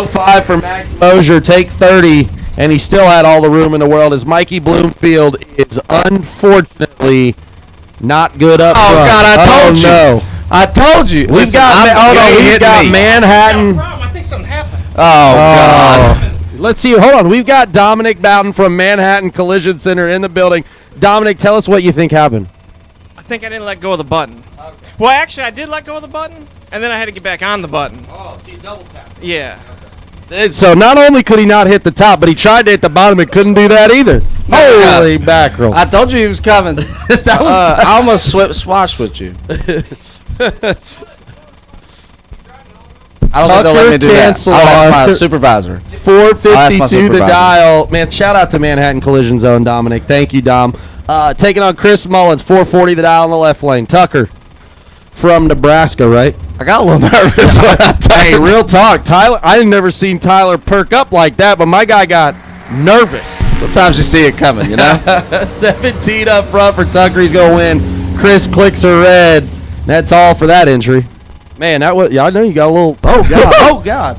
005 for Max Mosier, take 30, and he still had all the room in the world as Mikey Bloomfield is unfortunately not good up front. Oh, God, I told you. No. I told you. We've got Manhattan. I think something happened. Oh, God. Let's see. Hold on. We've got Dominic Bowden from Manhattan Collision Center in the building. Dominic, tell us what you think happened. I think I didn't let go of the button. Okay. Well, actually, I did let go of the button, and then I had to get back on the button. Oh, so you double tapped. Yeah. So not only could he not hit the top, but he tried to hit the bottom and couldn't do that either. Holy mackerel. I told you he was coming. That was I almost swatched with you. I don't think they'll let me do that. I'll ask my supervisor. 452 the dial. Man, shout out to Manhattan Collision Zone, Dominic. Thank you, Dom. Taking on Chris Mullins, 440 the dial in the left lane. Tucker from Nebraska, right? I got a little nervous. Hey, real talk. Tyler, I never seen Tyler perk up like that, but my guy got nervous. Sometimes you see it coming, you know? 17 up front for Tucker. He's going to win. Chris clicks her red. That's all for that entry. Man, that was, yeah, I know you got a little, oh, God. Oh, God.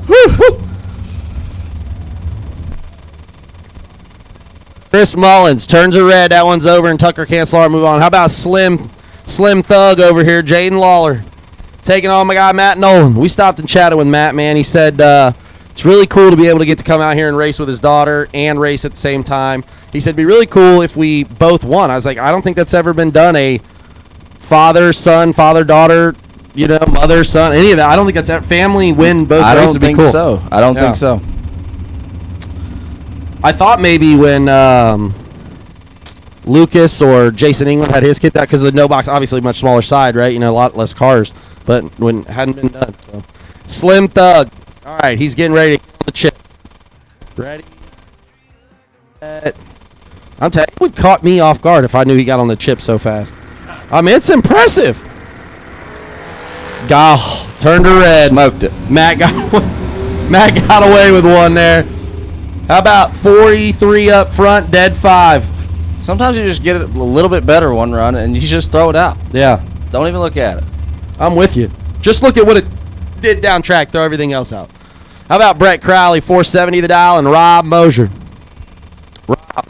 Chris Mullins turns her red. That one's over, and Tucker can't slow her move on. How about Slim Thug over here, Jaden Lawler, taking on my guy Matt Nolan. We stopped and chatted with Matt, man. He said it's really cool to be able to get to come out here and race with his daughter and race at the same time. He said it'd be really cool if we both won. I was like, I don't think that's ever been done, a father-son, father-daughter, you know, mother-son, any of that. I don't think that's a family win both races would be cool. I don't think so. I thought maybe when Lucas or Jason England had his kit, that because the no box, obviously much smaller side, right? You know, a lot less cars, but when it hadn't been done. So, Slim Thug. All right, he's getting ready to get on the chip. Ready? I'm telling you, it would caught me off guard if I knew he got on the chip so fast. I mean, it's impressive. Gosh, turned her red. Smoked it. Matt got away with one there. How about 43 up front, dead 5? Sometimes you just get it a little bit better one run, and you just throw it out. Yeah. Don't even look at it. I'm with you. Just look at what it did down track, throw everything else out. How about Brett Crowley, 470 the dial, and Rob Mosier? Rob,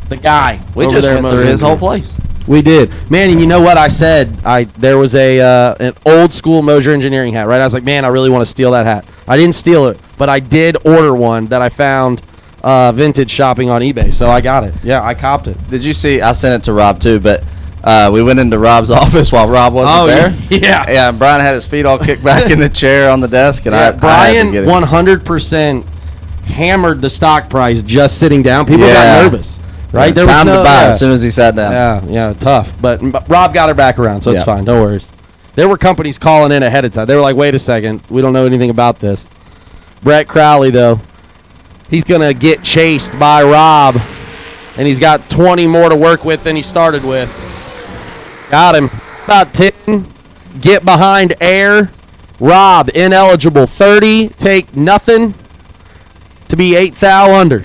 the guy. We just went through his whole place. We did. Man, and you know what I said? There was an old school Mosier engineering hat, right? I was like, man, I really want to steal that hat. I didn't steal it, but I did order one that I found vintage shopping on eBay, so I got it. Yeah, I copped it. Did you see? I sent it to Rob too, but We went into Rob's office while Rob wasn't there. Yeah. Yeah, and Brian had his feet all kicked back in the chair on the desk, and Brian I had to get it. 100% hammered the stock price just sitting down. People got nervous, right? Yeah, There was time no, to buy as soon as he sat down. Yeah, tough. But Rob got her back around, so it's fine. No worries. There were companies calling in ahead of time. They were like, wait a second. We don't know anything about this. Brett Crowley, though, he's going to get chased by Rob, and he's got 20 more to work with than he started with. Got him. About 10. Get behind air. Rob, ineligible. 30. Take nothing to be 8 thou under.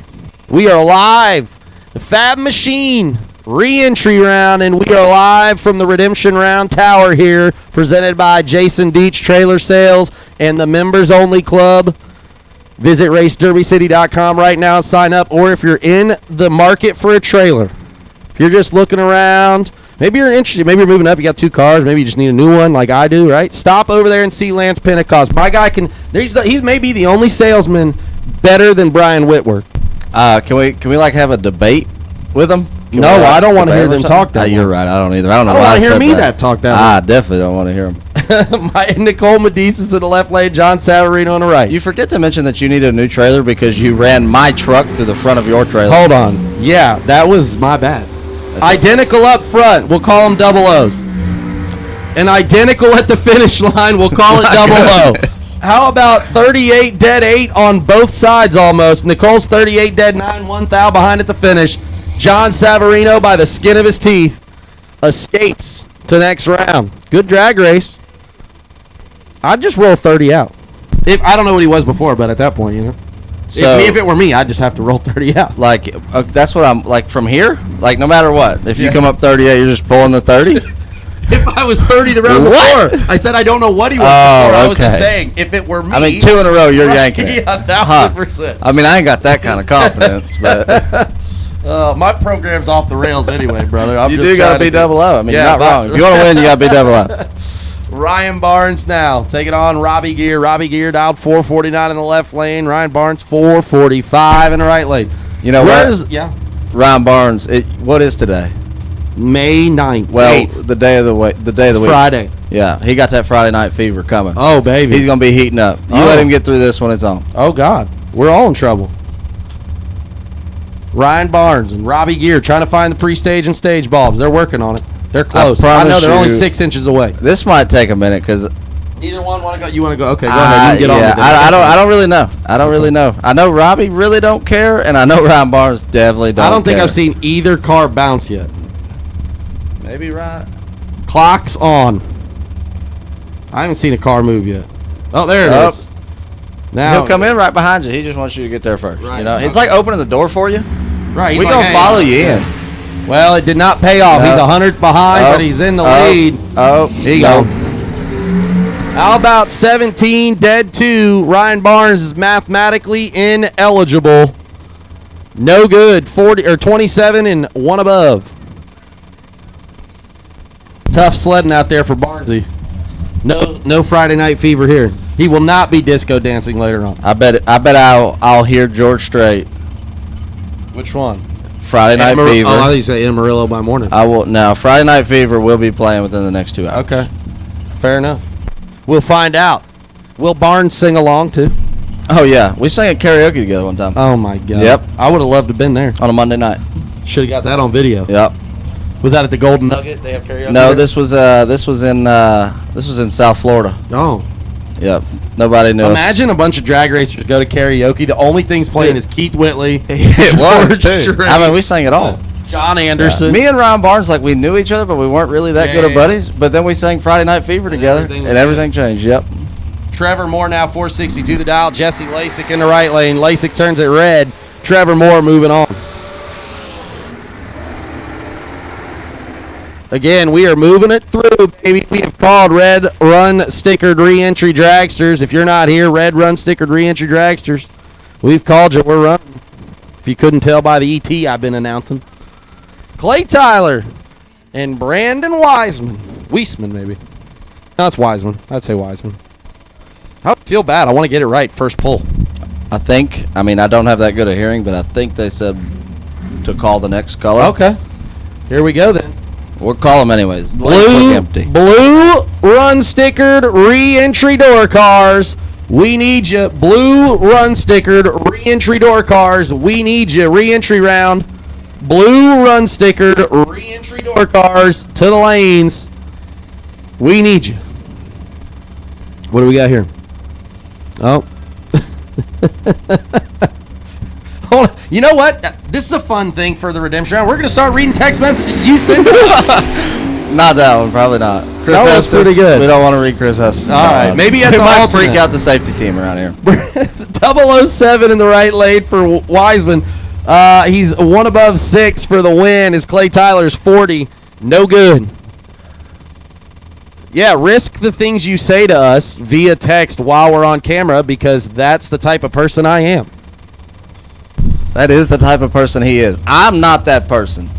We are live. The Fab Machine re-entry round, and we are live from the Redemption Round Tower here, presented by Jason Deach Trailer Sales and the Members Only Club. Visit racederbycity.com right now and sign up. Or if you're in the market for a trailer, if you're just looking around, maybe you're interested, maybe you're moving up, you got 2 cars, maybe you just need a new one like I do, right? Stop over there and see Lance Pentecost. My guy he's maybe the only salesman better than Brian Whitworth. Can we like have a debate with him? No, I don't want to hear them talk that You're right. I don't either. I don't know why want I to hear said me that. talk that I definitely don't want to hear him. Nicole Medicis in the left lane, John Savarino on the right. You forget to mention that you needed a new trailer because you ran my truck to the front of your trailer. Hold on. Yeah, that was my bad. Identical up front. We'll call them double O's. And identical at the finish line. We'll call it double O. How about 38 dead 8 on both sides almost? Nicole's 38 dead 9, 1 thou behind at the finish. John Savarino, by the skin of his teeth, escapes to next round. Good drag race. I'd just roll 30 out. I don't know what he was before, but at that point, you know. So, if it were me, I'd just have to roll 30 out. Like, that's what I'm, like, from here? Like, no matter what. If you come up 38, you're just pulling the 30? If I was 30 the round before, I said I don't know what he was before. I was just saying, if it were me. I mean, 2 in a row, you're yanking it. Yeah, 1,000%. I mean, I ain't got that kind of confidence, but. My program's off the rails anyway, brother. You do got to be double O. I mean, you're not wrong. If you want to win, you got to be double O. Ryan Barnes now. Take it on Robbie Gear. Robbie Gear dialed 449 in the left lane. Ryan Barnes 445 in the right lane. You know what? Yeah. Ryan Barnes, what is today? May 9th. Well, 8th. the day of the week. Friday. Yeah, he got that Friday night fever coming. Oh, baby. He's going to be heating up. You let him get through this when it's on. Oh, God. We're all in trouble. Ryan Barnes and Robbie Gear trying to find the pre-stage and stage bulbs. They're working on it. They're close. I know they're only 6 inches away. This might take a minute because neither one want to go. You want to go? Okay, go ahead. You can get on with it. I don't really know. I don't really know. I know Robbie really don't care, and I know Ryan Barnes definitely don't. I don't think care. I've seen either car bounce yet. Maybe right. Clock's on. I haven't seen a car move yet. Oh, there it is. Now he'll come in right behind you. He just wants you to get there first. Right. You know, it's like opening the door for you. Right. We're going to follow you in. Well, it did not pay off. He's 100 behind, but he's in the lead. Here you go. How about 17 dead 2? Ryan Barnes is mathematically ineligible. No good. 40 or 27 and 1 above. Tough sledding out there for Barnesy. No Friday night fever here. He will not be disco dancing later on. I bet I'll hear George Strait. Which one? Friday Night Fever. Oh, I thought you said Amarillo by morning. I will now. Friday Night Fever will be playing within the next 2 hours. Okay, fair enough. We'll find out. Will Barnes sing along too? Oh yeah, we sang at karaoke together one time. Oh my God. Yep. I would have loved to have been there on a Monday night. Should have got that on video. Yep. Was that at the Golden Nugget? They have karaoke. No, there? this was in South Florida. Oh. Yep. Nobody knew. Imagine a bunch of drag racers go to karaoke. The only things playing is Keith Whitley. It was too. Strait, I mean, we sang it all. John Anderson. Yeah. Me and Ryan Barnes, like, we knew each other, but we weren't really that good of buddies. But then we sang Friday Night Fever together, and everything changed. Yep. Trevor Moore now 462 the dial. Jesse Lasik in the right lane. Lasik turns it red. Trevor Moore moving on. Again, we are moving it through, baby. We have called Red Run Stickered Re-Entry Dragsters. If you're not here, Red Run Stickered Re-Entry Dragsters. We've called you. We're running. If you couldn't tell by the ET I've been announcing. Clay Tyler and Brandon Wiseman. Weisman, maybe. No, it's Wiseman. I'd say Wiseman. I feel bad. I want to get it right first pull. I don't have that good a hearing, but I think they said to call the next color. Okay. Here we go then. We'll call them anyways. Blue run stickered re-entry door cars. We need you. Blue run stickered re-entry door cars. We need you. Re-entry round. Blue run stickered re-entry door cars to the lanes. We need you. What do we got here? Oh. Hold on. You know what? This is a fun thing for the redemption round. We're going to start reading text messages you send to us. Not that one, probably not. Chris That was Estes, pretty good. We don't want to read Chris Estes. All right, maybe at we the might alternate. freak out the safety team around here. 007 in the right lane for Wiseman. He's one above 6 for the win. Is Clay Tyler's 40. No good. Yeah, risk the things you say to us via text while we're on camera because that's the type of person I am. That is the type of person he is. I'm not that person.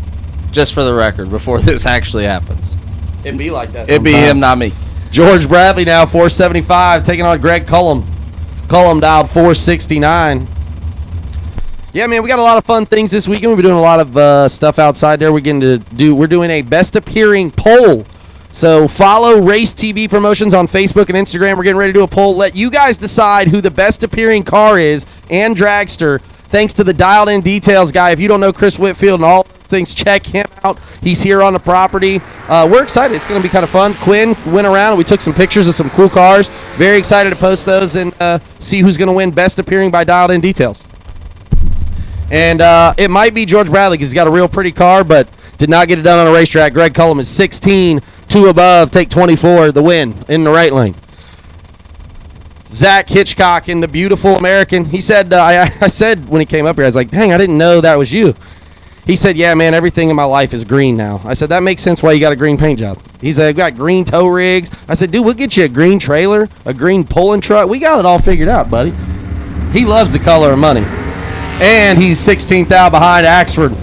Just for the record, before this actually happens. It'd be like that. It'd be him, not me. George Bradley now 475, taking on Greg Cullum. Cullum dialed 469. Yeah, man, we got a lot of fun things this weekend. We'll be doing a lot of stuff outside there. We're doing a best appearing poll. So follow Race TV Promotions on Facebook and Instagram. We're getting ready to do a poll. Let you guys decide who the best appearing car is and dragster. Thanks to the Dialed In Details guy. If you don't know Chris Whitfield and all things, check him out. He's here on the property. We're excited. It's going to be kind of fun. Quinn went around and we took some pictures of some cool cars. Very excited to post those and see who's going to win Best Appearing by Dialed In Details. And it might be George Bradley because he's got a real pretty car, but did not get it done on a racetrack. Greg Cullum is 16, 2 above, take 24, the win in the right lane. Zach Hitchcock in the beautiful American. He said, I said when he came up here, I was like, dang, I didn't know that was you. He said, yeah, man, everything in my life is green now. I said, that makes sense why you got a green paint job. He said, I've got green tow rigs. I said, dude, we'll get you a green trailer, a green pulling truck. We got it all figured out, buddy. He loves the color of money. And he's 16th out behind Axford.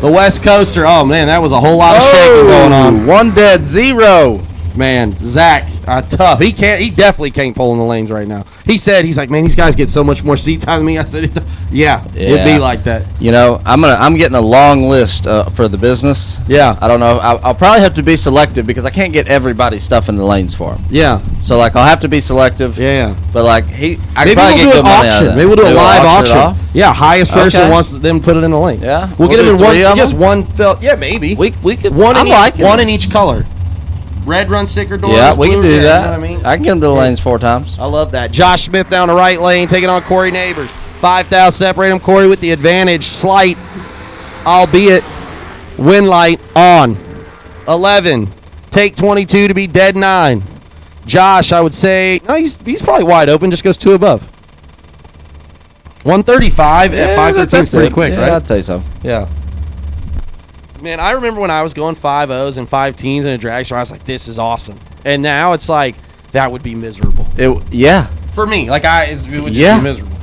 The West Coaster. Oh, man, that was a whole lot of shaking going on. 1 dead, 0. Man, Zach, tough. He definitely can't pull in the lanes right now. He's like, man, these guys get so much more seat time than me. I said, yeah, it'd be like that. You know, I'm getting a long list for the business. Yeah. I don't know. I'll probably have to be selective because I can't get everybody's stuff in the lanes for him. Yeah. So like I'll have to be selective. Yeah. But like I maybe could probably get good money out of that. Maybe we'll do a live auction. Yeah, highest person Okay. wants them put it in the lanes. Yeah. We'll get them in three one. of Just them? one felt. Yeah, maybe. We could. One I'm in liking one in this. each color. Red run sticker doors. Yeah, we can blue, do that. You know what I mean? I can get them to the lanes 4 times. I love that. Josh Smith down the right lane, taking on Corey Neighbors. 5,000 separate him. Corey with the advantage. Slight, albeit win light on. 11. Take 22 to be dead 9. Josh, I would say, no, he's probably wide open. Just goes 2 above. 135 at 513 is pretty quick, right? I'd say so. Yeah. Man, I remember when I was going 5.0s and 5 teens in a dragster, I was like, this is awesome. And now it's like, that would be miserable. Yeah. For me, like it would just be miserable.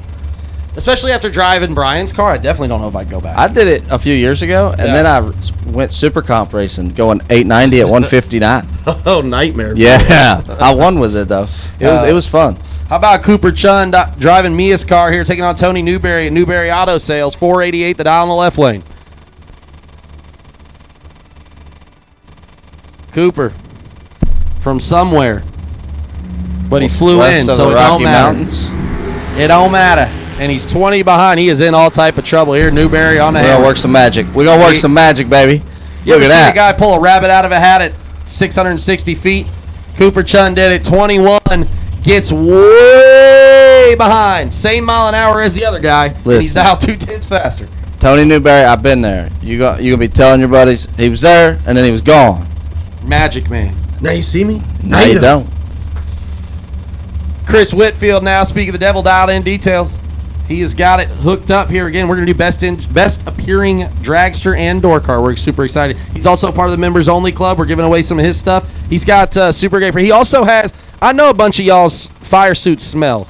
Especially after driving Brian's car, I definitely don't know if I'd go back. I did it a few years ago, and then I went super comp racing, going 890 at 159. Oh, nightmare. Yeah. I won with it, though. It was fun. How about Cooper Chun driving Mia's car here, taking on Tony Newberry at Newberry Auto Sales, 488, the dial on the left lane. Cooper from somewhere, but he flew West in, of so the it don't Rocky matter. Mountains. It don't matter. And he's 20 behind. He is in all type of trouble here. Newberry on the We're hammer. going to work some magic. We're going to work some magic, baby. You Look ever at seen that. a guy pull a rabbit out of a hat at 660 feet? Cooper Chun did it. 21. Gets way behind. Same mile an hour as the other guy. And he's Listen. now 2/10 faster. Tony Newberry, I've been there. You going to be telling your buddies, he was there, and then he was gone. Magic man. Now you see me? No, you don't. Chris Whitfield now, speaking of the devil, dialed in details. He has got it hooked up here again. We're going to do best appearing dragster and door car. We're super excited. He's also part of the members only club. We're giving away some of his stuff. He's got super great. He also has, I know a bunch of y'all's fire suits smell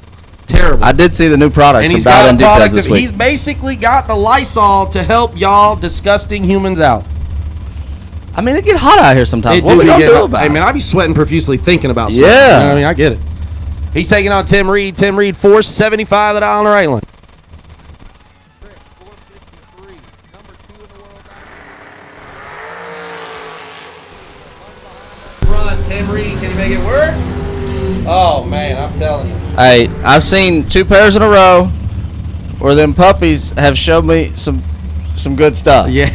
terrible. I did see the new product And from he's got Dialed a In Details product. this week. He's basically got the Lysol to help y'all disgusting humans out. I mean, it get hot out here sometimes. What we gonna do about Hey, it? man, I be sweating profusely thinking about sweating. Yeah. You know what I mean, I get it. He's taking on Tim Reed. Tim Reed, 475 the dial on the right lane. 3. Can he make it work? Oh, man, I'm telling you. Hey, I've seen 2 pairs in a row where them puppies have showed me some good stuff. Yeah,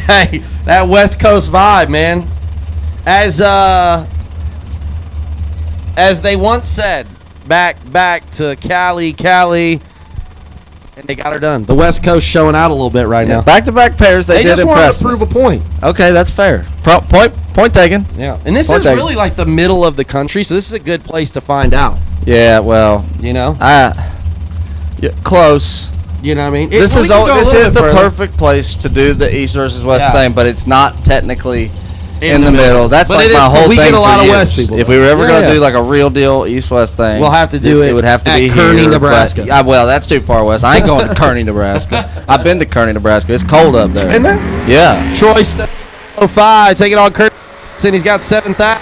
that West Coast vibe, man. As they once said, back to Cali, and they got her done. The West Coast showing out a little bit right now. Back-to-back pairs, they did just impress wanted to me. prove a point. Okay, that's fair. Point taken. Yeah, and this Point is taken. really like the middle of the country, so this is a good place to find out. Yeah, well, You know, close. you know what I mean. This We is can go a this little is bit the further. perfect place to do the East versus West Yeah. thing, but it's not technically in the the middle. middle. That's But like it my is- whole we thing get a lot for of years. West people, If though. we were ever Yeah, going to yeah. do like a real deal East-West thing, We'll have to do it would have to at be Kearney, here, Nebraska. But, well, that's too far west. I ain't going to Kearney, Nebraska. I've been to Kearney, Nebraska. It's cold up there. Isn't there? Yeah. Troy Stone, 05, taking on Kurt. And he's got 7,000,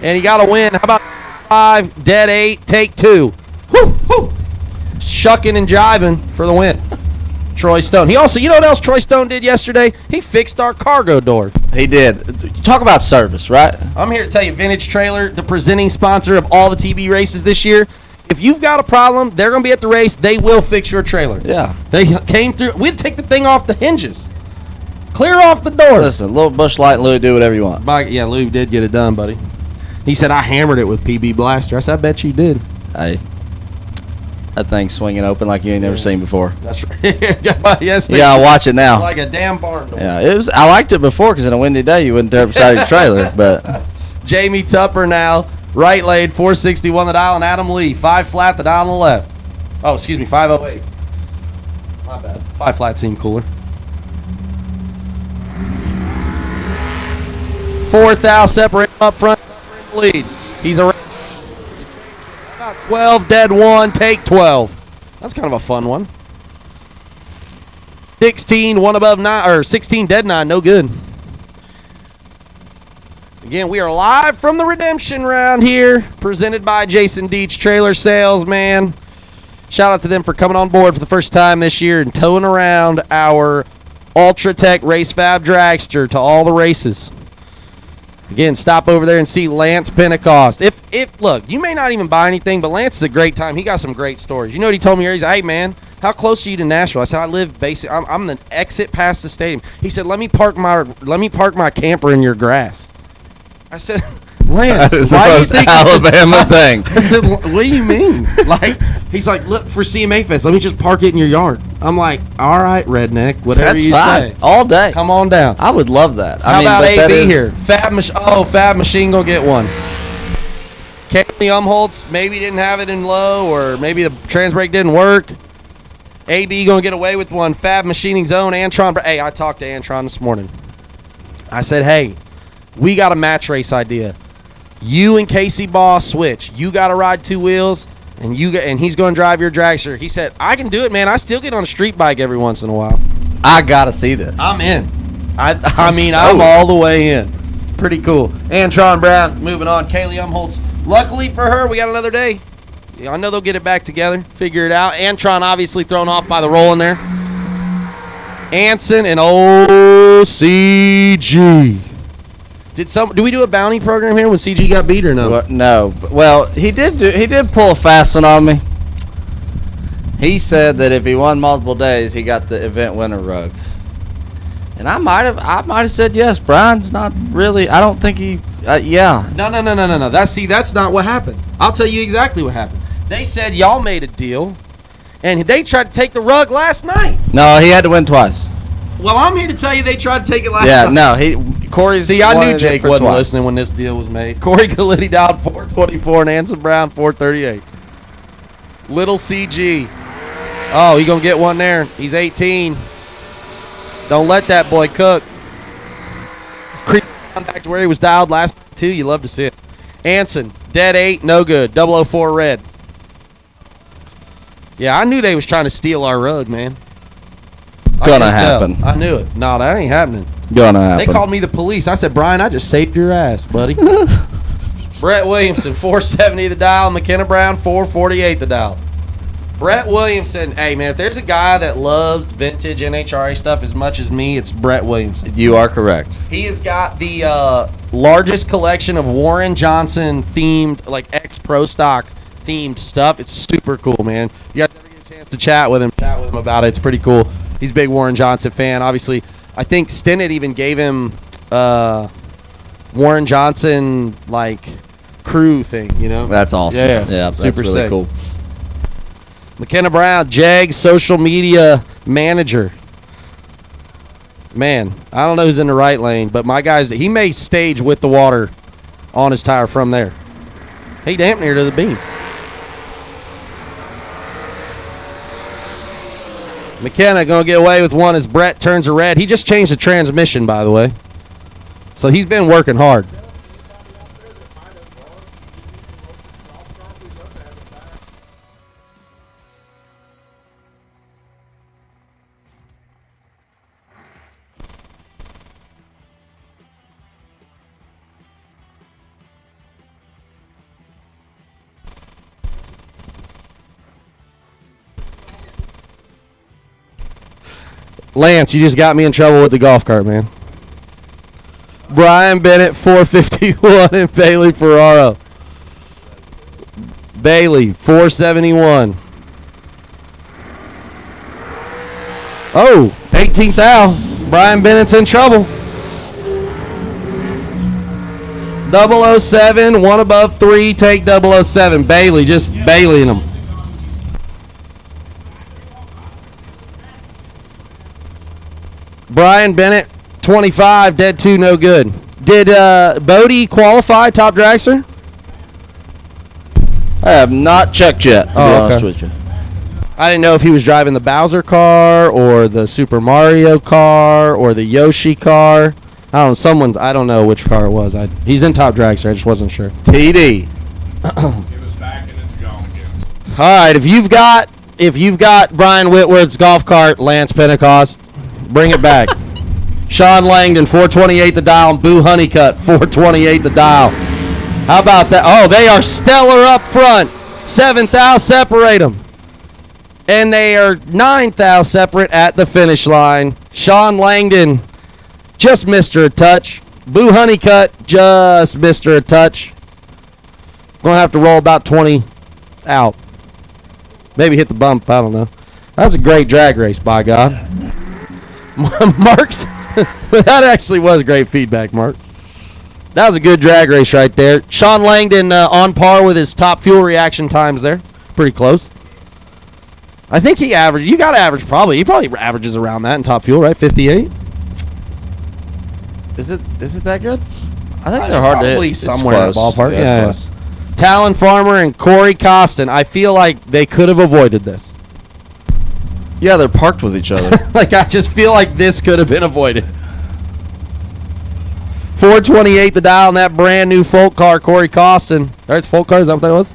and he got a win. How about 5, dead 8, take 2. Whoo, whoo. Shucking and jiving for the win. Troy Stone. He also, you know what else Troy Stone did yesterday? He fixed our cargo door. He did. Talk about service, right? I'm here to tell you, Vintage Trailer, the presenting sponsor of all the TB races this year. If you've got a problem, they're going to be at the race. They will fix your trailer. Yeah. They came through. We'd take the thing off the hinges. Clear off the door. Listen, little Bush Light and Louis, do whatever you want. Yeah, Lou did get it done, buddy. He said, I hammered it with PB Blaster. I said, I bet you did. Hey, that thing's swinging open like you ain't never seen before. That's right. Yes, Yeah, I'll watch it now. Like a damn barn door. Yeah, I liked it before because in a windy day you wouldn't tear up beside your trailer. But Jamie Tupper now, right lane, 461 the dial, and Adam Lee, 5 flat, the dial on the left. Oh, excuse me, 508. My bad. 5 flat seemed cooler. 4,000 separate up front, lead. He's around 12, dead 1, take 12. That's kind of a fun one. 16, 1 above 9, or 16, dead 9, no good. Again, we are live from the redemption round here, presented by Jason Deach Trailer Sales, man. Shout out to them for coming on board for the first time this year and towing around our Ultratech Race Fab Dragster to all the races. Again, stop over there and see Lance Pentecost. Look, you may not even buy anything, but Lance is a great time. He got some great stories. You know what he told me here? He's like, hey, man, how close are you to Nashville? I said, I live basically, I'm the exit past the stadium. He said, let me park my camper in your grass. I said, Lance, that is why the do you most think Alabama thing. I said, what do you mean? Like, he's like, look, for CMA Fest, let me just park it in your yard. I'm like, all right, redneck, whatever That's you fine. say. All day. Come on down. I would love that. How about but that AB is- here? Fab Machine gonna get one. Kaylee Umholtz maybe didn't have it in low, or maybe the trans brake didn't work. AB gonna get away with one. Fab Machining's own Antron. Hey, I talked to Antron this morning. I said, hey, we got a match race idea. You and Casey Ball switch. You got to ride 2 wheels, and he's going to drive your dragster. He said, I can do it, man. I still get on a street bike every once in a while. I gotta see this. I'm in. I'm all the way in. Pretty cool. Antron Brown, moving on. Kaylee Umholtz. Luckily for her, we got another day. I know they'll get it back together, figure it out. Antron obviously thrown off by the roll in there. Anson and CG. Do we do a bounty program here when CG got beat or no? Well, no. Well, he did pull a fast one on me. He said that if he won multiple days, he got the event winner rug. And I might have said yes. Brian's not really. I don't think he. Yeah. No. That's not what happened. I'll tell you exactly what happened. They said y'all made a deal, and they tried to take the rug last night. No, he had to win twice. Well, I'm here to tell you they tried to take it last night. Yeah, no, Corey's. See, I knew wanted it Jake for wasn't twice. listening when this deal was made. Corey Gallitti dialed 424 and Anson Brown 438. Little CG. Oh, he gonna get one there. He's 18. Don't let that boy cook. He's creeping back to where he was dialed last night too. You love to see it. Anson, dead 8, no good. 004 red. Yeah, I knew they was trying to steal our rug, man. Gonna happen. I knew it. No, that ain't happening. Gonna happen. They called me the police. I said, Brian, I just saved your ass, buddy. Brett Williamson, 470 the dial. McKenna Brown, 448 the dial. Brett Williamson. Hey, man, if there's a guy that loves vintage NHRA stuff as much as me, it's Brett Williamson. You are correct. He has got the largest collection of Warren Johnson themed, like ex-pro stock themed stuff. It's super cool, man. You guys ever get a chance to chat with him about it. It's pretty cool. He's a big Warren Johnson fan. Obviously, I think Stinnett even gave him Warren Johnson, like, crew thing, you know? That's awesome. Yeah, that's super really sick. cool. McKenna Brown, JAG social media manager. Man, I don't know who's in the right lane, but my guys, he may stage with the water on his tire from there. He damn near to the beams. McKenna going to get away with one as Brett turns a red. He just changed the transmission, by the way. So he's been working hard. Lance, you just got me in trouble with the golf cart, man. Brian Bennett, 451, and Bailey Ferraro. Bailey, 471. Oh, 18th out. Brian Bennett's in trouble. 007, one above 3, take 007. Bailey just bailing him. Brian Bennett, 25, dead 2, no good. Did Blvd qualify, top dragster? I have not checked yet, to be honest with you. I didn't know if he was driving the Bowser car or the Super Mario car or the Yoshi car. I don't know which car it was. He's in top dragster. I just wasn't sure. TD. All right, if you've got Brian Whitworth's golf cart, Lance Pentecost, bring it back. Sean Langdon, 428 the dial, and Boo Honeycutt, 428 the dial. How about that? Oh, they are stellar up front. 7th out, separate them. And they are 9th out separate at the finish line. Sean Langdon just missed her a touch. Boo Honeycutt just missed her a touch. Going to have to roll about 20 out. Maybe hit the bump. I don't know. That was a great drag race, by God. Mark's, that actually was great feedback, Mark. That was a good drag race right there. Sean Langdon on par with his top fuel reaction times there. Pretty close. I think he averaged. You got to average probably. He probably averages around that in top fuel, right? 58. Is it that good? I think they're hard to hit. Probably somewhere in the ballpark. Yeah, it's close. Talon Farmer and Corey Costin. I feel like they could have avoided this. Yeah, they're parked with each other. Like, I just feel like this could have been avoided. 428 the dial on that brand new Folk car, Corey Costin. That's Folk car, is that what that was?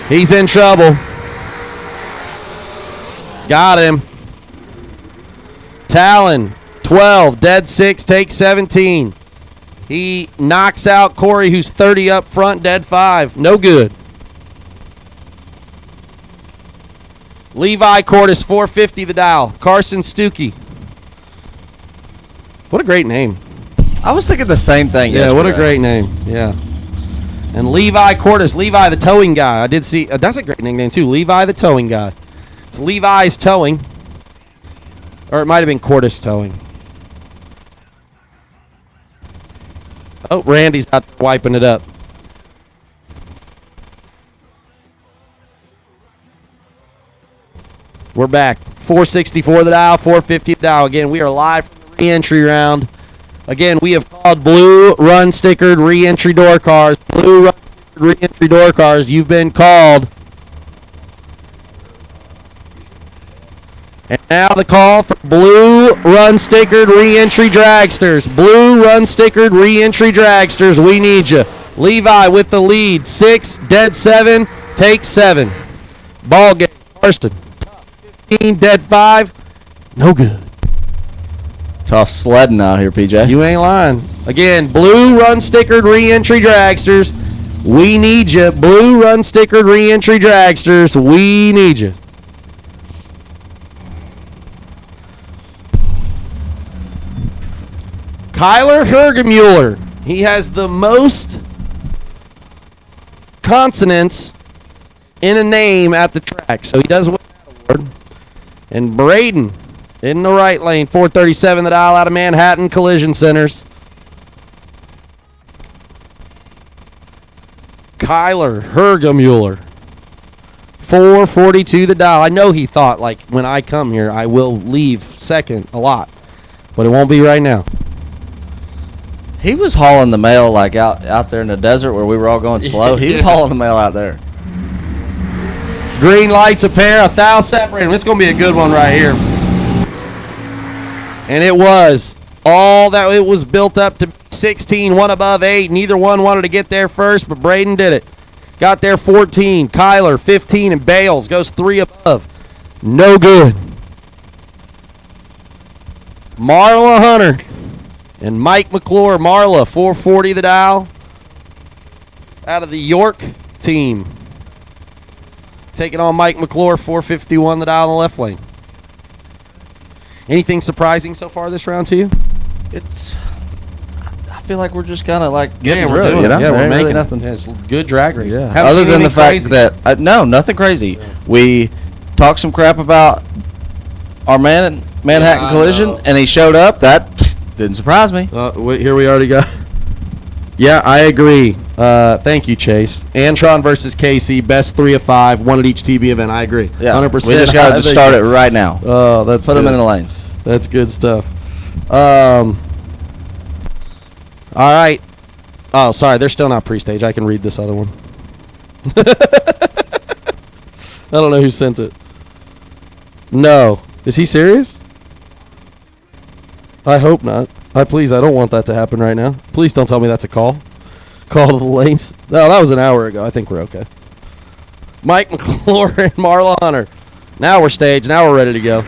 He's in trouble. Got him. Talon, 12, dead 6, take 17. He knocks out Corey, who's 30 up front, dead 5. No good. Levi Cordes, 450 the dial. Carson Stuckey. What a great name. I was thinking the same thing. Yeah, what a great name. Yeah. And Levi Cordes, Levi the towing guy. I did see, that's a great nickname too, Levi the towing guy. It's Levi's Towing. Or it might have been Cordes Towing. Oh, Randy's out there wiping it up. We're back. 464 the dial, 450 the dial. Again, we are live from the re-entry round. Again, we have called blue run stickered re-entry door cars. Blue run stickered re-entry door cars. You've been called. And now the call for blue run stickered re-entry dragsters. Blue run stickered re-entry dragsters. We need you. Levi with the lead. 6, dead 7, take 7. Ball game. Karsten. 15, dead 5. No good. Tough sledding out here, PJ. You ain't lying. Again, blue run stickered re-entry dragsters. We need you. Blue run stickered re-entry dragsters. We need you. Kyler Hergemuller. He has the most consonants in a name at the track, so he does win that award. And Braden in the right lane, 437 the dial out of Manhattan Collision Centers. Kyler Hergemuller, 442 the dial. I know he thought, like, when I come here, I will leave second a lot, but it won't be right now. He was hauling the mail like out there in the desert where we were all going slow. He was hauling the mail out there. Green lights a pair, 1,000 separating. It's going to be a good one right here. And it was. All that it was built up to 16, one above 8. Neither one wanted to get there first, but Braden did it. Got there 14. Kyler 15, and Bales goes 3 above. No good. Marla Hunter and Mike McClure. Marla 440 the dial out of the York team. Taking on Mike McClure, 451 the dial in the left lane. Anything surprising so far this round to you? I feel like we're just kind of like getting through it, you know? Yeah, we're making really nothing. It's good drag racing. Yeah. Other than the fact that no, nothing crazy. Yeah. We talked some crap about our Manhattan Collision, and he showed up. That didn't surprise me. Wait, here we already got. Yeah, I agree. Thank you, Chase. Antron versus Casey, best 3 of 5, one at each TB event. I agree. Yeah, 100%. We just got to start it right now. Oh, that's put good. them in the lanes. That's good stuff. All right. Oh, sorry, they're still not pre-stage. I can read this other one. I don't know who sent it. No. Is he serious? I hope not. I don't want that to happen right now. Please don't tell me that's a call. Call to the lanes. No, that was an hour ago. I think we're okay. Mike McClure and Marla Hunter. Now we're staged. Now we're ready to go.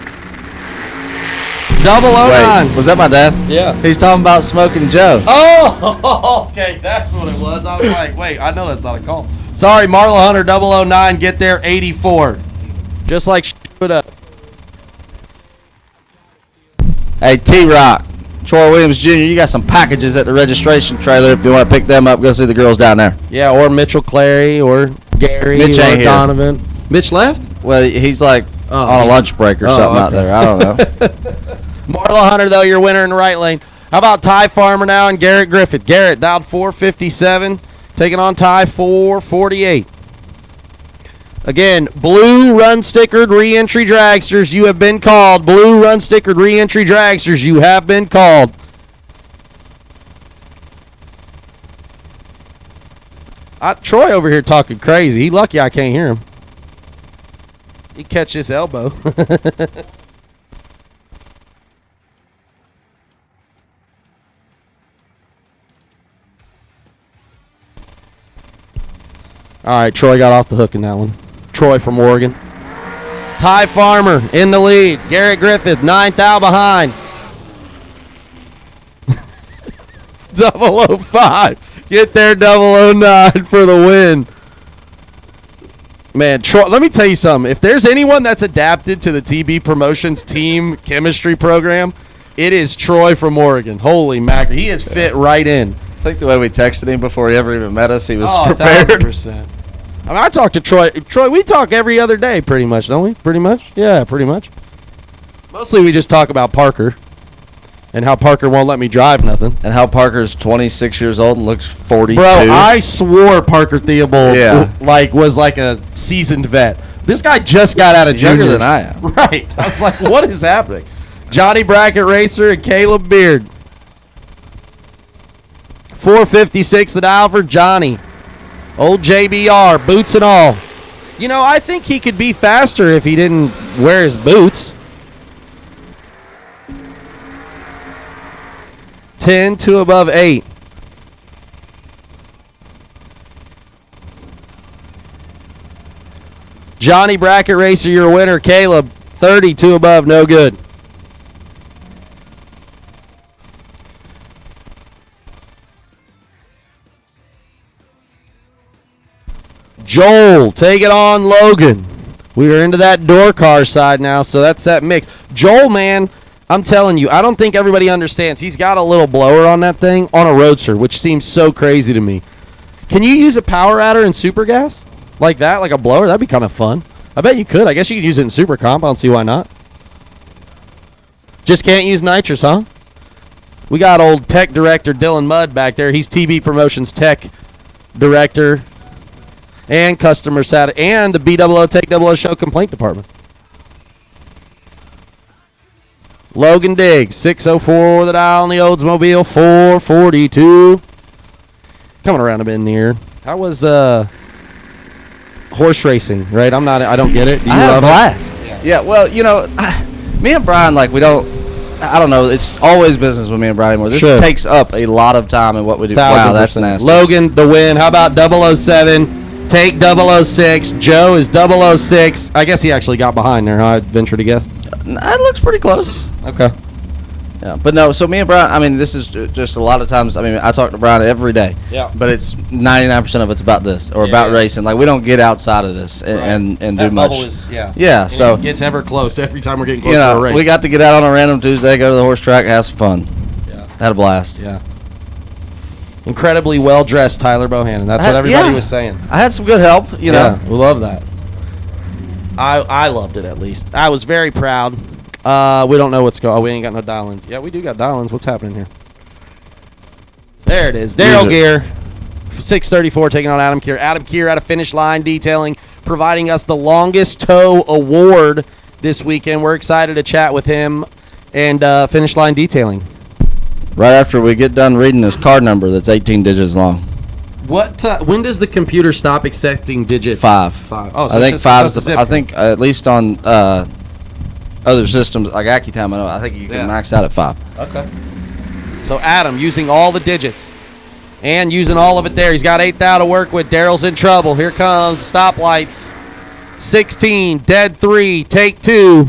009. Wait, was that my dad? Yeah. He's talking about Smoking Joe. Oh, okay. That's what it was. I was like, wait, I know that's not a call. Sorry, Marla Hunter, 009. Get there, 84. Just like Shootout. Hey, T-Rock. Troy Williams Jr., you got some packages at the registration trailer. If you want to pick them up, go see the girls down there. Yeah, or Mitchell Clary or Gary Mitch or ain't here. Donovan. Mitch left? Well, he's like on a lunch break or something out there. I don't know. Marla Hunter, though, your winner in the right lane. How about Ty Farmer now and Garrett Griffith? Garrett dialed 457, taking on Ty 448. Again, blue run stickered re-entry dragsters, you have been called. Blue run stickered re-entry dragsters, you have been called. Troy over here talking crazy. He lucky I can't hear him. He catch his elbow. All right, Troy got off the hook in that one. Troy from Oregon. Ty Farmer in the lead. Garrett Griffith, 9th out behind. 005. Get there, 009 for the win. Man, Troy, let me tell you something. If there's anyone that's adapted to the TB Promotions team chemistry program, it is Troy from Oregon. Holy mackerel. He is fit right in. I think the way we texted him before he ever even met us, he was prepared. 1,000%. I mean, I talk to Troy. Troy, we talk every other day pretty much, don't we? Pretty much? Yeah, pretty much. Mostly we just talk about Parker and how Parker won't let me drive nothing. And how Parker's 26 years old and looks 42. Bro, I swore Parker Theobald was like a seasoned vet. This guy just got out of juniors. Younger than I am. Right. I was like, what is happening? Johnny Brackett Racer and Caleb Beard. 456 the dial for Johnny. Old JBR, boots and all. You know, I think he could be faster if he didn't wear his boots. 10 to above 8. Johnny Brackett Racer, your winner. Caleb, 32 above, no good. Joel, take it on Logan. We are into that door car side now, so that's that mix. Joel, man, I'm telling you, I don't think everybody understands. He's got a little blower on that thing on a Roadster, which seems so crazy to me. Can you use a power adder in super gas? Like that, like a blower? That'd be kind of fun. I bet you could. I guess you could use it in super comp. I don't see why not. Just can't use nitrous, huh? We got old tech director Dylan Mudd back there. He's TB Promotions tech director and customer sat and the BWO Take 00 Show complaint department. Logan Diggs, 604 the dial on the Oldsmobile, 442. Coming around a bit near. How was horse racing, right? I don't get it. Do you I had a love blast. it? Yeah, well, you know, me and Brian, like, I don't know, it's always business with me and Brian anymore. This Sure. takes up a lot of time in what we do. Wow, that's 1000%. nasty. Logan, the win. How about 007? Take 006. Joe is 006. I guess he actually got behind there, huh? I'd venture to guess. That looks pretty close. Okay. Yeah, but no, so me and Brian, I mean, this is just a lot of times, I mean, I talk to Brian every day. Yeah. But it's 99% of it's about this or Yeah, about yeah. racing. Like, we don't get outside of this and That do much. bubble is, yeah. Yeah, And so. it gets ever close every time we're getting close You to a know, race. we got to get out on a random Tuesday, go to the horse track, have some fun. Yeah. Had a blast. Yeah. Incredibly well-dressed Tyler Bohannon. That's what everybody yeah. was saying. I had some good help, you know. Yeah, we love that. I loved it, at least. I was very proud. We don't know what's going on. Oh, we ain't got no dial-ins. Yeah, we do got dial-ins. What's happening here? There it is. Daryl Gear, 634, taking on Adam Keir. Adam Keir out of Finish Line Detailing, providing us the longest tow award this weekend. We're excited to chat with him and Finish Line Detailing. Right after we get done reading this card number that's 18 digits long. What? When does the computer stop accepting digits? 5. Oh, so I think it's just 5's zip I code. think at least on other systems like AccuTime, I think you can max out at 5. Okay. So Adam using all the digits and using all of it there. He's got 8 thou to work with. Daryl's in trouble. Here comes stoplights. 16, dead 3, take 2.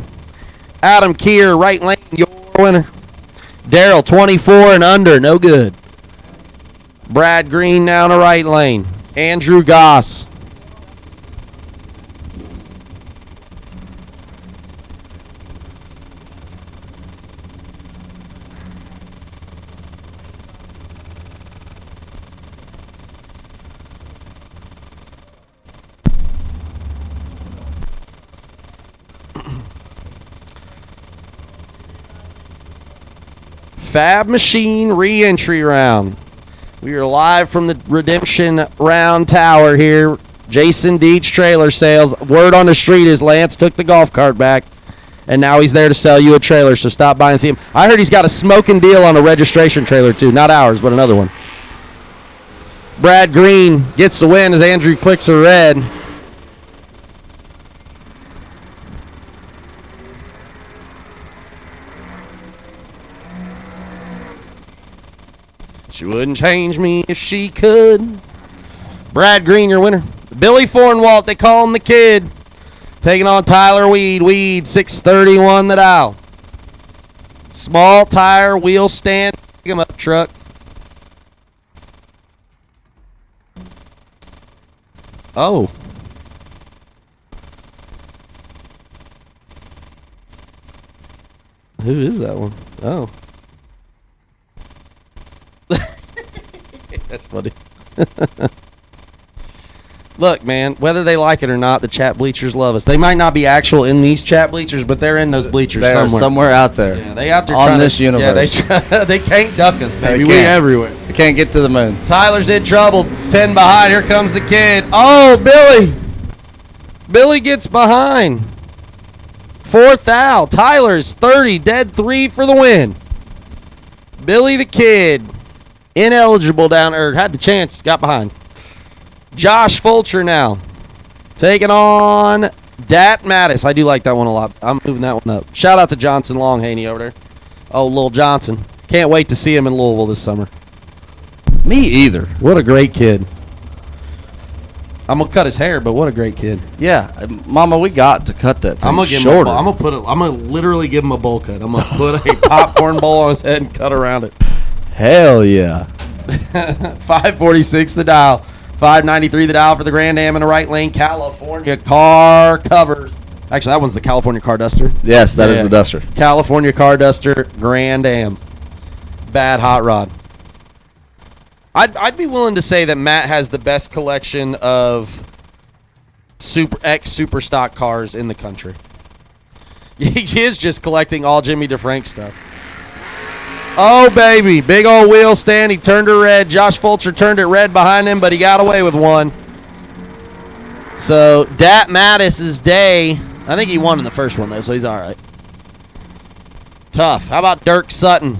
Adam Keir, right lane, your winner. Daryl, 24 and under, no good. Brad Green now in the right lane. Andrew Goss. Fab Machine re-entry round. We are live from the Redemption Round Tower here. Jason Deach Trailer Sales. Word on the street is Lance took the golf cart back, and now he's there to sell you a trailer, so stop by and see him. I heard he's got a smoking deal on a registration trailer, too. Not ours, but another one. Brad Green gets the win as Andrew clicks a red. She wouldn't change me if she could. Brad Green, your winner. Billy Fornwalt, they call him the kid. Taking on Tyler Weed. Weed, 631 the dial. Small tire, wheel stand, pick him up truck. Oh. Who is that one? Oh. That's funny. Look, man, whether they like it or not, the chat bleachers love us. They might not be actual in these chat bleachers, but they're in those bleachers They somewhere. are somewhere out there. Yeah, they out there on trying this to, universe. Yeah, they can't duck us, baby. They We can't. everywhere. They can't get to the moon. Tyler's in trouble. 10 behind. Here comes the kid. Oh, Billy. Billy gets behind. 4th thou. Tyler's 30. Dead 3 for the win. Billy the kid. Ineligible down there. Had the chance. Got behind. Josh Fulcher now. Taking on Dat Mattis. I do like that one a lot. I'm moving that one up. Shout out to Johnson Longhaney over there. Oh, Lil Johnson. Can't wait to see him in Louisville this summer. Me either. What a great kid. I'm gonna cut his hair, but what a great kid. Yeah, Mama, we got to cut that thing I'm gonna give shorter. him. I'm gonna literally give him a bowl cut. I'm gonna put a popcorn bowl on his head and cut around it. Hell yeah. 546 the dial. $5.93 the dial for the Grand Am in the right lane. California car covers. Actually, that one's the California car duster. Yes, that is the duster. California car duster, Grand Am. Bad hot rod. I'd be willing to say that Matt has the best collection of super stock cars in the country. He is just collecting all Jimmy DeFrank stuff. Oh, baby. Big old wheel stand. He turned it red. Josh Fulcher turned it red behind him, but he got away with one. So, Dat Mattis's day. I think he won in the first one, though, so he's all right. Tough. How about Dirk Sutton?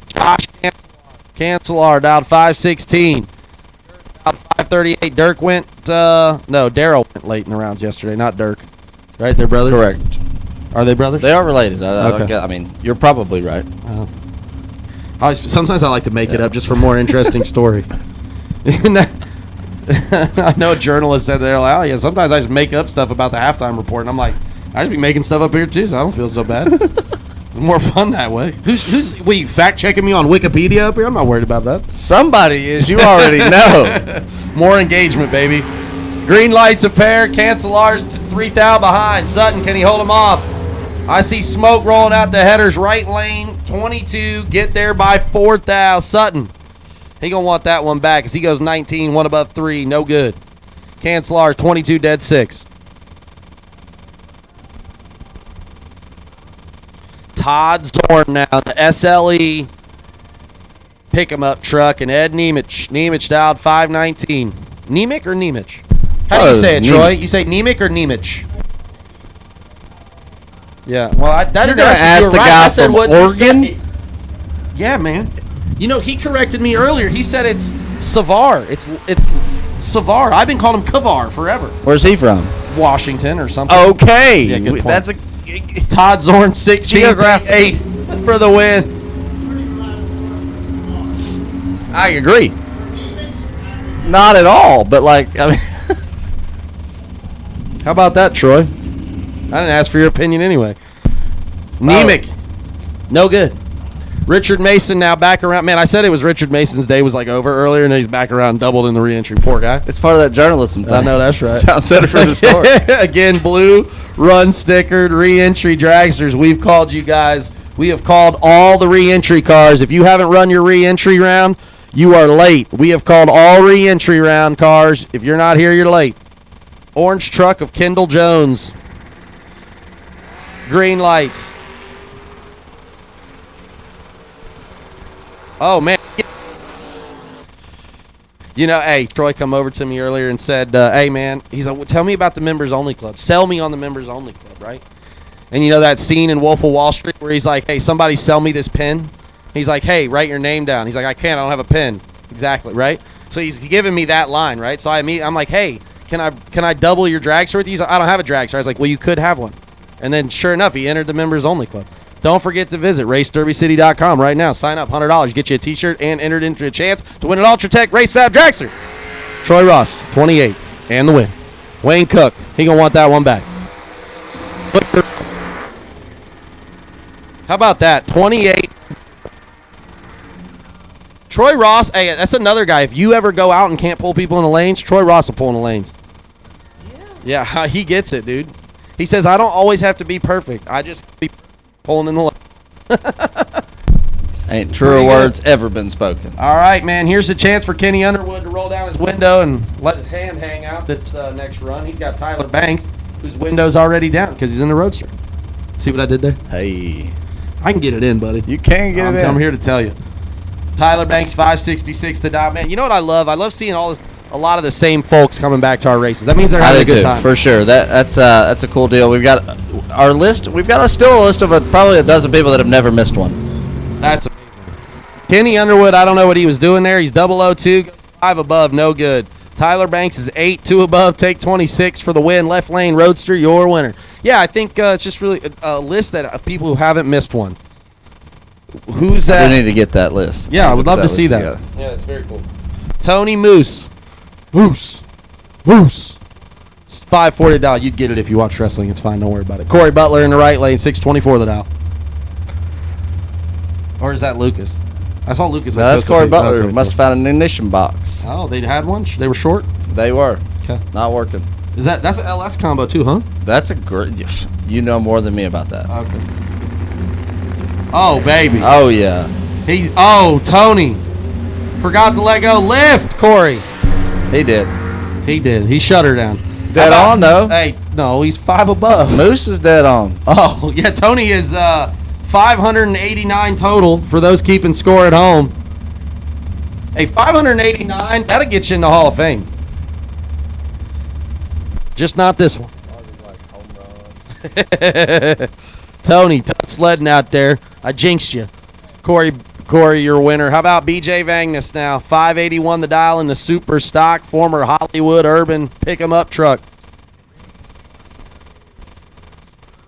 Josh Cancelar dialed 516. Dialed 538. Dirk went, no, Daryl went late in the rounds yesterday, not Dirk. Right, they're brothers? Correct. Are they brothers? They are related. Okay. I mean, you're probably right. Sometimes I like to make it up just for more interesting story. I know a journalist said they're like, oh yeah, sometimes I just make up stuff about the halftime report, and I'm like, I just be making stuff up here too, so I don't feel so bad. It's more fun that way. Who's you fact checking me on Wikipedia up here? I'm not worried about that. Somebody is. You already know. More engagement, baby. Green lights a pair. Cancelars 3,000 behind. Sutton, can he hold him off? I see smoke rolling out the headers. Right lane, 22. Get there by 4,000. Sutton. He going to want that one back as he goes 19, one above 3. No good. Cancelars 22, dead 6. Todd Zorn now, the SLE pick-em-up truck, and Ed Nemec. Nemec dialed 519. Nemec or Nemec? How do you say it, Troy? You say Nemec or Nemec? Yeah, well, You're going to ask the guy from Oregon? Yeah, man. You know, he corrected me earlier. He said it's Savar. It's Savar. I've been calling him Kavar forever. Where's he from? Washington or something. Okay. Yeah, good point. That's a Todd Zorn 16 8 for the win. I agree. Not at all, but like, I mean. How about that, Troy? I didn't ask for your opinion anyway. Nemec, no good. Richard Mason now back around. Man, I said it was Richard Mason's day was like over earlier, and he's back around, doubled in the re-entry. Poor guy. It's part of that journalism thing. I know, that's right. Sounds better for the story. Again, blue, run stickered, re-entry dragsters. We've called you guys. We have called all the re-entry cars. If you haven't run your re-entry round, you are late. We have called all re-entry round cars. If you're not here, you're late. Orange truck of Kendall Jones. Green lights. Oh, man. You know, hey, Troy come over to me earlier and said, hey, man, he's like, well, tell me about the members only club. Sell me on the members only club, right? And you know that scene in Wolf of Wall Street where he's like, hey, somebody sell me this pen? He's like, hey, write your name down. He's like, I can't. I don't have a pen. Exactly, right? So he's giving me that line, right? So I'm like, hey, can I double your dragster with you? He's like, I don't have a dragster. I was like, well, you could have one. And then sure enough, he entered the members only club. Don't forget to visit RaceDerbyCity.com right now. Sign up, $100. Get you a T-shirt and entered into a chance to win an Ultratech Race Fab Dragster. Troy Ross, 28, and the win. Wayne Cook, he going to want that one back. How about that? 28. Troy Ross, hey, that's another guy. If you ever go out and can't pull people in the lanes, Troy Ross will pull in the lanes. Yeah, he gets it, dude. He says, I don't always have to be perfect. I just be pulling in the lane. Ain't truer words ever been spoken. All right, man. Here's a chance for Kenny Underwood to roll down his window and let his hand hang out this next run. He's got Tyler Banks, whose window's already down because he's in the Roadster. See what I did there? Hey. I can get it in, buddy. You can get it in. I'm here to tell you. Tyler Banks, 566 to dot. Man, you know what I love? I love seeing a lot of the same folks coming back to our races. That means they're having a good time. For sure. That's a cool deal. We've got our list. We've got still a list of probably a dozen people that have never missed one. That's amazing. Kenny Underwood, I don't know what he was doing there. He's 002, 5 above, no good. Tyler Banks is 8, 2 above, take 26 for the win. Left lane, Roadster, your winner. Yeah, I think it's just really a list of people who haven't missed one. Who's that? We need to get that list. Yeah, I would love to see that. Together. Yeah, that's very cool. Tony Moose. 540 dial. You'd get it if you watch wrestling. It's fine. Don't worry about it. Corey Butler in the right lane, 624 the dial. Or is that Lucas? I saw Lucas. No, that's Corey Butler. Must have found an ignition box. Oh, they had one? They were short? They were. Okay. Not working. That's an LS combo too, huh? That's a great. You know more than me about that. Okay. Oh, baby. Oh, yeah. Tony. Forgot to let go. Lift, Corey. He did. He shut her down. Dead on, though. Hey, no, he's 5 above. Moose is dead on. Oh, yeah, Tony is 589 total for those keeping score at home. Hey, 589, that'll get you in the Hall of Fame. Just not this one. Tony, tough sledding out there. I jinxed you. Corey, your winner. How about BJ Vangness now? 581 the dial in the super stock, former Hollywood Urban pick-em-up truck.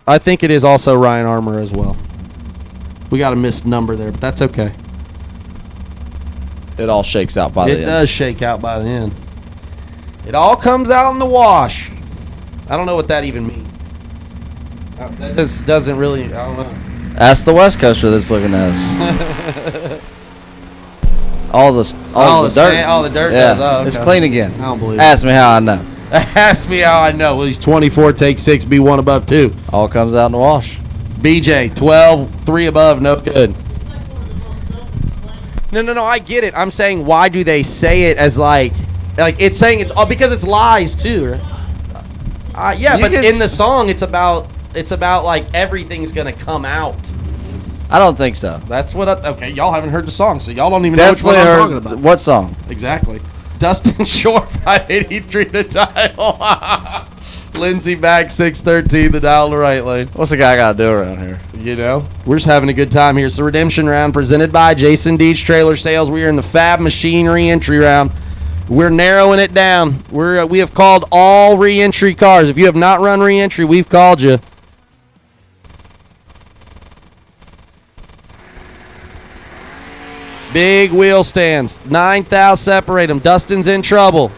I think it is also Ryan Armour as well. We got a missed number there, but that's okay. It all shakes out by the end. It does shake out by the end. It all comes out in the wash. I don't know what that even means. That just doesn't really, I don't know. Ask the West Coaster that's looking at us. all the dirt. All the dirt. Yeah, okay. It's clean again. I don't believe Ask me how I know. Ask me how I know. Well, he's 24, take 6, be 1 above 2. All comes out in the wash. BJ, 12, 3 above, no good. No, I get it. I'm saying, why do they say it as like it's saying it's all because it's lies too, right? Yeah, but in the song, it's about like everything's gonna come out. I don't think so. That's what. Okay, y'all haven't heard the song, so y'all don't even know which one I'm talking about. What song? Exactly. Dustin Shore, 583 the dial. Lindsey back, 613 the dial in the right lane. What's the guy got to do around here? You know, we're just having a good time here. It's the redemption round presented by Jason Deach Trailer Sales. We are in the Fab Machine re-entry round. We're narrowing it down. We have called all re-entry cars. If you have not run re-entry, we've called you. Big wheel stands. 9 thou separate them. Dustin's in trouble.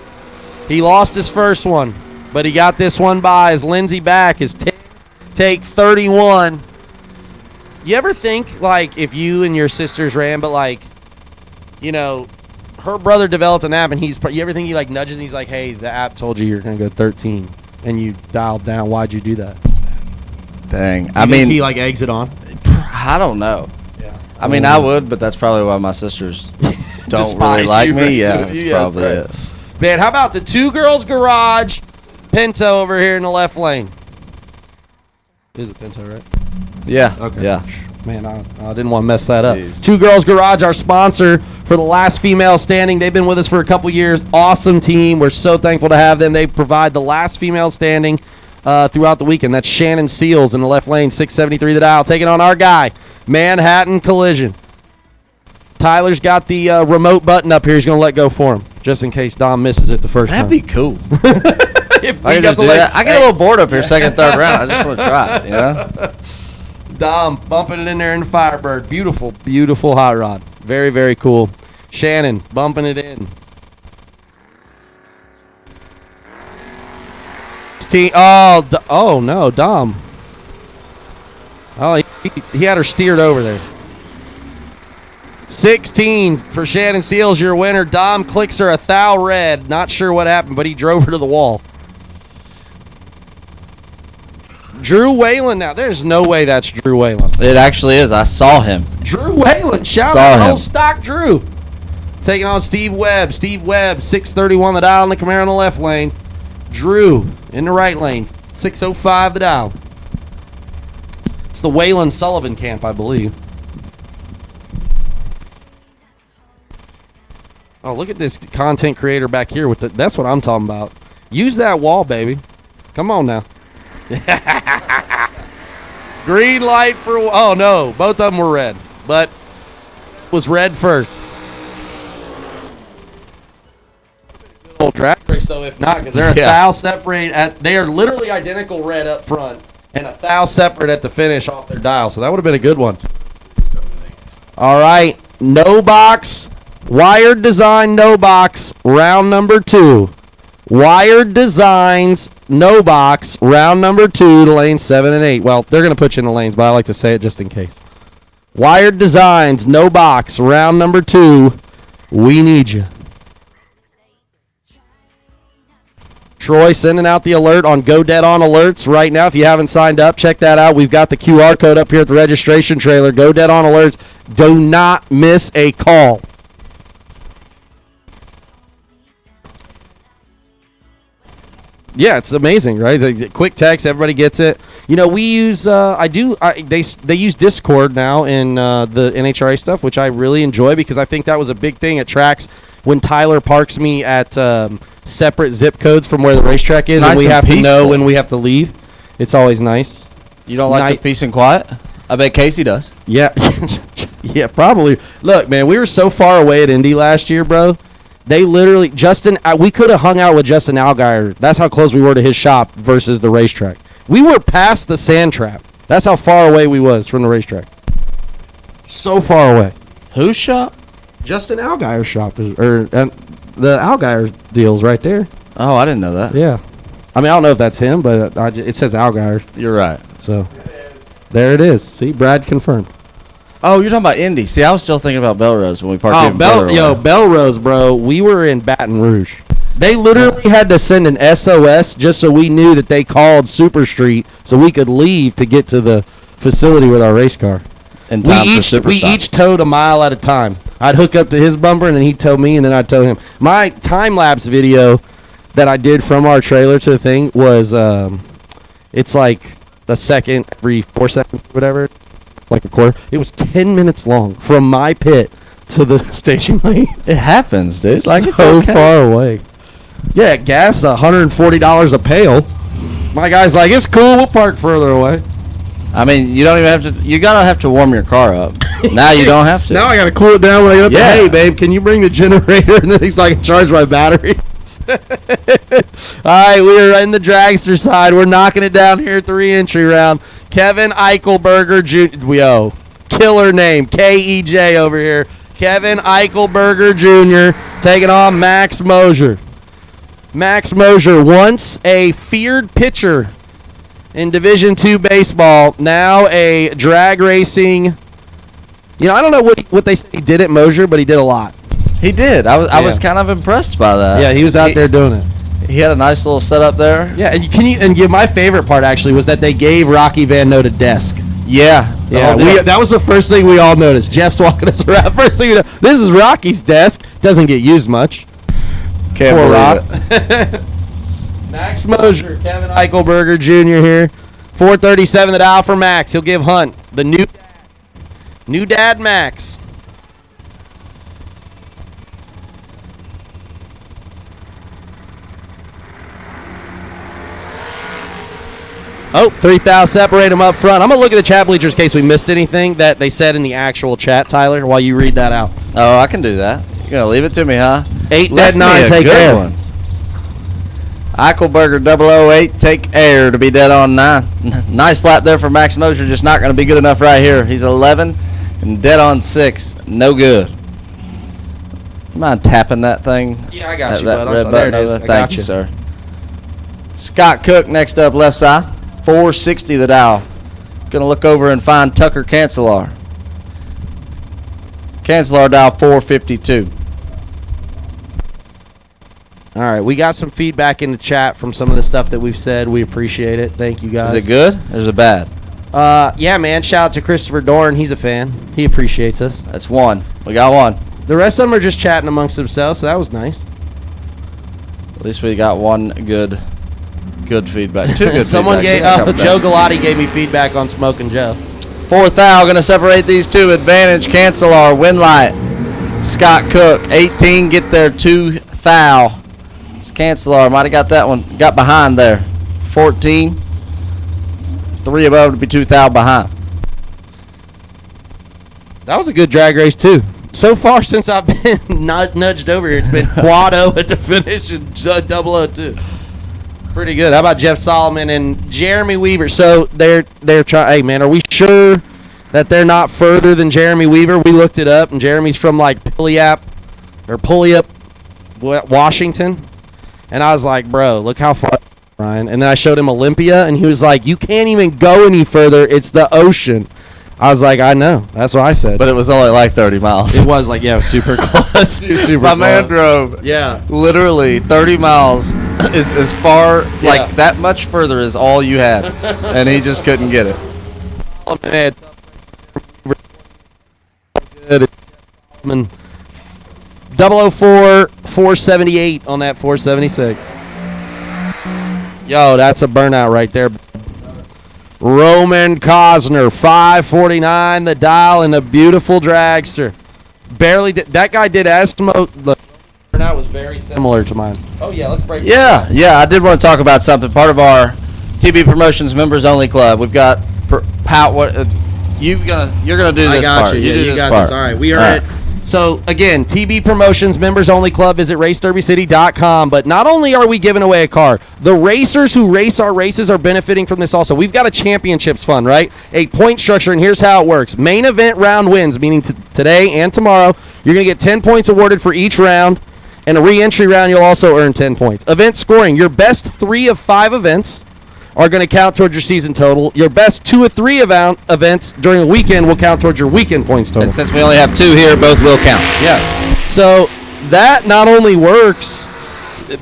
He lost his first one, but he got this one by as Lindsey back is take 31. You ever think, like, if you and your sisters ran, but, like, you know, her brother developed an app, and you ever think he, like, nudges and he's like, hey, the app told you you're going to go 13, and you dialed down. Why'd you do that? Dang. I mean, he, like, eggs it on? I don't know. Yeah. I mean, I would, but that's probably why my sisters don't really like me. Yeah, that's probably it. Man, how about the Two Girls Garage Pinto over here in the left lane? Is it Pinto, right? Yeah. Okay. Yeah. Man, I didn't want to mess that up. Jeez. Two Girls Garage, our sponsor for the last female standing. They've been with us for a couple years. Awesome team. We're so thankful to have them. They provide the last female standing throughout the weekend. That's Shannon Seals in the left lane, 673 the dial, taking on our guy, Manhattan Collision. Tyler's got the remote button up here. He's going to let go for him, just in case Dom misses it the first time. That'd be cool. If I, just do that. I get a little bored up here second, third round. I just want to try it, you know? Dom bumping it in there in the Firebird. Beautiful, beautiful hot rod. Very, very cool. Shannon bumping it in. Oh no, Dom. Oh, he had her steered over there. 16 for Shannon Seals, your winner. Dom clicks her a thou red. Not sure what happened, but he drove her to the wall. Drew Whalen now. There's no way that's Drew Whalen. It actually is. I saw him. Drew Whalen. Shout out old stock Drew. Taking on Steve Webb. Steve Webb, 631 the dial in the Camaro in the left lane. Drew in the right lane, 605 the dial. It's the Whalen Sullivan camp, I believe. Oh, look at this content creator back here with that's what I'm talking about. Use that wall, baby. Come on now. Green light for, oh no, both of them were red, but was red first. Old drag race though, if not, because they're a thou separate they are literally identical red up front and a thou separate at the finish off their dial, so that would have been a good one. All right, no box, wired design, no box, round number 2. Wired Designs, no box, round number 2 to lanes 7 and 8. Well, they're going to put you in the lanes, but I like to say it just in case. Wired Designs, no box, round number 2. We need you. Troy sending out the alert on Go Dead On alerts right now. If you haven't signed up, check that out. We've got the QR code up here at the registration trailer. Go Dead On alerts. Do not miss a call. Yeah, it's amazing, right? The quick text, everybody gets it. You know, we use they use Discord now in the NHRA stuff, which I really enjoy because I think that was a big thing at tracks when Tyler parks me at separate zip codes from where the racetrack is, and we have to know when we have to leave. It's always nice. You don't like the peace and quiet? I bet Casey does. Yeah, yeah, probably. Look, man, we were so far away at Indy last year, bro. They literally, we could have hung out with Justin Allgaier. That's how close we were to his shop versus the racetrack. We were past the sand trap. That's how far away we was from the racetrack. So far away. Whose shop? Justin Allgaier's shop. The Allgaier deal's right there. Oh, I didn't know that. Yeah. I mean, I don't know if that's him, but it says Allgaier. You're right. So, there it is. See, Brad confirmed. Oh, you're talking about Indy. See, I was still thinking about Belrose when we parked in Belrose, bro. We were in Baton Rouge. They literally had to send an SOS just so we knew that they called Super Street so we could leave to get to the facility with our race car. In time We each towed a mile at a time. I'd hook up to his bumper, and then he'd tow me, and then I'd tow him. My time-lapse video that I did from our trailer to the thing was, it's like a second every 4 seconds, whatever. Like a quarter. It was 10 minutes long from my pit to the staging lane. It happens, dude. Like, it's so far away. Yeah, gas $140 a pail. My guy's like, it's cool. We'll park further away. I mean, you don't even have to. You gotta have to warm your car up. Now you don't have to. Now I gotta cool it down when I get up. Yeah. Hey, babe, can you bring the generator? And then he's like, charge my battery. All right, we're in the dragster side. We're knocking it down here at the re-entry round. Kevin Eichelberger Jr. Yo, killer name. K-E-J over here. Kevin Eichelberger Jr. taking on Max Mosier. Max Mosier, once a feared pitcher in Division II baseball, now a drag racing. You know, I don't know what they say he did at Mosier, but he did a lot. He did. I was kind of impressed by that. Yeah, he was out there doing it. He had a nice little setup there. Yeah, and my favorite part actually was that they gave Rocky Van Note a desk. Yeah, that was the first thing we all noticed. Jeff's walking us around. First thing this is Rocky's desk. Doesn't get used much. Can't believe it. Max Mosier, Kevin Eichelberger Jr. here. 437 the dial for Max. He'll give Hunt the new dad Max. Oh, 3,000 separate them up front. I'm going to look at the chat bleachers in case we missed anything that they said in the actual chat, Tyler, while you read that out. Oh, I can do that. You're going to leave it to me, huh? 8 dead 9, take air. One. Eichelberger 008, take air to be dead on 9. Nice lap there for Max Mosier, just not going to be good enough right here. He's 11 and dead on 6. No good. You mind tapping that thing? Yeah, I got you, that bud. red There button it is. over there. I Thank got you, sir. Scott Cook next up, left side. 460 the dial. Gonna look over and find Tucker Cancelar. Cancelar dial 452. All right, we got some feedback in the chat from some of the stuff that we've said. We appreciate it. Thank you, guys. Is it good or is it bad? Yeah, man. Shout out to Christopher Dorn. He's a fan. He appreciates us. That's one. We got one. The rest of them are just chatting amongst themselves, so that was nice. At least we got one good feedback. Two good Someone feedback. gave Joe Galati gave me feedback on Smoking Joe. Fourth thou, going to separate these two. Advantage, Cancelar, Winlight, Scott Cook. 18, get there, 2 thou. It's Cancelar, might have got that one, got behind there. 14, 3 above to be 2 thou behind. That was a good drag race, too. So far since I've been nudged over here, it's been quad-o at the finish and 002. Pretty good. How about Jeff Solomon and Jeremy Weaver? So they're trying. Hey, man, are we sure that they're not further than Jeremy Weaver? We looked it up, and Jeremy's from like Puyallup, Washington. And I was like, bro, look how far, Ryan. And then I showed him Olympia, and he was like, you can't even go any further. It's the ocean. I was like, I know. That's what I said. But it was only like 30 miles. It was like, yeah, super close. Super My close. man drove literally 30 miles is as far, like that much further is all you had. And he just couldn't get it. Oh, man. Good. 004 478 on that 476. Yo, that's a burnout right there. Roman Cosner, 549 the dial in a beautiful dragster. Barely did, that guy did Eskimo. The burnout was very similar to mine. Oh yeah, let's break. Yeah, I did want to talk about something. Part of our TB Promotions members only club. We've got you're gonna do this I got part. you. Yeah, you got part. this. All right, we are at. So, again, TB Promotions, members only club, visit RaceDerbyCity.com. But not only are we giving away a car, the racers who race our races are benefiting from this also. We've got a championships fund, right? A point structure, and here's how it works. Main event round wins, meaning today and tomorrow, you're going to get 10 points awarded for each round. And a re-entry round, you'll also earn 10 points. Event scoring, your best 3 of 5 events are going to count towards your season total. Your best 2 of 3 events during the weekend will count towards your weekend points total. And since we only have 2 here, both will count. Yes. So that not only works,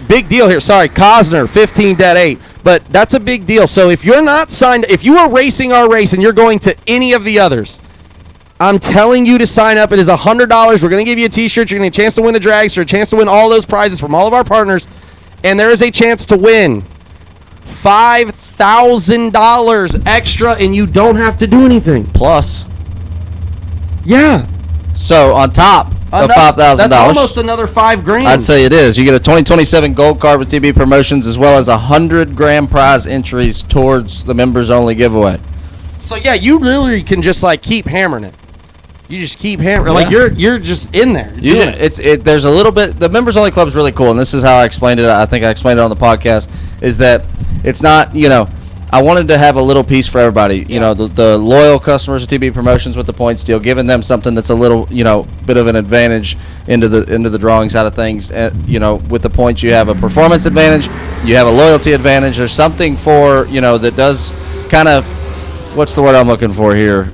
big deal here. Sorry, Cosner, 15 dead 8. But that's a big deal. So if you're not signed, if you are racing our race and you're going to any of the others, I'm telling you to sign up. It is $100. We're going to give you a T-shirt. You're going to get a chance to win a dragster, a chance to win all those prizes from all of our partners. And there is a chance to win $5,000 extra, and you don't have to do anything. Plus. Yeah. So on top of $5,000. That's almost another $5,000. I'd say it is. You get a 2027 gold card with TB Promotions as well as 100 grand prize entries towards the members only giveaway. So yeah, you literally can just like keep hammering it. You just keep hammering, like you're just in there. Doing it. There's a little bit. The members only club is really cool, and this is how I explained it. I think I explained it on the podcast. Is that it's not, I wanted to have a little piece for everybody. You know, the loyal customers of TB Promotions with the points deal, giving them something that's a little, bit of an advantage into the drawing side of things. With the points, you have a performance advantage, you have a loyalty advantage. There's something for that does kind of, what's the word I'm looking for here?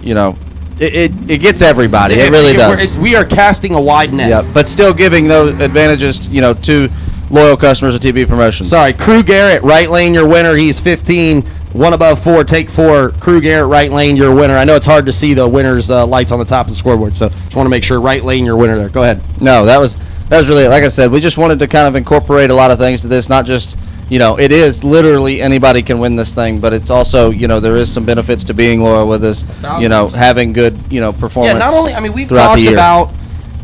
It gets everybody. It really does. We are casting a wide net. Yeah, but still giving those advantages, to loyal customers of TB Promotions. Sorry, Crew Garrett, right lane, your winner. He's 15, 1 above 4, take 4. Crew Garrett, right lane, your winner. I know it's hard to see the winner's lights on the top of the scoreboard, so just want to make sure right lane, your winner there. Go ahead. No, that was really, like I said, we just wanted to kind of incorporate a lot of things to this, not just, it is literally anybody can win this thing, but it's also, there is some benefits to being loyal with us, having good, performance. Yeah, not only, we've talked about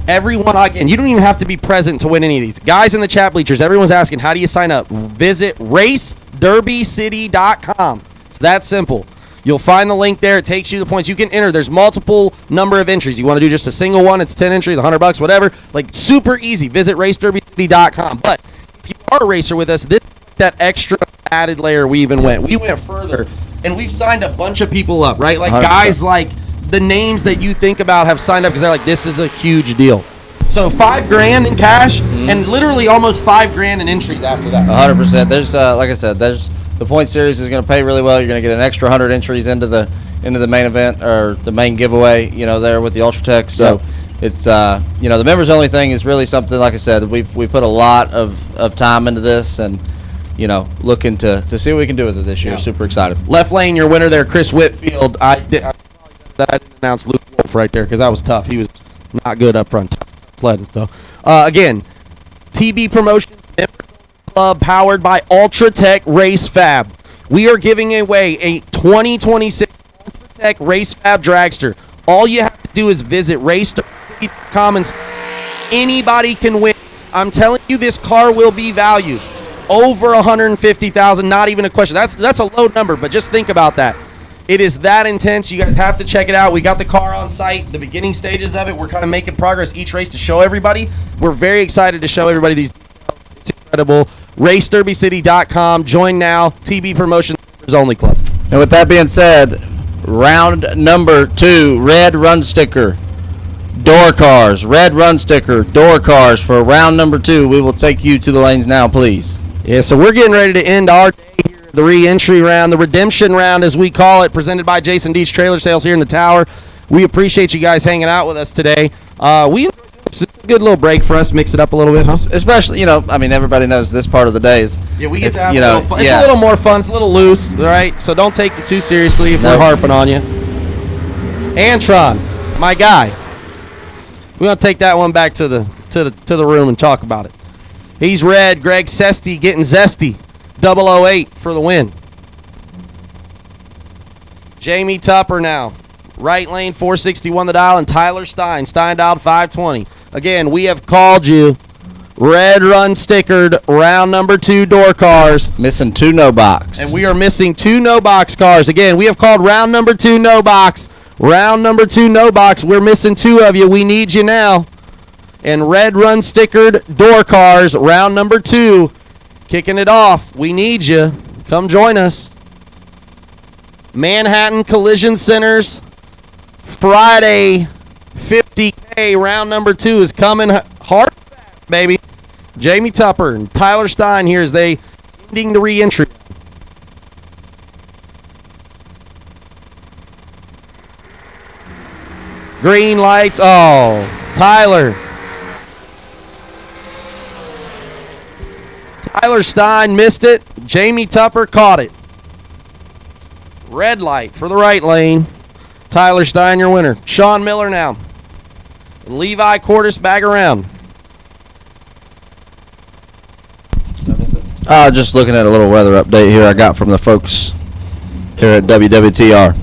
everyone, again, you don't even have to be present to win any of these. Guys in the chat bleachers, everyone's asking, how do you sign up? Visit RaceDerbyCity.com. It's that simple. You'll find the link there. It takes you to the points. You can enter. There's multiple number of entries. You want to do just a single one, it's 10 entries, $100, whatever. Like, super easy. Visit RaceDerbyCity.com. But if you are a racer with us, this that extra added layer we even went. We went further, and we've signed a bunch of people up, right? Like 100%. Guys like the names that you think about have signed up because they're like, this is a huge deal. So $5,000 in cash, and literally almost $5,000 in entries after that. 100%. There's, like I said, there's the point series is going to pay really well. You're going to get an extra 100 entries into the main event or the main giveaway. There with the Ultratech. So. Yep. It's the members only thing is really something. Like I said, we put a lot of time into this, and looking to see what we can do with it this year. Yeah. Super excited. Left lane, your winner there, Chris Whitfield. I didn't announce Luke Wolf right there because that was tough. He was not good up front. Sledding. So again, TB Promotions Club powered by Ultratech Race Fab. We are giving away a 2026 Ultratech Race Fab Dragster. All you have to do is visit RaceDerby.com and anybody can win. I'm telling you, this car will be valued over $150,000. Not even a question. That's a low number, but just think about that. It is that intense. You guys have to check it out. We got the car on site, the beginning stages of it. We're kind of making progress each race to show everybody. We're very excited to show everybody these. It's incredible. RaceDerbyCity.com. Join now. TB Promotions Only Club. And with that being said, round number 2, red run sticker, door cars. Red run sticker, door cars for round number 2. We will take you to the lanes now, please. Yeah, so we're getting ready to end our day here. The re-entry round, the redemption round as we call it, presented by Jason Deach Trailer Sales here in the tower. We appreciate you guys hanging out with us today. It's a good little break for us. Mix it up a little bit, huh? Especially, everybody knows this part of the day is. Yeah, we get to have a little fun. It's a little more fun. It's a little loose, all right? So don't take it too seriously if we're harping on you. Antron, my guy. We're going to take that one back to the room and talk about it. He's red. Greg Sesty getting zesty. 008 for the win. Jamie Tupper now. Right lane 461 the dial, and Tyler Stein. Stein dialed 520. Again, we have called you red run stickered round number 2 door cars. Missing 2 no box. And we are missing 2 no box cars. Again, we have called round number 2 no box. Round number 2 no box. We're missing 2 of you. We need you now. And red run stickered door cars, round number 2. Kicking it off. We need you. Come join us. Manhattan Collision Centers. Friday 50K round number 2 is coming hard, baby. Jamie Tupper and Tyler Stein here as they ending the re-entry. Green lights. Oh, Tyler Stein missed it. Jamie Tupper caught it. Red light for the right lane. Tyler Stein, your winner. Sean Miller now. And Levi Cordes back around. Just looking at a little weather update here I got from the folks here at WWTR.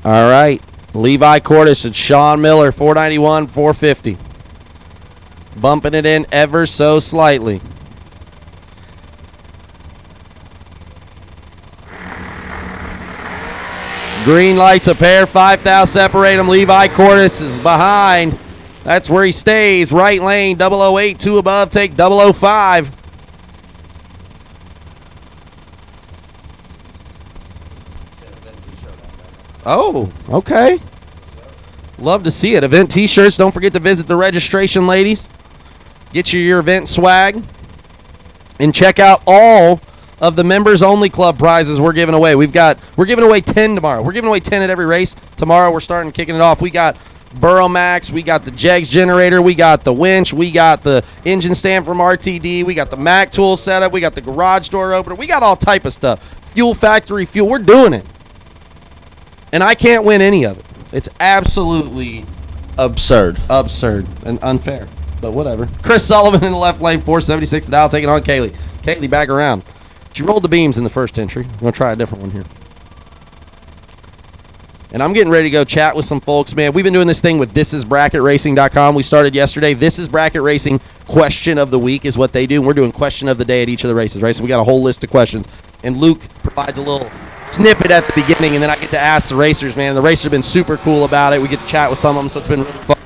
All right. Levi Cordes and Sean Miller, 491, 450. Bumping it in ever so slightly. Green lights a pair, 5 thou separate them. Levi Cordes is behind. That's where he stays. Right lane, 008, 2 above, take 005. Oh, okay. Love to see it. Event t-shirts. Don't forget to visit the registration, ladies. Get your event swag. And check out all of the members-only club prizes we're giving away. We're giving away 10 tomorrow. We're giving away 10 at every race. Tomorrow we're kicking it off. We got Burrow Max. We got the Jegs generator. We got the winch. We got the engine stand from RTD. We got the Mac tool setup. We got the garage door opener. We got all type of stuff. Fuel Factory fuel. We're doing it. And I can't win any of it. It's absolutely absurd and unfair, but whatever. Chris Sullivan in the left lane, 476 the dial, taking on Kaylee. Kaylee back around. She rolled the beams in the first entry. I'm going to try a different one here. And I'm getting ready to go chat with some folks, man. We've been doing this thing with thisisbracketracing.com. We started yesterday. This is Bracket Racing question of the week is what they do. And we're doing question of the day at each of the races, right? So we got a whole list of questions. And Luke provides a little snippet at the beginning, and then I get to ask the racers, man. The racers have been super cool about it. We get to chat with some of them, so it's been really fun.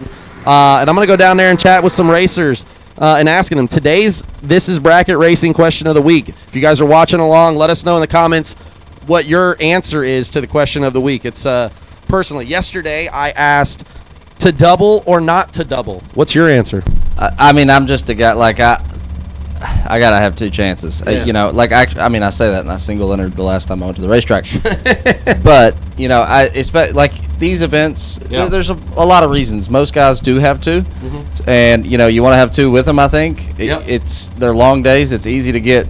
And I'm going to go down there and chat with some racers and asking them today's This is Bracket Racing question of the week. If you guys are watching along, let us know in the comments what your answer is to the question of the week. It's personally, yesterday I asked to double or not to double. What's your answer? I'm just a guy, like, I gotta have 2 chances. Yeah. I say that, and I single entered the last time I went to the racetrack. But I expect these events. There's a lot of reasons. Most guys do have 2, and you want to have 2 with them. I think they're long days. It's easy to get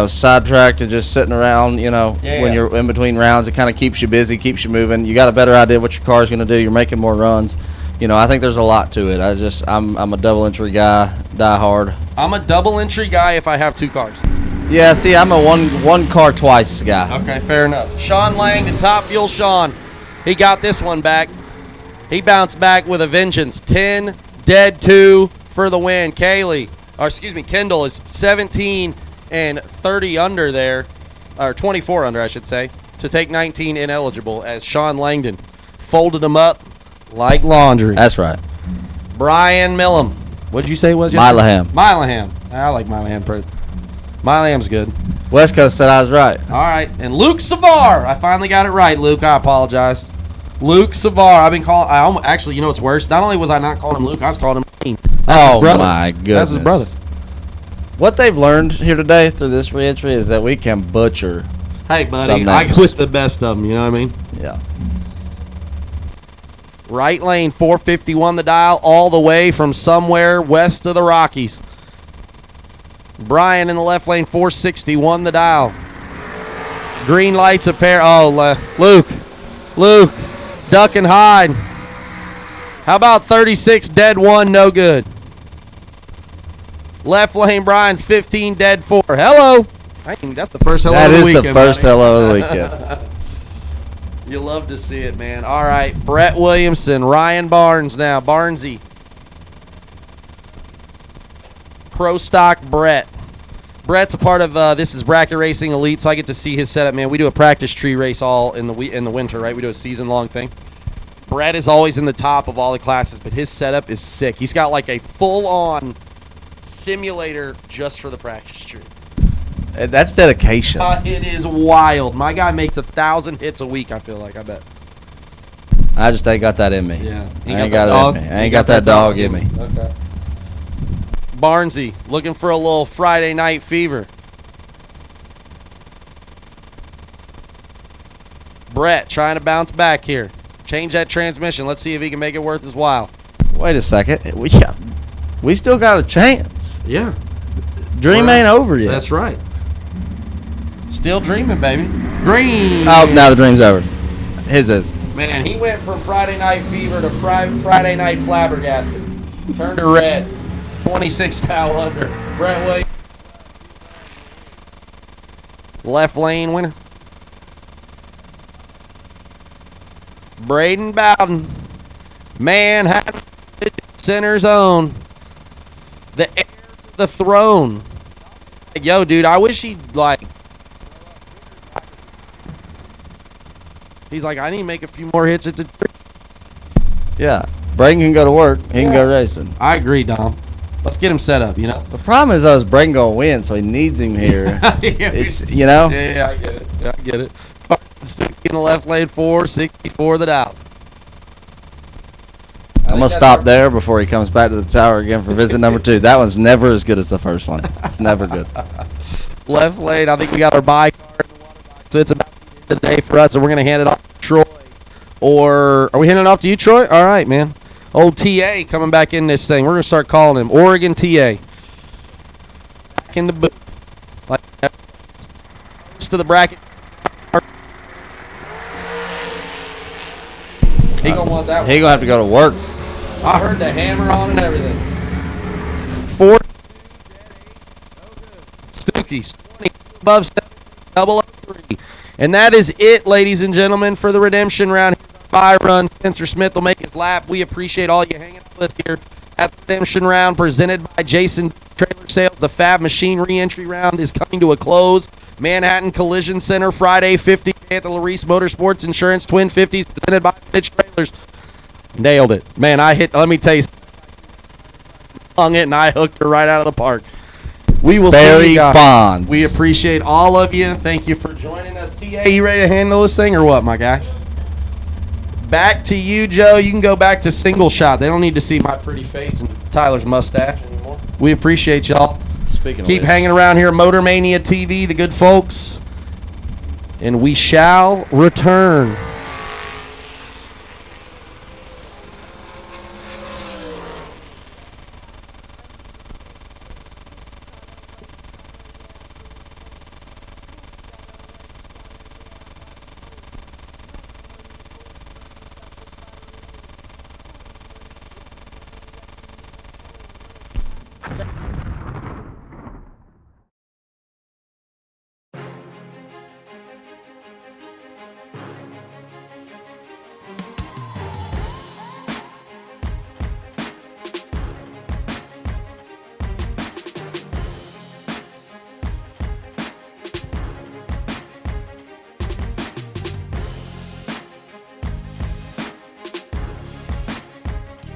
sidetracked and just sitting around. When you're in between rounds, it kind of keeps you busy, keeps you moving. You got a better idea what your car's going to do. You're making more runs. I think there's a lot to it. I'm a double entry guy, die hard. I'm a double entry guy if I have 2 cars. Yeah, see, I'm a one car twice guy. Okay, fair enough. Sean Langdon, Top Fuel Sean. He got this one back. He bounced back with a vengeance. 10, dead 2 for the win. Kendall is 17 and 30 under there, or 24 under, I should say, to take 19 ineligible as Sean Langdon folded them up like laundry. That's right. Brian Millam. What did you say it was? Milaham. Milaham. I like Milaham. Milaham's good. West Coast said I was right. All right. And Luke Savar. I finally got it right, Luke. I apologize. Luke Savar. I've been calling. Actually, you know what's worse? Not only was I not calling him Luke, I was calling him Oh That's his brother. my goodness. That's his brother. What they've learned here today through this reentry is that we can butcher. Hey, buddy, some I names. go with the best of them. You know what I mean? Yeah. Right lane 451 the dial, all the way from somewhere west of the Rockies. Brian in the left lane 461 the dial. Green lights a pair. Oh, Luke, duck and hide. How about 36 dead 1, no good. Left lane Brian's 15 dead 4. Hello. Hey, that's the first hello That of the is weekend. the first buddy. hello of the weekend. You love to see it, man. All right, Brett Williamson, Ryan Barnes now. Barnesy. Pro Stock Brett. Brett's a part of this is Bracket Racing Elite, so I get to see his setup, man. We do a practice tree race all in the winter, right? We do a season-long thing. Brett is always in the top of all the classes, but his setup is sick. He's got like a full-on simulator just for the practice tree. That's dedication. It is wild. My guy makes 1,000 hits a week, I feel like, I bet. I just ain't got that in me. Yeah. I ain't got it in me. I ain't got that dog in me. Okay. Barnesy, looking for a little Friday night fever. Brett trying to bounce back here. Change that transmission. Let's see if he can make it worth his while. Wait a second. We still got a chance. Yeah. Dream ain't over yet. That's right. Still dreaming, baby. Green. Oh, now the dream's over. His is. Man, he went from Friday Night Fever to Friday Night Flabbergasted. Turned to red. 26 thou under. Brett Williams. Left lane winner. Braden Bowden. Manhattan center zone. The heir to the throne. Yo, dude, I wish he'd like. He's like, I need to make a few more hits at the tree. Yeah. Braden can go to work. He can go racing. I agree, Dom. Let's get him set up, you know? The problem is, though, is Braden going to win, so he needs him here. It's, you know? Yeah, I get it. I get it. Stick in the left lane 464 the dial. I'm going to stop there before he comes back to the tower again for visit number 2. That one's never as good as the first one. It's never good. Left lane, I think we got our bye card in the water box, so it's about the day for us, and we're going to hand it off to Troy. Or are we handing it off to you, Troy? All right, man. Old TA coming back in this thing. We're going to start calling him Oregon TA. Back in the booth. Like that. To the bracket. He going to want that one. He going to have to go to work. I heard the hammer on and everything. 4 Stookies 20 above 003. And that is it, ladies and gentlemen, for the redemption round. Bye run. Spencer Smith will make his lap. We appreciate all you hanging out with us here at the redemption round presented by Jason Trailer Sales. The Fab Machine re-entry round is coming to a close. Manhattan Collision Center Friday 50 at the Laris Motorsports Insurance Twin 50s presented by Mitch Trailers. Nailed it. Man, let me tell you, hung it and I hooked her right out of the park. We will see you guys. Bonds. We appreciate all of you. Thank you for joining us. TA, you ready to handle this thing or what, my guy? Back to you, Joe. You can go back to single shot. They don't need to see my pretty face and Tyler's mustache anymore. We appreciate y'all. Keep hanging around here. Motor Mania TV, the good folks. And we shall return.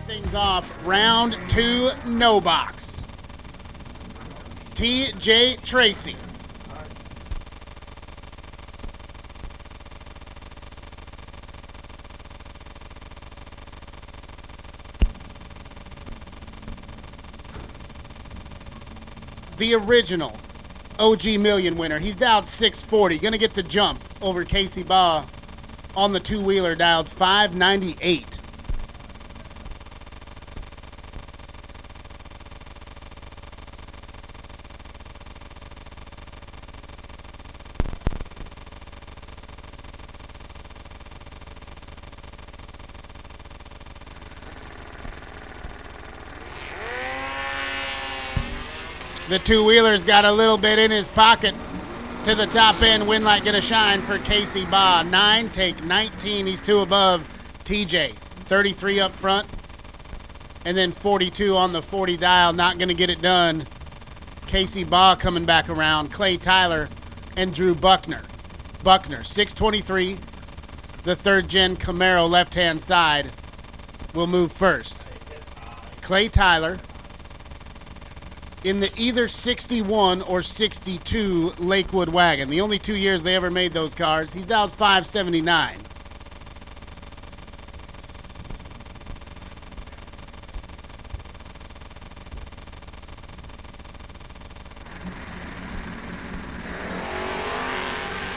Things off. Round 2, no box. T.J. Tracy. the original OG Million winner. He's dialed 640. Gonna get the jump over Casey Baugh on the two-wheeler, dialed 598. The two-wheeler's got a little bit in his pocket. To the top end, win light gonna shine for Casey Baugh. 9, take 19. He's 2 above TJ. 33 up front. And then 42 on the 40 dial. Not gonna get it done. Casey Baugh coming back around. Clay Tyler and Drew Buckner. Buckner, 623. The third-gen Camaro left-hand side will move first. Clay Tyler in the either 61 or 62 Lakewood wagon. The only 2 years they ever made those cars. He's dialed 579.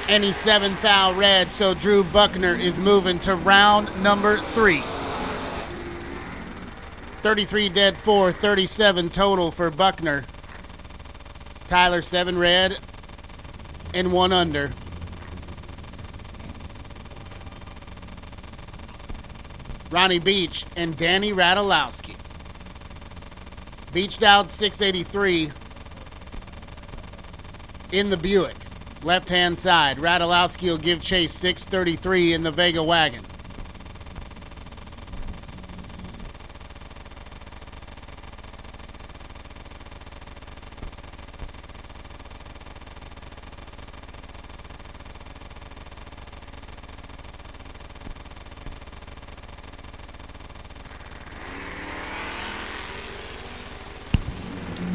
And he's 7th thou red, so Drew Buckner is moving to round number 3. 33 dead 4, 37 total for Buckner. Tyler 7 red and 1 under. Ronnie Beach and Danny Radulowski. Beach dialed 683 in the Buick, left-hand side. Radulowski will give chase 633 in the Vega wagon.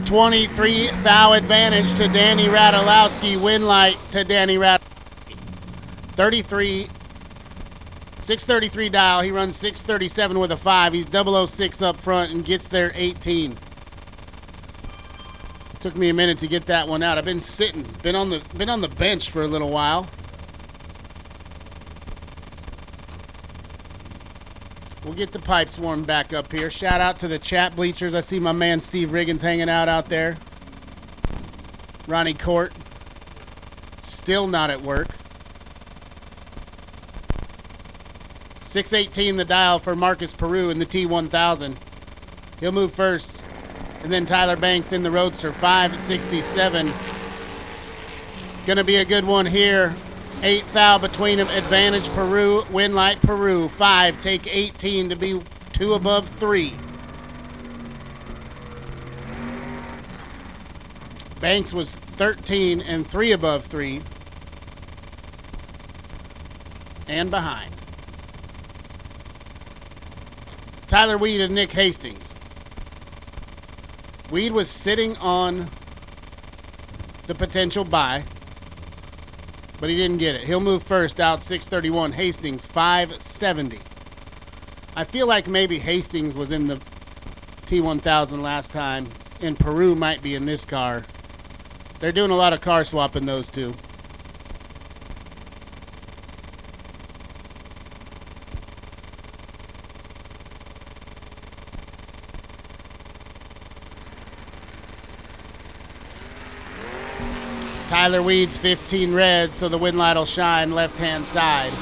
$23 thou advantage to Danny Radulowski. Win light to Danny Radulowski. 633 dial. He runs 637 with a 5. He's 006 up front and gets there 18. Took me a minute to get that one out. I've been sitting, been on the bench for a little while. We'll get the pipes warmed back up here. Shout out to the chat bleachers. I see my man Steve Riggins hanging out there. Ronnie Court, still not at work. 618 the dial for Marcus Peru in the T1000. He'll move first. And then Tyler Banks in the Roadster, 567. Gonna be a good one here. 8 thou between them. Advantage Peru, win light Peru. 5, take 18 to be 2 above 3. Banks was 13 and 3 above 3. And behind. Tyler Weed and Nick Hastings. Weed was sitting on the potential bye, but he didn't get it. He'll move first, out 631. Hastings, 570. I feel like maybe Hastings was in the T1000 last time, and Peru might be in this car. They're doing a lot of car swapping, those two. Tyler Weeds, 15 red, so the win light will shine left-hand side.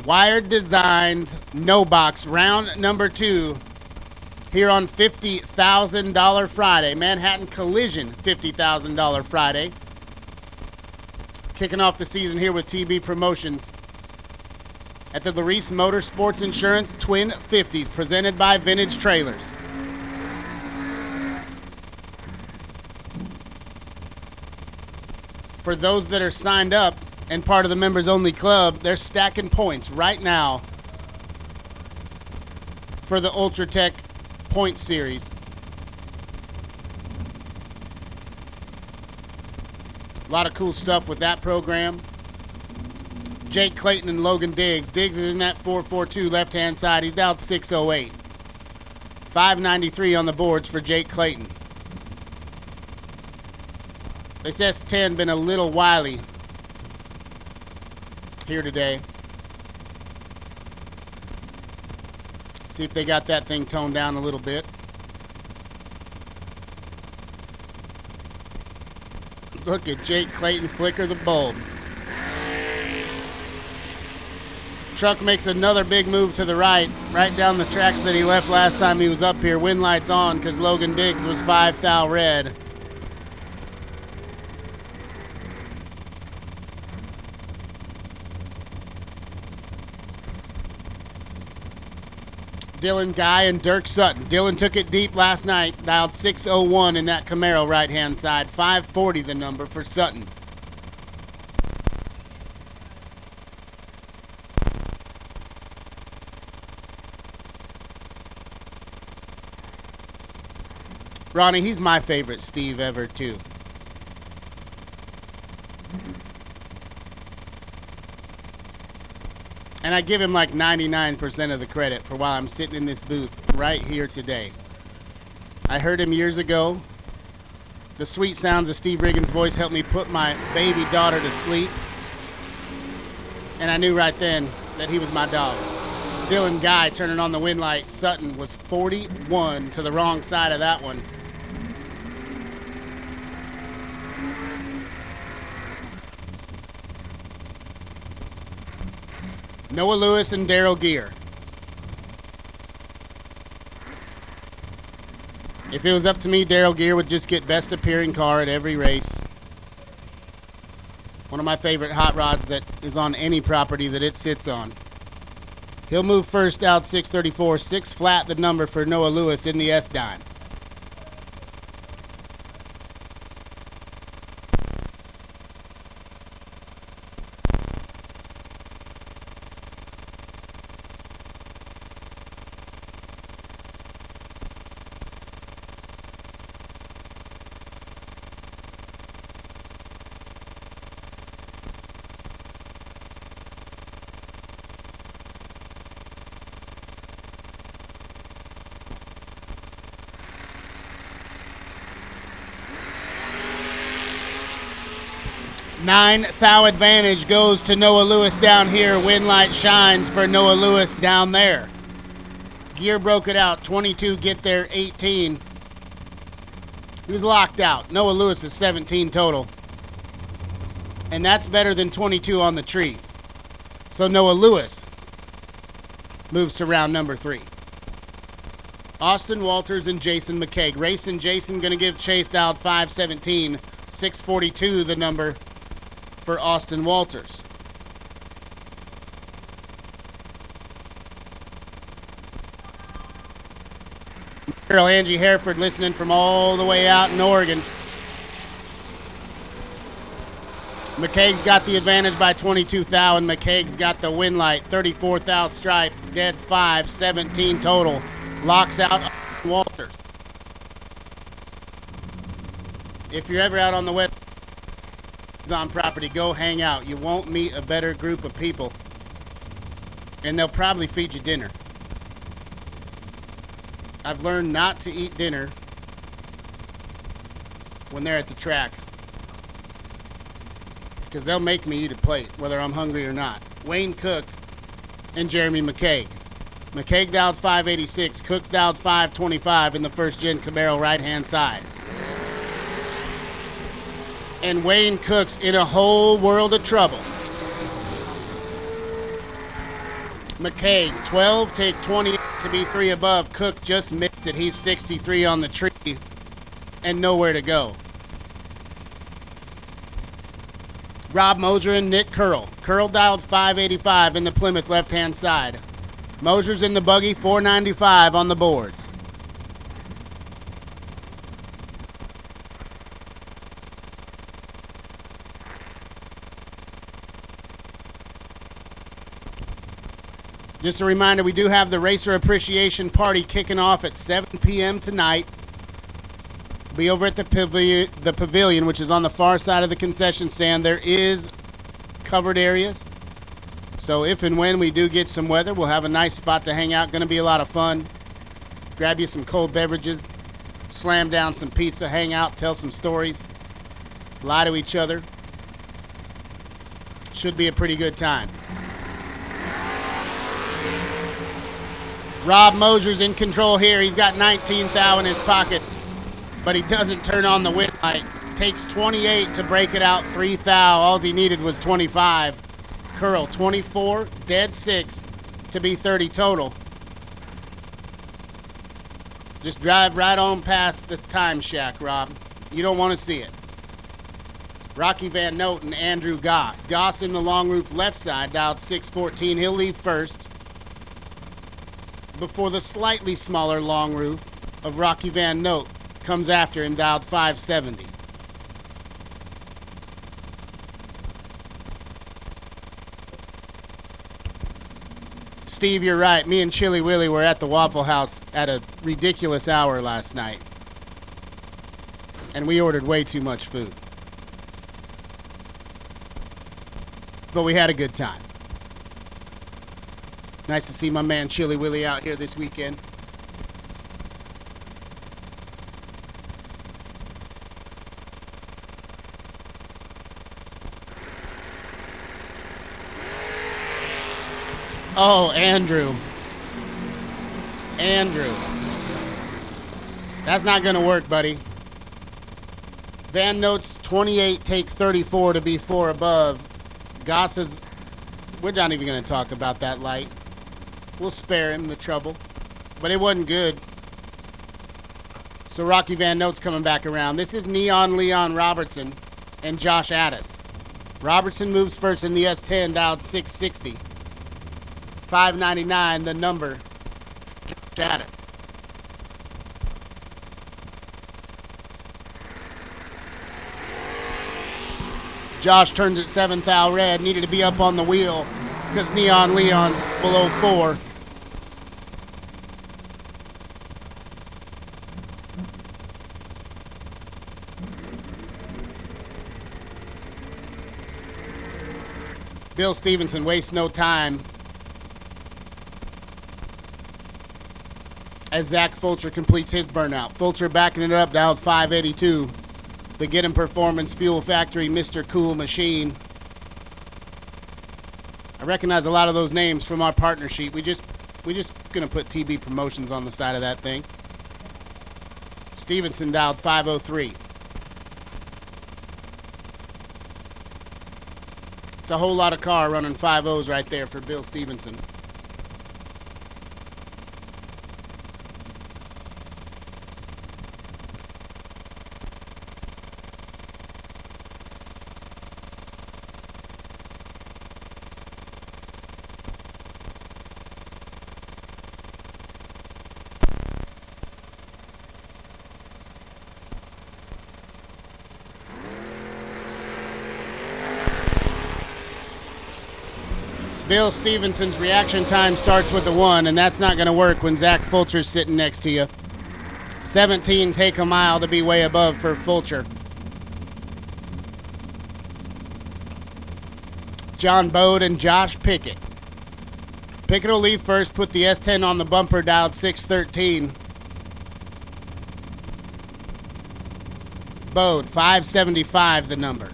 Wired Designs, no box, round number 2 here on $50,000 Friday. Manhattan Collision, $50,000 Friday. Kicking off the season here with TB Promotions at the Laris Motorsports Insurance Twin 50s, presented by Vintage Trailers. For those that are signed up and part of the members only club, they're stacking points right now for the Ultratech point series. A lot of cool stuff with that program. Jake Clayton and Logan Diggs. Diggs is in that 442 left-hand side. He's down 608. 593 on the boards for Jake Clayton. This S10 been a little wily here today. See if they got that thing toned down a little bit. Look at Jake Clayton flicker the bulb. Truck makes another big move to the right down the tracks that he left last time he was up here. Wind lights on because Logan Diggs was 5 thou red. Dylan Guy and Dirk Sutton. Dylan took it deep last night, dialed 601 in that Camaro right-hand side. 540 the number for Sutton. Ronnie, he's my favorite Steve ever, too. And I give him like 99% of the credit for why I'm sitting in this booth right here today. I heard him years ago. The sweet sounds of Steve Riggins' voice helped me put my baby daughter to sleep. And I knew right then that he was my dog. Dylan Guy turning on the wind light. Sutton was 41 to the wrong side of that one. Noah Lewis and Daryl Gear. If it was up to me, Daryl Gear would just get best appearing car at every race. One of my favorite hot rods that is on any property that it sits on. He'll move first out 634, 6 flat the number for Noah Lewis in the S-Dime. Nine thou advantage goes to Noah Lewis down here. Wind light shines for Noah Lewis down there. Gear broke it out. 22 get there, 18. He was locked out. Noah Lewis is 17 total. And that's better than 22 on the tree. So Noah Lewis moves to round number 3. Austin Walters and Jason McCaig. Racing Jason going to give chase dialed 517. 642 the number for Austin Walters. Girl Angie Hereford listening from all the way out in Oregon. McCaig's got the advantage by 22 thou, and McCaig's got the win light. 34 thou stripe, dead 5, 17 total. Locks out Austin Walters. If you're ever out on the west on property, go hang out. You won't meet a better group of people, and they'll probably feed you dinner. I've learned not to eat dinner when they're at the track because they'll make me eat a plate whether I'm hungry or not. Wayne Cook and Jeremy McCaig. McCaig dialed 586, Cook's dialed 525 in the first gen Camaro right hand side. And Wayne Cook's in a whole world of trouble. McCaig, 12, take 20 to be 3 above. Cook just missed it. He's 63 on the tree and nowhere to go. Rob Moser and Nick Curl. Curl dialed 585 in the Plymouth left-hand side. Moser's in the buggy, 495 on the boards. Just a reminder, we do have the Racer Appreciation Party kicking off at 7 p.m. tonight. Be over at the pavilion, which is on the far side of the concession stand. There is covered areas. So if and when we do get some weather, we'll have a nice spot to hang out. Going to be a lot of fun. Grab you some cold beverages, slam down some pizza, hang out, tell some stories, lie to each other. Should be a pretty good time. Rob Moser's in control here. He's got 19 thou in his pocket, but he doesn't turn on the wind light. Takes 28 to break it out, 3 thou. All he needed was 25. Curl, 24, dead 6 to be 30 total. Just drive right on past the time shack, Rob. You don't want to see it. Rocky Van Note and Andrew Goss. Goss in the long roof left side, dialed 614. He'll leave first before the slightly smaller long roof of Rocky Van Note comes after him, dialed 570. Steve, you're right. Me and Chili Willie were at the Waffle House at a ridiculous hour last night. And we ordered way too much food. But we had a good time. Nice to see my man Chili Willie out here this weekend. Oh, Andrew. That's not going to work, buddy. Van Note's 28, take 34 to be 4 above. Goss is... We're not even going to talk about that light. We'll spare him the trouble. But it wasn't good. So Rocky Van Note's coming back around. This is Neon Leon Robertson and Josh Addis. Robertson moves first in the S10, dialed 660. 599, the number. Josh Addis. Josh turns at 7 thou red. Needed to be up on the wheel because Neon Leon's below 4. Bill Stevenson wastes no time as Zach Fulcher completes his burnout. Fulcher backing it up, dialed 582. The Get 'em Performance Fuel Factory Mr. Cool Machine. I recognize a lot of those names from our partner sheet. We just gonna put TB Promotions on the side of that thing. Stevenson dialed 503. It's a whole lot of car running 5.0s right there for Bill Stevenson. Bill Stevenson's reaction time starts with a 1, and that's not going to work when Zach Fulcher's sitting next to you. 17 take a mile to be way above for Fulcher. John Bode and Josh Pickett. Pickett will leave first, put the S10 on the bumper, dialed 613. Bode, 575 the number.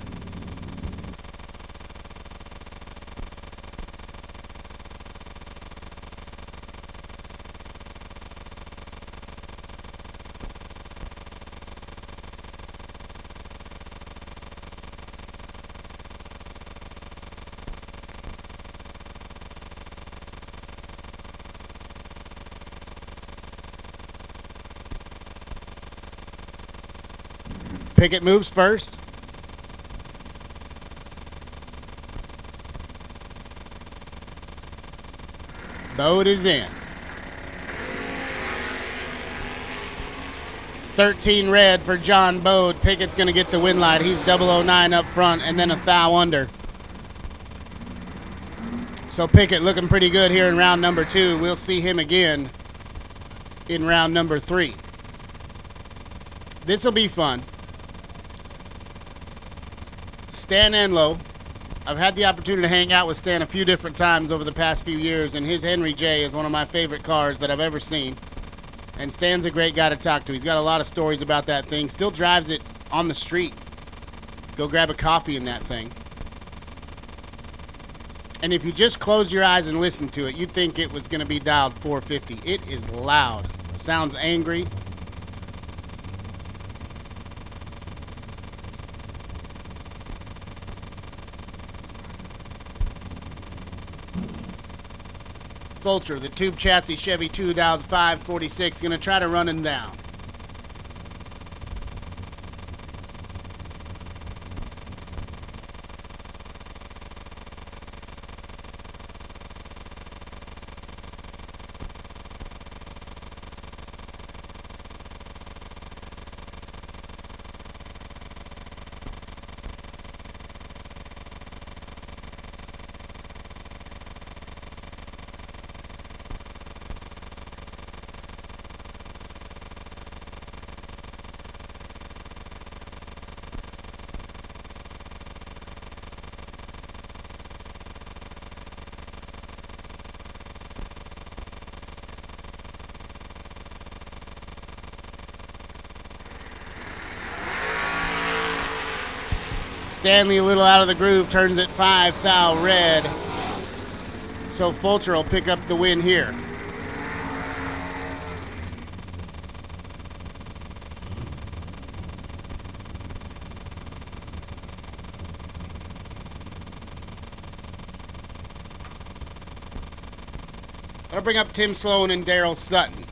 Pickett moves first. Bode is in. 13 red for John Bode. Pickett's going to get the win light. He's 009 up front and then a thou under. So Pickett looking pretty good here in round number 2. We'll see him again in round number 3. This will be fun. Stan Enlow. I've had the opportunity to hang out with Stan a few different times over the past few years, and his Henry J is one of my favorite cars that I've ever seen. And Stan's a great guy to talk to. He's got a lot of stories about that thing. Still drives it on the street. Go grab a coffee in that thing. And if you just close your eyes and listen to it, you'd think it was going to be dialed 450. It is loud. Sounds angry. Fulcher, the tube chassis Chevy 2 dialed 546, going to try to run him down. Stanley a little out of the groove, turns at 5 thou red. So Fulcher will pick up the win here. I'll bring up Tim Sloan and Daryl Sutton.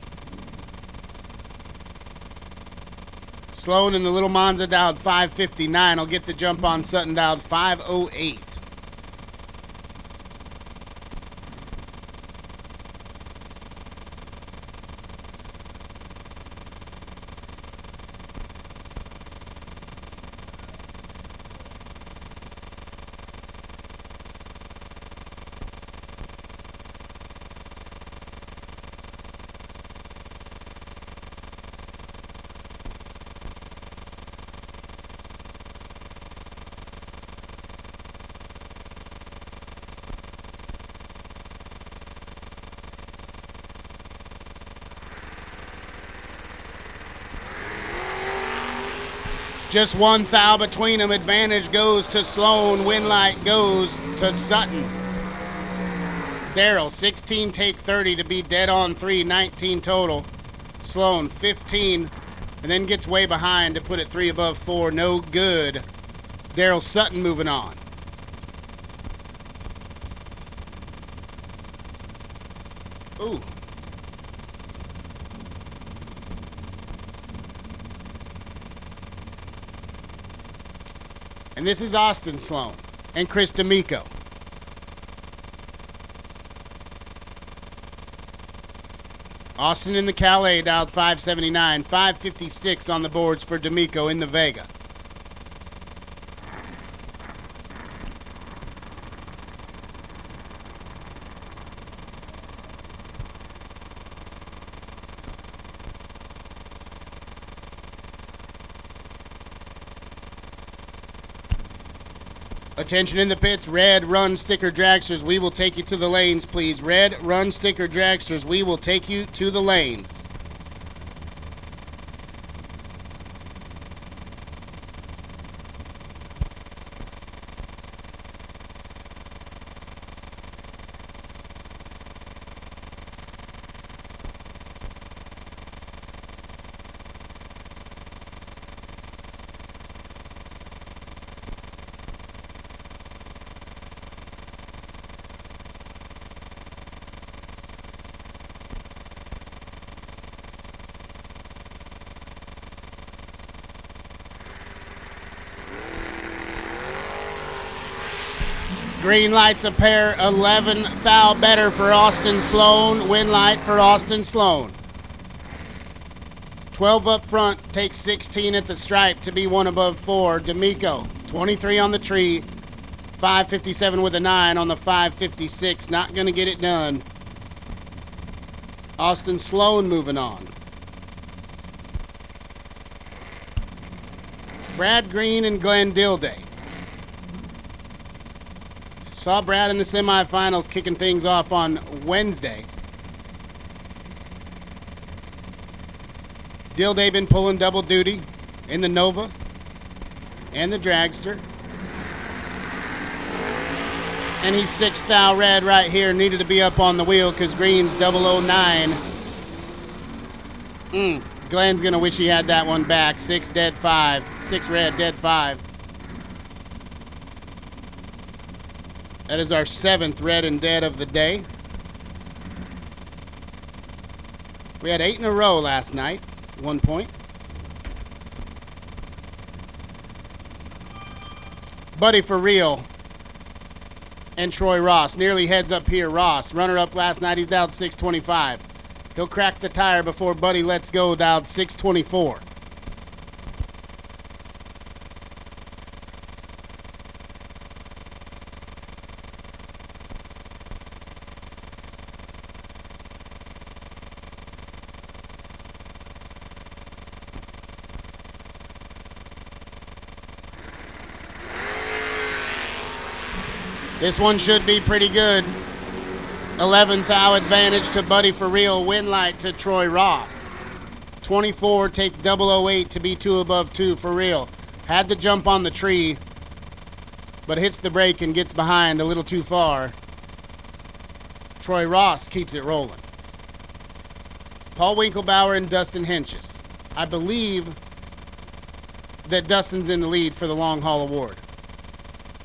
Sloan in the little Monza dialed 559. I'll get the jump on Sutton dialed 508. Just 1 thou between them. Advantage goes to Sloan. Win light goes to Sutton. Darrell, 16 take 30 to be dead on 3, 19 total. Sloan, 15, and then gets way behind to put it 3 above 4. No good. Darrell Sutton moving on. Ooh. And this is Austin Sloan and Chris D'Amico. Austin in the Calais dialed 579, 556 on the boards for D'Amico in the Vega. Attention in the pits, red run sticker dragsters, we will take you to the lanes, please. Red run sticker dragsters, we will take you to the lanes. Green light's a pair, 11 thou better for Austin Sloan. Win light for Austin Sloan. 12 up front, takes 16 at the stripe to be 1 above 4. D'Amico, 23 on the tree, 557 with a 9 on the 556. Not going to get it done. Austin Sloan moving on. Brad Green and Glenn Dilday. Saw Brad in the semifinals kicking things off on Wednesday. Dilday been pulling double duty in the Nova and the Dragster. And he's 6th thou red right here. Needed to be up on the wheel because Green's 009. Glenn's going to wish he had that one back. 6 dead 5. 6 red, dead 5. That is our 7th red and dead of the day. We had 8 in a row last night. 1 point. Buddy for real. And Troy Ross nearly heads up here. Ross, runner up last night, he's dialed 625. He'll crack the tire before Buddy lets go, dialed 624. This one should be pretty good. 11th thou advantage to Buddy for real. Win light to Troy Ross. 24 take 008 to be 2 above 2 for real. Had the jump on the tree, but hits the brake and gets behind a little too far. Troy Ross keeps it rolling. Paul Winkelbauer and Dustin Henches. I believe that Dustin's in the lead for the long haul award,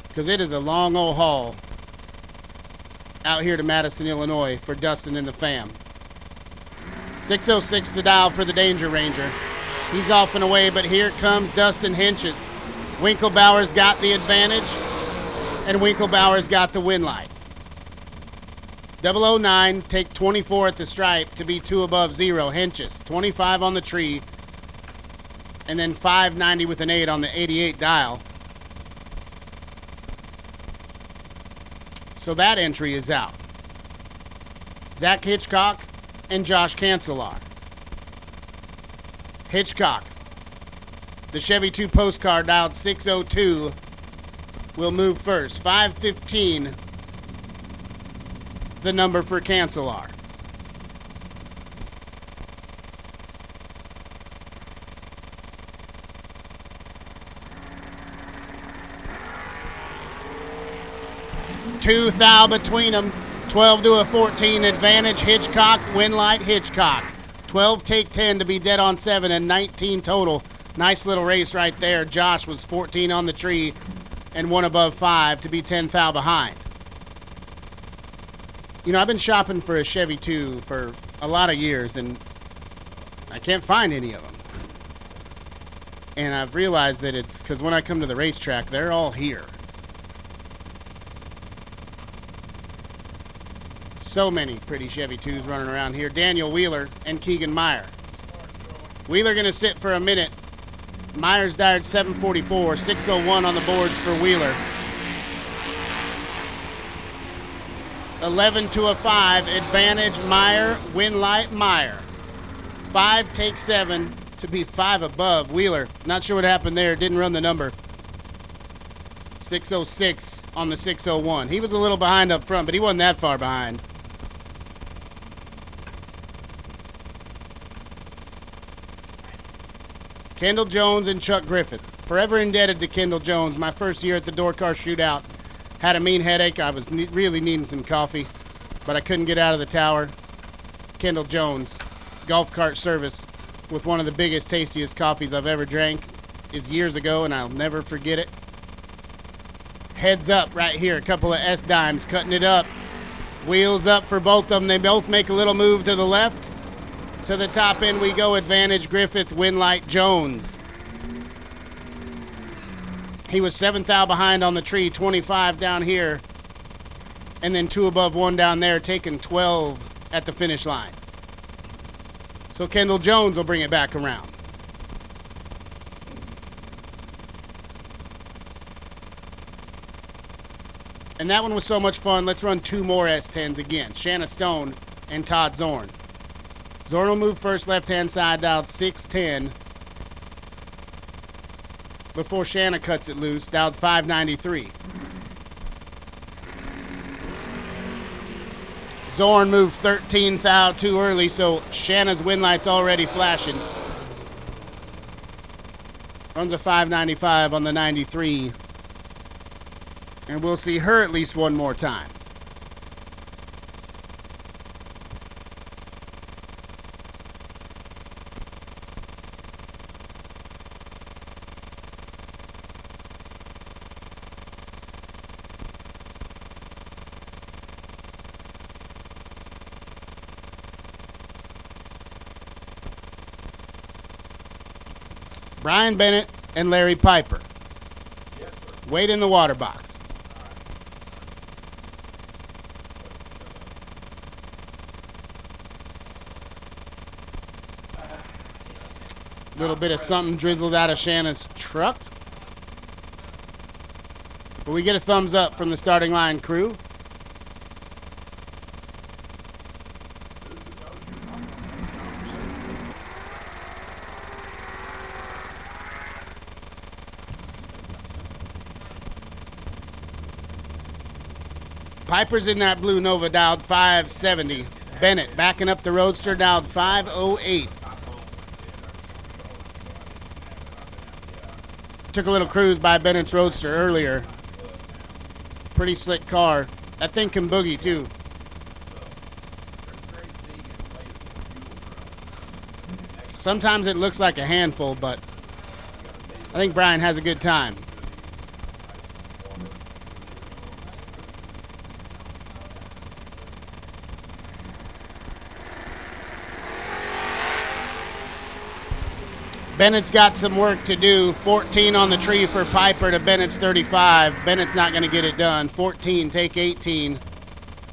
because it is a long old haul out here to Madison, Illinois for Dustin and the fam. 606 the dial for the Danger Ranger. He's off and away, but here comes Dustin Henches. Winkelbauer's got the advantage, and Winkelbauer's got the win light. 009, take 24 at the stripe to be 2 above 0. Henches, 25 on the tree, and then 590 with an 8 on the 88 dial. So that entry is out. Zach Hitchcock and Josh Cancelar. Hitchcock, the Chevy 2 postcard dialed 602, will move first. 515, the number for Cancelar. Two thou between them. 12 to a 14 advantage. Hitchcock, win light Hitchcock. 12 take 10 to be dead on 7 and 19 total. Nice little race right there. Josh was 14 on the tree and 1 above 5 to be 10 thou behind. You know, I've been shopping for a Chevy 2 for a lot of years and I can't find any of them. And I've realized that it's because when I come to the racetrack, they're all here. So many pretty Chevy 2s running around here. Daniel Wheeler and Keegan Meyer. Wheeler going to sit for a minute. Meyer's dialed 744. 601 on the boards for Wheeler. 11 to a 5. Advantage Meyer. Win light Meyer. 5 take 7 to be 5 above. Wheeler, not sure what happened there. Didn't run the number. 606 on the 601. He was a little behind up front, but he wasn't that far behind. Kendall Jones and Chuck Griffith. Forever indebted to Kendall Jones. My first year at the Door Car Shootout. Had a mean headache. I was really needing some coffee, but I couldn't get out of the tower. Kendall Jones, golf cart service with one of the biggest, tastiest coffees I've ever drank. It's years ago, and I'll never forget it. Heads up right here. A couple of S-dimes cutting it up. Wheels up for both of them. They both make a little move to the left. To the top end we go. Advantage Griffith, win light Jones. He was 7th thou behind on the tree, 25 down here, and then 2 above 1 down there, taking 12 at the finish line. So Kendall Jones will bring it back around. And that one was so much fun. Let's run 2 more S10s again. Shanna Stone and Todd Zorn. Zorn will move first, left-hand side, dialed 610. before Shanna cuts it loose, dialed 593. Zorn moved 13 thou too early, so Shanna's win light's already flashing. Runs a 595 on the 93. And we'll see her at least one more time. Brian Bennett and Larry Piper. Wait in the water box. A little bit of something drizzled out of Shanna's truck. But we get a thumbs up from the starting line crew. Piper's in that blue Nova, dialed 570. Bennett backing up the Roadster, dialed 508. Took a little cruise by Bennett's Roadster earlier. Pretty slick car. That thing can boogie too. Sometimes it looks like a handful, but I think Brian has a good time. Bennett's got some work to do. 14 on the tree for Piper to Bennett's 35. Bennett's not going to get it done. 14, take 18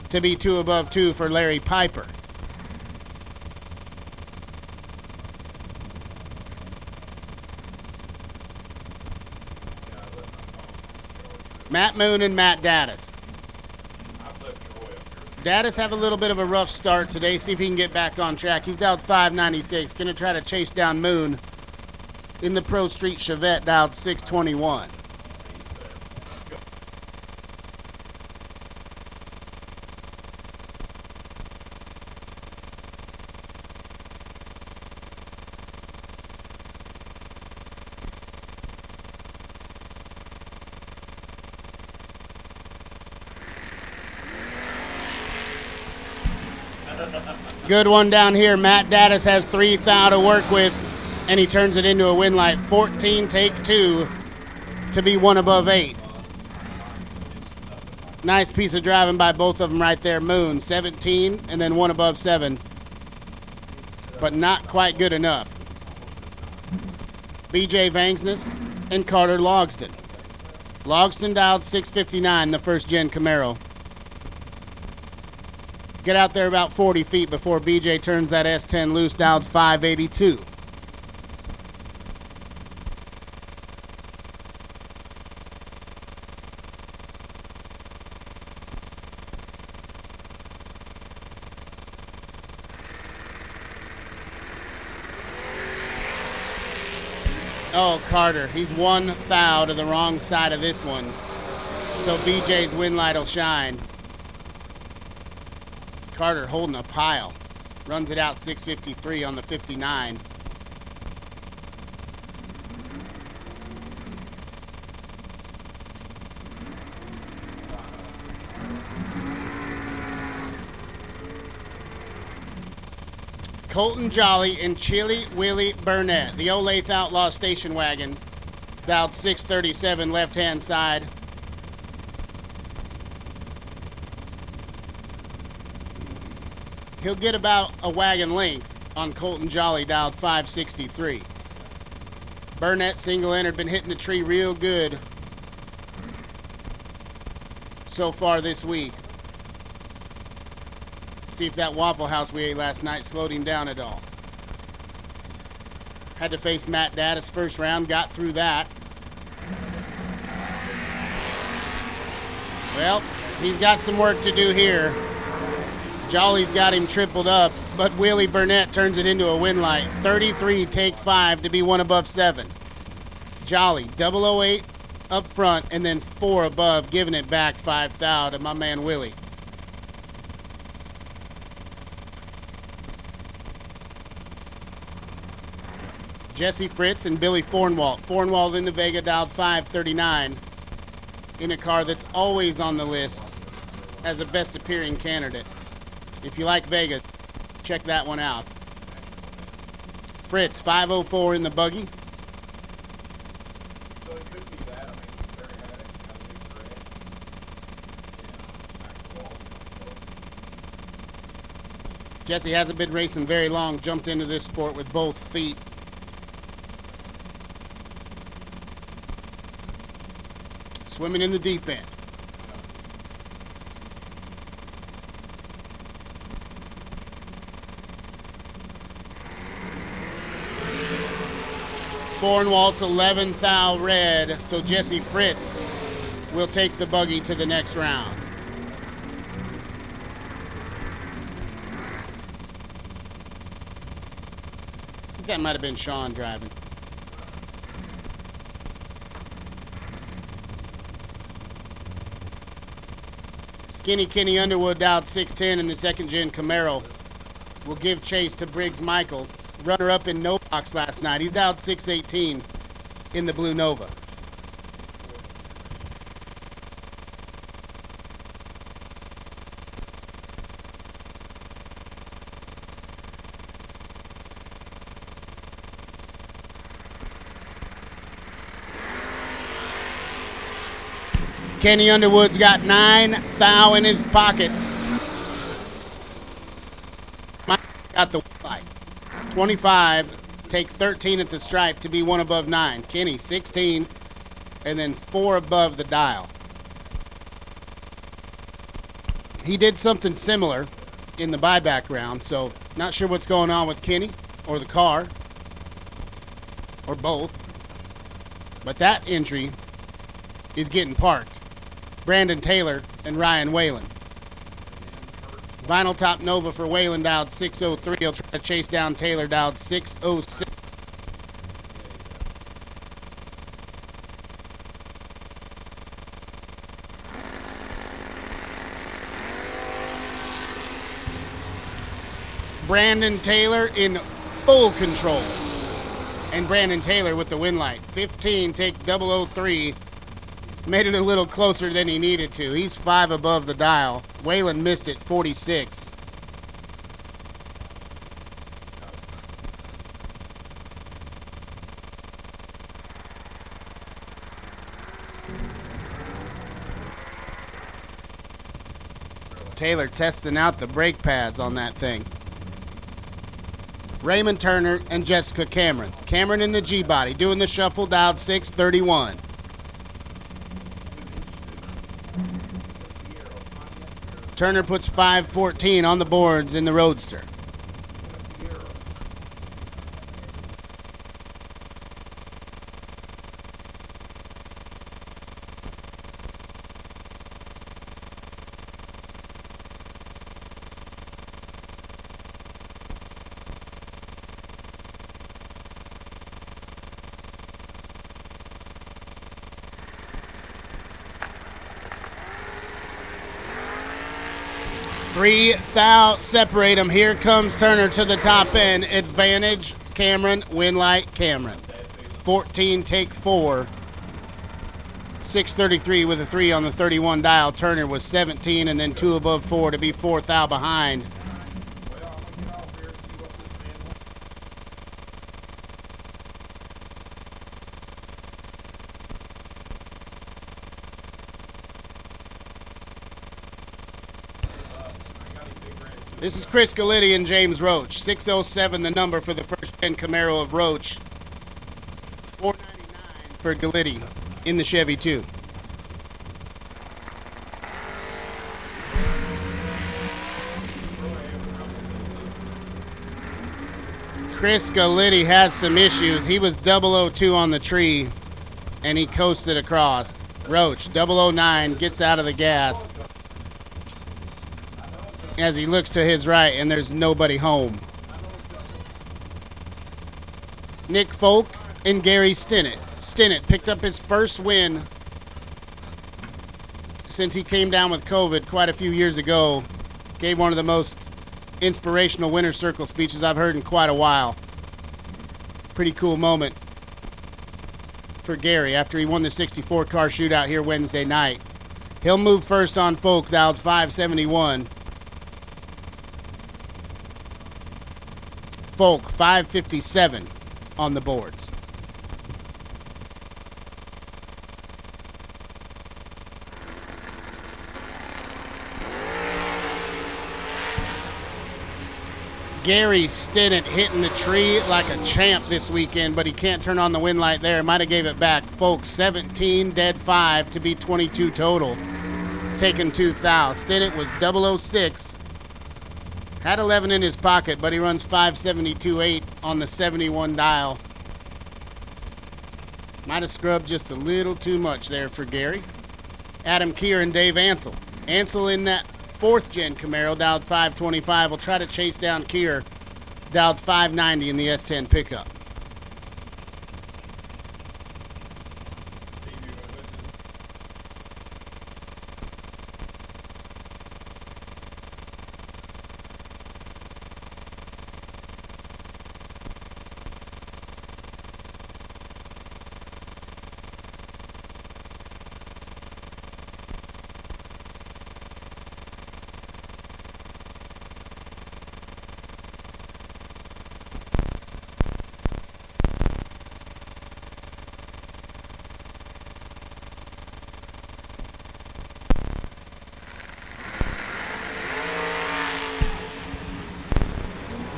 to be 2 above 2 for Larry Piper. Matt Moon and Matt Daddis. Daddis have a little bit of a rough start today. See if he can get back on track. He's dialed 596. Going to try to chase down Moon in the Pro Street Chevette, dialed 621. Good one down here. Matt Daddis has 3 thou to work with, and he turns it into a win light. 14, take 2 to be 1 above 8. Nice piece of driving by both of them right there. Moon, 17, and then 1 above 7. But not quite good enough. BJ Vangsness and Carter Logston. Logston dialed 659, the first gen Camaro. Get out there about 40 feet before BJ turns that S10 loose, dialed 582. Oh, Carter, he's 1 thou to the wrong side of this one. So BJ's win light will shine. Carter holding a pile. Runs it out 653 on the 59. Colton Jolly and Chili Willie Burnett. The Olathe Outlaw station wagon. Dialed 637 left-hand side. He'll get about a wagon length on Colton Jolly, dialed 563. Burnett single entered, been hitting the tree real good so far this week. See if that Waffle House we ate last night slowed him down at all. Had to face Matt Daddis first round, got through that. Well, he's got some work to do here. Jolly's got him tripled up, but Willie Burnett turns it into a win light. 33, take 5 to be 1 above 7. Jolly, 008 up front, and then 4 above, giving it back 5 thou to my man Willie. Jesse Fritz and Billy Fornwalt. Fornwalt into Vega, dialed 539, in a car that's always on the list as a best appearing candidate. If you like Vega, check that one out. Fritz, 504 in the buggy. Jesse hasn't been racing very long, jumped into this sport with both feet. Swimming in the deep end. Fornwalt's 11 thou red, so Jesse Fritz will take the buggy to the next round. I think that might have been Sean driving. Skinny Kenny Underwood, dialed 610 in the second gen Camaro, will give chase to Briggs Michael, runner-up in No Box last night. He's dialed 618 in the Blue Nova. Kenny Underwood's got 9 thou in his pocket. Mike got the light. 25, take 13 at the stripe to be 1 above 9. Kenny, 16, and then 4 above the dial. He did something similar in the buyback round, so not sure what's going on with Kenny or the car or both. But that entry is getting parked. Brandon Taylor and Ryan Whalen. Vinyl top Nova for Whalen, dialed 603. He'll try to chase down Taylor, dialed 606. Brandon Taylor in full control. And Brandon Taylor with the win light. 15, take 003. Made it a little closer than he needed to. He's 5 above the dial. Whalen missed it, 46. Taylor testing out the brake pads on that thing. Raymond Turner and Jessica Cameron. Cameron in the G-body, doing the shuffle, dialed 631. Turner puts 514 on the boards in the Roadster. Three thou separate them. Here comes Turner to the top end. Advantage Cameron, win light Cameron. 14, take 4. 633 with a 3 on the 31 dial. Turner was 17 and then 2 above 4 to be 4 thou behind. This is Chris Gallitti and James Roach. 607 the number for the first gen Camaro of Roach. $499 for Gallitti in the Chevy 2. Chris Gallitti has some issues. He was 002 on the tree and he coasted across. Roach, 009, gets out of the gas as he looks to his right and there's nobody home. Nick Folk and Gary Stinnett. Stinnett picked up his first win since he came down with COVID quite a few years ago. Gave one of the most inspirational winner's circle speeches I've heard in quite a while. Pretty cool moment for Gary after he won the 64 car shootout here Wednesday night. He'll move first on Folk, dialed 571. Folk 557 on the boards. Gary Stinnett hitting the tree like a champ this weekend, but he can't turn on the win light there. Might have gave it back. Folks, 17, dead 5 to be 22 total. Taking 2,000. Stinnett was 006. Had 11 in his pocket, but he runs 572.8 on the 71 dial. Might have scrubbed just a little too much there for Gary. Adam Keir and Dave Ansell. Ansell in that 4th gen Camaro, dialed 525. Will try to chase down Keir, dialed 590 in the S10 pickup.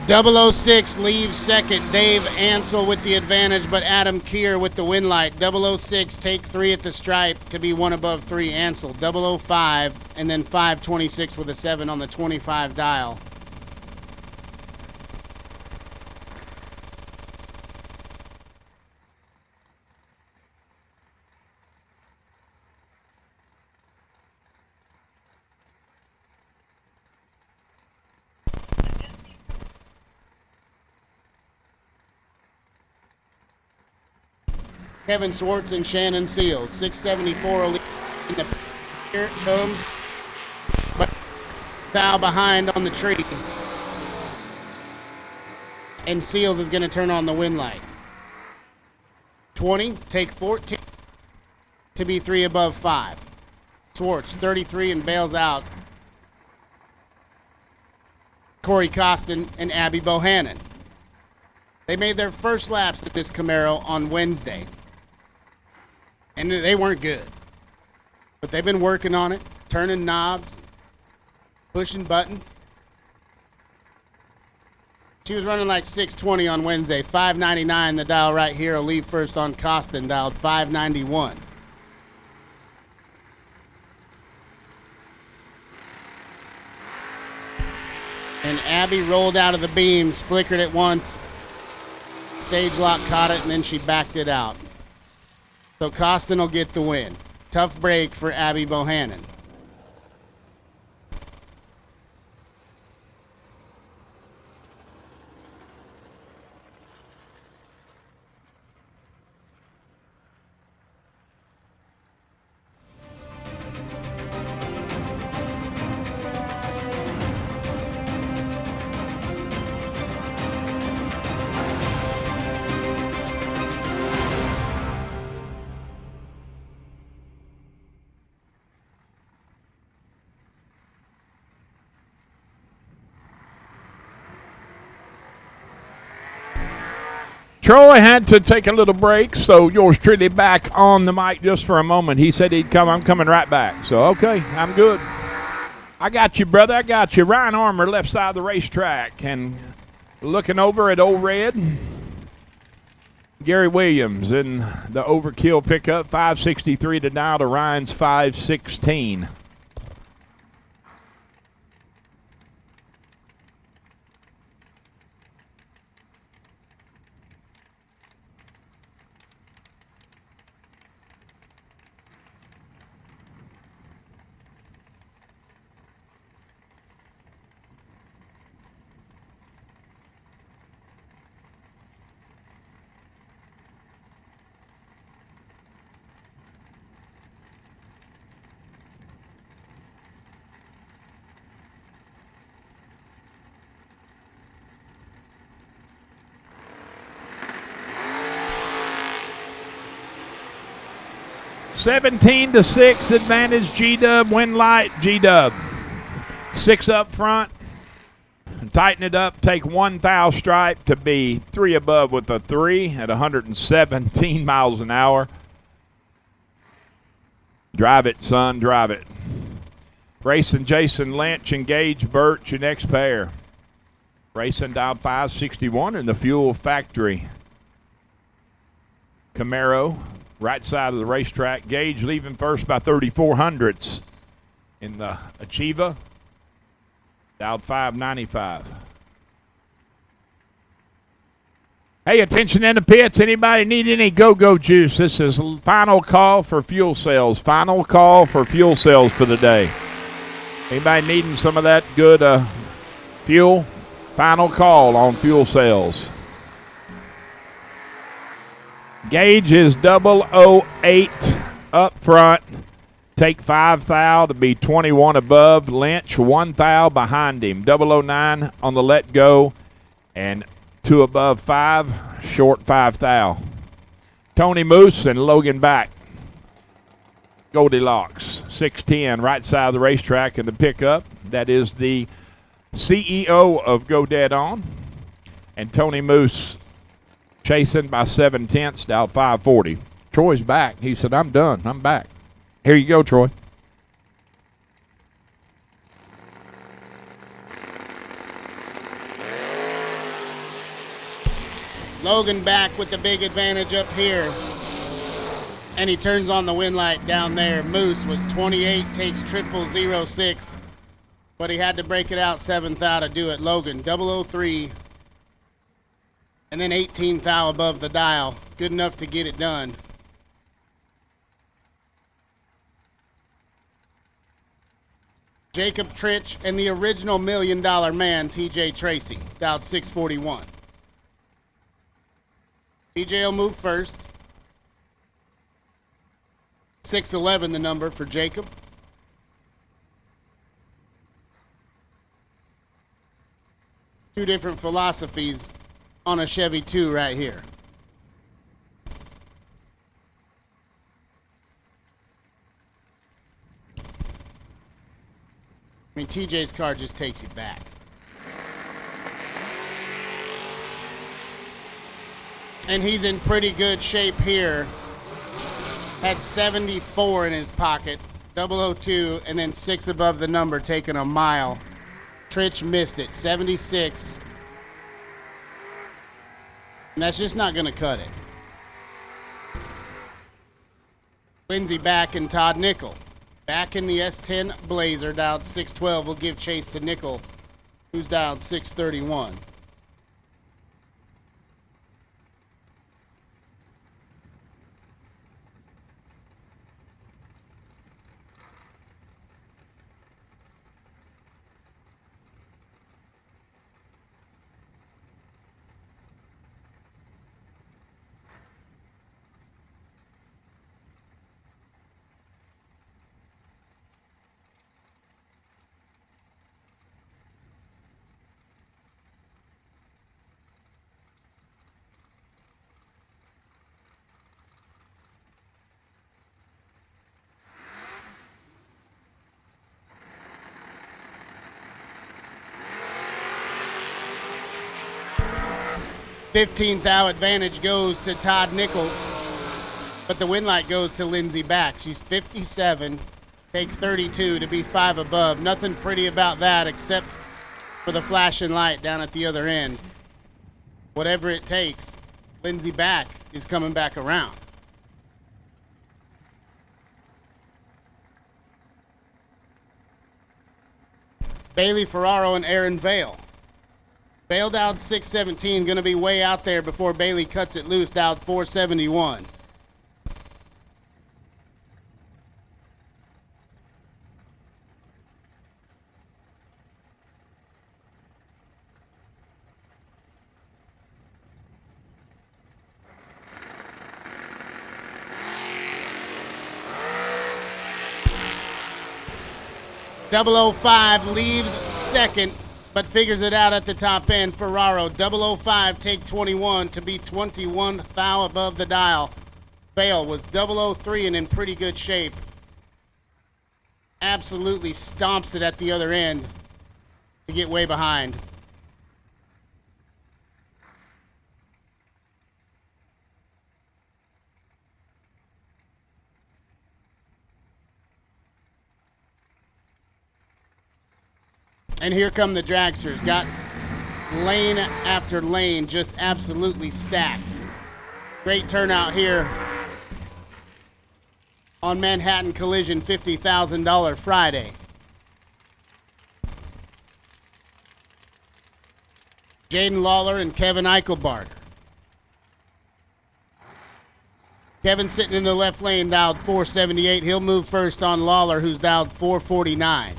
.006 leaves second. Dave Ansell with the advantage, but Adam Keir with the win light. 006 take 3 at the stripe to be 1 above 3. Ansell 005 and then 526 with a 7 on the 25 dial. Kevin Swartz and Shannon Seals. 674 lead. Here it comes. But foul behind on the tree. And Seals is going to turn on the win light. 20, take 14 to be 3 above 5. Swartz 33 and bails out Corey Costin and Abby Bohannon. They made their first laps at this Camaro on Wednesday. And they weren't good. But they've been working on it, turning knobs, pushing buttons. She was running like 620 on Wednesday, 599 the dial right here. Will leave first on Costin, dialed 591. And Abby rolled out of the beams, flickered it once. Stage lock caught it, and then she backed it out. So Costin will get the win. Tough break for Abby Bohannon. Troy had to take a little break, so yours truly back on the mic just for a moment. He said he'd come. I'm coming right back. So, okay, I'm good. I got you, brother. I got you. Ryan Armour, left side of the racetrack. And looking over at Old Red, Gary Williams in the overkill pickup, 563 to dial to Ryan's 516. 17-6 advantage. G-Dub, win light, G-Dub. 6 up front. Tighten it up, take 1 thou stripe to be 3 above with a 3 at 117 miles an hour. Drive it, son, drive it. Racing Jason Lynch, Engage Birch, your next pair. Racing dial 561 in the Fuel Factory. Camaro, right side of the racetrack. Gage leaving first by 34 hundredths in the Achieva. Dialed 595. Hey, attention in the pits. Anybody need any go-go juice? This is final call for fuel cells. Final call for fuel cells for the day. Anybody needing some of that good fuel? Final call on fuel cells. Gage is 008 up front. Take 5 thou to be 21 above. Lynch 1 thou behind him. 009 on the let go. And 2 above 5. Short 5 thou. Tony Moose and Logan back. Goldilocks. 610 right side of the racetrack in the pickup. That is the CEO of Go Dead On. And Tony Moose chasing by 7/10, out 540. Troy's back. He said, I'm done. I'm back. Here you go, Troy. Logan back with the big advantage up here. And he turns on the win light down there. Moose was 28, takes 0006. But he had to break it out 7 thou to do it. Logan, 003. And then 18 thou above the dial. Good enough to get it done. Jacob Tritch and the original $1 Million Man, TJ Tracy, dialed 641. TJ will move first. 611 the number for Jacob. Two different philosophies on a Chevy 2 right here. I mean, TJ's car just takes you back. And he's in pretty good shape here. Had 74 in his pocket, 002, and then 6 above the number, taking a mile. Tritch missed it, 76. And that's just not going to cut it. Lindsey back and Todd Nickel. Back in the S10 Blazer, dialed 612. Will give chase to Nickel, who's dialed 631. $15 thou advantage goes to Todd Nickel, but the win light goes to Lindsey back. She's 57, take 32 to be 5 above. Nothing pretty about that except for the flashing light down at the other end. Whatever it takes, Lindsey back is coming back around. Bailey Ferraro and Aaron Vale. Vale dialed 617, going to be way out there before Bailey cuts it loose, dialed 471. .005 leaves second, but figures it out at the top end. Ferraro, 005, take 21 to be 21 thou above the dial. Bale was 003 and in pretty good shape. Absolutely stomps it at the other end to get way behind. And here come the dragsters. Got lane after lane just absolutely stacked. Great turnout here on Manhattan Collision $50,000 Friday. Jaden Lawler and Kevin Eichelbarger. Kevin sitting in the left lane, dialed 478. He'll move first on Lawler, who's dialed 449.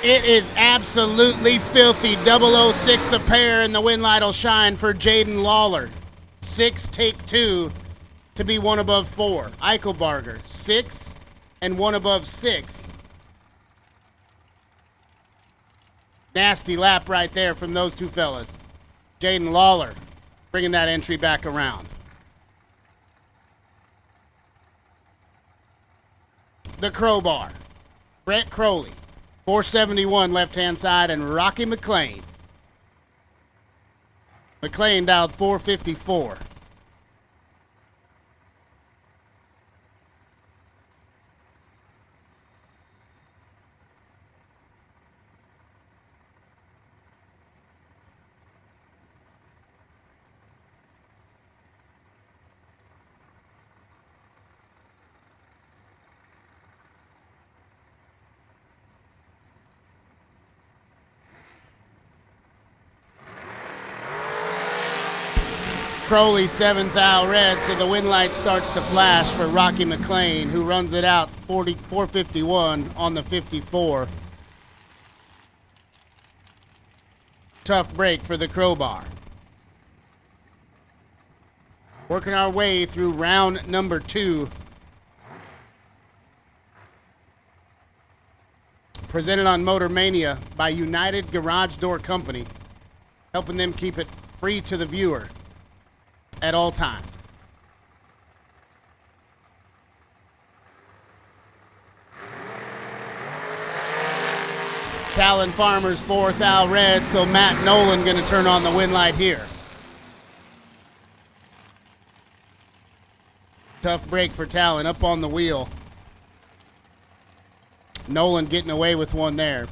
It is absolutely filthy. 006 a pair, and the win light will shine for Jaden Lawler. 6, take 2 to be 1 above 4. Eichelbarger, 6 and 1 above 6. Nasty lap right there from those two fellas. Jaden Lawler bringing that entry back around. The crowbar. Brett Crowley. 471 left-hand side, and Rocky McLean. McLean dialed 454. Crowley 7th thou red, so the win light starts to flash for Rocky McLean, who runs it out 451 on the 54. Tough break for the crowbar. Working our way through round number 2. Presented on Motor Mania by United Garage Door Company, helping them keep it free to the viewer at all times. Talon Farmers 4th thou red, so Matt Nolan going to turn on the win light here. Tough break for Talon, up on the wheel. Nolan getting away with one there.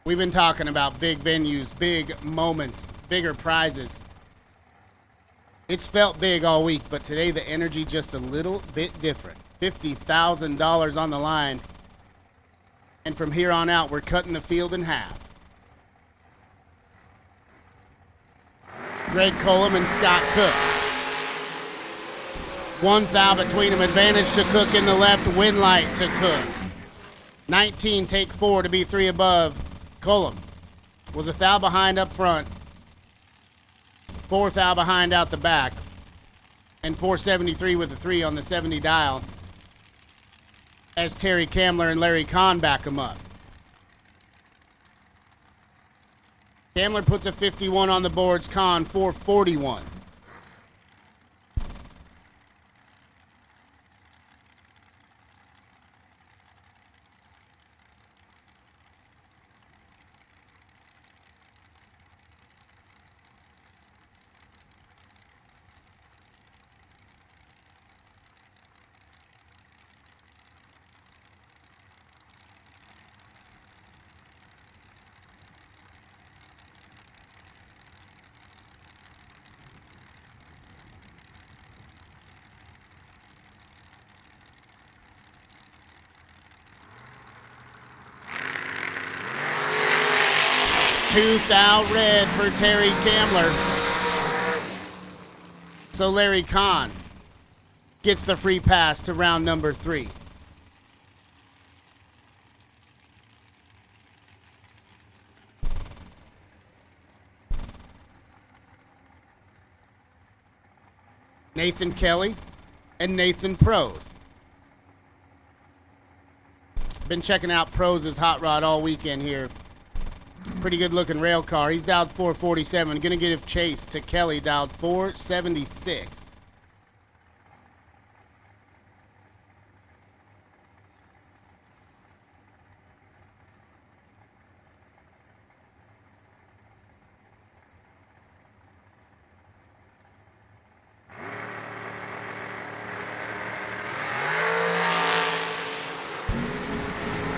We've been talking about big venues, big moments, bigger prizes. It's felt big all week, but today the energy just a little bit different. $50,000 on the line. And from here on out, we're cutting the field in half. Greg Cullum and Scott Cook. 1 thou between them. Advantage to Cook in the left, win light to Cook. 19, take 4 to be 3 above. Cullum was a thou behind up front, 4 thou behind out the back, and 473 with a 3 on the 70 dial as Terry Kamler and Larry Kahn back him up. Kamler puts a 51 on the boards, Kahn 441. 2-thou red for Terry Kamler. So Larry Kahn gets the free pass to round number 3. Nathan Kelly and Nathan Prose. Been checking out Prose's hot rod all weekend here. Pretty good looking rail car. He's dialed 447. Gonna give chase to Kelly, dialed 476.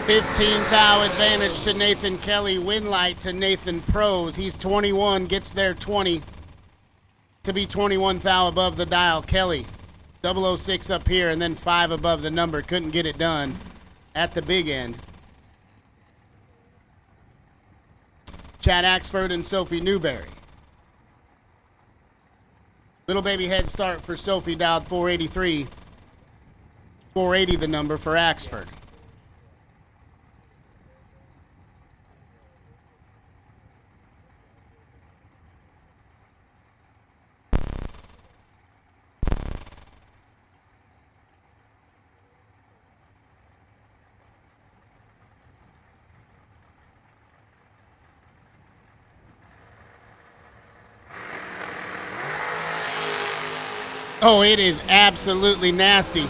$15,000 advantage to Nathan Kelly. Win light to Nathan Prose. He's 21, gets there 20 to be 21,000 above the dial. Kelly, 006 up here, and then 5 above the number. Couldn't get it done at the big end. Chad Axford and Sophie Newberry. Little baby head start for Sophie, dialed 483. 480 the number for Axford. Oh, it is absolutely nasty.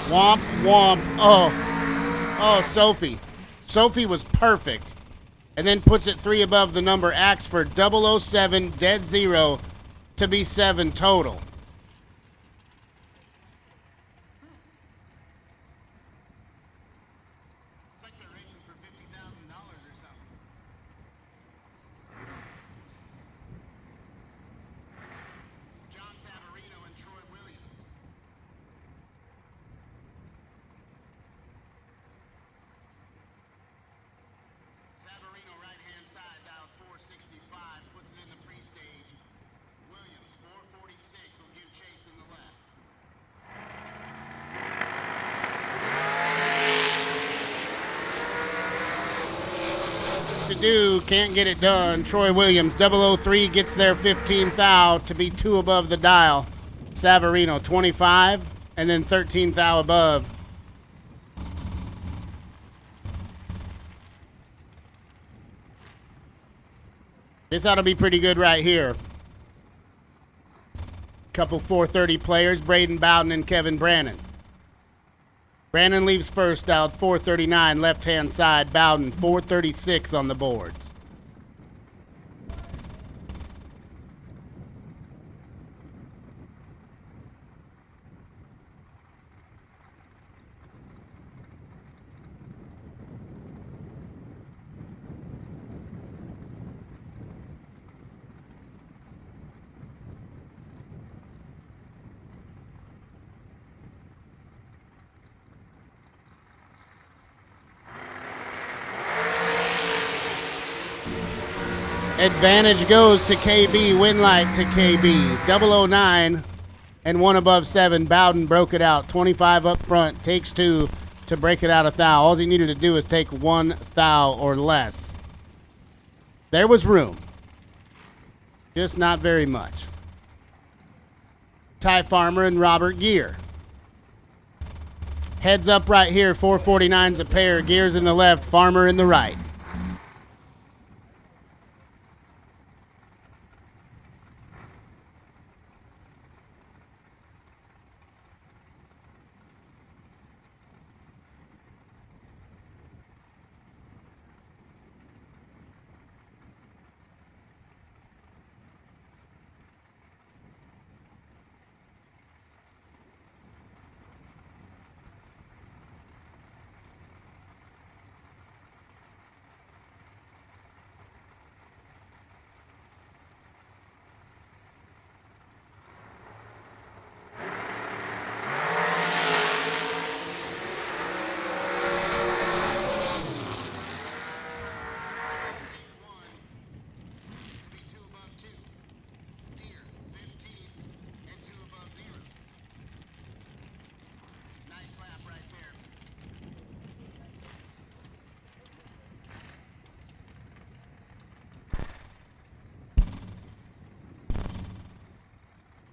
Womp, womp. Oh, Sophie. Sophie was perfect. And then puts it 3 above the number. Axford, 007, dead 0 to be 7 total. Can't get it done. Troy Williams, 003, gets there 15,000 to be 2 above the dial. Savarino, 25, and then 13,000 above. This ought to be pretty good right here. Couple 430 players, Braden Bowden and Kevin Brannon. Brannon leaves first, dialed 439, left-hand side. Bowden, 436 on the boards. Advantage goes to KB. Win light to KB. 009 and 1 above 7. Bowden broke it out. 25 up front. Takes 2 to break it out 1,000. All he needed to do is take 1,000 or less. There was room. Just not very much. Ty Farmer and Robert Gear. Heads up right here. 449's a pair. Gears in the left. Farmer in the right.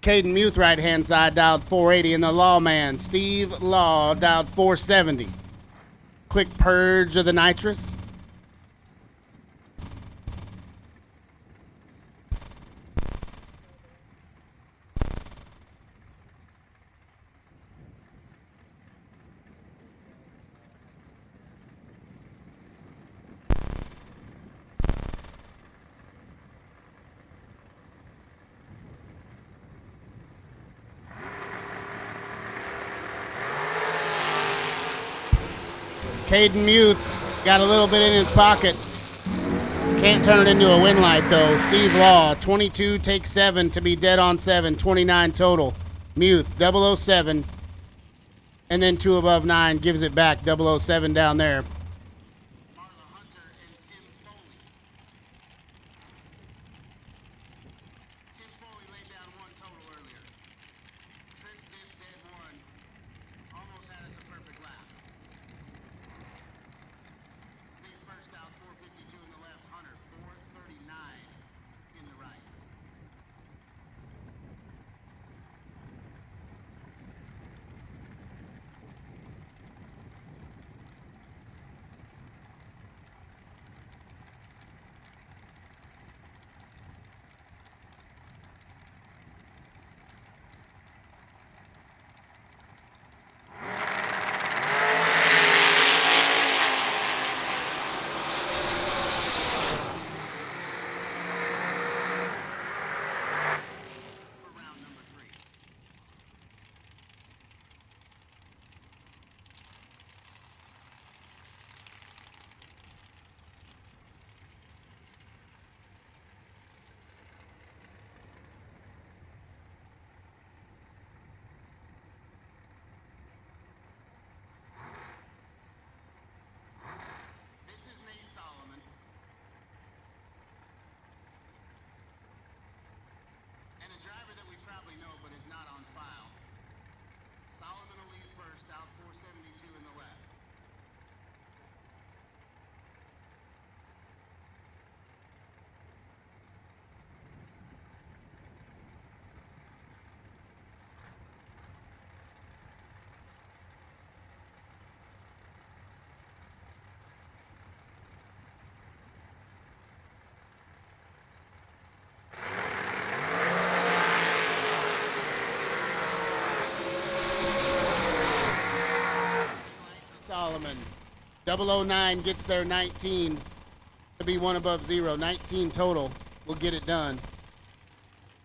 Caden Muth, right-hand side, dialed 480. And the Lawman, Steve Law, dialed 470. Quick purge of the nitrous. Caden Muth got a little bit in his pocket. Can't turn it into a win light, though. Steve Law, 22, take 7 to be dead on 7, 29 total. Muth, 007, and then 2 above 9 gives it back, 007 down there. Solomon. 009 gets there 19 to be 1 above 0. 19 total will get it done.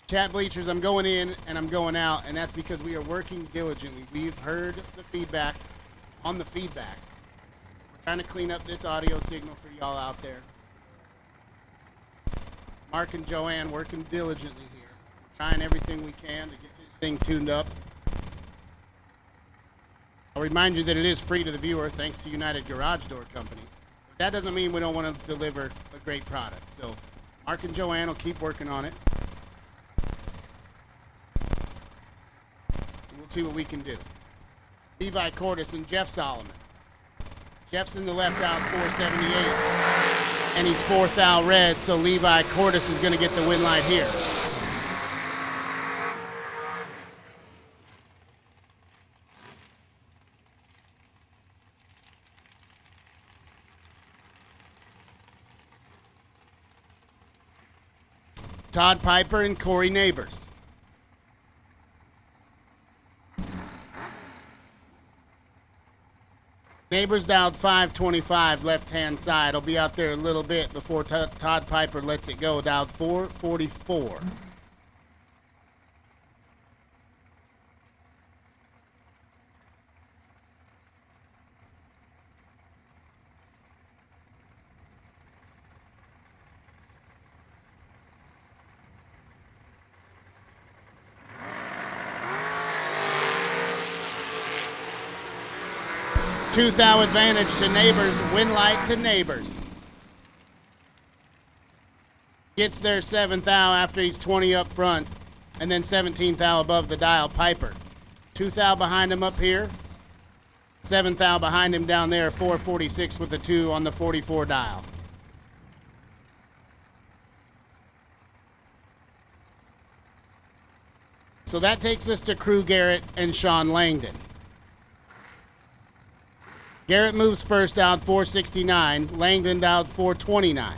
Chat bleachers, I'm going in and I'm going out, and that's because we are working diligently. We've heard the feedback on the feedback. We're trying to clean up this audio signal for y'all out there. Mark and Joanne working diligently here. Trying everything we can to get this thing tuned up. I'll remind you that it is free to the viewer thanks to United Garage Door Company. But that doesn't mean we don't want to deliver a great product. So Mark and Joanne will keep working on it. We'll see what we can do. Levi Cordes and Jeff Solomon. Jeff's in the left out 478. And he's 4th out red, so Levi Cordes is going to get the win light here. Todd Piper and Corey Neighbors. Neighbors dialed 525 left-hand side. He'll be out there a little bit before Todd Piper lets it go. Dialed 444. Two thou advantage to Neighbors, win light to Neighbors. Gets there 7th thou after he's 20 up front, and then 17th thou above the dial Piper. 2 thou behind him up here. Seventh thou behind him down there, 446 with the 2 on the 44 dial. So that takes us to Crew Garrett and Sean Langdon. Garrett moves first out 469, Langdon out 429.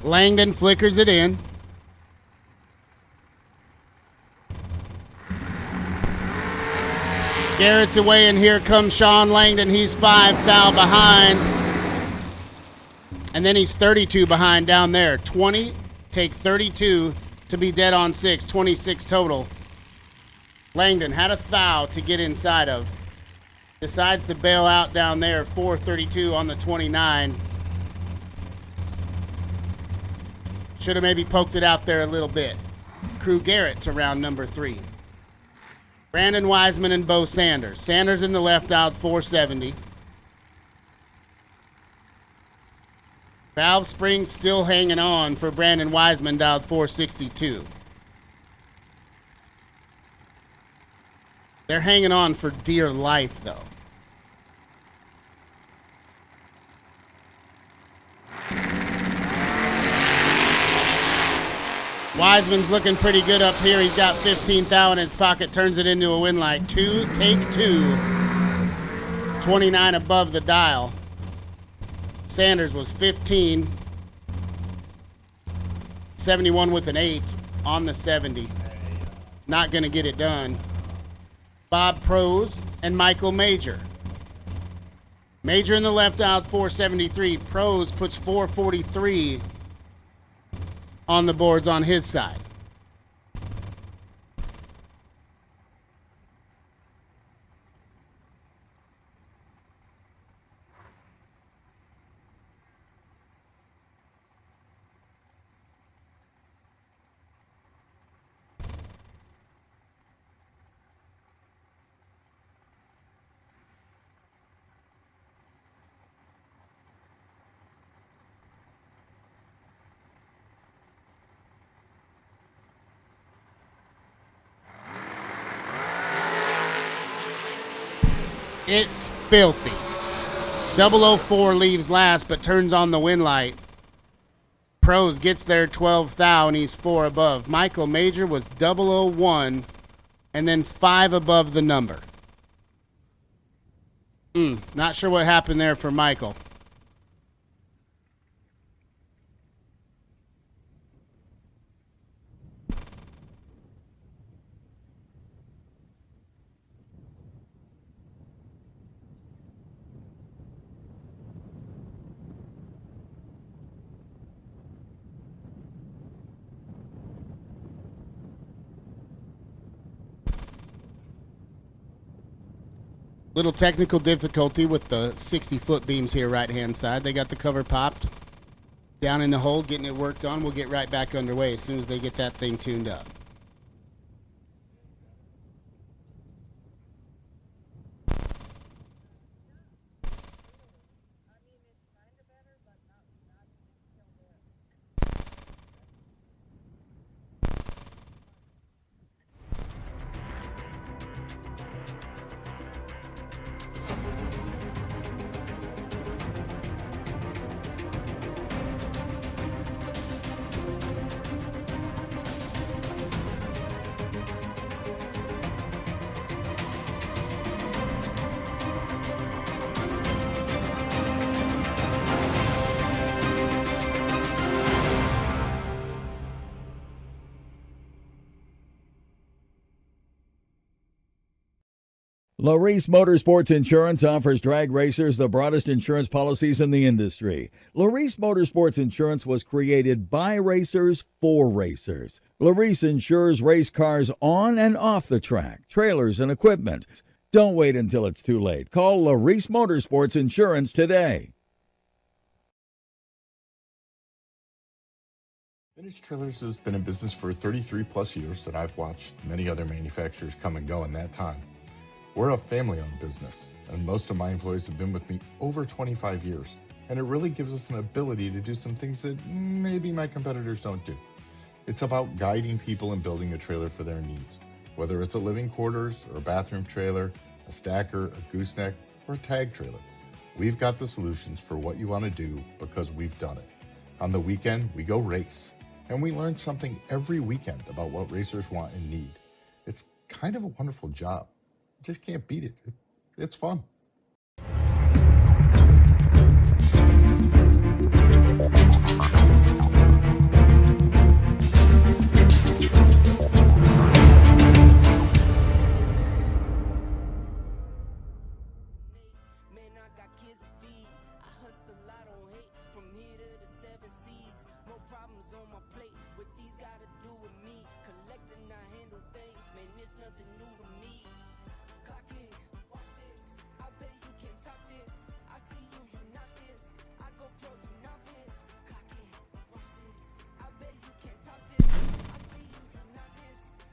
Langdon flickers it in. Garrett's away, and here comes Sean Langdon. He's 5 thou behind. And then he's 32 behind down there. 20, take 32 to be dead on 6. 26 total. Langdon had a thou to get inside of. Decides to bail out down there. 432 on the 29. Should have maybe poked it out there a little bit. Crew Garrett to round number 3. Brandon Wiseman and Bo Sanders. Sanders in the left out, 470. Valve Springs still hanging on for Brandon Wiseman, out 462. They're hanging on for dear life, though. Wiseman's looking pretty good up here. He's got 15 thou in his pocket, turns it into a win light. 2, take 2. 29 above the dial. Sanders was 15. 71 with an 8 on the 70. Not going to get it done. Bob Prose and Michael Major. Major in the left out, 473. Prose puts 443 on the boards on his side. It's filthy. 004 leaves last, but turns on the win light. Prose gets there 12 thou, and he's 4 above. Michael Major was 001, and then 5 above the number. Not sure what happened there for Michael. Little technical difficulty with the 60-foot beams here right-hand side. They got the cover popped down in the hole, getting it worked on. We'll get right back underway as soon as they get that thing tuned up. Laris Motorsports Insurance offers drag racers the broadest insurance policies in the industry. Laris Motorsports Insurance was created by racers for racers. Laris insures race cars on and off the track, trailers, and equipment. Don't wait until it's too late. Call Laris Motorsports Insurance today. Vintage Trailers has been in business for 33 plus years, and I've watched many other manufacturers come and go in that time. We're a family-owned business, and most of my employees have been with me over 25 years, and it really gives us an ability to do some things that maybe my competitors don't do. It's about guiding people and building a trailer for their needs, whether it's a living quarters or a bathroom trailer, a stacker, a gooseneck, or a tag trailer. We've got the solutions for what you want to do because we've done it. On the weekend, we go race, and we learn something every weekend about what racers want and need. It's kind of a wonderful job. You just can't beat it. It's fun.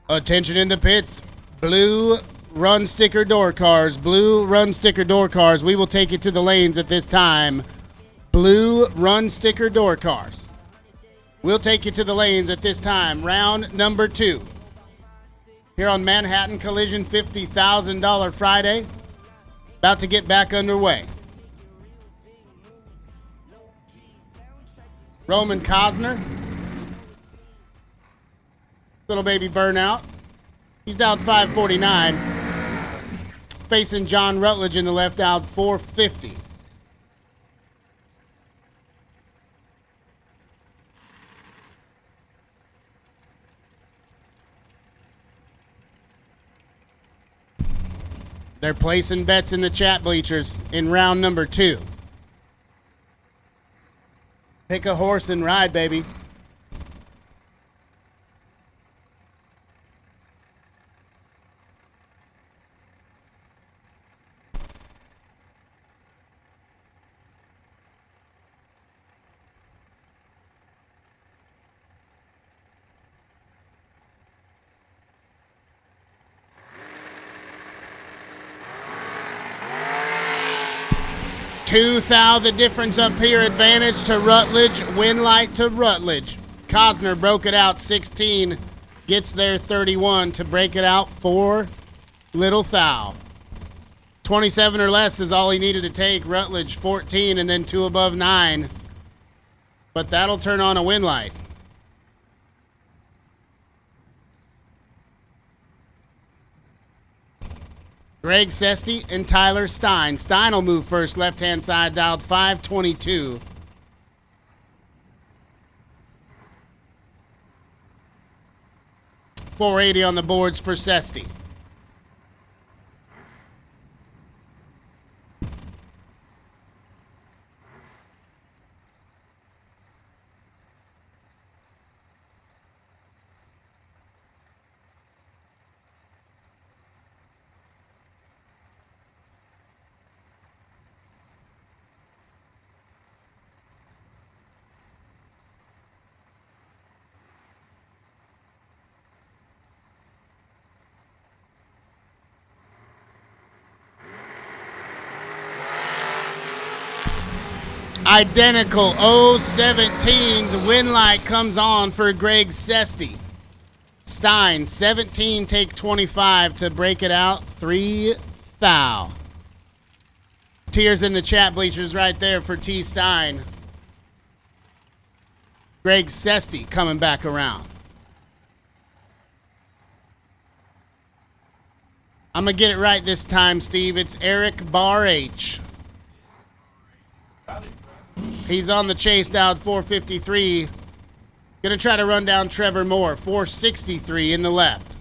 Attention in the pits. Blue run sticker door cars. Blue run sticker door cars. We will take it to the lanes at this time. Blue run sticker door cars. We'll take you to the lanes at this time. Round number 2. Here on Manhattan Collision $50,000 Friday. About to get back underway. Roman Cosner. Little baby Burnout. He's down 549. Facing John Rutledge in the left out 450. They're placing bets in the chat bleachers in round number 2. Pick a horse and ride, baby. The difference up here. Advantage to Rutledge. Win light to Rutledge. Cosner broke it out 16. Gets there 31 to break it out for Little Thou. 27 or less is all he needed to take. Rutledge 14 and then 2 above 9. But that'll turn on a win light. Greg Sesty and Tyler Stein. Stein will move first, left-hand side, dialed 522. $480 on the boards for Sesty. Identical 017's win light comes on for Greg Sesty. Stein, 17, take 25 to break it out. 3 thou. Tears in the chat bleachers right there for T. Stein. Greg Sesty coming back around. I'm going to get it right this time, Steve. It's Eric Bar H. He's on the chase down 453. Gonna try to run down Trevor Moore, 463 in the left.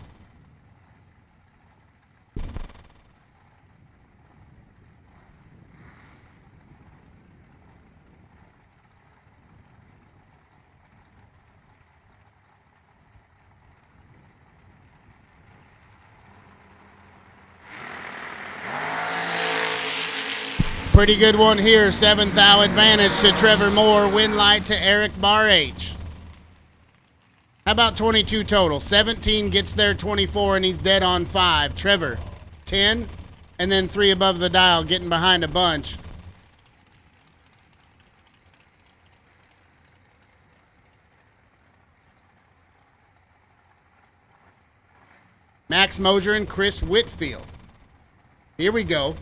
Pretty good one here. 7th thou advantage to Trevor Moore. Win light to Eric Bar H. about 22 total? 17 gets there 24, and he's dead on 5. Trevor, 10, and then 3 above the dial, getting behind a bunch. Max Mosier and Chris Whitfield. Here we go.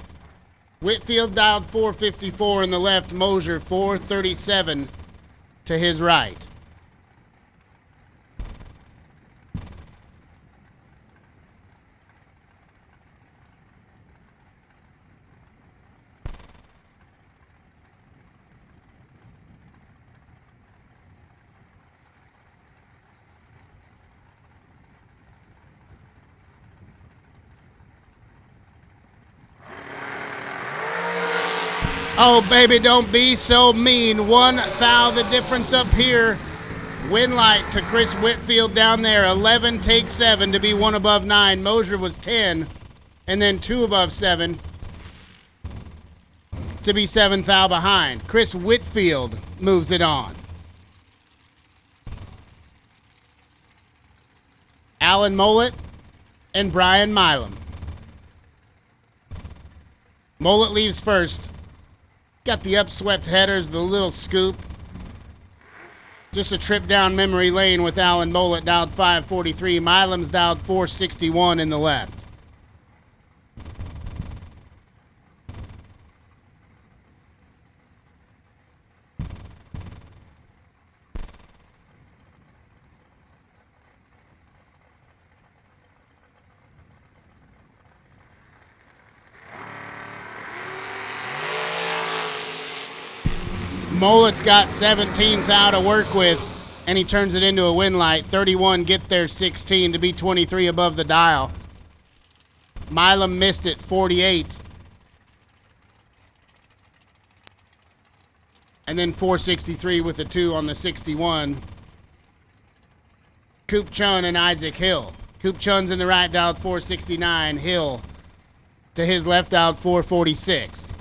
Whitfield dialed 454 in the left, Mosier 437 to his right. Oh, baby, don't be so mean. 1 foul the difference up here. Win light to Chris Whitfield down there. 11 take 7 to be 1 above 9. Mosier was 10, and then 2 above 7 to be 7 foul behind. Chris Whitfield moves it on. Alan Mollett and Brian Milam. Mollett leaves first. Got the upswept headers, the little scoop. Just a trip down memory lane with Alan Mollett, dialed 543. Milam's dialed 461 in the left. Mollett's got 17 thou to work with, and he turns it into a win light. 31 get there 16 to be 23 above the dial. Milam missed it, 48. And then 463 with the 2 on the 61. Coop Chun and Isaac Hill. Coop Chun's in the right, dialed 469. Hill to his left, dialed 446.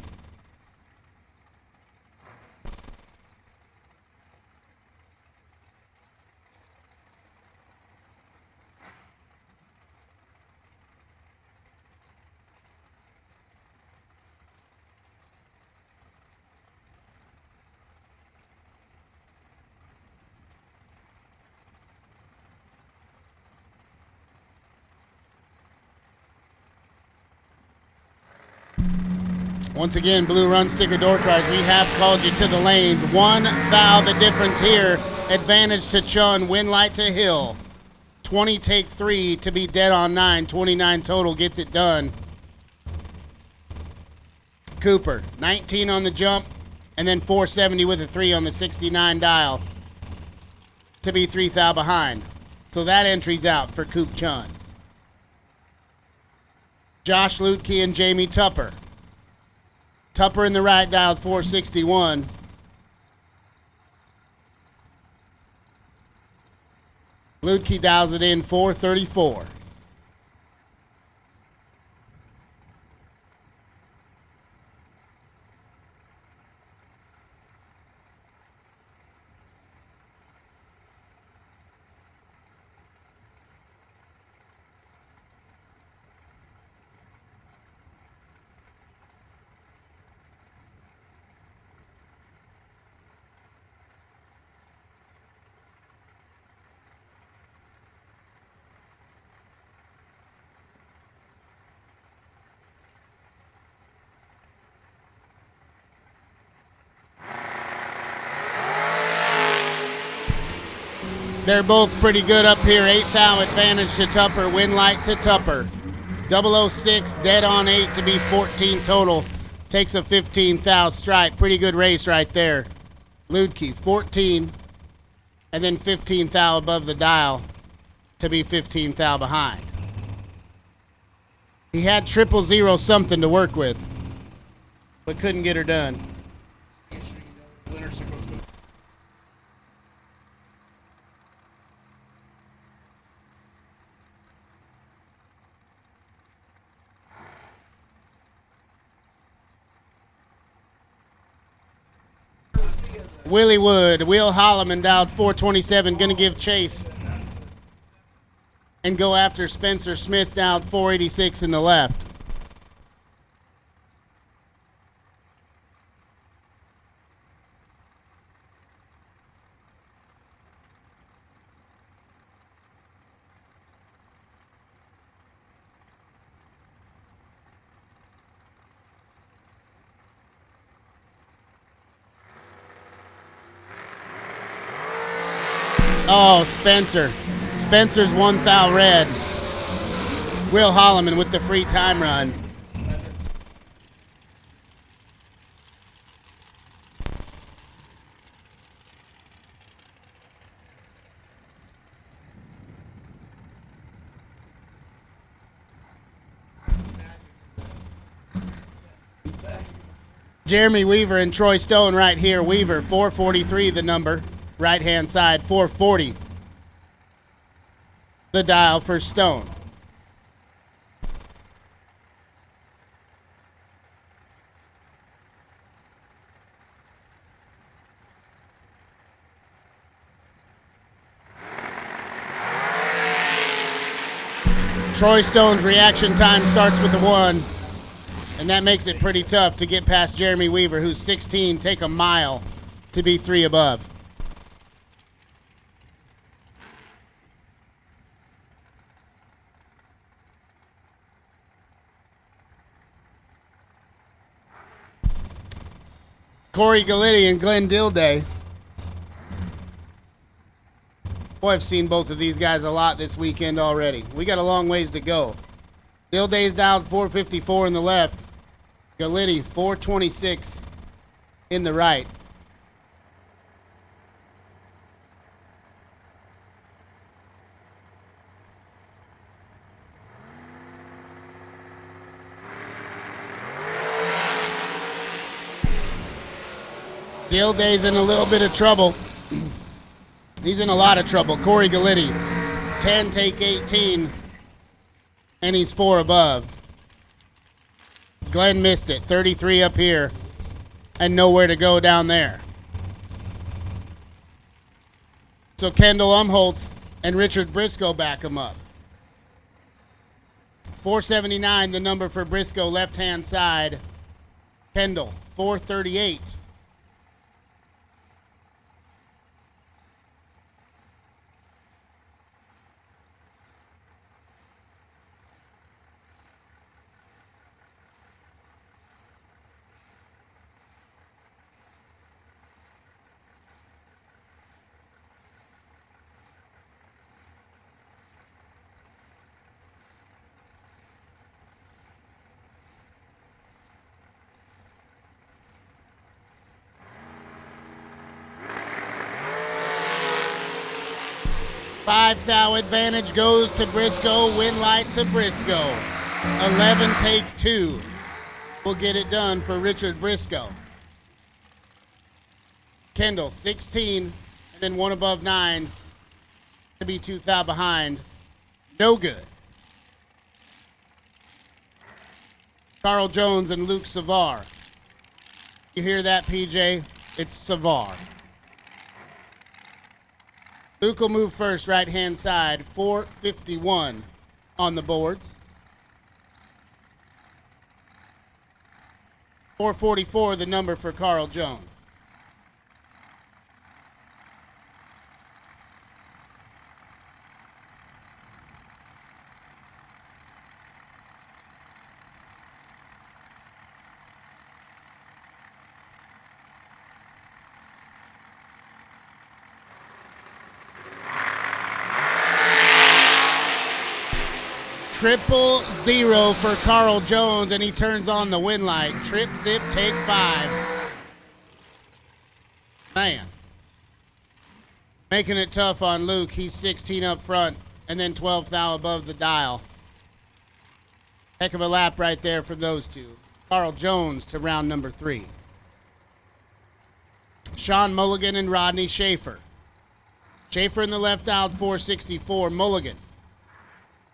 Once again, blue run sticker door cards. We have called you to the lanes. 1 foul the difference here. Advantage to Chun. Win light to Hill. 20 take 3 to be dead on 9. 29 total gets it done. Cooper, 19 on the jump, and then 470 with a 3 on the 69 dial to be 3 thou behind. So that entry's out for Coop Chun. Josh Lutke and Jamie Tupper. Tupper in the right, dialed 461. Lutke dials it in 434. They're both pretty good up here. 8 thou advantage to Tupper. Win light to Tupper. 006 dead on 8 to be 14 total. Takes a 15 thou stripe. Pretty good race right there. Ludke 14 and then 15 thou above the dial to be 15 thou behind. He had 000 something to work with, but couldn't get her done. Willie Wood, Will Holloman dialed 427, going to give chase and go after Spencer Smith down 486 in the left. Oh, Spencer. Spencer's one foul red. Will Holloman with the free time run. Jeremy Weaver and Troy Stone right here. Weaver, 443 the number. Right hand side, 440. The dial for Stone. Troy Stone's reaction time starts with the 1, and that makes it pretty tough to get past Jeremy Weaver, who's 16, take a mile to be 3 above. Corey Gallitti and Glenn Dilday. Boy, I've seen both of these guys a lot this weekend already. We got a long ways to go. Dilday's down 454 in the left. Gallitti 426 in the right. Dilday's in a little bit of trouble. He's in a lot of trouble. Corey Gallitti, 10, take 18, and he's 4 above. Glenn missed it, 33 up here, and nowhere to go down there. So Kendall Umholtz and Richard Briscoe back him up. 479, the number for Briscoe, left-hand side. Kendall, 438. Five thou advantage goes to Briscoe. Win light to Briscoe. 11 take 2. We'll get it done for Richard Briscoe. Kendall 16 and then 1 above 9 to be 2 thou behind. No good. Carl Jones and Luke Savar. You hear that, PJ? It's Savar. Luke will move first, right-hand side, 451 on the boards. 444, the number for Carl Jones. Triple 0 for Carl Jones, and he turns on the win light. Trip, zip, take 5. Man. Making it tough on Luke. He's 16 up front, and then 12 thou above the dial. Heck of a lap right there for those two. Carl Jones to round number 3. Sean Mulligan and Rodney Schaefer. Schaefer in the left dialed 464. Mulligan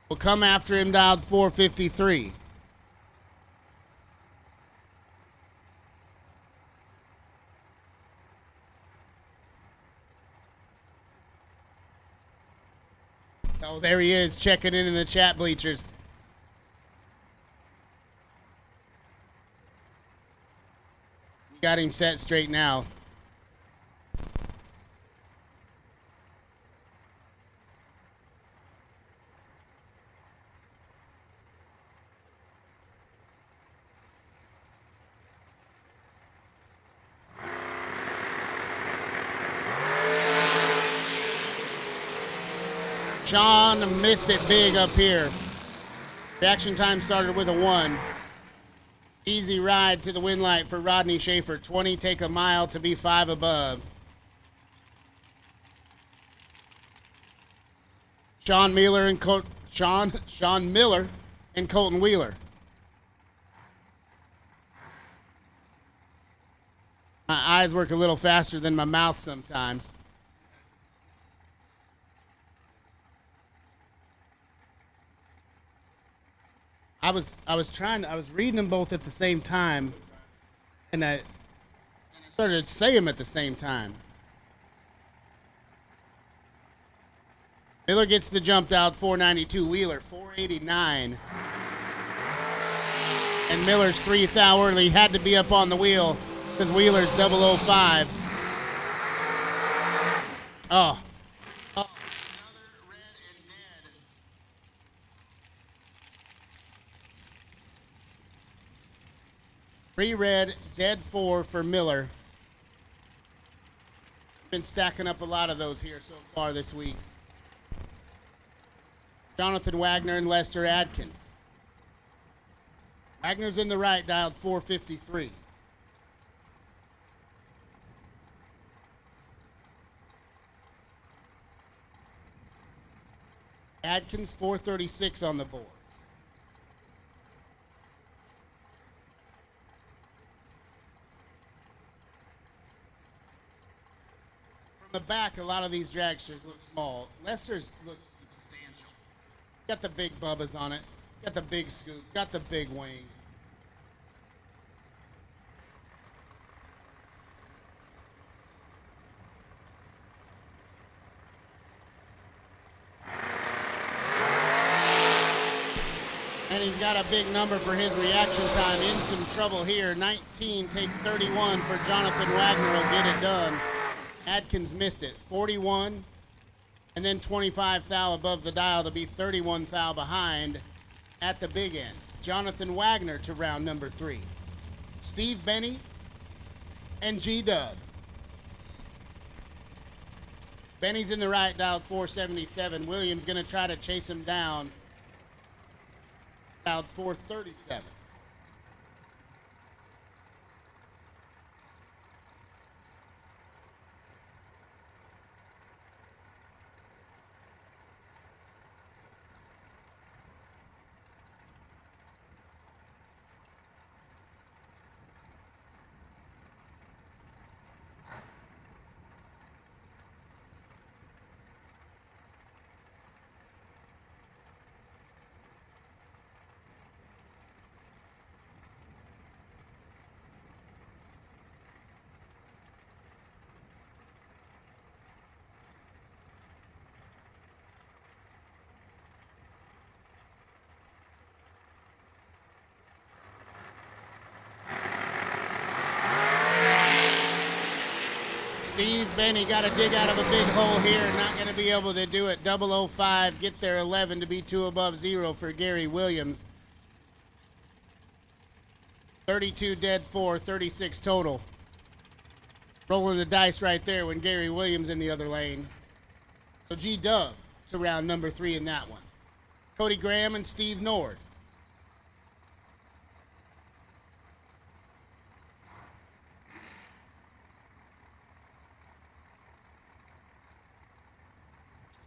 will come after him, dialed 453. Oh, there he is, checking in the chat bleachers. Got him set straight now. Sean missed it big up here. Reaction time started with a 1. Easy ride to the win light for Rodney Schaefer. 20, take a mile to be 5 above. Sean Miller and Sean Miller and Colton Wheeler. My eyes work a little faster than my mouth sometimes. I was reading them both at the same time, and I started to say them at the same time. Miller gets the jumped out, 492. Wheeler, 489. And Miller's 3 thou early, had to be up on the wheel because Wheeler's 005. Oh. Three red, dead 4 for Miller. Been stacking up a lot of those here so far this week. Jonathan Wagner and Lester Adkins. Wagner's in the right, dialed 453. Adkins 436 on the board. From the back, a lot of these dragsters look small. Lester's looks substantial. Got the big bubbas on it. Got the big scoop. Got the big wing. And he's got a big number for his reaction time. In some trouble here. 19, take 31 for Jonathan Wagner will get it done. Adkins missed it. 41, and then 25 thou above the dial to be 31 thou behind at the big end. Jonathan Wagner to round number 3. Steve Benny and G-Dub. Benny's in the right, dialed 477. Williams going to try to chase him down. Dialed 437. Steve Benny got to dig out of a big hole here. Not going to be able to do it. 005, get there 11 to be 2 above 0 for Gary Williams. 32 dead 4, 36 total. Rolling the dice right there when Gary Williams in the other lane. So G-Dub to round number 3 in that one. Cody Graham and Steve Nord.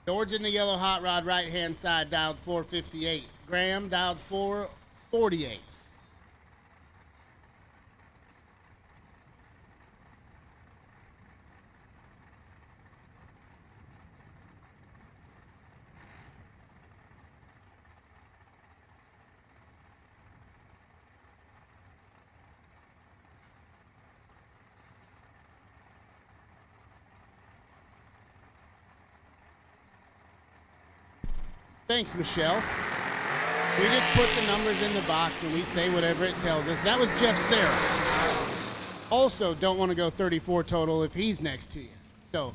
Nord's in the yellow hot rod right-hand side, dialed 458. Graham dialed 448. Thanks, Michelle. We just put the numbers in the box and we say whatever it tells us. That was Jeff Serra. Also, don't want to go 34 total if he's next to you. So,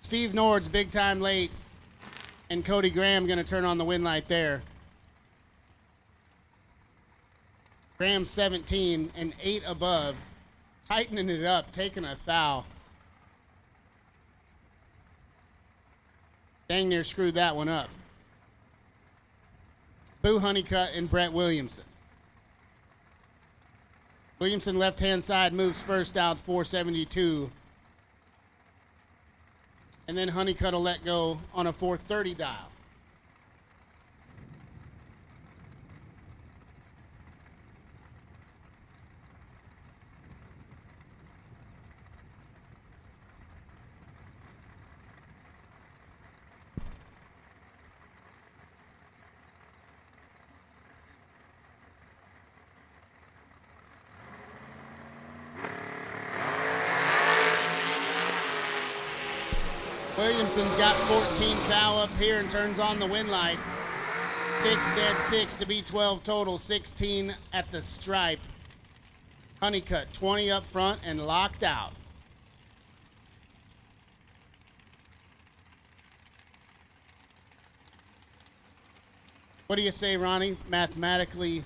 Steve Nord's big time late, and Cody Graham going to turn on the win light there. Graham 17 and 8 above, tightening it up, taking a thou. Dang near screwed that one up. Boo Honeycutt and Brett Williamson. Williamson left-hand side moves first out 472. And then Honeycutt will let go on a 430 dial. Williamson's got 14 thou up here and turns on the win light. 6 dead 6 to be 12 total, 16 at the stripe. Honeycutt 20 up front and locked out. What do you say, Ronnie? Mathematically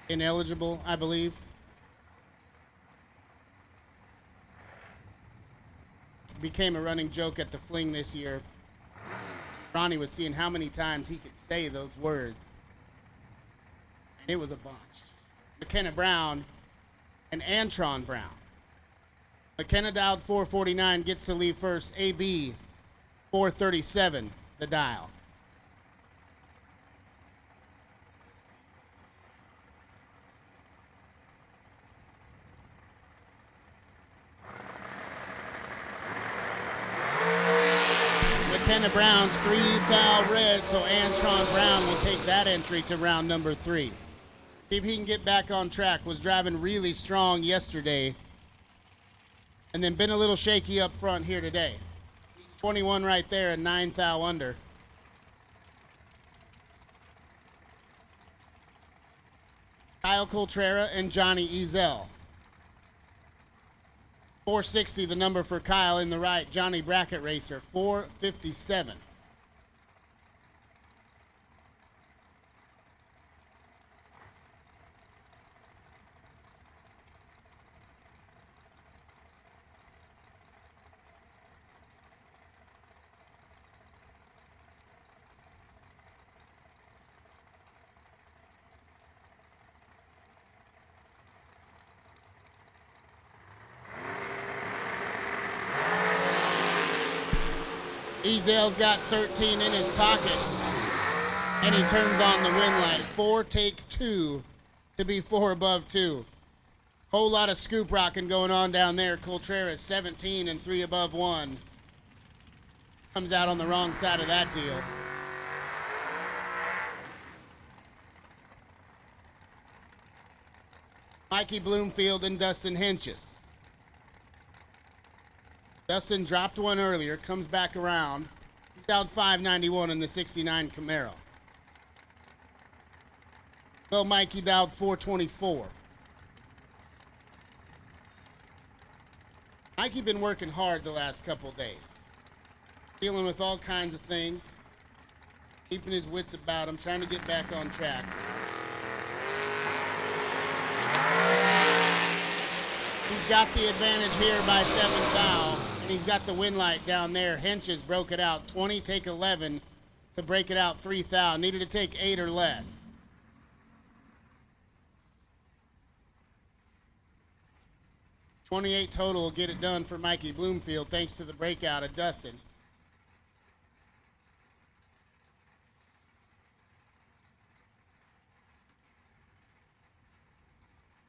ineligible, I believe. Became a running joke at the fling this year. Ronnie was seeing how many times he could say those words. And it was a bunch. McKenna Brown and Antron Brown. McKenna dialed 449, gets to leave first. AB 437, the dial. McKenna Brown's 3 thou red, so Antron Brown will take that entry to round number 3. See if he can get back on track. Was driving really strong yesterday and then been a little shaky up front here today. He's 21 right there and 9 thou under. Kyle Coltrera and Johnny Ezell. 460, the number for Kyle in the right. Johnny Bracket Racer, 457. Ezell's got 13 in his pocket, and he turns on the win light. 4 take 2 to be 4 above 2. Whole lot of scoop rocking going on down there. Coltrera 17 and 3 above 1. Comes out on the wrong side of that deal. Mikey Bloomfield and Dustin Hinches. Dustin dropped one earlier, comes back around. He's out 591 in the 69 Camaro. Well, Mikey dialed 424. Mikey been working hard the last couple days. Dealing with all kinds of things. Keeping his wits about him, trying to get back on track. He's got the advantage here by 7 thou. And he's got the win light down there. Henches broke it out. 20 take 11 to break it out 3 thou. Needed to take 8 or less. $28 total will get it done for Mikey Bloomfield thanks to the breakout of Dustin.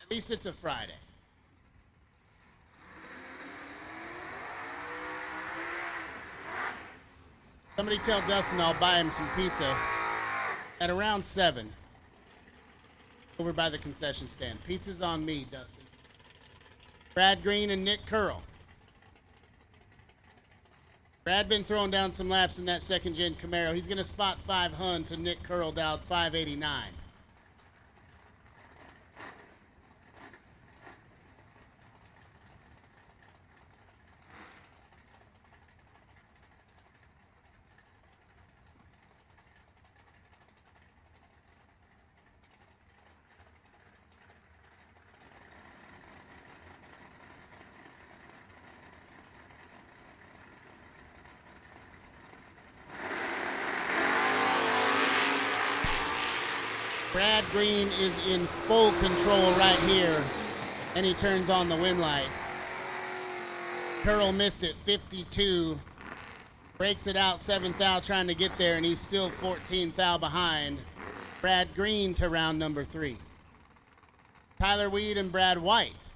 At least it's a Friday. Somebody tell Dustin I'll buy him some pizza at around 7 over by the concession stand. Pizza's on me, Dustin. Brad Green and Nick Curl. Brad been throwing down some laps in that second-gen Camaro. He's going to spot 500 to Nick Curl down 589. Brad Green is in full control right here, and he turns on the win light. Curl missed it, 52. Breaks it out, 7th thou trying to get there, and he's still 14th thou behind. Brad Green to round number 3. Tyler Weed and Brad White.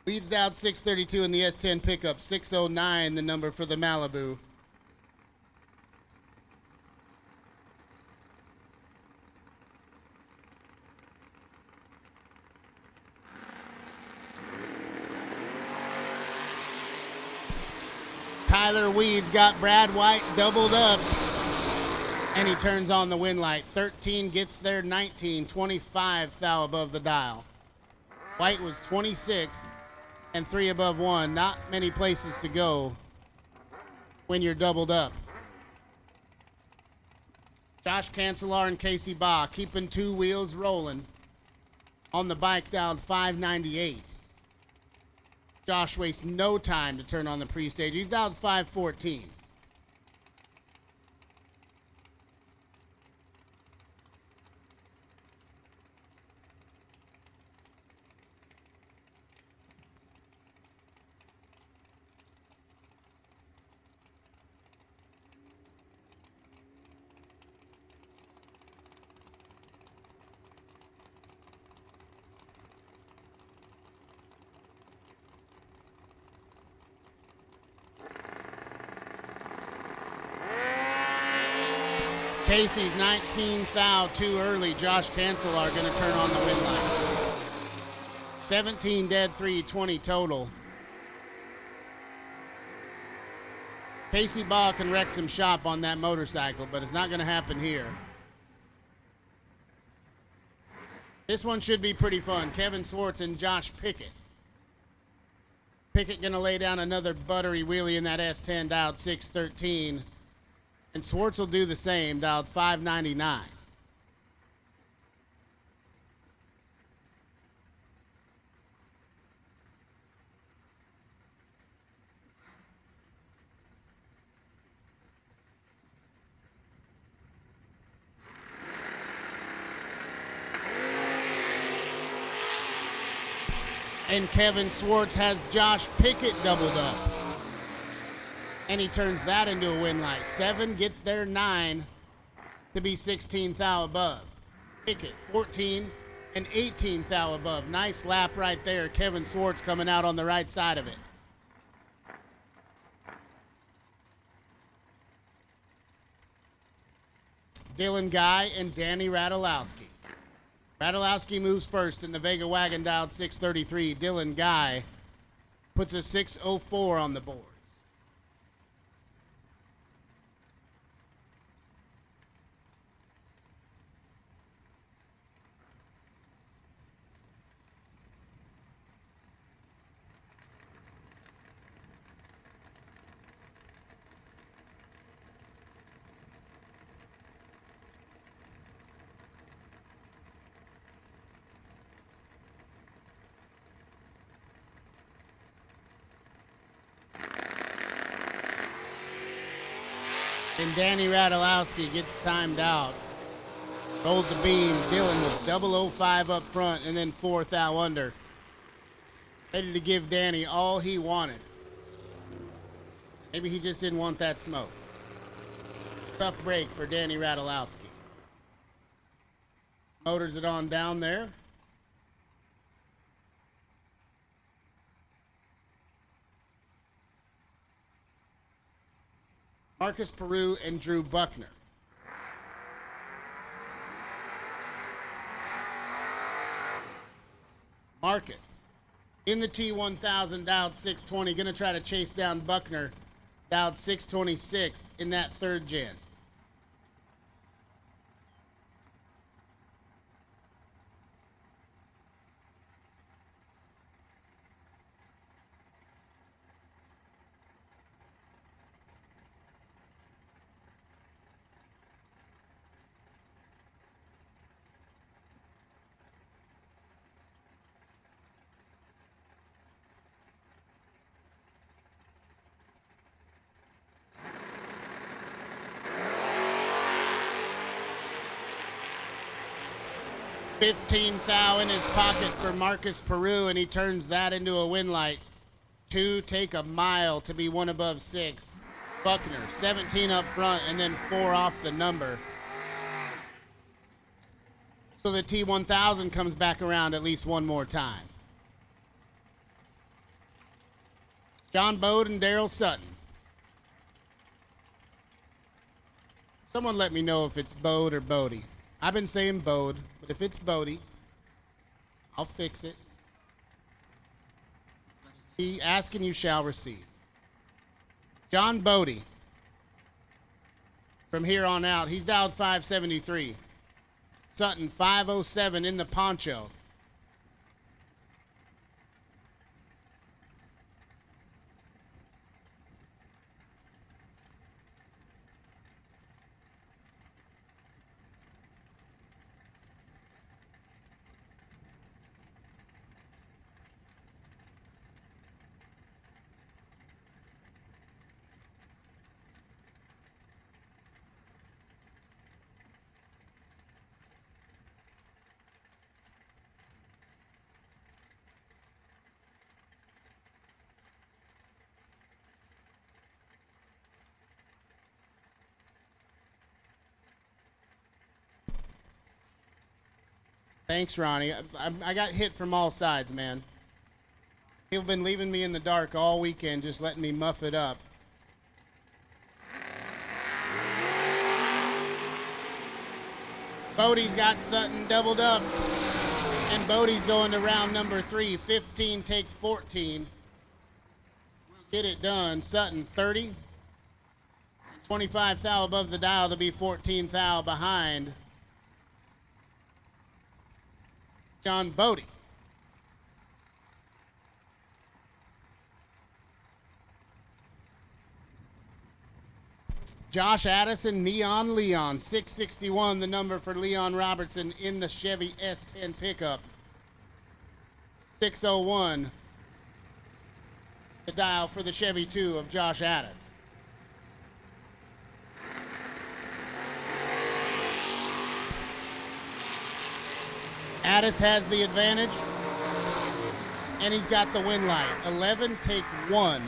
Weed's down 632 in the S10 pickup, 609 the number for the Malibu. Tyler Weeds got Brad White doubled up, and he turns on the win light. 13 gets there, 19, 25 thou above the dial. White was 26 and 3 above 1. Not many places to go when you're doubled up. Josh Cancelar and Casey Baugh keeping 2 wheels rolling on the bike down 598. Josh wastes no time to turn on the pre-stage. He's down 514. Casey's 19 thou too early. Josh Cancelar going to turn on the win light. 17 dead, 320 total. Casey Baugh can wreck some shop on that motorcycle, but it's not going to happen here. This one should be pretty fun. Kevin Swartz and Josh Pickett. Pickett going to lay down another buttery wheelie in that S10 dialed 613. And Swartz will do the same, dialed 599. And Kevin Swartz has Josh Pickett doubled up. And he turns that into a win light. 7 get there, 9 to be 16 thou above. Pickett 14 and 18 thou above. Nice lap right there. Kevin Swartz coming out on the right side of it. Dylan Guy and Danny Radulowski. Radulowski moves first in the Vega wagon dialed 633. Dylan Guy puts a 604 on the board. And Danny Radulowski gets timed out. Rolls the beam. Dylan with 005 up front and then 4 thou under. Ready to give Danny all he wanted. Maybe he just didn't want that smoke. Tough break for Danny Radulowski. Motors it on down there. Marcus Peru and Drew Buckner. Marcus In the T1000, dialed 620, going to try to chase down Buckner, dialed 626 in that third gen. $15,000 in his pocket for Marcus Peru, and he turns that into a win light. 2 take a mile to be 1 above 6. Buckner, 17 up front, and then 4 off the number. So the T1000 comes back around at least one more time. John Bode and Daryl Sutton. Someone let me know if it's Bode or Bodie. I've been saying Bode, but if it's Bodie, I'll fix it. See, ask and you shall receive. John Bodie. From here on out, he's dialed 573. Sutton, 507 in the poncho. Thanks, Ronnie. I got hit from all sides, man. People have been leaving me in the dark all weekend, just letting me muff it up. Bodie's got Sutton doubled up, and Bodie's going to round number 3. 15, take 14. Get it done. Sutton, 30. 25 thou above the dial to be 14 thou behind John Bodie. Josh Addison, Neon Leon, 661, the number for Leon Robertson in the Chevy S10 pickup. 601, the dial for the Chevy 2 of Josh Addis. Addis has the advantage, and he's got the win light. 11, take 1.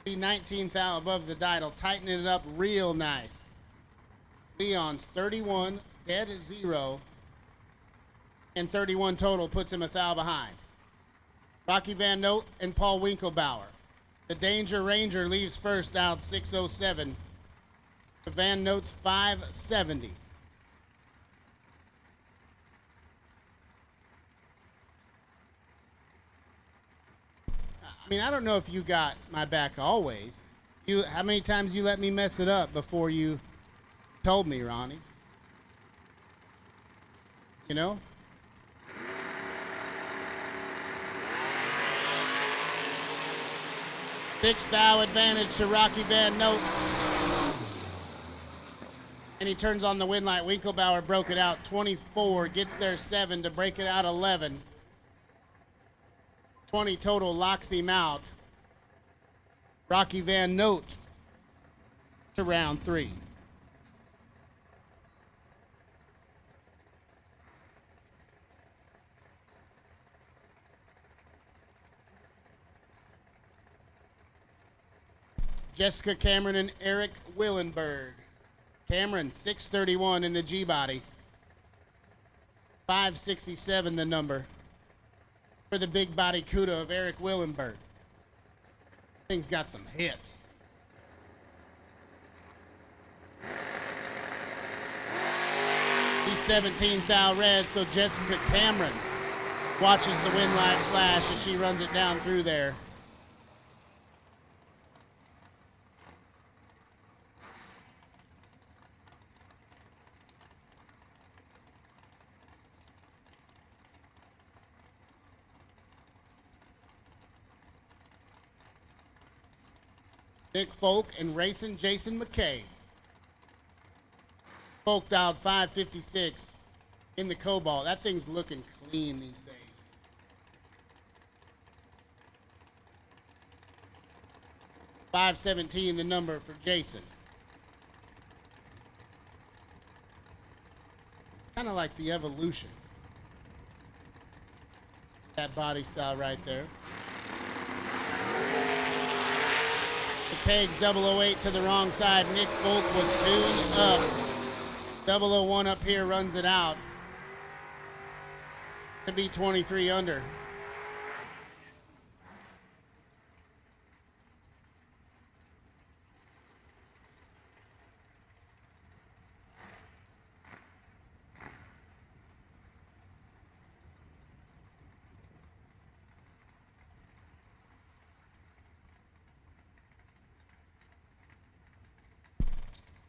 Be 19th out above the dial, tightening it up real nice. Leon's 31, dead at 0, and 31 total puts him a thou behind. Rocky Van Note and Paul Winkelbauer. The Danger Ranger leaves first, dialed 607. The Van Note's 570. I mean, I don't know if you got my back always. How many times you let me mess it up before you told me, Ronnie? You know? Six thou advantage to Rocky Van Note. And he turns on the win light. Winkelbauer broke it out 24, gets there 7 to break it out 11. 20 total locks him out. Rocky Van Note to round 3. Jessica Cameron and Eric Willenberg. Cameron, 631 in the G-body. 567 the number for the big body CUDA of Eric Willenberg. Thing's got some hips. He's 17th out red, so Jessica Cameron Watches the wind light flash as she runs it down through there. Nick Folk and racing Jason McKay. Folk dialed 556 in the Cobalt. That thing's looking clean these days. $517 the number for Jason. It's kind of like the evolution. That body style right there. The Kegs 008 to the wrong side. Nick Folk was tuned up. 001 up here runs it out to be 23 under.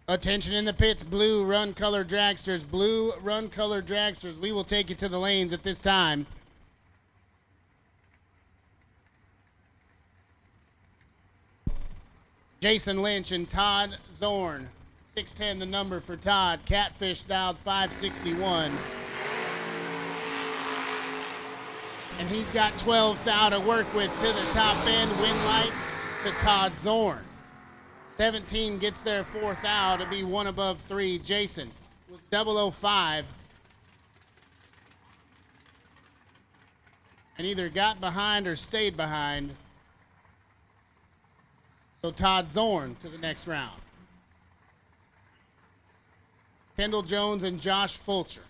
Attention in the pits, blue run color dragsters. Blue run color dragsters. We will take you to the lanes at this time. Jason Lynch and Todd Zorn. 610 the number for Todd. Catfish dialed 561. And he's got 12 thou to work with to the top end. Wind light to Todd Zorn. 17 gets their 4th out to be 1 above 3. Jason was 005 and either got behind or stayed behind. So Todd Zorn to the next round. Kendall Jones and Josh Fulcher.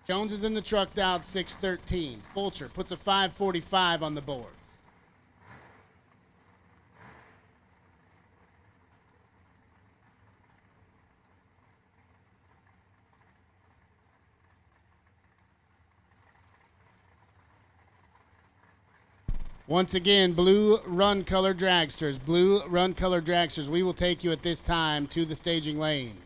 Jones is in the truck dialed 613. Fulcher puts a 545 on the board. Once again, blue run color dragsters. Blue run color dragsters. We will take you at this time to the staging lanes.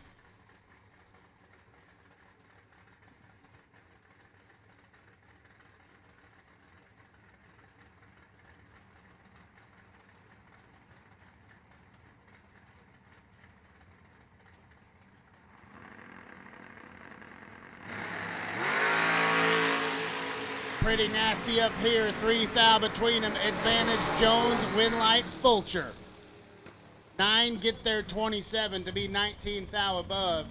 Pretty nasty up here. 3 thou between them. Advantage Jones, wind light Fulcher. 9 get their 27 to be 19 thou above.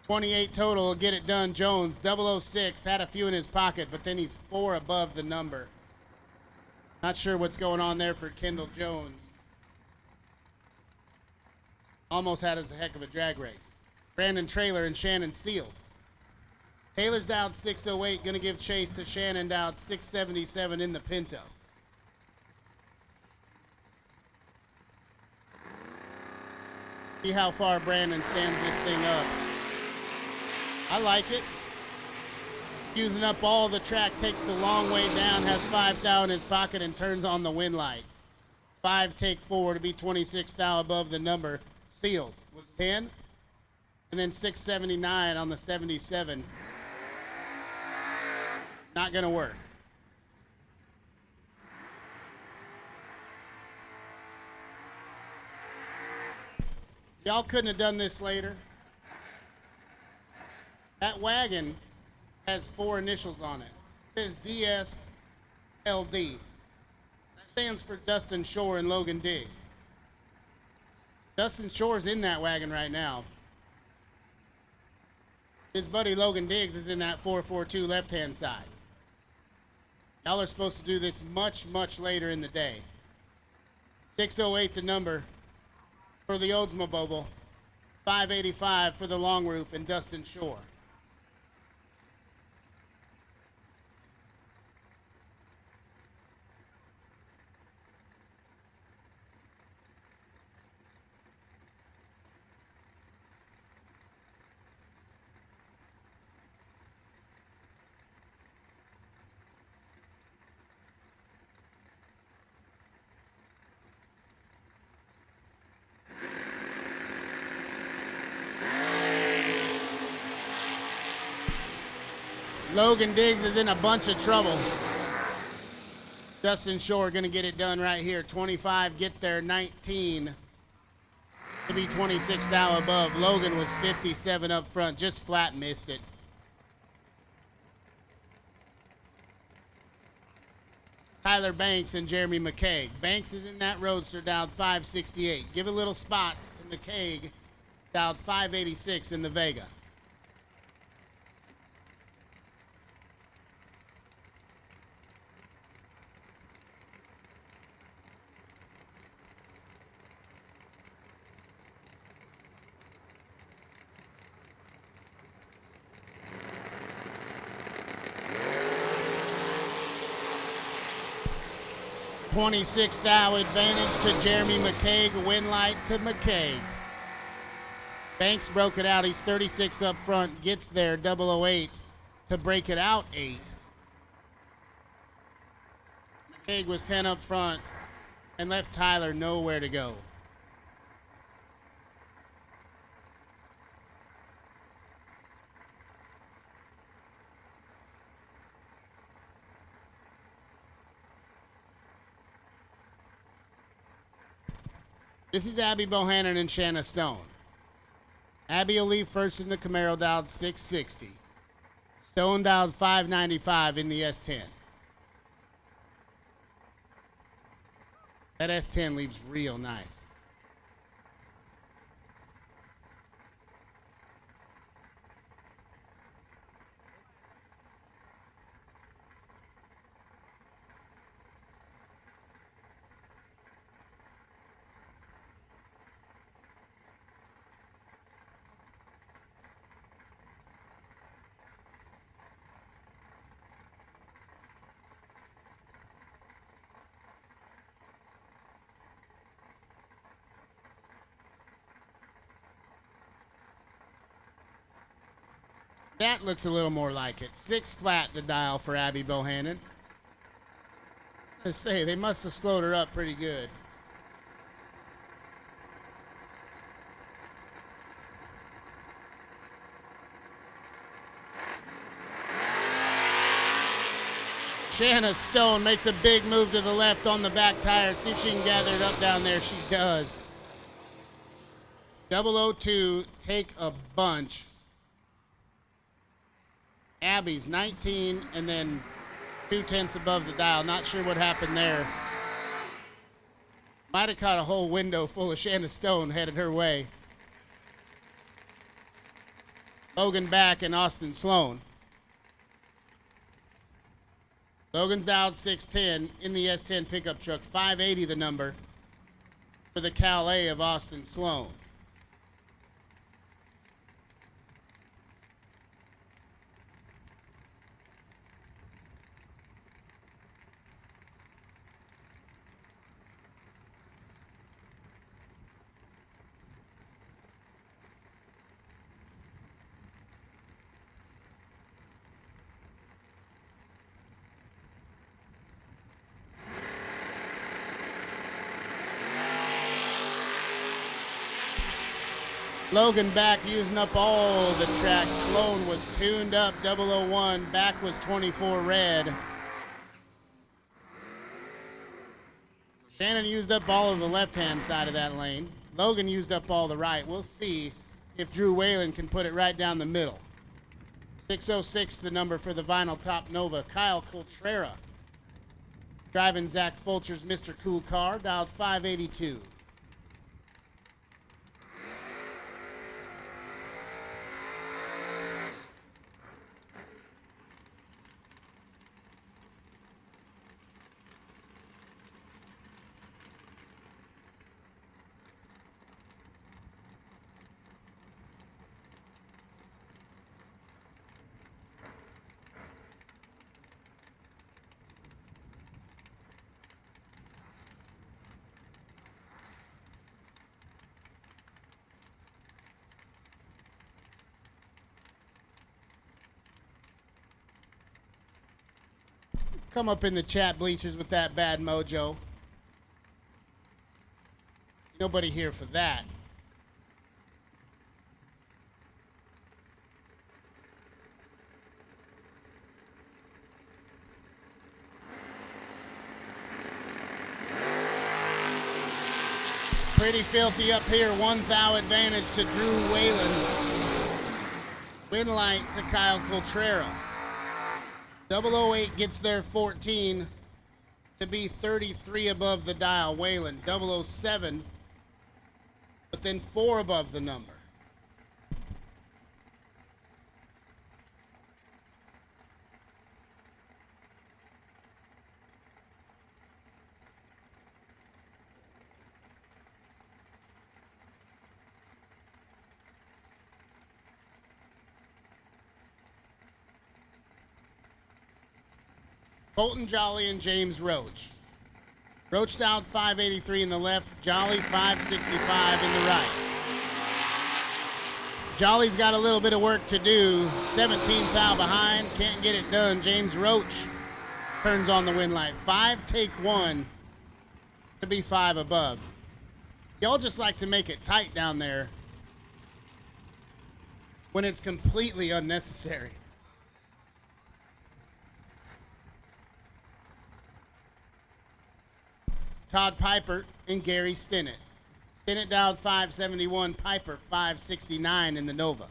28 total will get it done. Jones, 006, had a few in his pocket, but then he's 4 above the number. Not sure what's going on there for Kendall Jones. Almost had us a heck of a drag race. Brandon Traylor and Shannon Seals. Taylor's dialed 608, going to give chase to Shannon dialed 677 in the Pinto. See how far Brandon stands this thing up. I like it. Using up all the track, takes the long way down, has 5 thou in his pocket and turns on the wind light. 5 take 4 to be 26 thou above the number. Seals was 10. And then 679 on the 77. Not going to work. Y'all couldn't have done this later. That wagon has 4 initials on it. It says DSLD. That stands for Dustin Shore and Logan Diggs. Dustin Shore's in that wagon right now. His buddy Logan Diggs is in that 442 left-hand side. Y'all are supposed to do this much, much later in the day. 608 the number for the Oldsmobile. 585 for the long roof and Dustin Shore. Logan Diggs is in a bunch of trouble. Justin Shore going to get it done right here. 25, get there, 19. To be 26 now above. Logan was 57 up front, just flat missed it. Tyler Banks and Jeremy McCaig. Banks is in that roadster, dialed 568. Give a little spot to McCaig, dialed 586 in the Vega. .26 thou advantage to Jeremy McCaig, win light to McCaig. Banks broke it out, he's 36 up front, gets there, 008 to break it out 8. McCaig was 10 up front and left Tyler nowhere to go. This is Abby Bohannon and Shanna Stone. Abby will leave first in the Camaro, dialed 660. Stone dialed 595 in the S10. That S10 leaves real nice. That looks a little more like it. 6 flat to dial for Abby Bohannon. I say, they must have slowed her up pretty good. Shanna Stone makes a big move to the left on the back tire. See if she can gather it up down there. She does. 002, take a bunch. Abby's 19 and then 2/10 above the dial. Not sure what happened there. Might have caught a whole window full of Shanna Stone headed her way. Logan back and Austin Sloan. Logan's dialed 610 in the S10 pickup truck. 580 the number for the Cal A of Austin Sloan. Logan back using up all the track. Sloan was tuned up, 001. Back was 24 red. Shannon used up all of the left-hand side of that lane. Logan used up all the right. We'll see if Drew Whalen can put it right down the middle. 606 the number for the Vinyl Top Nova. Kyle Coltrera driving Zach Fulcher's Mr. Cool car, dialed 582. Come up in the chat bleachers with that bad mojo. Nobody here for that. Pretty filthy up here. 1 thou advantage to Drew Whalen. Win light to Kyle Coltrera. 008 gets there 14 to be 33 above the dial. Whalen 007, but then 4 above the number. Colton Jolly and James Roach. Roach down 583 in the left, Jolly 565 in the right. Jolly's got a little bit of work to do. 17 thou behind, can't get it done. James Roach turns on the win light. 5 take 1 to be 5 above. Y'all just like to make it tight down there when it's completely unnecessary. Todd Piper and Gary Stinnett. Stinnett dialed 571, Piper 569 in the Nova.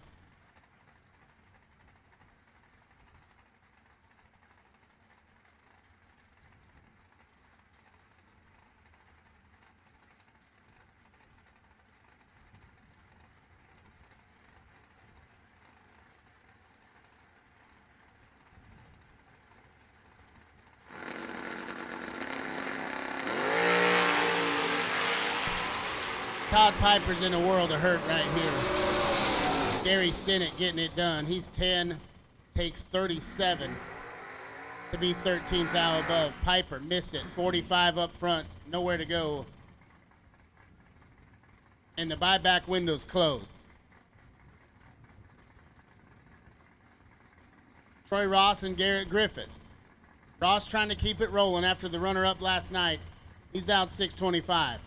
Todd Piper's in a world of hurt right here. Gary Stinnett getting it done. He's 10, take 37 to be 13th thou above. Piper missed it. 45 up front, nowhere to go. And the buyback window's closed. Troy Ross and Garrett Griffith. Ross trying to keep it rolling after the runner-up last night. He's down 625.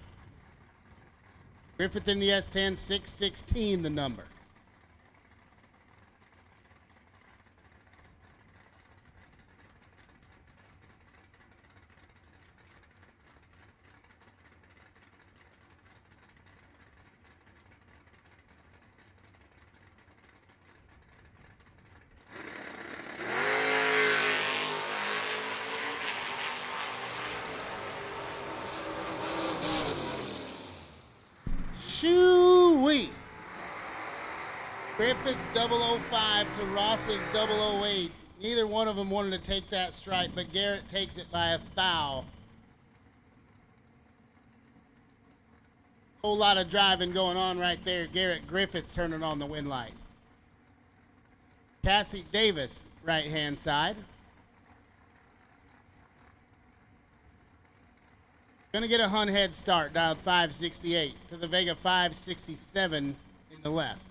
Griffith in the S10, 616 the number. Shoo-wee. Griffith's 005 to Ross's 008. Neither one of them wanted to take that strike, but Garrett takes it by a thou. Whole lot of driving going on right there. Garrett Griffith turning on the win light. Cassie Davis, right-hand side. Gonna get a Hun head start, dialed 568 to the Vega 567 in the left.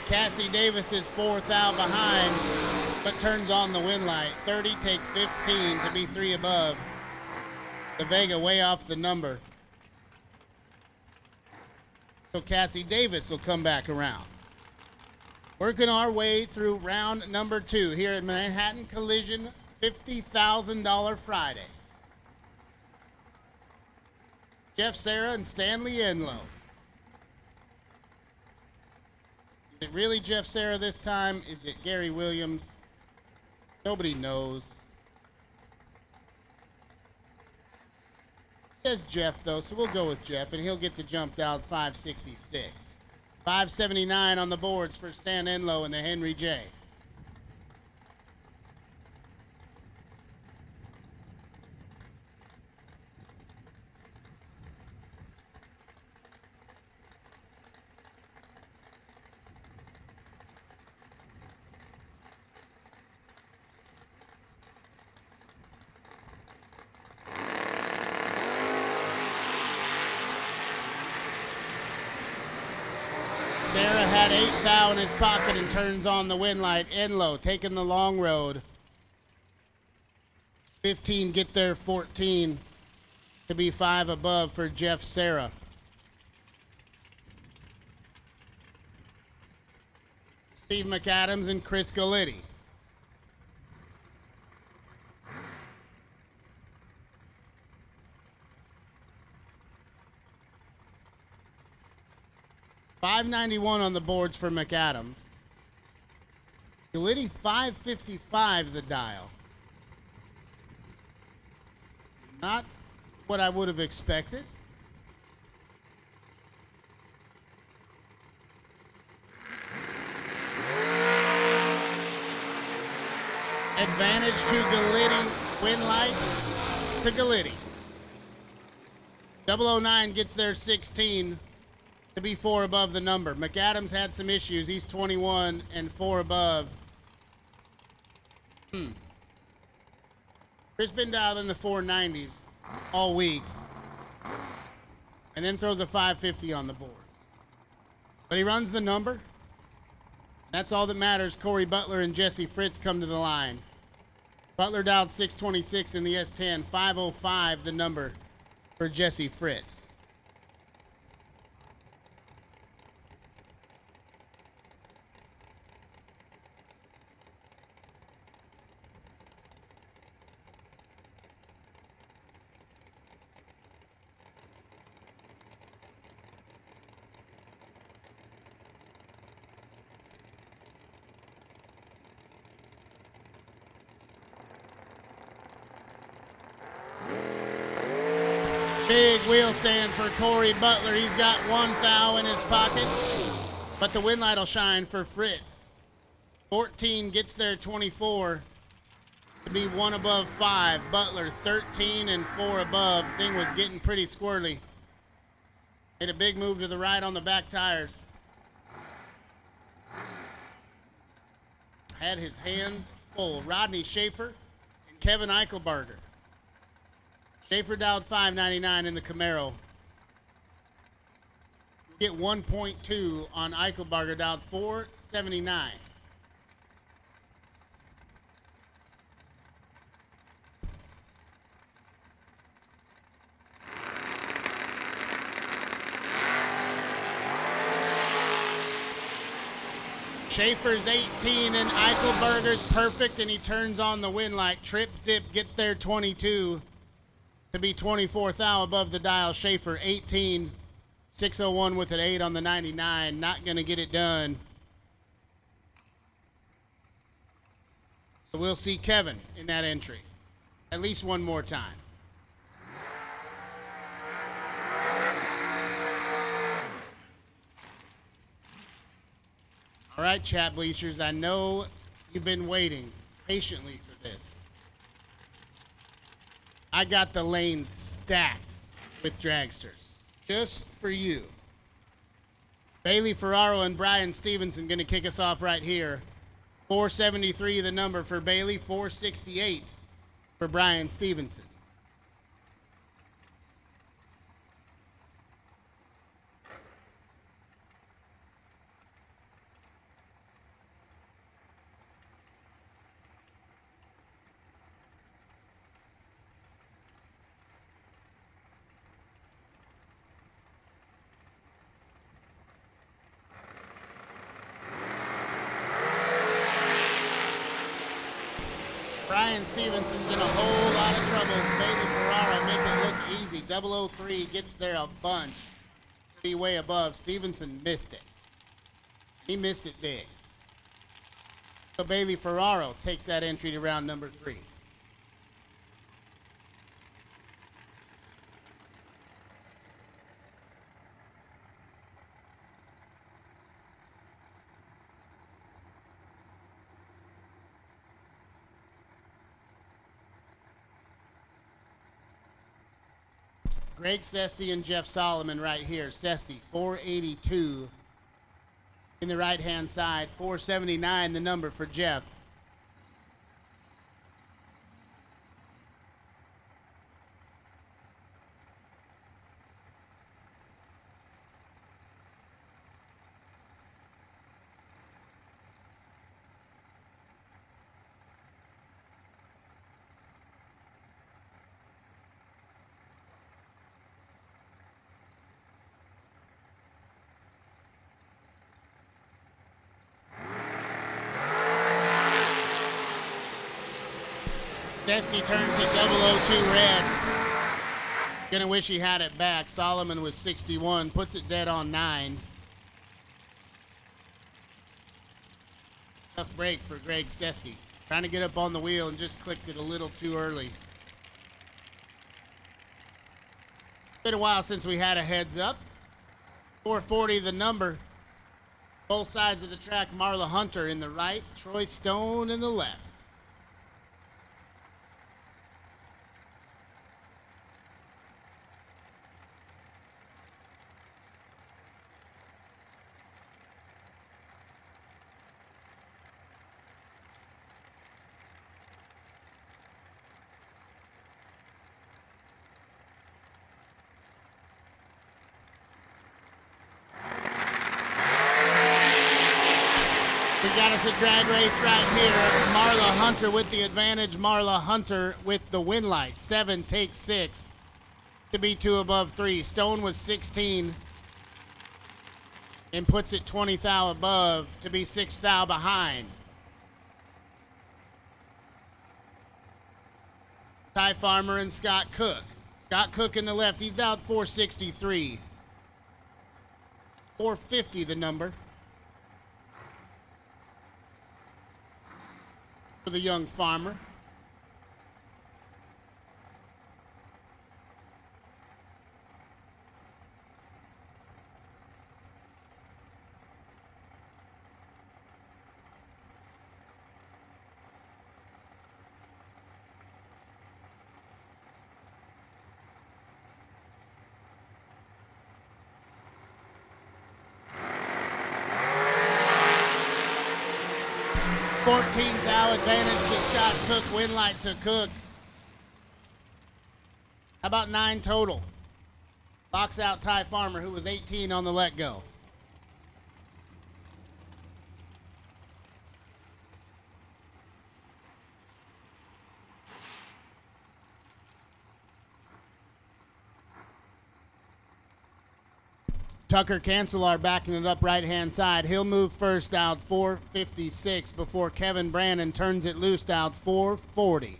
Cassie Davis is 4 thou behind, but turns on the win light. 30 take 15 to be 3 above. The Vega way off the number. So Cassie Davis will come back around. Working our way through round number 2 here at Manhattan Collision $50,000 Friday. Jeff Serra and Stanley Enlow. Is it really Jeff Serra this time? Is it Gary Williams? Nobody knows. Says Jeff, though, so we'll go with Jeff, and he'll get the jumped out 566. 579 on the boards for Stan Enlow and the Henry J. Serra had 8 thou in his pocket and turns on the win light. Enlow taking the long road. 15 get there, 14 to be 5 above for Jeff Serra. Steve McAdams and Chris Gallitti. $591 on the boards for McAdams. Gallitti $555 the dial. Not what I would have expected. Advantage to Gallitti. Win light to Gallitti. 009 gets there 16 to be 4 above the number. McAdams had some issues. He's 21 and 4 above. Chris been dialed in the 490s all week. And then throws a 550 on the board. But he runs the number. That's all that matters. Corey Butler and Jesse Fritz come to the line. Butler dialed 626 in the S10. 505 the number for Jesse Fritz. Big wheel stand for Corey Butler. He's got 1 thou in his pocket, but the win light will shine for Fritz. 14 gets there 24 to be 1 above 5. Butler 13 and 4 above. Thing was getting pretty squirrely. Made a big move to the right on the back tires. Had his hands full. Rodney Schaefer and Kevin Eichelbarger. Schaefer dialed 599 in the Camaro. Get 1.2 on Eichelbarger, dialed 479. Schaefer's 18 and Eichelbarger's perfect, and he turns on the win light. Trip, zip, get there 22. To be 24 thou above the dial. Schaefer 18, 601 with an 8 on the 99. Not going to get it done. So we'll see Kevin in that entry at least one more time. All right, chat bleachers, I know you've been waiting patiently for this. I got the lanes stacked with dragsters just for you. Bailey Ferraro and Brian Stevenson going to kick us off right here. 473 the number for Bailey, 468 for Brian Stevenson. Brian Stevenson's in a whole lot of trouble. Bailey Ferrara make it look easy. 003 gets there a bunch to be way above. Stevenson missed it. He missed it big. So Bailey Ferraro takes that entry to round number 3. Greg Sesty and Jeff Solomon right here. Sesty, 482 in the right-hand side. 479 the number for Jeff. Sesty turns it 002 red. Gonna wish he had it back. Solomon was 61, puts it dead on 9. Tough break for Greg Sesty. Trying to get up on the wheel and just clicked it a little too early. Been a while since we had a heads up. 440 the number. Both sides of the track, Marla Hunter in the right, Troy Stone in the left. We got us a drag race right here. Marla Hunter with the advantage. Marla Hunter with the win light. 7 takes 6 to be 2 above 3. Stone was 16 and puts it 20 thou above to be 6 thou behind. Ty Farmer and Scott Cook. Scott Cook in the left. He's down 463. 450 the number for the young farmer. Thou advantage to Scott Cook. Win light to Cook. How about 9 total? Locks out Ty Farmer, who was 18 on the let go. Tucker Cancelar backing it up right-hand side. He'll move first out 456 before Kevin Brannon turns it loose out 440.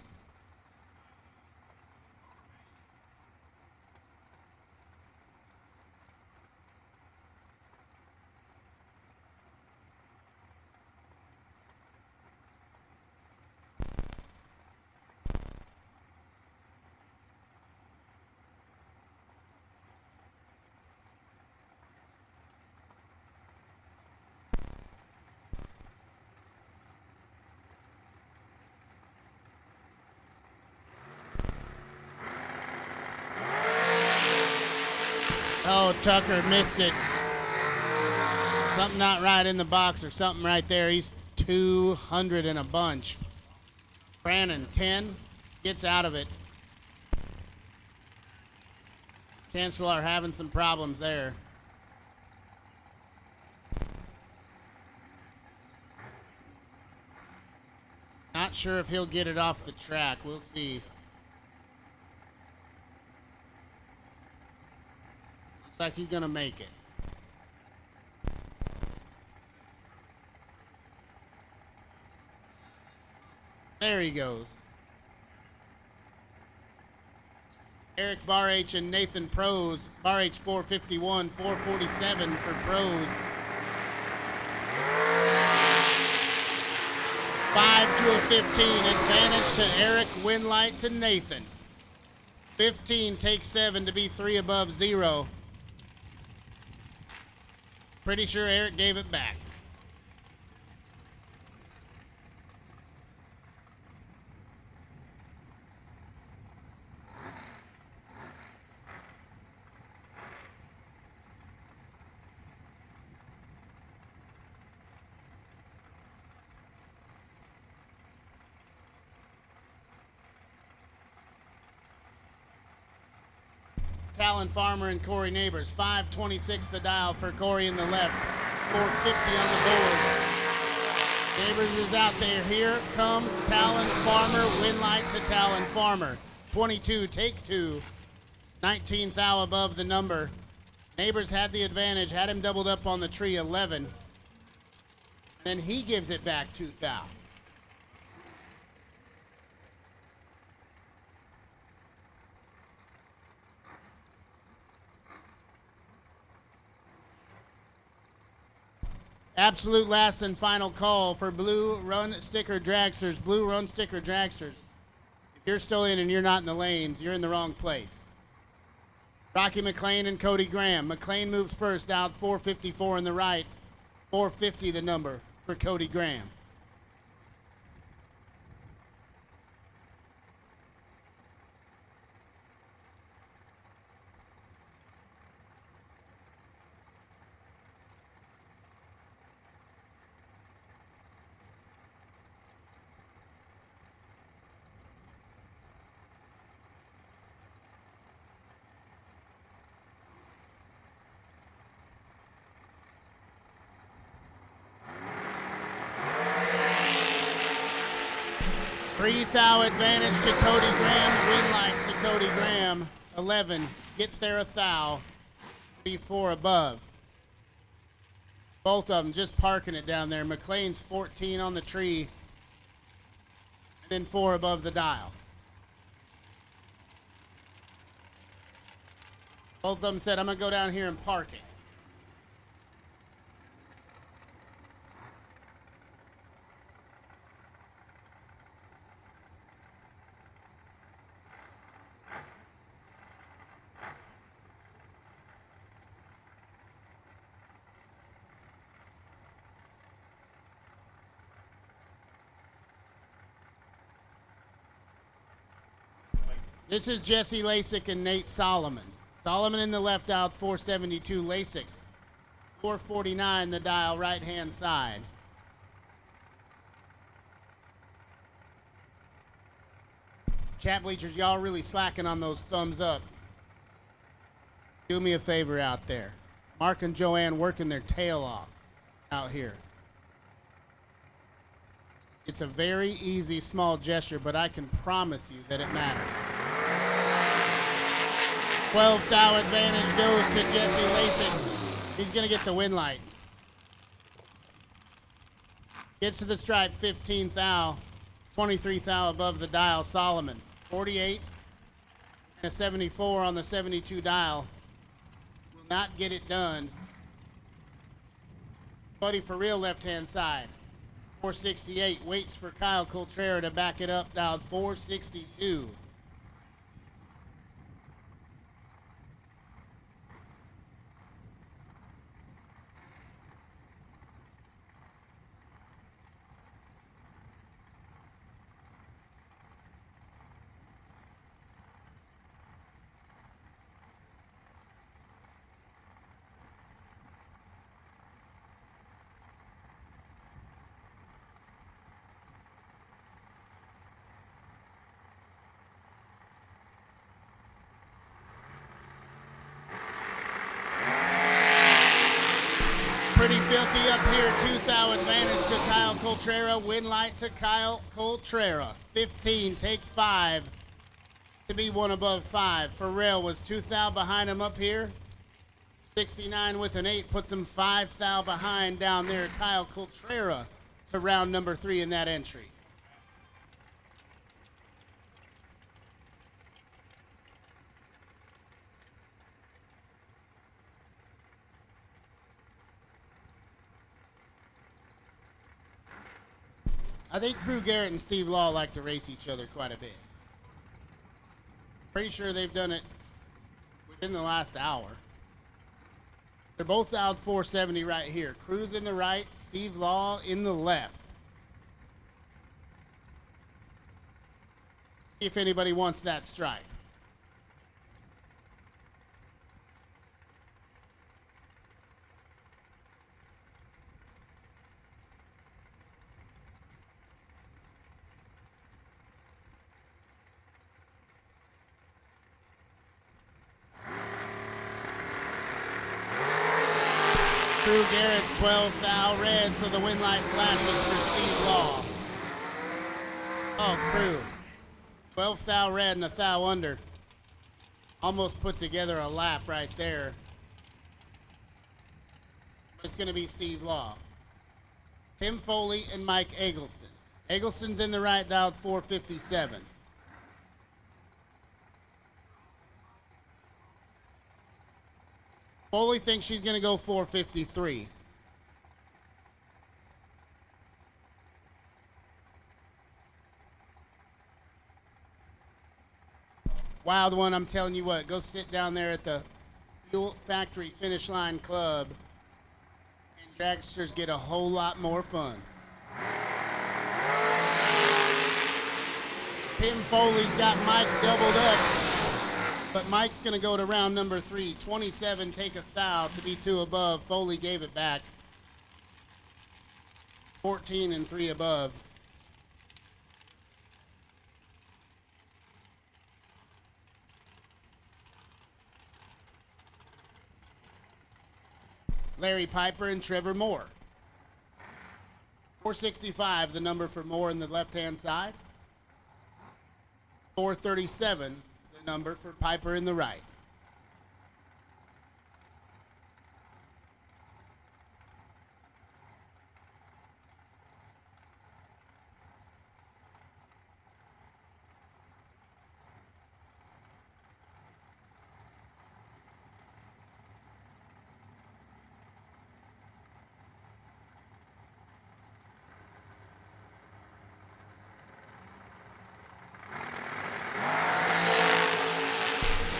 Oh, Tucker missed it. Something not right in the box or something right there. He's 200 and a bunch. Brannon, 10, gets out of it. Chancellor having some problems there. Not sure if he'll get it off the track. We'll see. Looks like he's gonna make it. There he goes. Eric Barh and Nathan Pros. Barh 451, 447 for Pros. 5 to a 15. Advantage to Eric, win light to Nathan. 15 takes 7 to be 3 above 0. Pretty sure Eric gave it back. Talon Farmer and Corey Neighbors. 526 the dial for Corey in the left. 450 on the board. Neighbors is out there. Here comes Talon Farmer. Win light to Talon Farmer. 22, take 2. 19 thou above the number. Neighbors had the advantage. Had him doubled up on the tree. 11. Then he gives it back 2 thou. Absolute last and final call for Blue Run Sticker Dragsters. Blue Run Sticker Dragsters. If you're still in and you're not in the lanes, you're in the wrong place. Rocky McLean and Cody Graham. McLean moves first, out 454 in the right. 450 the number for Cody Graham. Three thou advantage to Cody Graham. Win light to Cody Graham. 11. Get there a thou. To be 4 above. Both of them just parking it down there. McLean's 14 on the tree. And then 4 above the dial. Both of them said, I'm going to go down here and park it. This is Jesse Lasik and Nate Solomon. Solomon in the left out, 472. Lasik, 449 the dial, right-hand side. Chat bleachers, y'all really slacking on those thumbs up. Do me a favor out there. Mark and Joanne working their tail off out here. It's a very easy, small gesture, but I can promise you that it matters. 12 thou advantage goes to Jesse Lasik. He's going to get the win light. Gets to the stripe, 15 thou. 23 thou above the dial, Solomon. 48 and a 74 on the 72 dial. Will not get it done. Buddy for real left-hand side. 468. Waits for Kyle Coltrera to back it up, dialed 462. Pretty filthy up here. 2 thou advantage to Kyle Coltrera. Win light to Kyle Coltrera. 15, take 5 to be 1 above 5. Pharrell was 2 thou behind him up here. 69 with an 8 puts him 5 thou behind down there. Kyle Coltrera to round number 3 in that entry. I think Crew Garrett and Steve Law like to race each other quite a bit. Pretty sure they've done it within the last hour. They're both dialed 470 right here. Crew's in the right, Steve Law in the left. See if anybody wants that stripe. Crew Garrett's 12 thou red, so the win light flashes for Steve Law. Oh, Crew. 12 thou red and a thou under. Almost put together a lap right there. It's going to be Steve Law. Tim Foley and Mike Eggleston. Eggleston's in the right, dialed 457. Foley thinks she's going to go 453. Wild one, I'm telling you what, go sit down there at the Fuel Factory Finish Line Club and dragsters get a whole lot more fun. Tim Foley's got Mike doubled up, but Mike's going to go to round number 3. 27, take a thou to be 2 above. Foley gave it back. 14 and 3 above. Larry Piper and Trevor Moore. 465, the number for Moore in the left-hand side. 437, the number for Piper in the right.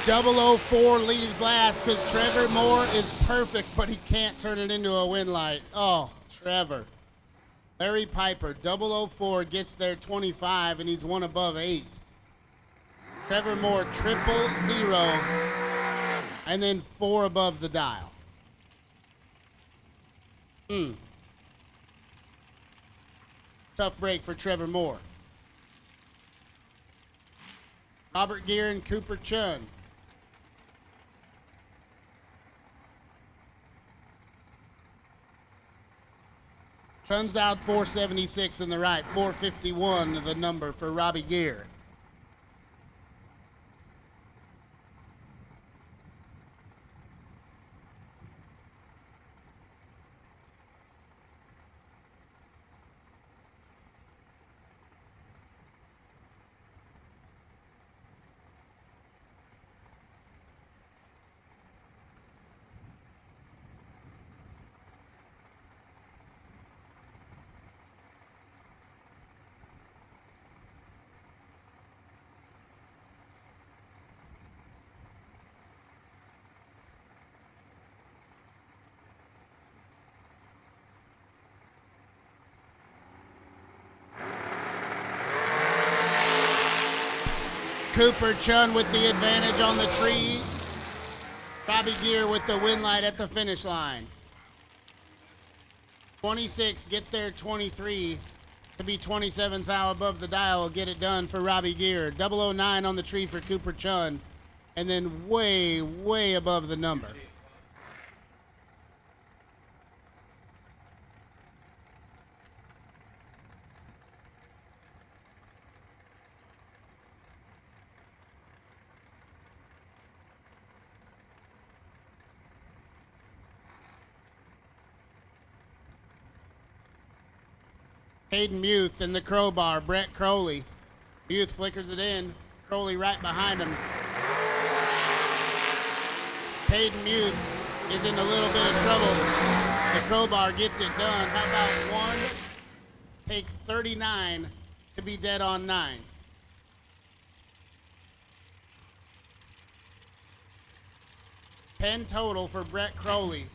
Double 04 leaves last because Trevor Moore is perfect, but he can't turn it into a win light. Oh, Trevor. Larry Piper, 004 gets there 25, and he's 1 above 8. Trevor Moore, 000, and then 4 above the dial. Tough break for Trevor Moore. Robert Gear and Cooper Chun. Chun's out 476 in the right, 451 the number for Robbie Gear. Cooper Chun with the advantage on the tree. Robbie Gear with the win light at the finish line. 26, get there 23 to be 27th thou above the dial will get it done for Robbie Gear. 009 on the tree for Cooper Chun, and then way, way above the number. Hayden Muth and the crowbar, Brett Crowley. Muth flickers it in. Crowley right behind him. Hayden Muth is in a little bit of trouble. The crowbar gets it done. How about 1, take 39 to be dead on 9. $10 total for Brett Crowley.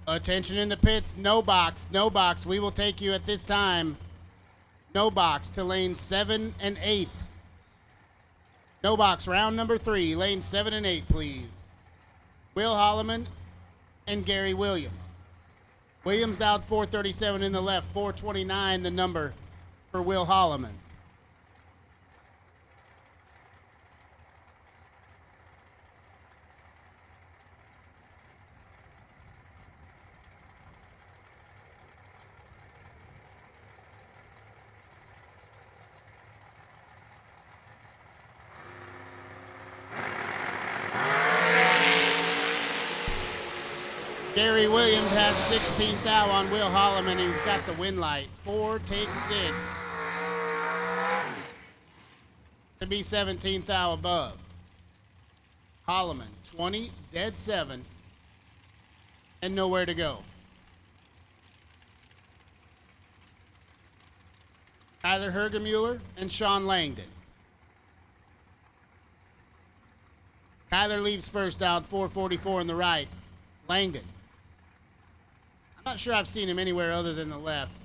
Attention in the pits, no box, no box. We will take you at this time. No box to lanes 7 and 8. No box, round number 3, lanes 7 and 8, please. Will Holloman and Gary Williams. Williams down 437 in the left, 429 the number for Will Holloman. Gary Williams has 16th out on Will Holloman, and he's got the win light. 4 take 6 to be 17th out above. Holloman, 20, dead 7, and nowhere to go. Tyler Hergemuller and Sean Langdon. Tyler leaves first out, 444 in the right. Langdon. I'm not sure I've seen him anywhere other than the left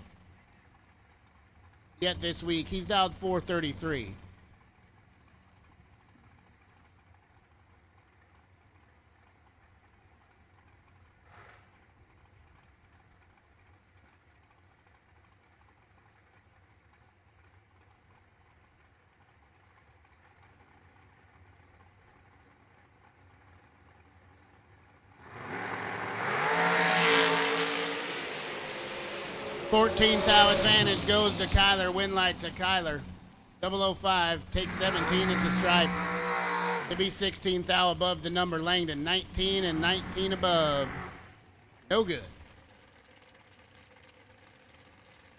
yet this week. He's down 433. $14th out advantage goes to Kyler. Win light to Kyler. 005 takes 17 at the stripe to be 16th out above the number. Langdon 19 and 19 above. No good.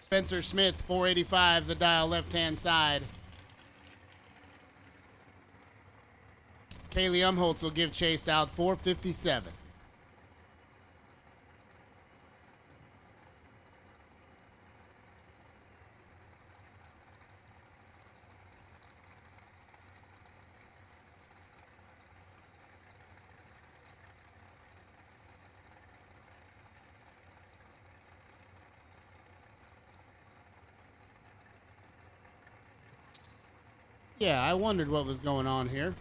Spencer Smith 485 the dial left hand side. Kaylee Umholtz will give chase out 457. Yeah, I wondered what was going on here.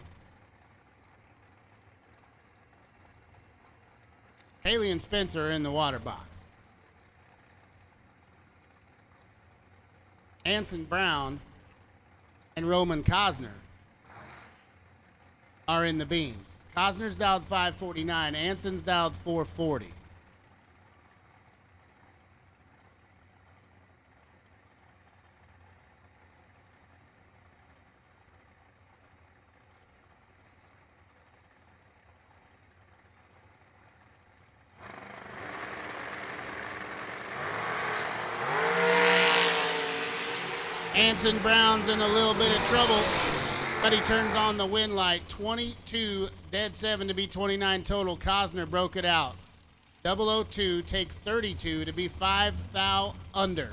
Haley and Spencer are in the water box. Anson Brown and Roman Cosner are in the beams. Cosner's dialed 549. Anson's dialed 440. Anson Brown's in a little bit of trouble, but he turns on the win light. 22, dead 7 to be 29 total. Cosner broke it out. 002, take 32 to be 5 thou under.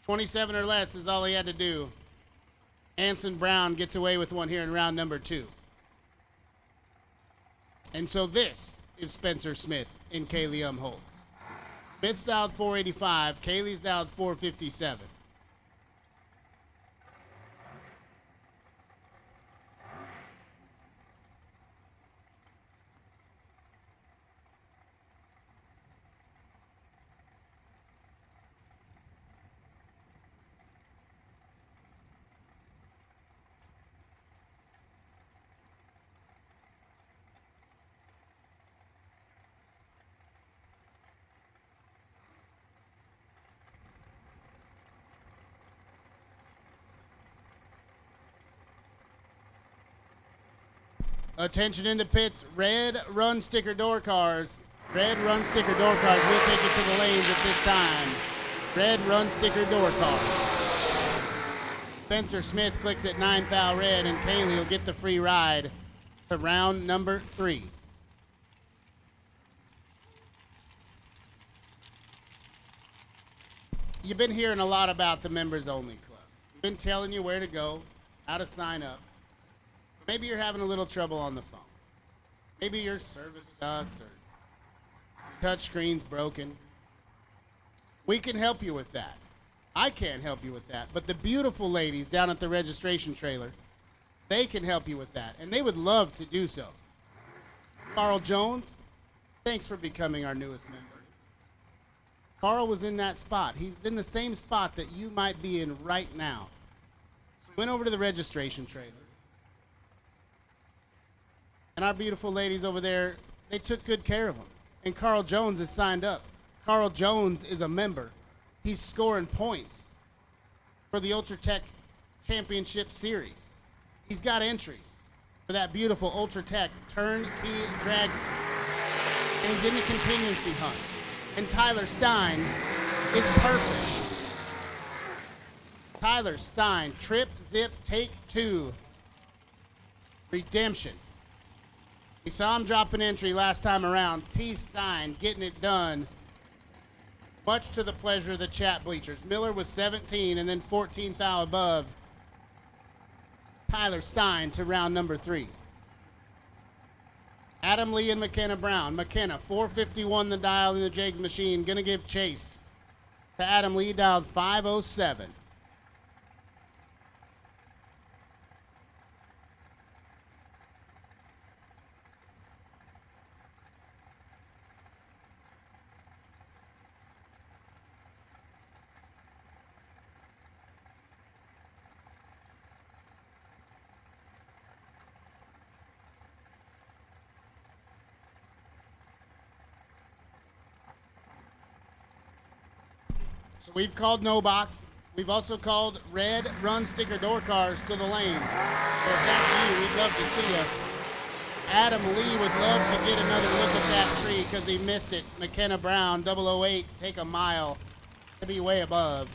27 or less is all he had to do. Anson Brown gets away with one here in round number 2. And so this is Spencer Smith in Kaylee Umholtz. Smith's dialed 485, Kaylee's dialed 457. Attention in the pits, red run sticker door cars. Red run sticker door cars. We'll take it to the lanes at this time. Red run sticker door cars. Spencer Smith clicks at 9 thou red, and Kaylee will get the free ride to round number 3. You've been hearing a lot about the members only club. We've been telling you where to go, how to sign up. Maybe you're having a little trouble on the phone. Maybe your service sucks or touch screen's broken. We can help you with that. I can't help you with that, but the beautiful ladies down at the registration trailer, they can help you with that, and they would love to do so. Carl Jones, thanks for becoming our newest member. Carl was in that spot. He's in the same spot that you might be in right now. So we went over to the registration trailer. And our beautiful ladies over there, they took good care of him. And Carl Jones is signed up. Carl Jones is a member. He's scoring points for the Ultratech Championship Series. He's got entries for that beautiful Ultratech turnkey dragster. And he's in the contingency hunt. And Tyler Stein is perfect. Tyler Stein, trip, zip, take 2. Redemption. We saw him drop an entry last time around. T. Stein getting it done. Much to the pleasure of the chat bleachers. Miller was 17 and then 14th thou above. Tyler Stein to round number 3. Adam Lee and McKenna Brown. McKenna, 451 the dial in the Jegs machine. Gonna give chase to Adam Lee, dialed 507. So we've called no box. We've also called red run sticker door cars to the lane. So if that's you, we'd love to see you. Adam Lee would love to get another look at that tree because he missed it. McKenna Brown, 008, take a mile to be way above.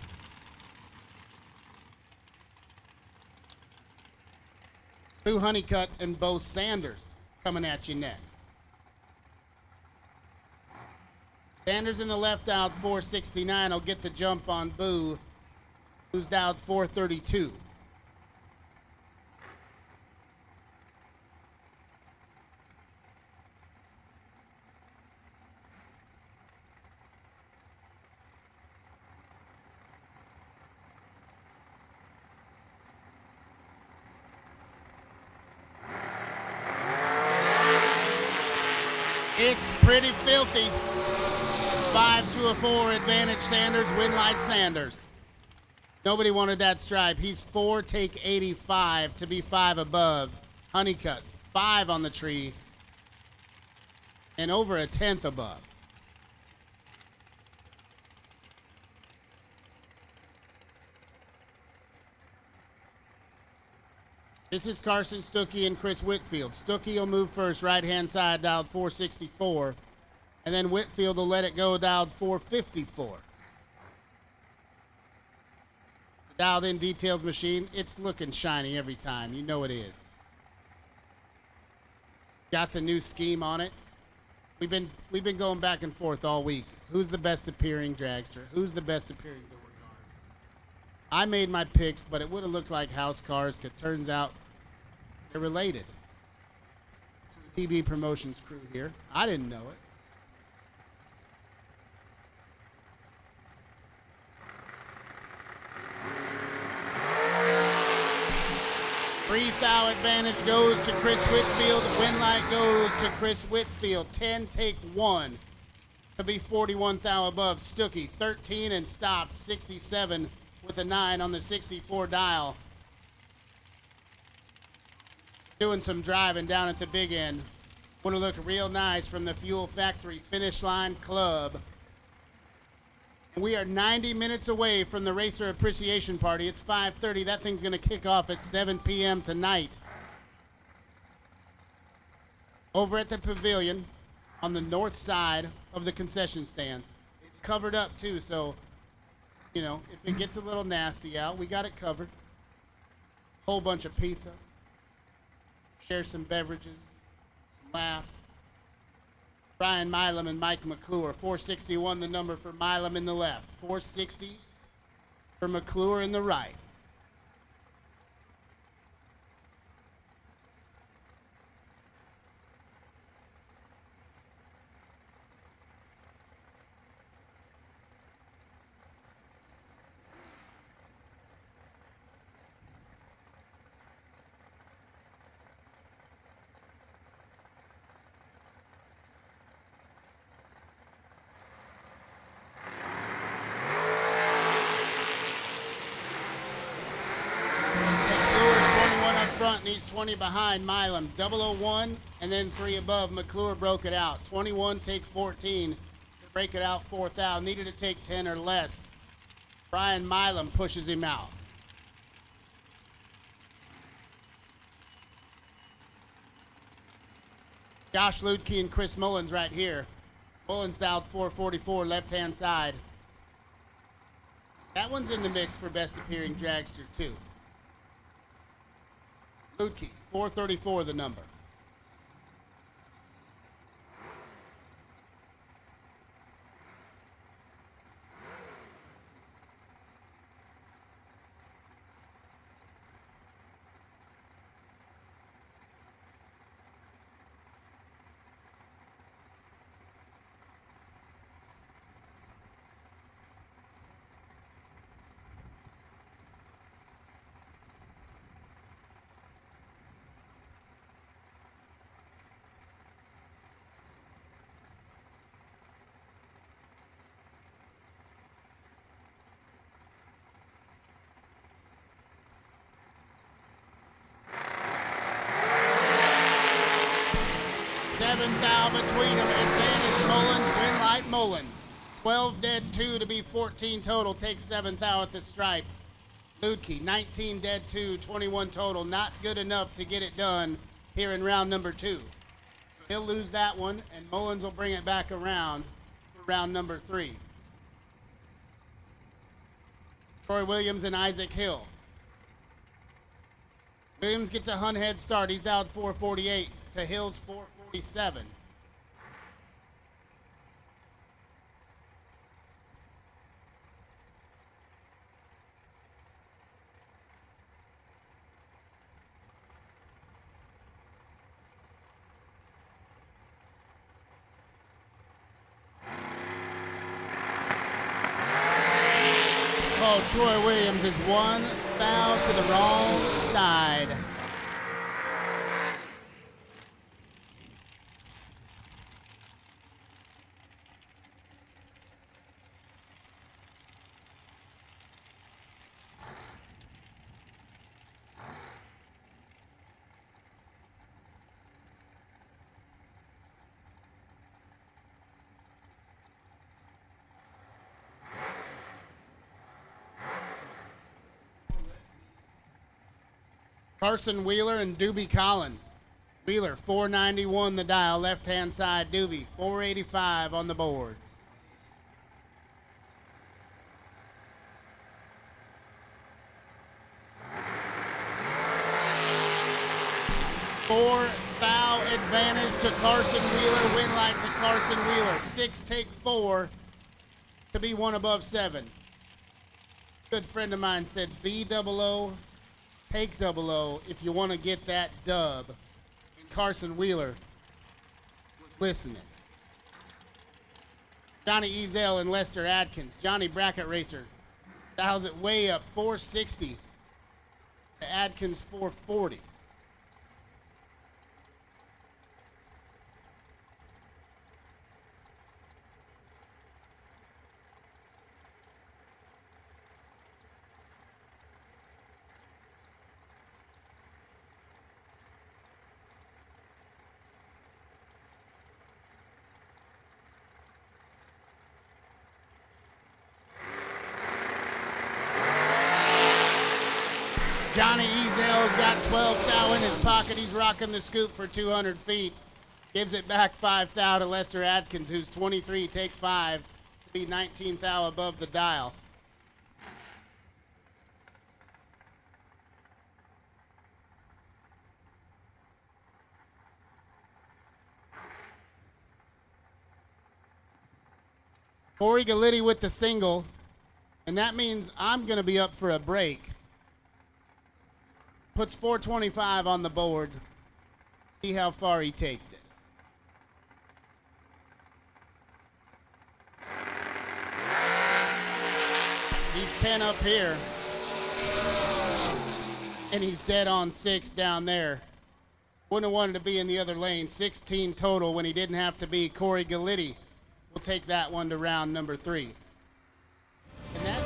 Boo Honeycutt and Bo Sanders coming at you next. Sanders in the left dialed 469 will get the jump on Boo, who's dialed 432. It's pretty filthy. 5-4 advantage Sanders, win light Sanders. Nobody wanted that stripe. He's 4, take 85 to be 5 above. Honeycutt, 5 on the tree and over a 10th above. This is Carson Stuckey and Chris Whitfield. Stuckey will move first, right-hand side, dialed 464. And then Whitfield will let it go, dialed 454. Dialed in details machine. It's looking shiny every time. You know it is. Got the new scheme on it. We've been going back and forth all week. Who's the best appearing dragster? Who's the best appearing door car? I made my picks, but it would have looked like house cars. It turns out they're related to the TB Promotions crew here. I didn't know it. 3 thou advantage goes to Chris Whitfield. Win light goes to Chris Whitfield. 10 take 1 to be 41 thou above. Stuckey 13 and stopped. 67 with a 9 on the 64 dial. Doing some driving down at the big end. Would have looked real nice from the Fuel Factory Finish Line Club. We are 90 minutes away from the Racer Appreciation Party. It's 5:30. That thing's going to kick off at 7 p.m. tonight. Over at the pavilion on the north side of the concession stands. It's covered up too, so, you know, if it gets a little nasty out, we got it covered. Whole bunch of pizza. share some beverages, some laughs. Brian Milam and Mike McClure. 461 the number for Milam in the left. 460 for McClure in the right. Front and he's 20 behind Milam. 001 and then 3 above. McClure broke it out. 21 take 14 to break it out 4th out. Needed to take 10 or less. Brian Milam pushes him out. Josh Ludke and Chris Mullins right here. Mullins dialed 444 left hand side. That one's in the mix for best appearing dragster too. Ludke, 434 the number. Seventh out between them. Advantage Mullins, win light Mullins. 12 dead, 2 to be 14 total. Takes 7th out at the stripe. Ludke, 19 dead, 2, 21 total. Not good enough to get it done here in round number 2. So he'll lose that one, and Mullins will bring it back around for round number 3. Troy Williams and Isaac Hill. Williams gets a Hun head start. He's dialed 448 to Hill's 447. Oh, Troy Williams is one foul to the wrong side. Carson Wheeler and Doobie Collins. Wheeler, 491 the dial, left-hand side. Doobie, 485 on the boards. Four foul advantage to Carson Wheeler. Win light to Carson Wheeler. 6 take 4 to be one above 7. Good friend of mine said B-double-O. Take 00 if you want to get that dub. And Carson Wheeler was listening. Johnny Ezell and Lester Adkins. Johnny Bracket Racer dials it way up, 460 to Adkins 440. Johnny Ezell's got 12 thou in his pocket. He's rocking the scoop for 200 feet. Gives it back 5 thou to Lester Adkins, who's 23, take 5 to be 19 thou above the dial. Corey Gallitti with the single, and that means I'm going to be up for a break. Puts 425 on the board. See how far he takes it. He's 10 up here, and he's dead on 6 down there. Wouldn't have wanted to be in the other lane. 16 total when he didn't have to be. Corey Gallitti will take that one to round number 3. And that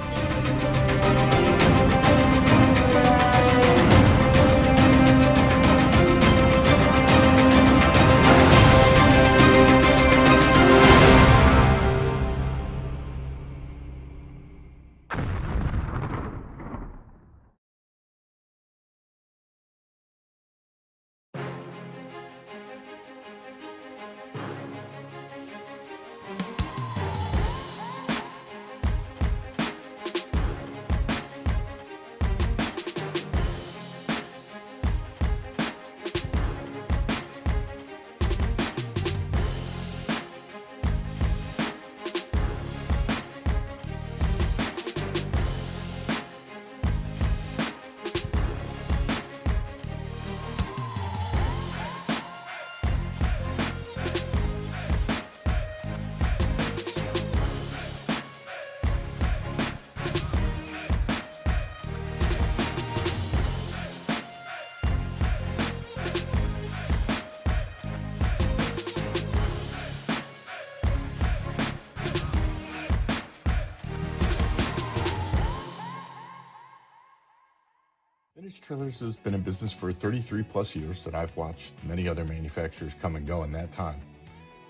Vintage Trailers has been in business for 33 plus years, and I've watched many other manufacturers come and go in that time.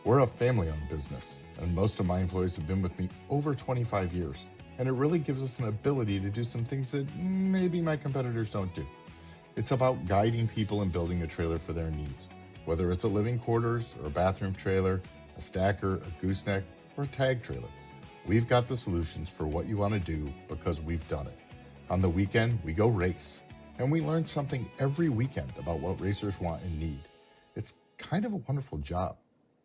We're a family-owned business, and most of my employees have been with me over 25 years, and it really gives us an ability to do some things that maybe my competitors don't do. It's about guiding people and building a trailer for their needs, whether it's a living quarters or a bathroom trailer, a stacker, a gooseneck, or a tag trailer. We've got the solutions for what you want to do because we've done it. On the weekend, we go race. And we learn something every weekend about what racers want and need. It's kind of a wonderful job.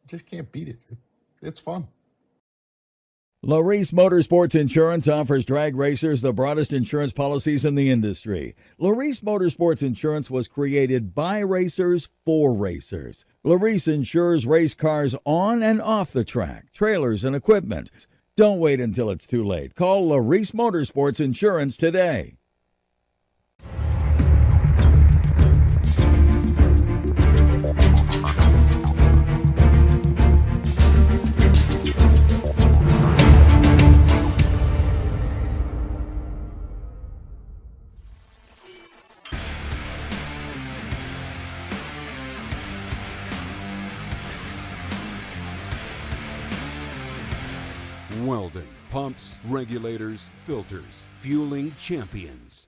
You just can't beat it. It's fun. Laris Motorsports Insurance offers drag racers the broadest insurance policies in the industry. Laris Motorsports Insurance was created by racers for racers. Laris insures race cars on and off the track, trailers, and equipment. Don't wait until it's too late. Call Laris Motorsports Insurance today. Welding, pumps, regulators, filters, fueling champions.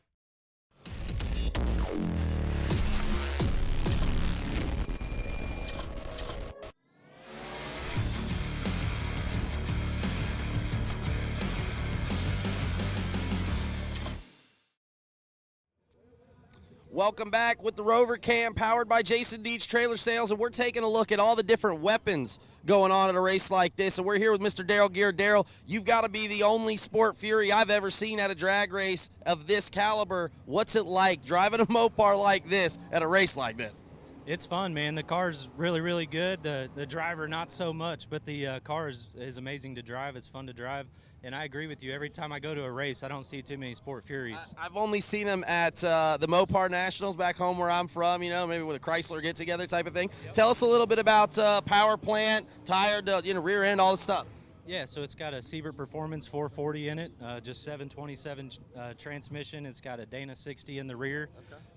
Welcome back with the Rover Cam, powered by Jason Deach Trailer Sales, and we're taking a look at all the different weapons going on at a race like this. And we're here with Mr. Daryl Gear. Daryl, you've got to be the only Sport Fury I've ever seen at a drag race of this caliber. What's it like driving a Mopar like this at a race like this? It's fun, man. The car's really, really good. The driver, not so much, but the car is amazing to drive. It's fun to drive. And I agree with you. Every time I go to a race, I don't see too many Sport Furies. I've only seen them at the Mopar Nationals back home where I'm from, you know, maybe with a Chrysler get-together type of thing. Yep. Tell us a little bit about power plant, tire, rear end, all this stuff. Yeah, so it's got a Siebert Performance 440 in it, just 727 transmission. It's got a Dana 60 in the rear.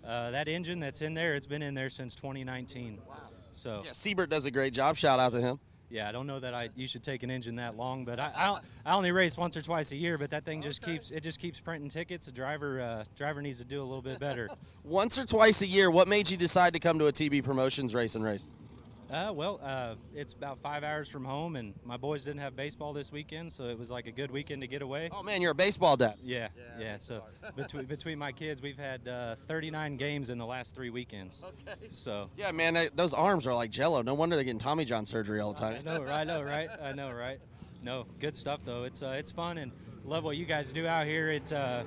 Okay. That engine that's in there, it's been in there since 2019. Wow. So. Yeah, Siebert does a great job. Shout out to him. Yeah, I don't know that you should take an engine that long, but I only race once or twice a year. But that thing just keeps printing tickets. The driver needs to do a little bit better. Once or twice a year. What made you decide to come to a TB Promotions race? It's about 5 hours from home, and my boys didn't have baseball this weekend, so it was like a good weekend to get away. Oh man, you're a baseball dad. Yeah. So between my kids, we've had 39 games in the last 3 weekends. Okay. So yeah, man, those arms are like Jello. No wonder they're getting Tommy John surgery all the time. I know, right? No, good stuff though. It's fun and love what you guys do out here. It's a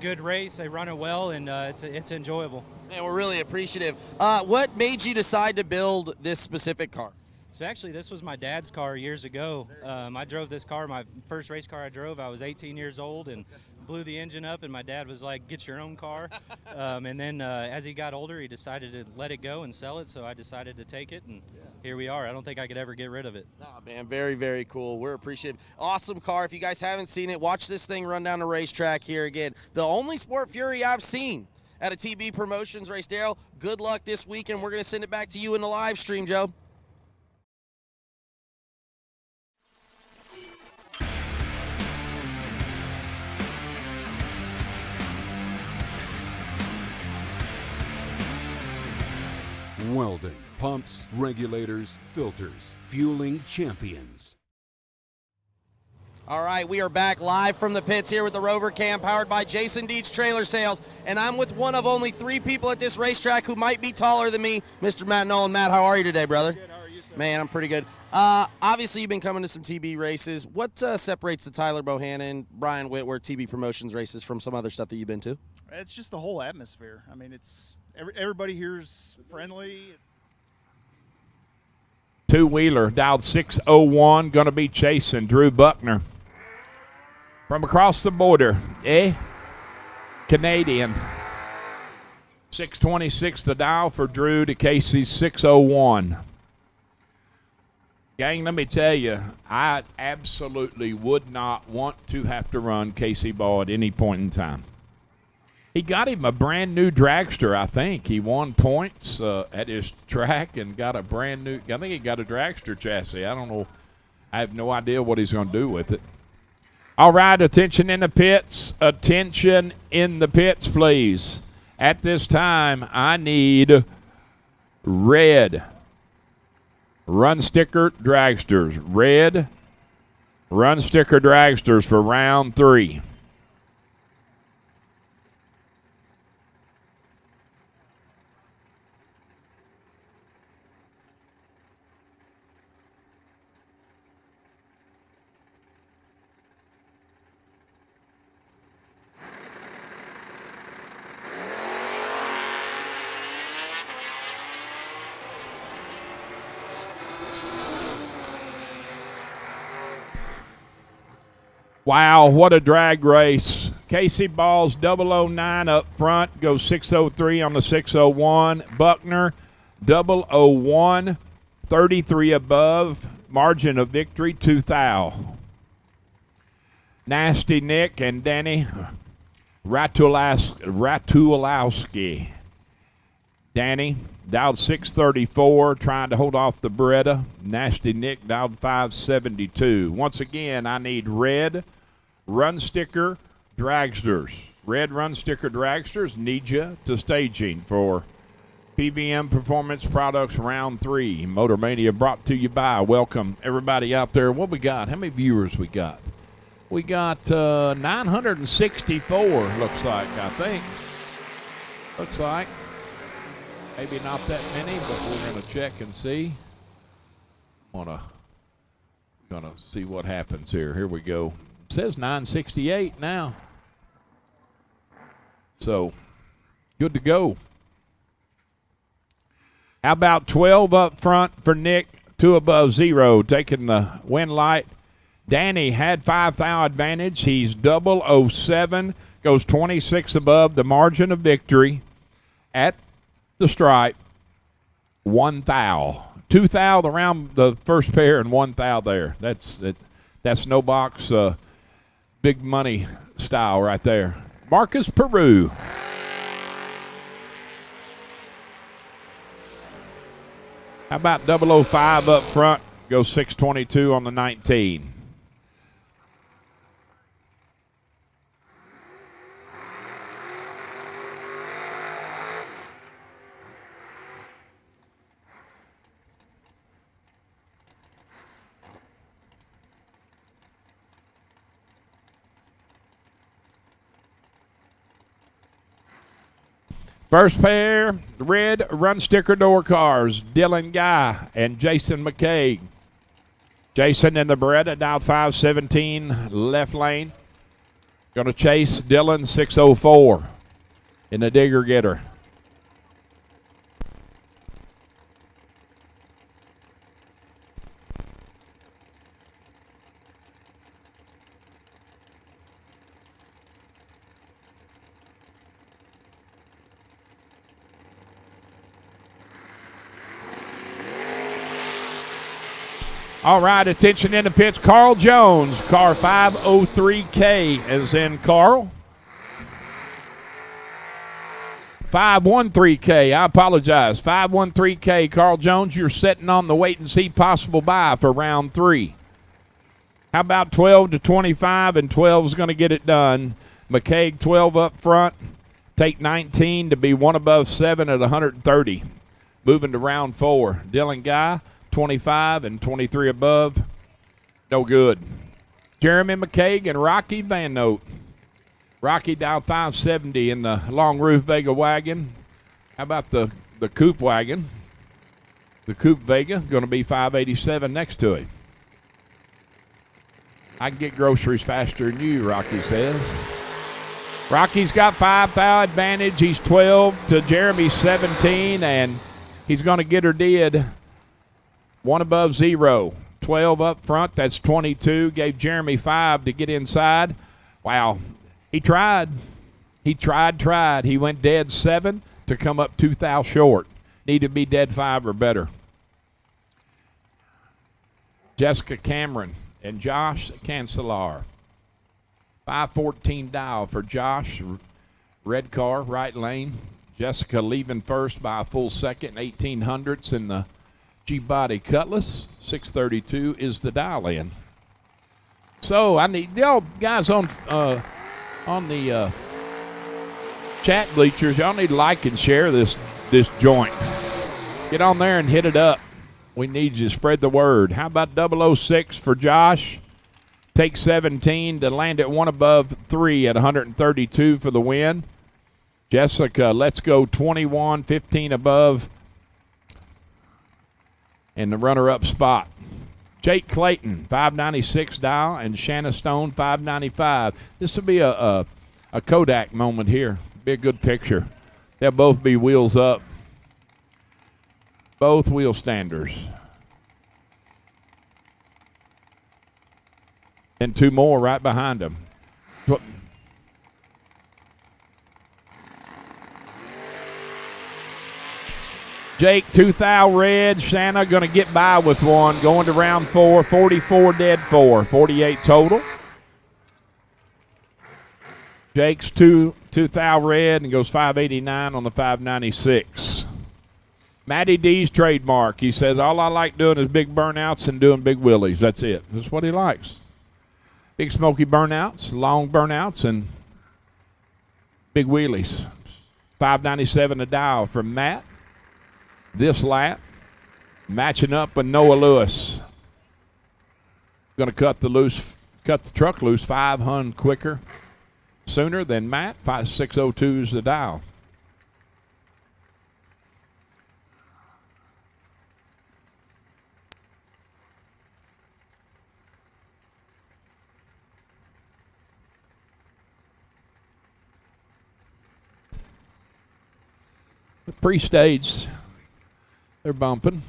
good race. They run it well, and it's enjoyable. Man, we're really appreciative. What made you decide to build this specific car? So actually, this was my dad's car years ago. I drove this car. My first race car I drove, I was 18 years old and blew the engine up, and my dad was like, get your own car. And then as he got older, he decided to let it go and sell it, so I decided to take it, and here we are. I don't think I could ever get rid of it. Oh, man, very, very cool. We're appreciative. Awesome car. If you guys haven't seen it, watch this thing run down the racetrack here again. The only Sport Fury I've seen at a TB Promotions race. Daryl, good luck this weekend. We're going to send it back to you in the live stream, Joe. Welding, pumps, regulators, filters, fueling champions. All right, we are back live from the pits here with the Rover Cam powered by Jason Deach Trailer Sales, and I'm with one of only 3 people at this racetrack who might be taller than me, Mr. Matt Nolan. Matt, how are you today, brother? Good, how are you, sir? Man, I'm pretty good. Obviously, you've been coming to some TB races. What separates the Tyler Bohannon, Brian Whitworth TB Promotions races from some other stuff that you've been to? It's just the whole atmosphere. I mean, it's everybody here's friendly. Two-wheeler, dialed 601, going to be chasing Drew Buckner. From across the border, Canadian. 626 the dial for Drew to Casey's 601. Gang, let me tell you, I absolutely would not want to have to run Casey Ball at any point in time. He got him a brand new dragster, I think. He won points at his track and got a brand new, I think he got a dragster chassis. I don't know. I have no idea what he's going to do with it. All right, attention in the pits. Attention in the pits, please. At this time, I need red run sticker dragsters. Red run sticker dragsters for round 3. Wow, what a drag race. Casey Ball's 009 up front, goes 603 on the 601. Buckner, 001, 33 above, margin of victory, 2 thou. Nasty Nick and Danny Ratulowski. Danny dialed 634, trying to hold off the Beretta. Nasty Nick dialed 572. Once again, I need red run sticker dragsters. Red run sticker dragsters need you to staging for PBM Performance Products Round 3. Motor Mania brought to you by. Welcome everybody out there. What we got? How many viewers we got? We got 964, looks like, I think. Looks like. Maybe not that many, but we're going to check and see. Gonna see what happens here. Here we go. It says 968 now. So, good to go. How about 12 up front for Nick, 2 above 0, taking the win light. Danny had 5 thou advantage. He's 007, goes 26 above the margin of victory at the stripe. 1 thou. 2 thou around the first pair and 1 thou there. That's no box big money style right there. Marcus Peru. How about 005 up front? Goes 622 on the 19. First pair, red run sticker door cars, Dylan Guy and Jason McCaig. Jason in the Beretta, dial 517, left lane. Going to chase Dylan 604 in the digger getter. All right, attention in the pits. Carl Jones, car 503K is in Carl. 513K, I apologize. 513K, Carl Jones, you're sitting on the wait and see possible buy for round 3. How about 12 to 25, and 12 is going to get it done. McCaig 12 up front. Take 19 to be one above 7 at 130. Moving to round 4. Dylan Guy, 25 and 23 above. No good. Jeremy McCaig and Rocky Van Note. Rocky dial 570 in the long roof Vega wagon. How about the coupe wagon? The coupe Vega going to be 587 next to it. I can get groceries faster than you, Rocky says. Rocky's got 5,000 advantage. He's 12 to Jeremy's 17, and he's going to get her did. One above 0. 12 up front, that's 22. Gave Jeremy 5 to get inside. Wow. He tried. He tried. He went dead 7 to come up 2 thou short. Need to be dead 5 or better. Jessica Cameron and Josh Cancelar. 514 dial for Josh. Red car, right lane. Jessica leaving first by a full second, 1800ths in the G-Body Cutlass. 632 is the dial in. So I need y'all guys on the chat bleachers. Y'all need to like and share this joint. Get on there and hit it up. We need you to spread the word. How about 006 for Josh? Take 17 to land at one above 3 at 132 for the win. Jessica, let's go 21, 15 above. And the runner-up spot. Jake Clayton, 596 dial, and Shanna Stone, 595. This will be a Kodak moment here. Be a good picture. They'll both be wheels up. Both wheel standers. And 2 more right behind them. Jake, 2 thou red. Shanna going to get by with 1. Going to round 4. 44 dead 4. 48 total. Jake's 2 thou red and goes 589 on the 596. Matty D's trademark. He says, all I like doing is big burnouts and doing big wheelies. That's it. That's what he likes. Big smoky burnouts, long burnouts, and big wheelies. 597 a dial from Matt. This lap, matching up with Noah Lewis. Going to cut the truck loose 500 quicker, sooner than Matt. 5602 is the dial. The pre-stage. They're bumping.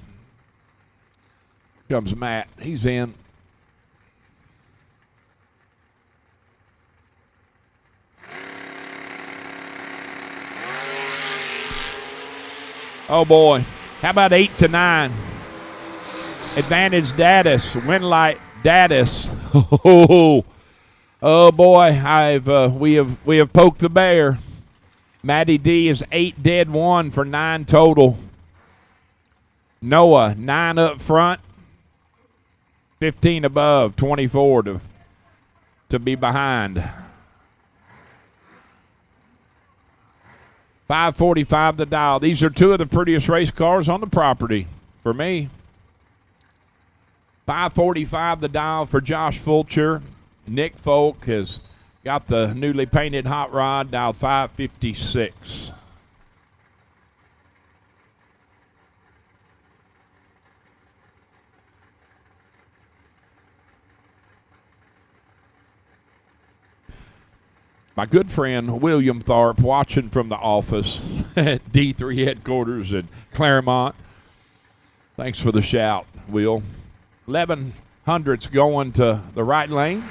Comes Matt. He's in. Oh, boy. How about 8 to 9? Advantage Daddis. Win light Daddis. Oh, boy. We have poked the bear. Matty D is 8 dead 1 for 9 total. Noah, 9 up front, 15 above, 24 to be behind. 545 the dial. These are 2 of the prettiest race cars on the property for me. 545 the dial for Josh Fulcher. Nick Folk has got the newly painted hot rod, dialed 556. My good friend William Tharp watching from the office at D3 headquarters in Claremont. Thanks for the shout, Will. 1100's going to the right lane.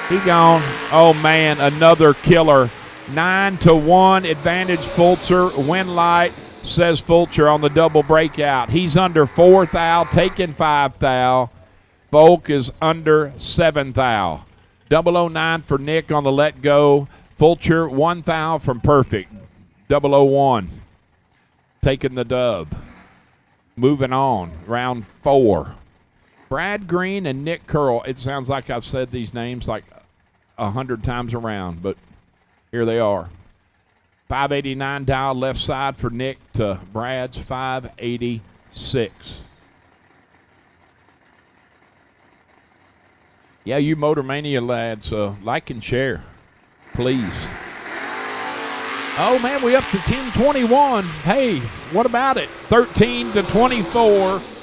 He gone. Oh, man, another killer. 9-1 advantage Fulcher. Win light, says Fulcher on the double breakout. He's under 4 thou, taking 5 thou. Folk is under 7 thou. 009 for Nick on the let go. Fulcher 1 thou from perfect. 001 taking the dub. Moving on, round 4. Brad Green and Nick Curl. It sounds like I've said these names like 100 times around, but here they are. 589 dial left side for Nick to Brad's 586. Yeah, you Motor Mania lads, like and share, please. Oh, man, we up to 10-21. Hey, what about it? 13-24.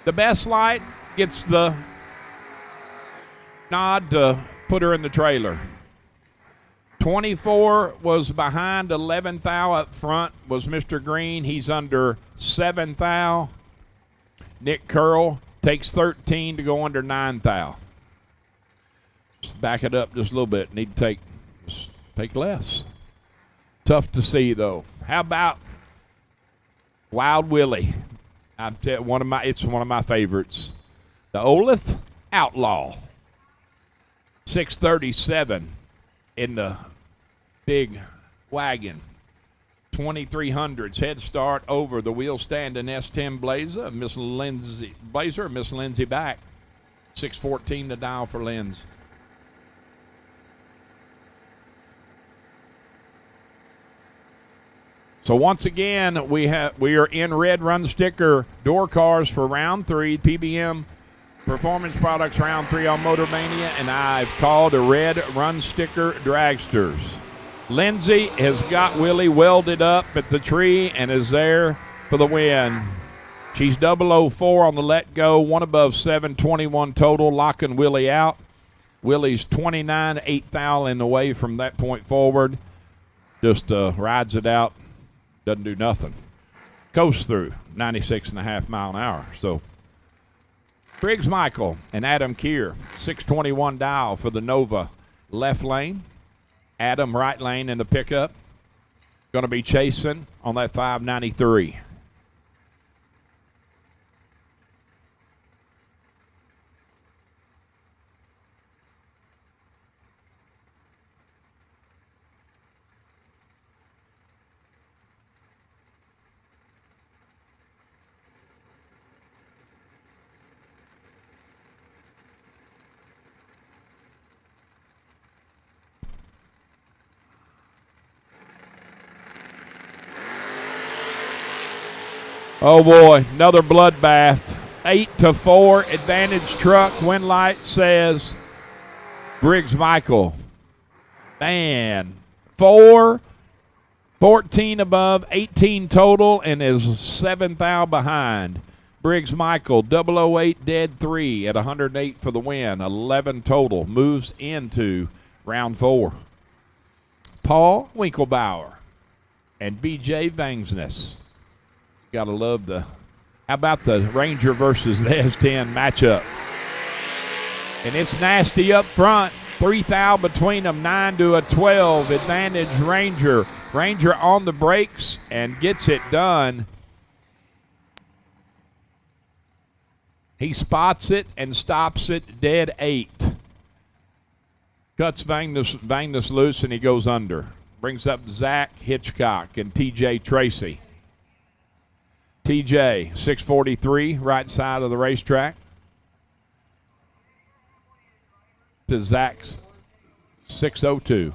The best light gets the nod to put her in the trailer. 24 was behind 11 thou up front was Mr. Green. He's under 7 thou. Nick Curl takes 13 to go under 9 thou. Just back it up just a little bit. Need to take less. Tough to see though. How about Wild Willie? It's one of my favorites. The Olith Outlaw. 637 in the big wagon. 2300s head start over the wheel stand in S10 Blazer. Miss Lindsay back. 614 to dial for Linz. So once again, we are in red run sticker door cars for round 3, PBM Performance Products round 3 on Motor Mania, and I've called a red run sticker dragsters. Lindsay has got Willie welded up at the tree and is there for the win. She's 004 on the let go, 1 above 721 total, locking Willie out. Willie's 29, 8 thou in the way from that point forward. Just rides it out. Doesn't do nothing. Coast through 96.5 mile an hour. So Briggs Michael and Adam Keir, 621 dial for the Nova left lane. Adam right lane in the pickup. Going to be chasing on that 593. Oh boy, another bloodbath. 8-4 advantage truck. Win light says Briggs Michael. Man, 14 above, 18 total, and is 7 thou behind. Briggs Michael, 008 dead 3 at 108 for the win. 11 total. Moves into round 4. Paul Winkelbauer and BJ Vangsness. Gotta love the. How about the Ranger versus the S10 matchup? And it's nasty up front. 3 thou between them, 9-12. Advantage Ranger. Ranger on the brakes and gets it done. He spots it and stops it dead 8. Cuts Vagnus loose and he goes under. Brings up Zach Hitchcock and TJ Tracy. TJ, 643, right side of the racetrack. To Zach's 602.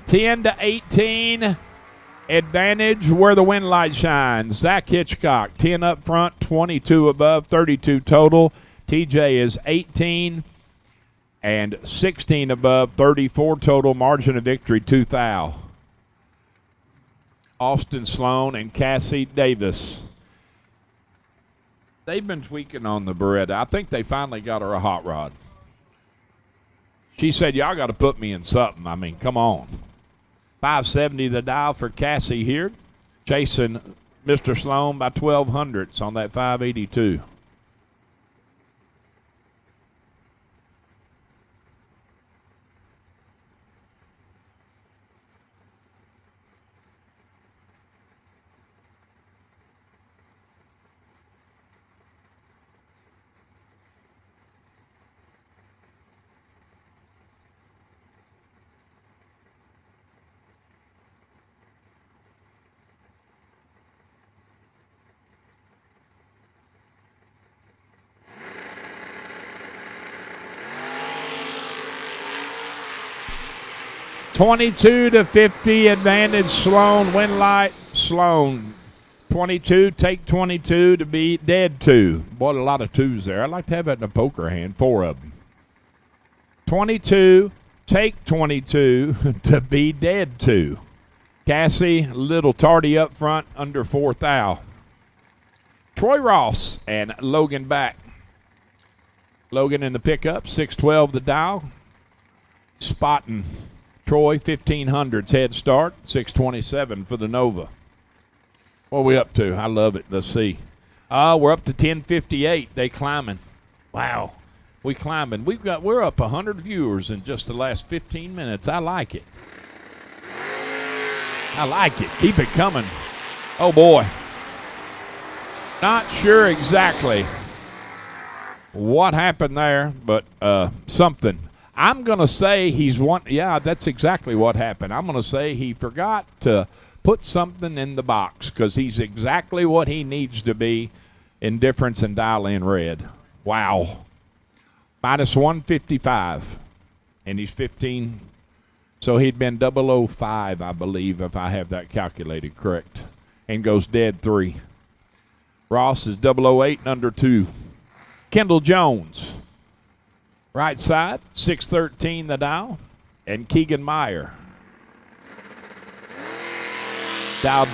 (10-18). Advantage where the wind light shines. Zach Hitchcock, 10 up front, 22 above, 32 total. TJ is 18 and 16 above, 34 total. Margin of victory, 2 thou. Austin Sloan and Cassie Davis. They've been tweaking on the Beretta. I think they finally got her a hot rod. She said, y'all got to put me in something. I mean, come on. 570 the dial for Cassie here. Chasing Mr. Sloan by 1,200s on that 582. $22-50 advantage Sloan. Win light Sloan. 22, take 22 to be dead 2. Boy, a lot of 2s there. I'd like to have that in a poker hand. 4 of them. 22, take 22 to be dead 2. Cassie, a little tardy up front, under 4 thou. Troy Ross and Logan back. Logan in the pickup, 612 the dial. Spotting Troy, 1500s head start, 627 for the Nova. What are we up to? I love it. Let's see. We're up to 1058. They climbing. Wow. We climbing. We're up 100 viewers in just the last 15 minutes. I like it. I like it. Keep it coming. Oh, boy. Not sure exactly what happened there, but something. I'm going to say yeah, that's exactly what happened. I'm going to say he forgot to put something in the box because he's exactly what he needs to be in difference and dial in red. Wow. Minus 155. And he's 15. So he'd been 005, I believe, if I have that calculated correct. And goes dead 3. Ross is 008 and under 2. Kendall Jones. Right side, 613 the dial, and Keegan Meyer. Dialed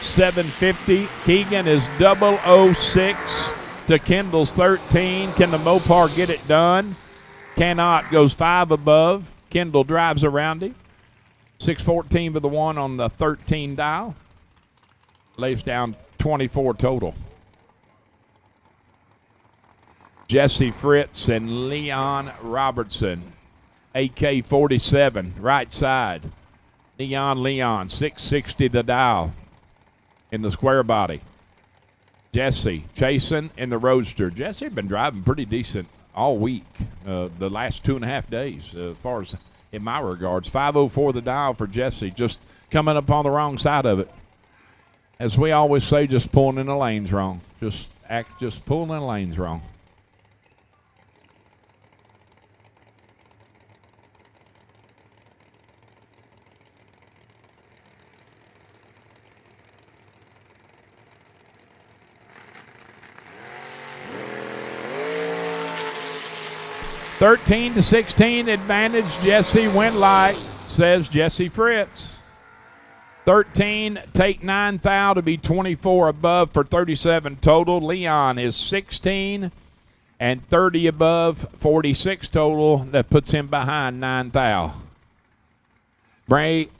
750. Keegan is 006 to Kendall's 13. Can the Mopar get it done? Cannot. Goes 5 above. Kendall drives around him. 614 for the 1 on the 13 dial. Lays down 24 total. Jesse Fritz and Leon Robertson. AK-47, right side. Leon, 660 the dial in the square body. Jesse chasing in the Roadster. Jesse had been driving pretty decent all week, the last 2.5 days, as far as in my regards. 504 the dial for Jesse, just coming up on the wrong side of it. As we always say, just pulling in the lanes wrong. Just pulling in the lanes wrong. $13-16 advantage. Jesse went light, says Jesse Fritz. 13, take 9 thou to be 24 above for 37 total. Leon is 16 and 30 above, 46 total. That puts him behind 9 thou. BT,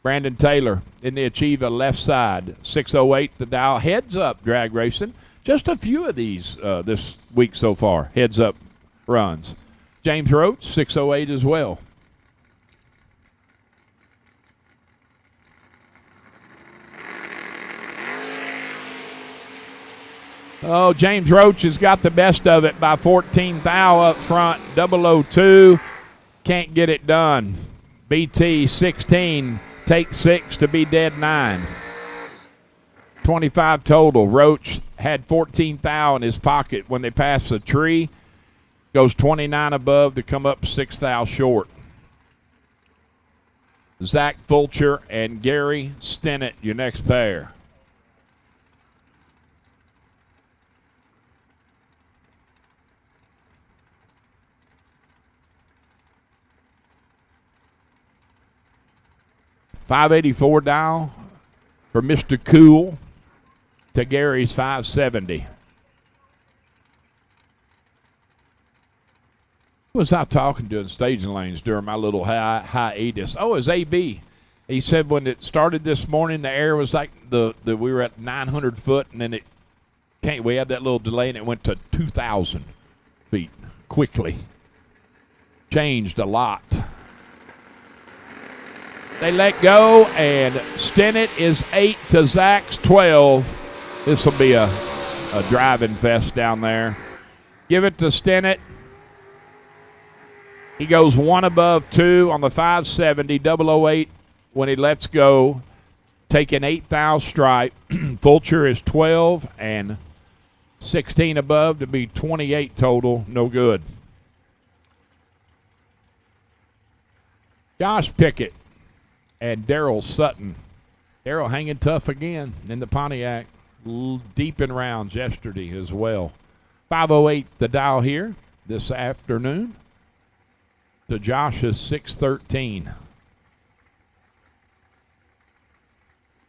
Brandon Taylor in the Achieva left side. 608 the dial. Heads up drag racing. Just a few of these this week so far, heads-up runs. James Roach, 608 as well. Oh, James Roach has got the best of it by 14 thou up front, 002. Can't get it done. BT, 16, take 6 to be dead 9. 25 total. Roach had 14 thou in his pocket when they passed the tree. Goes 29 above to come up 6 thou short. Zach Fulcher and Gary Stennett, your next pair. $584 dial for Mr. Cool to Gary's $570. Was I talking to in staging lanes during my little hiatus? Oh, it was AB. He said when it started this morning, the air was like we were at 900 foot, and then we had that little delay, and it went to 2,000 feet quickly. Changed a lot. They let go, and Stennett is 8 to Zach's 12. This will be a driving fest down there. Give it to Stennett. He goes 1 above 2 on the 570, 008 when he lets go, taking 8 thou stripe. Fulcher is 12 and 16 above to be 28 total, no good. Josh Pickett and Daryl Sutton. Daryl hanging tough again in the Pontiac, deep in rounds yesterday as well. 508 the dial here this afternoon. To Josh's 613.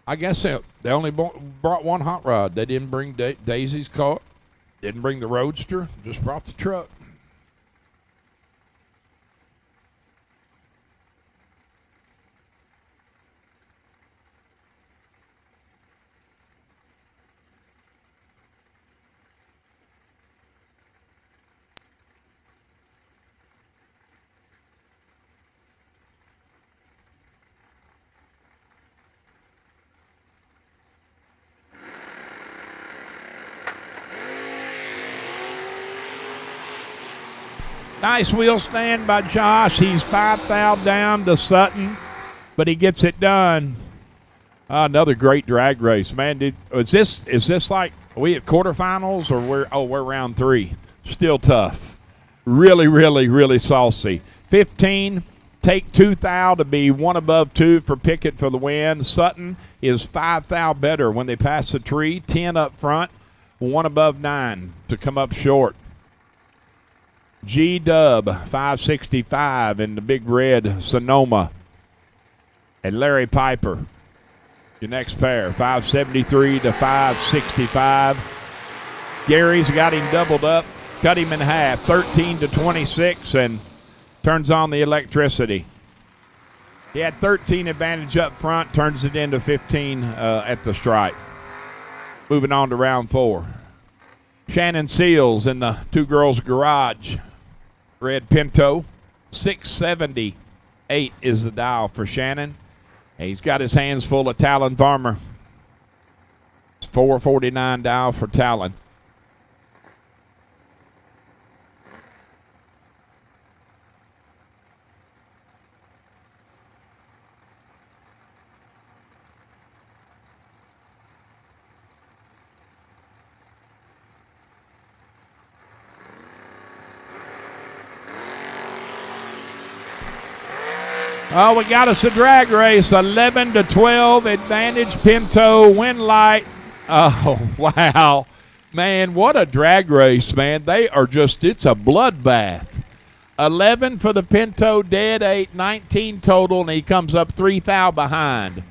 I guess they only brought one hot rod. They didn't bring Daisy's cart, didn't bring the Roadster, just brought the truck. Nice wheel stand by Josh. He's 5 thou down to Sutton, but he gets it done. Another great drag race, man. Is this like, are we at quarterfinals or we're round 3? Still tough. Really, really, really saucy. 15, take 2 thou to be 1 above 2 for Pickett for the win. Sutton is 5 thou better when they pass the tree. 10 up front, 1 above 9 to come up short. G-Dub, 565 in the big red Sonoma. And Larry Piper, your next pair, 573 to 565. Gary's got him doubled up, cut him in half, 13 to 26, and turns on the electricity. He had 13 advantage up front, turns it into 15 at the stripe. Moving on to round 4. Shannon Seals in the Two Girls Garage. Red Pinto, 678 is the dial for Shannon. And he's got his hands full of Talon Farmer. 449 dial for Talon. Oh, we got us a drag race, 11 to 12, advantage Pinto, win light. Oh, wow. Man, what a drag race, man. They are just, it's a bloodbath. 11 for the Pinto, dead 8, 19 total, and he comes up 3 thou behind.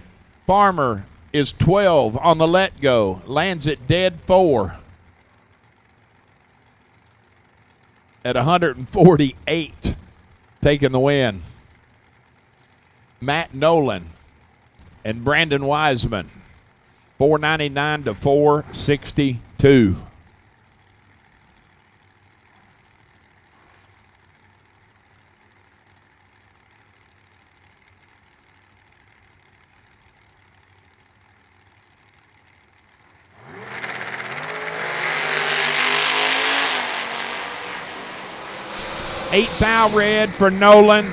Farmer is 12 on the let go, lands it dead 4 at 148, taking the win. Matt Nolan and Brandon Wiseman, 499 to 462. Eight thou red for Nolan.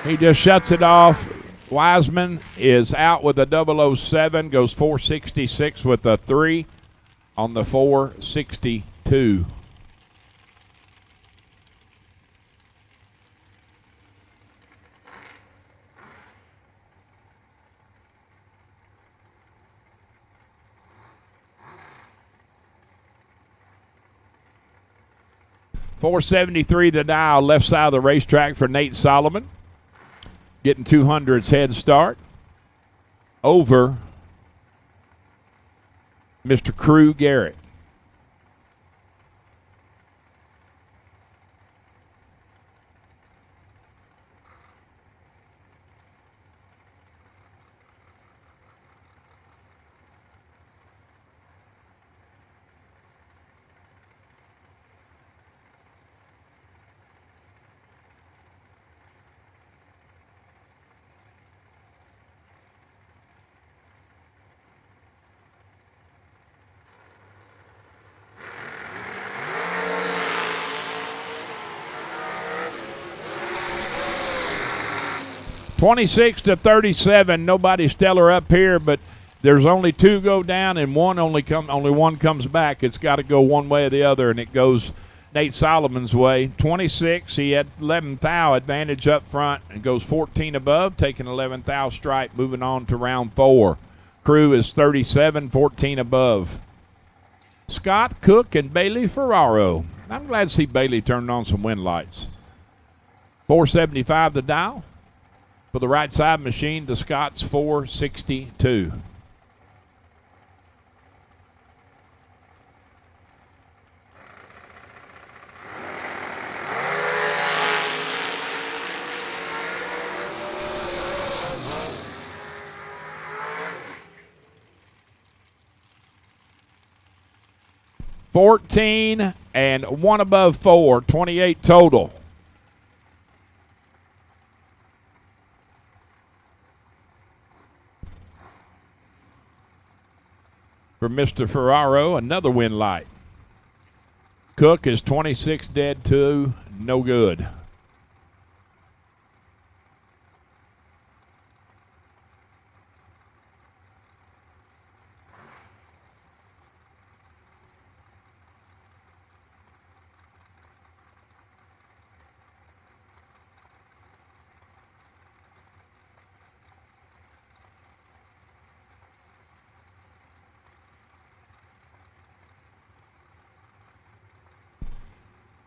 He just shuts it off. Wiseman is out with a 007, goes 466 with a 3 on the 462. 473 the dial, left side of the racetrack for Nate Solomon. Getting 200's head start over Mr. Crew Garrett. (26-37). Nobody stellar up here, but there's only 2 go down and only one comes back. It's got to go one way or the other, and it goes Nate Solomon's way. 26, he had 11th thou advantage up front and goes 14 above, taking 11th thou stripe, moving on to round 4. Crew is 37, 14 above. Scott, Cook, and Bailey Ferraro. I'm glad to see Bailey turned on some wind lights. 475 the dial. For the right side machine, the Scots 462. $14 and 1 above 4, 28 total. For Mr. Ferraro, another win light. Cook is 26 dead, 2 no good.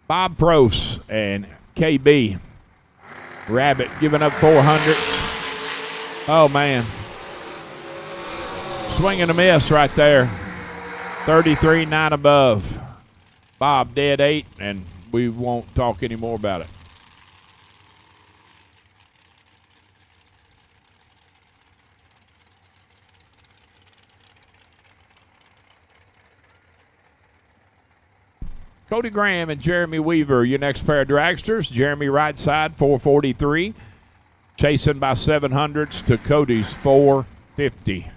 Bob Prost and KB Rabbit giving up 400s. Oh, man. Swing and a miss right there. 33, 9 above. Bob dead 8, and we won't talk any more about it. Cody Graham and Jeremy Weaver, your next pair of dragsters. Jeremy right side, 443. Chasing by 700s to Cody's 450.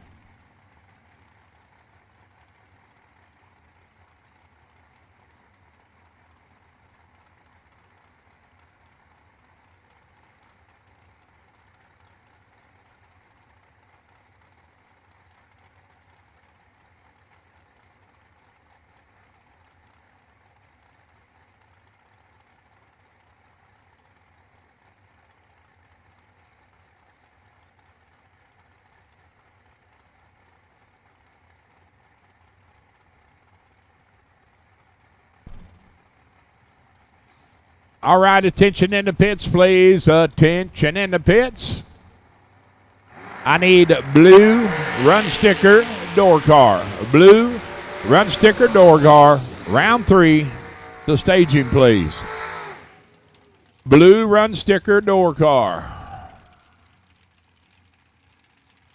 All right, attention in the pits, please. Attention in the pits. I need blue run sticker door car. Blue run sticker door car. Round 3. The staging, please. Blue run sticker door car.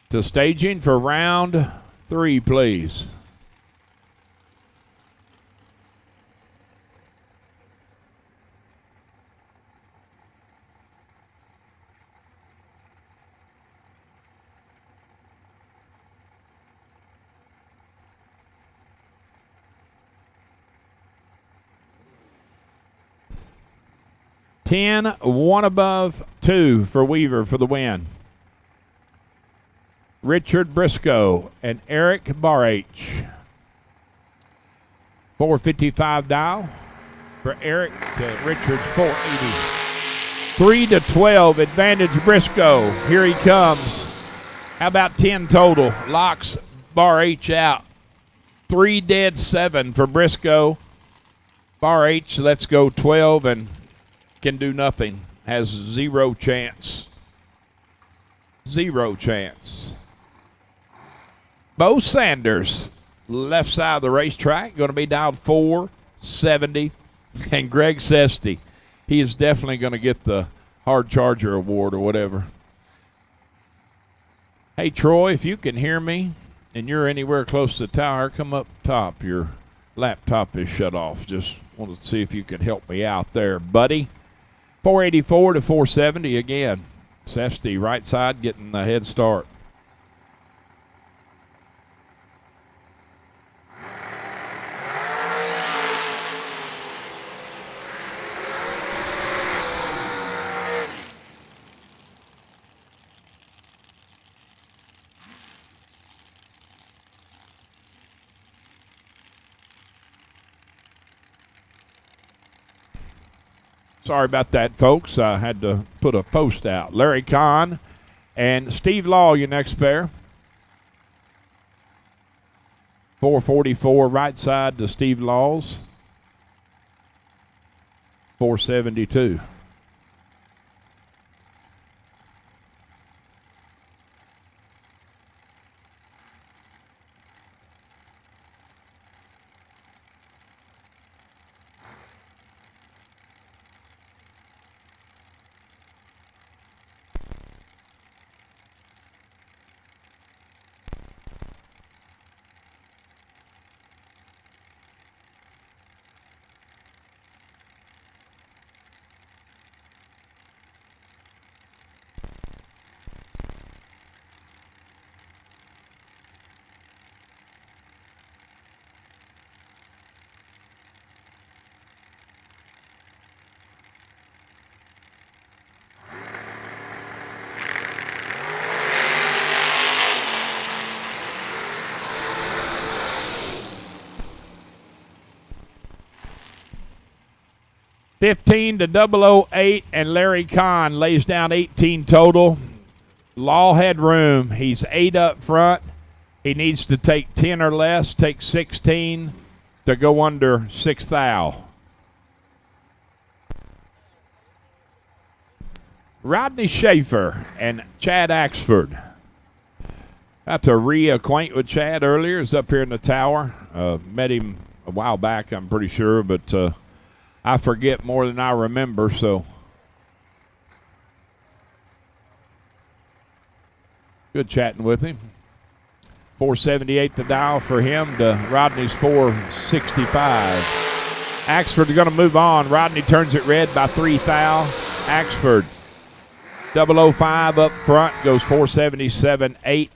To staging for round 3, please. $10, 1 above 2 for Weaver for the win. Richard Briscoe and Eric Barh. 455 dial for Eric to Richard's 480. 3-12 advantage Briscoe. Here he comes. How about 10 total? Locks Barh out. 3 dead, 7 for Briscoe Bar H, let's go 12 and can do nothing. Has zero chance. Zero chance. Bo Sanders, left side of the racetrack, going to be down 470. And Greg Sesty, he is definitely going to get the Hard Charger Award or whatever. Hey, Troy, if you can hear me and you're anywhere close to the tower, come up top. Your laptop is shut off. Just wanted to see if you could help me out there, buddy. 484 to 470 again. Sesty, right side, getting the head start. Sorry about that, folks. I had to put a post out. Larry Kahn and Steve Law, your next pair. 444 right side to Steve Law's. 472. $15 to 008, and Larry Kahn lays down 18 total. Law had room. He's 8 up front. He needs to take 10 or less, take 16 to go under 6 thou. Rodney Schaefer and Chad Axford. Got to reacquaint with Chad earlier. He's up here in the tower. Met him a while back, I'm pretty sure, but I forget more than I remember, so. Good chatting with him. 478 the dial for him to Rodney's 465. Axford going to move on. Rodney turns it red by 3 thou. Axford 005 up front, goes 477.8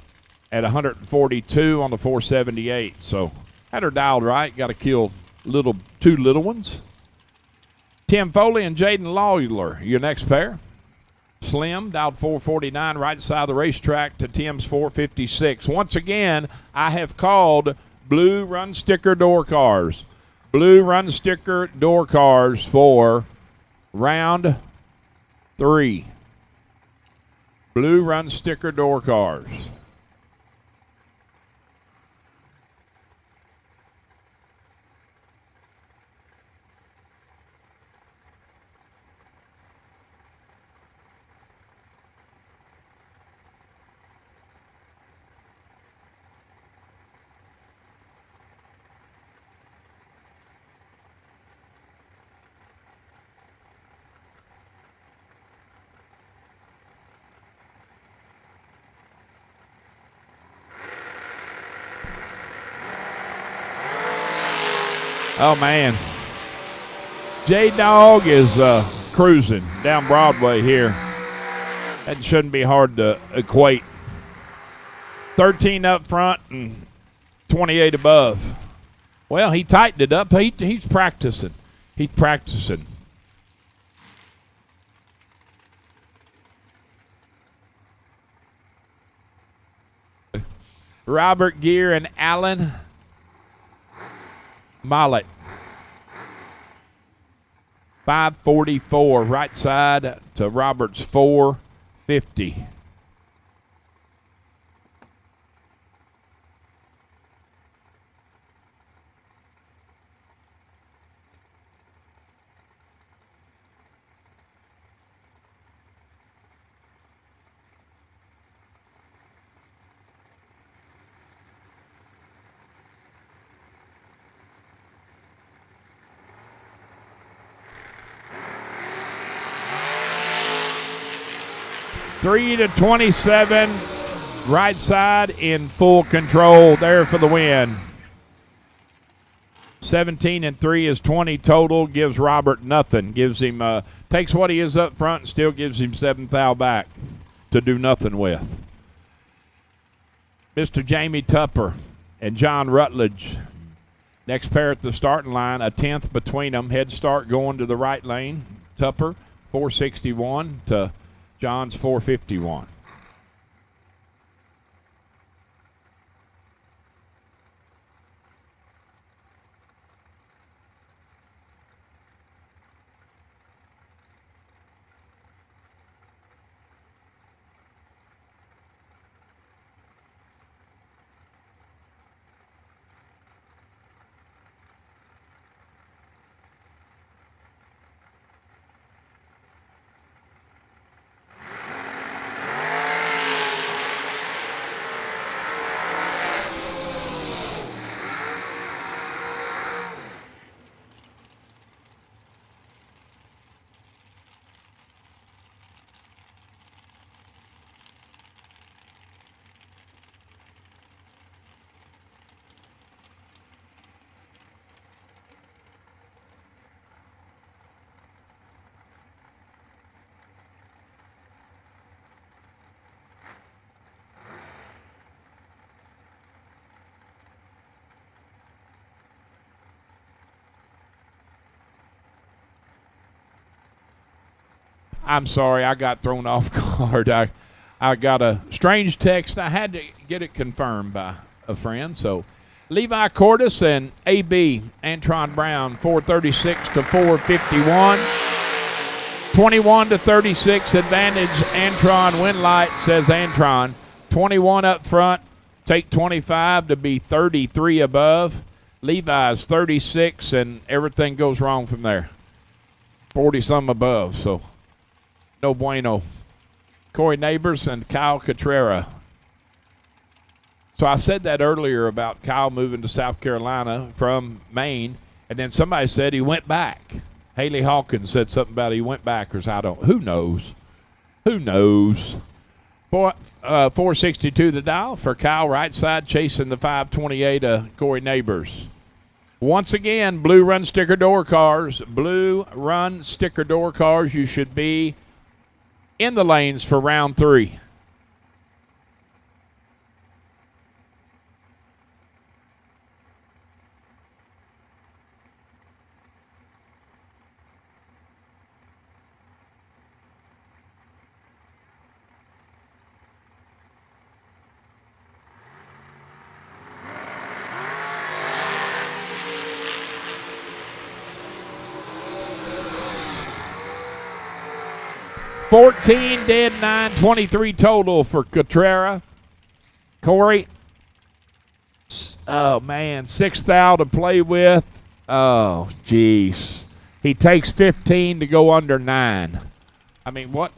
at 142 on the 478. So had her dialed right. Got to kill two little ones. Tim Foley and Jaden Lawler, your next pair. Slim, dialed 449, right side of the racetrack to Tim's 456. Once again, I have called blue run sticker door cars. Blue run sticker door cars for round 3. Blue run sticker door cars. Oh, man. J-Dog is cruising down Broadway here. That shouldn't be hard to equate. 13 up front and 28 above. Well, he tightened it up. He's practicing. He's practicing. Robert Gear and Allen Mollet. 544 right side to Roberts 450. 3-27, right side in full control there for the win. 17-3 is 20 total, gives Robert nothing. Gives him, takes what he is up front and still gives him 7 thou back to do nothing with. Mr. Jamie Tupper and John Rutledge, next pair at the starting line, a 10th between them. Head start going to the right lane. Tupper, 461 to John's 451. I'm sorry, I got thrown off guard. I got a strange text. I had to get it confirmed by a friend. So Levi Cordes and AB Antron Brown, 436 to 451. 21 to 36 advantage Antron Winlight, says Antron. 21 up front, take 25 to be 33 above. Levi's 36 and everything goes wrong from there. 40-some above, so no bueno. Corey Neighbors and Kyle Cotrera. So I said that earlier about Kyle moving to South Carolina from Maine, and then somebody said he went back. Haley Hawkins said something about he went back, or who knows? Who knows? 462 the dial for Kyle, right side, chasing the 528 Corey Neighbors. Once again, blue run sticker door cars. Blue run sticker door cars. You should be in the lanes for round 3. $14 dead, 923 total for Cotrera. Corey, oh man, 6 thou to play with. Oh, jeez. He takes 15 to go under 9. I mean, what?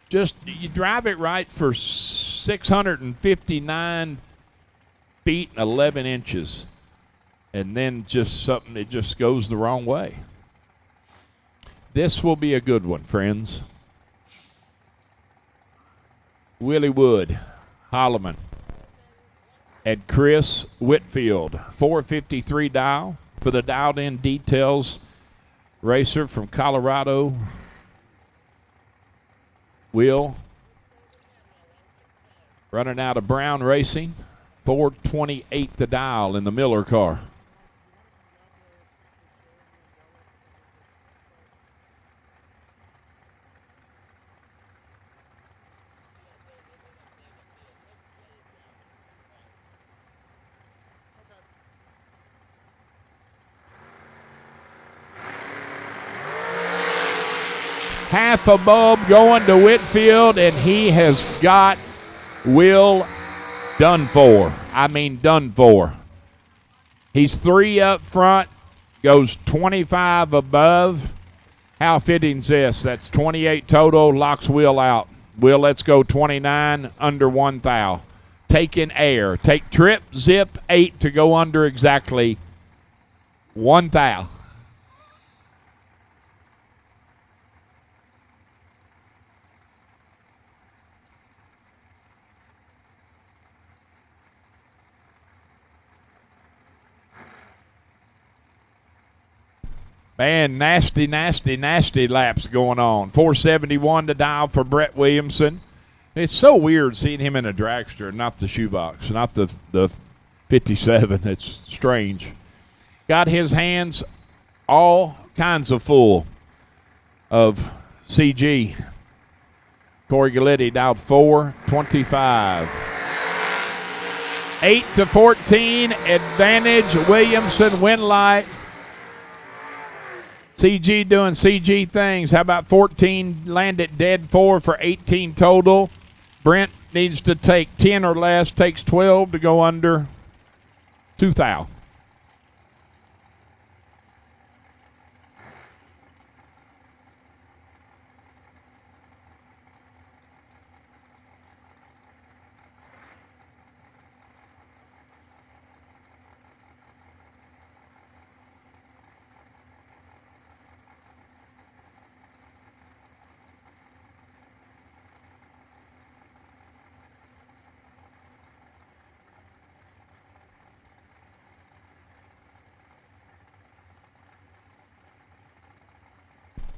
Just, you drive it right for 659 feet and 11 inches. And then just something, it just goes the wrong way. This will be a good one, friends. Willie Wood, Holloman, and Chris Whitfield. 453 dial for the dialed-in details racer from Colorado. Will running out of Brown Racing. 428 the dial in the Miller car. Half a bulb going to Whitfield, and he has got Will done for. I mean, done for. He's 3 up front, goes 25 above. How fitting's this? That's 28 total, locks Will out. Will, let's go 29, under 1 thou. Taking air. Take trip, zip, 8 to go under exactly 1 thou. Man, nasty laps going on. 471 to dial for Brett Williamson. It's so weird seeing him in a dragster, not the shoebox, not the 57. It's strange. Got his hands all kinds of full of CG. Corey Galletti dialed 425. 8-14, advantage Williamson, win light. CG doing CG things. How about 14 landed dead 4 for 18 total? Brent needs to take 10 or less, takes 12 to go under 2 thou.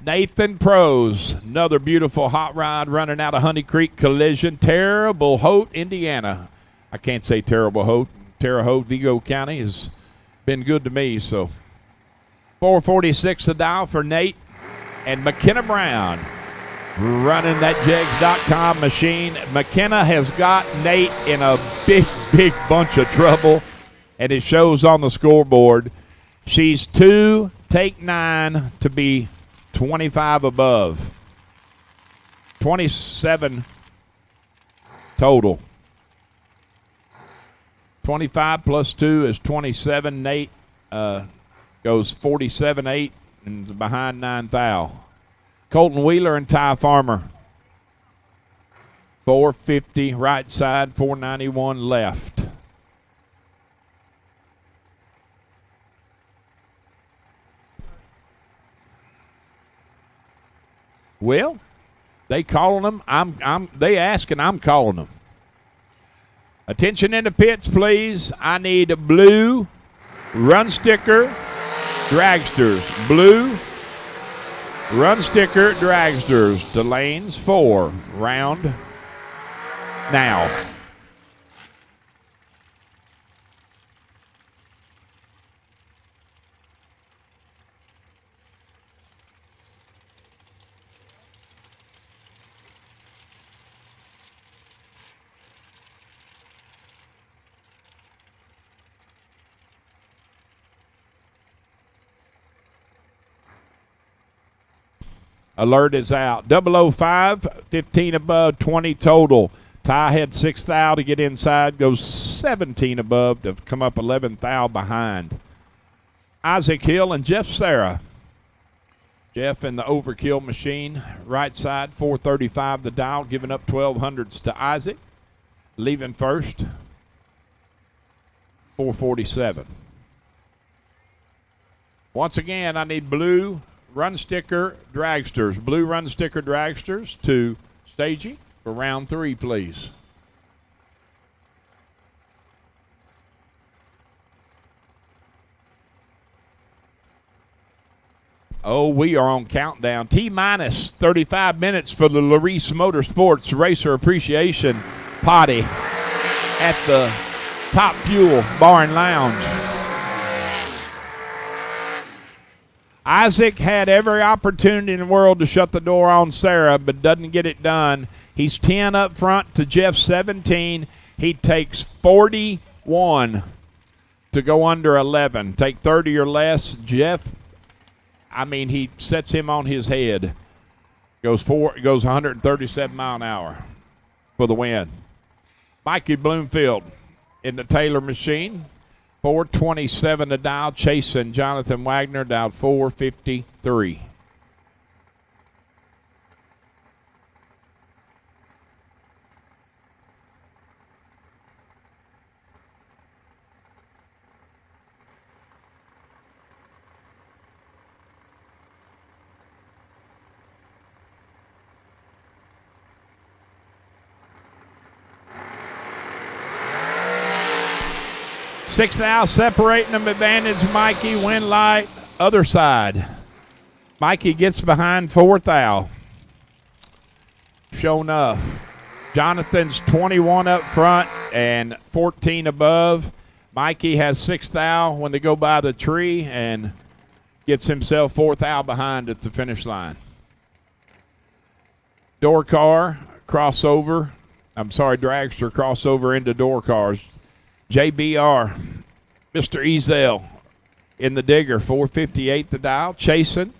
Nathan Prose, another beautiful hot rod running out of Honey Creek Collision. Terrible Hope, Indiana. I can't say Terrible Hope. Terre Haute, Vigo County has been good to me. So 446 the dial for Nate and McKenna Brown running that Jegs.com machine. McKenna has got Nate in a big bunch of trouble, and it shows on the scoreboard. She's 2, take 9 to be 25 above. 27 total. 25 plus 2 is 27. Nate goes 47-8 and is behind 9 thou. Colton Wheeler and Ty Farmer. 450 right side, 491 left. Well, they calling them. They asking. I'm calling them. Attention in the pits, please. I need blue run sticker dragsters. Blue run sticker dragsters to lanes 4. Round now. Alert is out. 005, 15 above, 20 total. Ty had 6 thou to get inside, goes 17 above to come up 11 thou behind. Isaac Hill and Jeff Sarah. Jeff in the overkill machine, right side, 435 the dial, giving up 1200s to Isaac. Leaving first, 447. Once again, I need blue run sticker dragsters. Blue run sticker dragsters to staging for round 3, please. Oh, we are on countdown. T-minus 35 minutes for the Laris Motorsports Racer Appreciation Potty at the Top Fuel Bar and Lounge. Isaac had every opportunity in the world to shut the door on Sarah, but doesn't get it done. He's 10 up front to Jeff 17. He takes 41 to go under 11. Take 30 or less. Jeff, he sets him on his head. Goes 137 mile an hour for the win. Mikey Bloomfield in the Taylor machine. 427 to dial. Chasing Jonathan Wagner dialed 453. Six thou separating them. Advantage Mikey, win light, other side. Mikey gets behind fourth Al. Sure enough. Jonathan's 21 up front and 14 above. Mikey has sixth Al when they go by the tree and gets himself fourth Al behind at the finish line. Door car crossover. Dragster crossover into door cars. JBR, Mr. Ezell in the digger, 458 the dial, chasing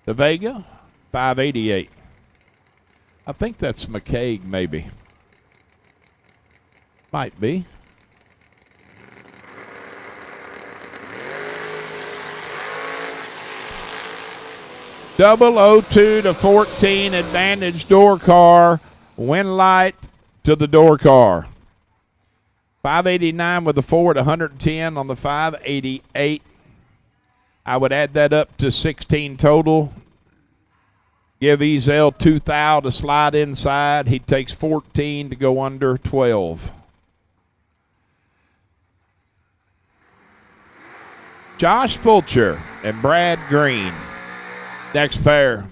the Vega, 588. I think that's McCaig, maybe. Might be. .002 to 14, advantage door car, win light to the door car. 589 with the Ford, 110 on the 588. I would add that up to 16 total. Give Ezell 2,000 to slide inside. He takes 14 to go under 12. Josh Fulcher and Brad Green. Next pair.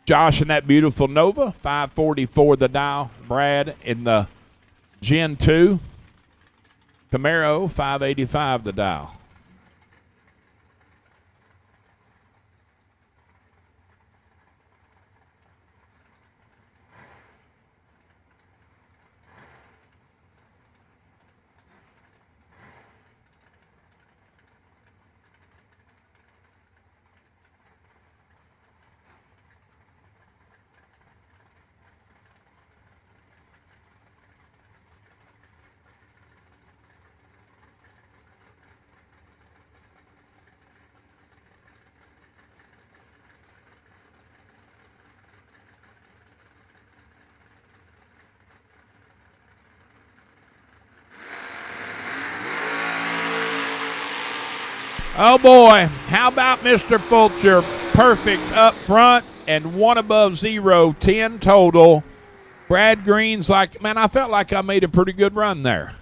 Josh in that beautiful Nova, 544 the dial. Brad in the Gen 2. Camaro, 585 the dial. Oh, boy. How about Mr. Fulcher? Perfect up front and one above zero, 10 total. Brad Green's like, man, I felt like I made a pretty good run there.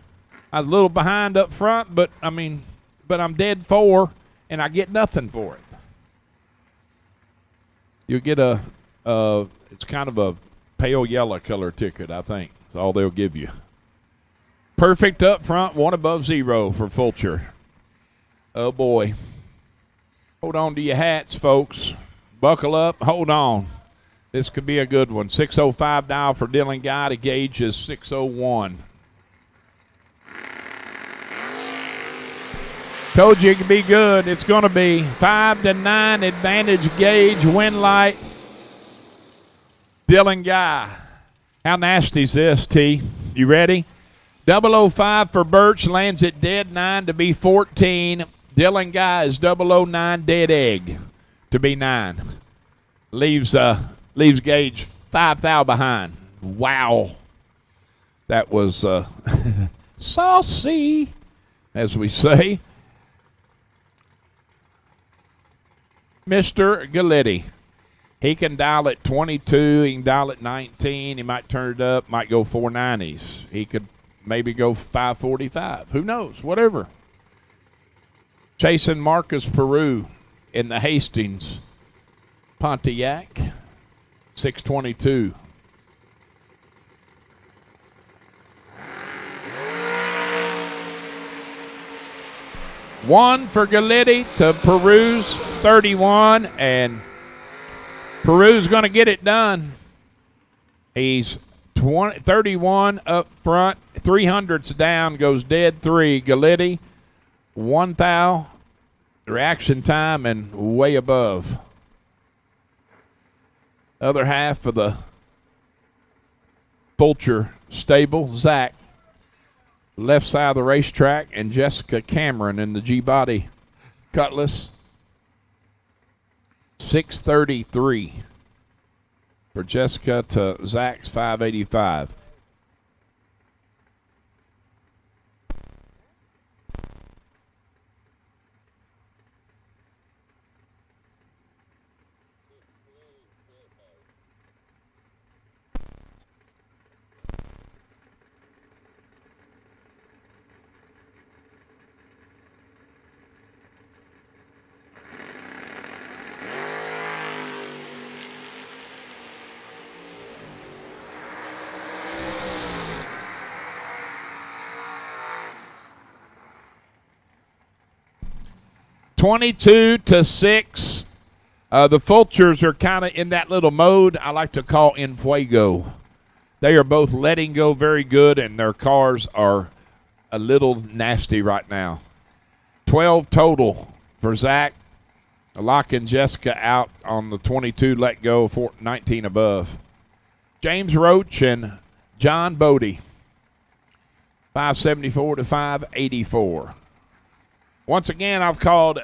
I was a little behind up front, but I'm dead 4, and I get nothing for it. You get it's kind of a pale yellow color ticket, I think. That's all they'll give you. Perfect up front, one above zero for Fulcher. Oh, boy. Hold on to your hats, folks. Buckle up. Hold on. This could be a good one. 605 dial for Dylan Guy. The gauge is 601. Told you it could be good. It's going to be 5 to 9 advantage gauge, win light. Dylan Guy. How nasty is this, T? You ready? 005 for Birch. Lands it dead 9 to be 14. Dylan Guy is 009 dead egg to be 9. Leaves Gage 5,000 behind. Wow. That was saucy, as we say. Mr. Galletti. He can dial at 22. He can dial at 19. He might turn it up, might go 490s. He could maybe go 545. Who knows? Whatever. Chasing Marcus Peru in the Hastings Pontiac, 622. One for Galletti to Peru's 31, and Peru's going to get it done. He's 31 up front, 300s down, goes dead 3. Galletti, 1,000 reaction time and way above. Other half of the Fulcher stable, Zach, left side of the racetrack, and Jessica Cameron in the G-Body Cutlass. 633 for Jessica to Zach's 585. 22-6. The Fulchers are kind of in that little mode I like to call en fuego. They are both letting go very good, and their cars are a little nasty right now. 12 total for Zach. Locke and Jessica out on the 22 let go, 19 above. James Roach and John Bodie. 574 to 584. Once again, I've called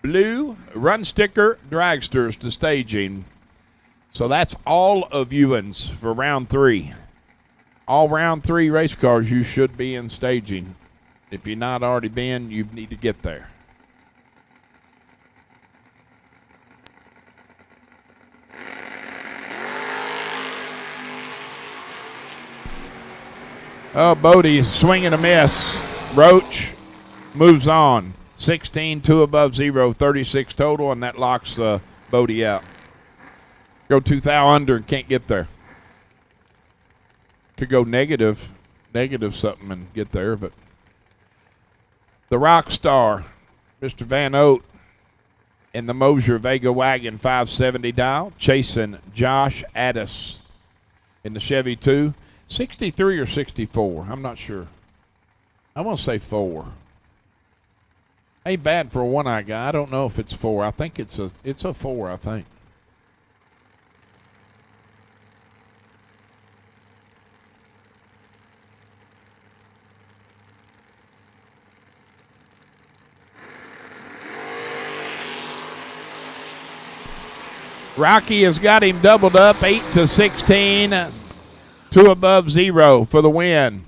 blue run sticker dragsters to staging. So that's all of Ewans for round 3. All round 3 race cars you should be in staging. If you're not already been, you need to get there. Oh, Bodie swinging a miss. Roach moves on. 16, 2 above 0, 36 total, and that locks Bodie out. Go 2 thou under and can't get there. Could go negative something and get there, but the rock star, Mr. Van Oat, in the Mosier Vega Wagon 570 dial, chasing Josh Addis in the Chevy 2. 63 or 64, I'm not sure. I want to say 4. Ain't bad for a one-eye guy. I don't know if it's 4. I think it's a 4, I think. Rocky has got him doubled up, 8-16. 2 above 0 for the win.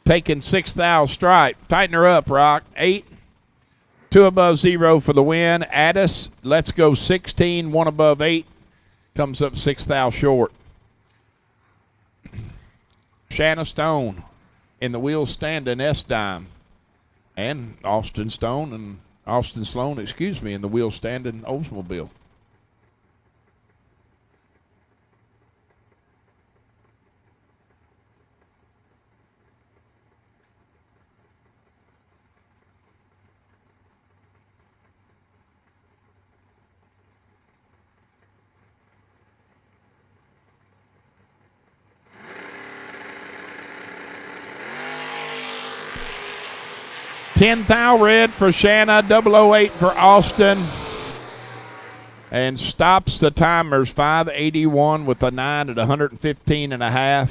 Taking 6 thou stripe. Tighten her up, Rock. 8. 2 above 0 for the win. Addis, let's go 16. 1 above 8. Comes up 6 thou short. Shanna Stone in the wheel standing S-Dime. And Austin Sloan, in the wheel standing Oldsmobile. $10 thou red for Shanna, 008 for Austin, and stops the timers 581 with a 9 at 115.5.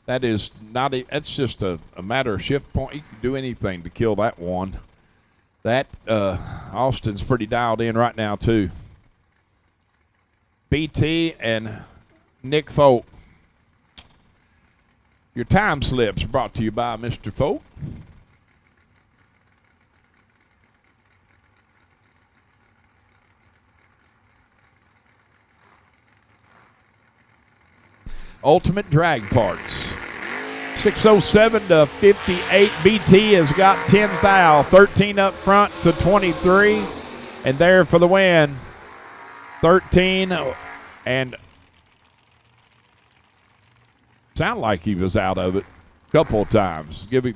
That is not. That's just a matter of shift point. You can do anything to kill that one. That Austin's pretty dialed in right now too. BT and Nick Folk. Your time slips brought to you by Mr. Folk. Ultimate Drag Parts. 607 to 58. BT has got 10 thou. 13 up front to 23. And there for the win. 13 and sound like he was out of it a couple of times. Give him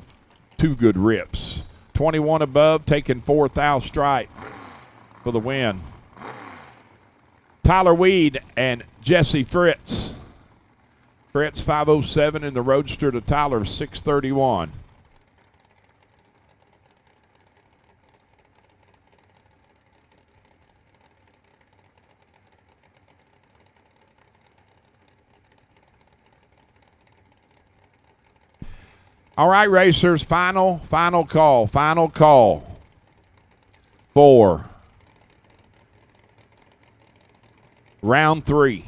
2 good rips. 21 above, taking 4 thou stripe for the win. Tyler Weed and Jesse Fritz. Fritz 507 in the Roadster to Tyler 631. All right, racers, final call for round 3.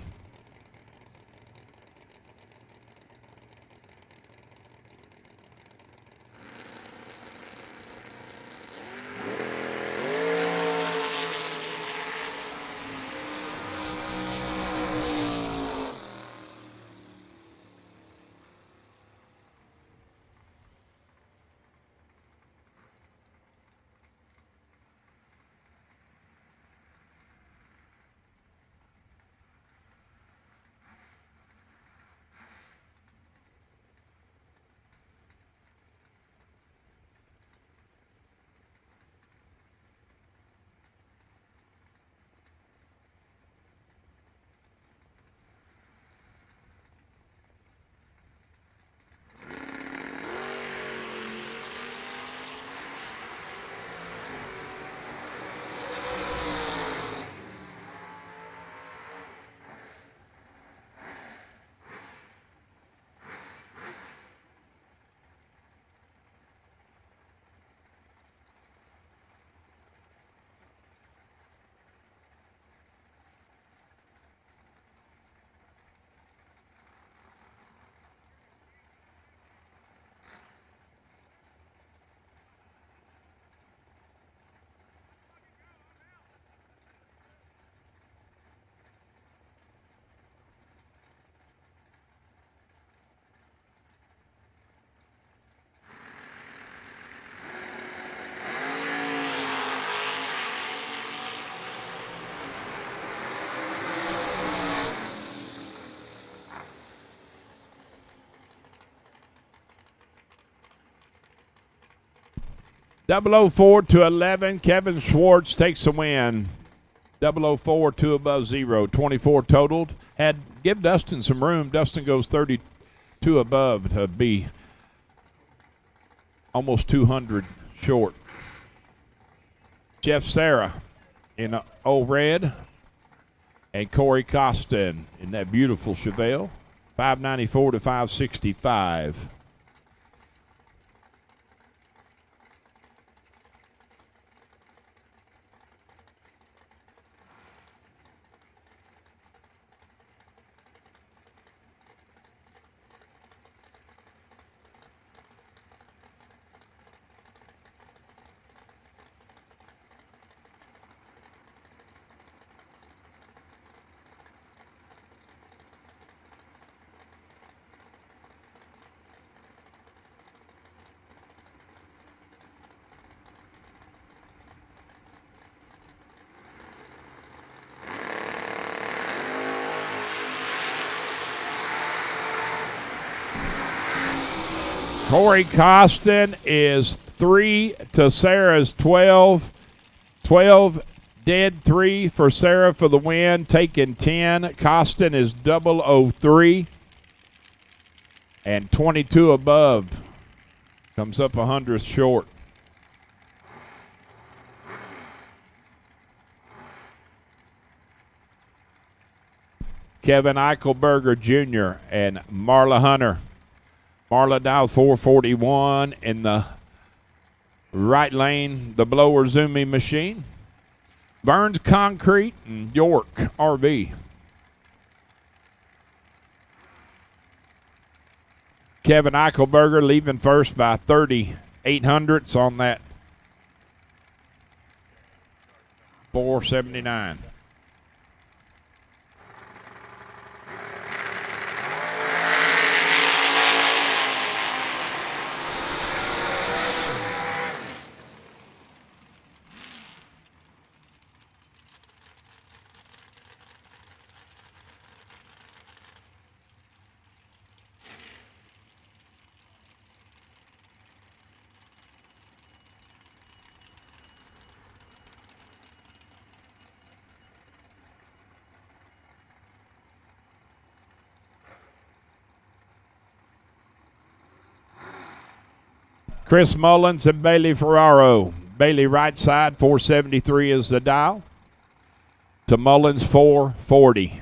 004 to 11. Kevin Schwartz takes the win. 004, 2 above 0. 24 totaled. Give Dustin some room. Dustin goes 32 above to be almost 200 short. Jeff Serra in old red. And Corey Costin in that beautiful Chevelle. 594 to 565. Corey Costin is 3 to Sarah's 12. 12 dead 3 for Sarah for the win, taking 10. Costin is 003 and 22 above. Comes up 100th short. Kevin Eichelberger Jr. and Marla Hunter. Marla dialed 441 in the right lane, the blower Zoomy machine. Burns Concrete and York RV. Kevin Eichelberger leaving first by 3,800ths on that 479. Chris Mullins and Bailey Ferraro. Bailey right side, 473 is the dial. To Mullins, 440.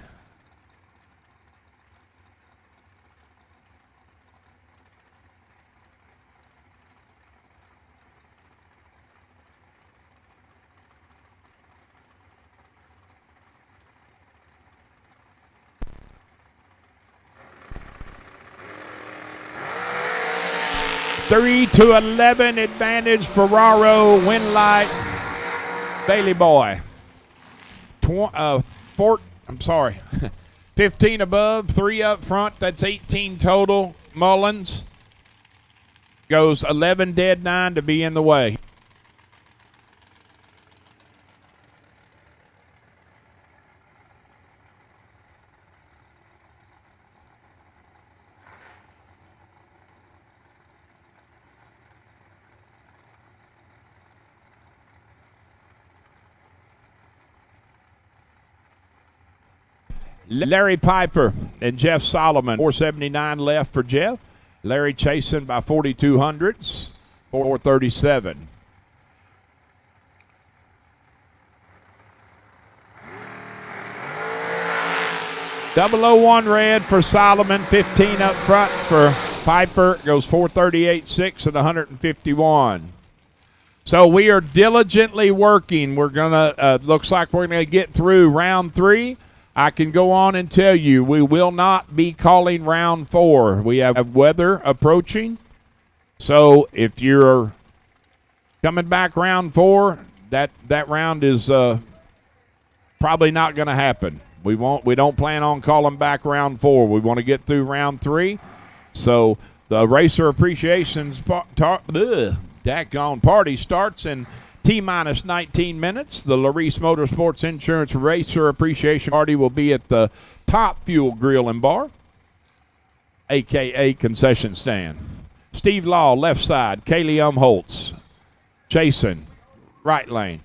Three to 11 advantage Ferraro, win light, Bailey boy. 15 above, 3 up front, that's 18 total. Mullins goes 11 dead 9 to be in the way. Larry Piper and Jeff Solomon. 479 left for Jeff. Larry chasing by 4,200ths. 437. .001 red for Solomon. 15 up front for Piper. Goes 438.6 at 151. So we are diligently working. We're gonna looks like we're gonna get through round 3. I can go on and tell you we will not be calling round 4. We have weather approaching. So if you're coming back round 4, that round is probably not going to happen. We don't plan on calling back round 4. We want to get through round 3. So the Racer Appreciation party starts in T-minus 19 minutes. The Laris Motorsports Insurance Racer Appreciation Party will be at the Top Fuel Grill and Bar, a.k.a. concession stand. Steve Law, left side. Kaylee Umholtz. chasing, right lane.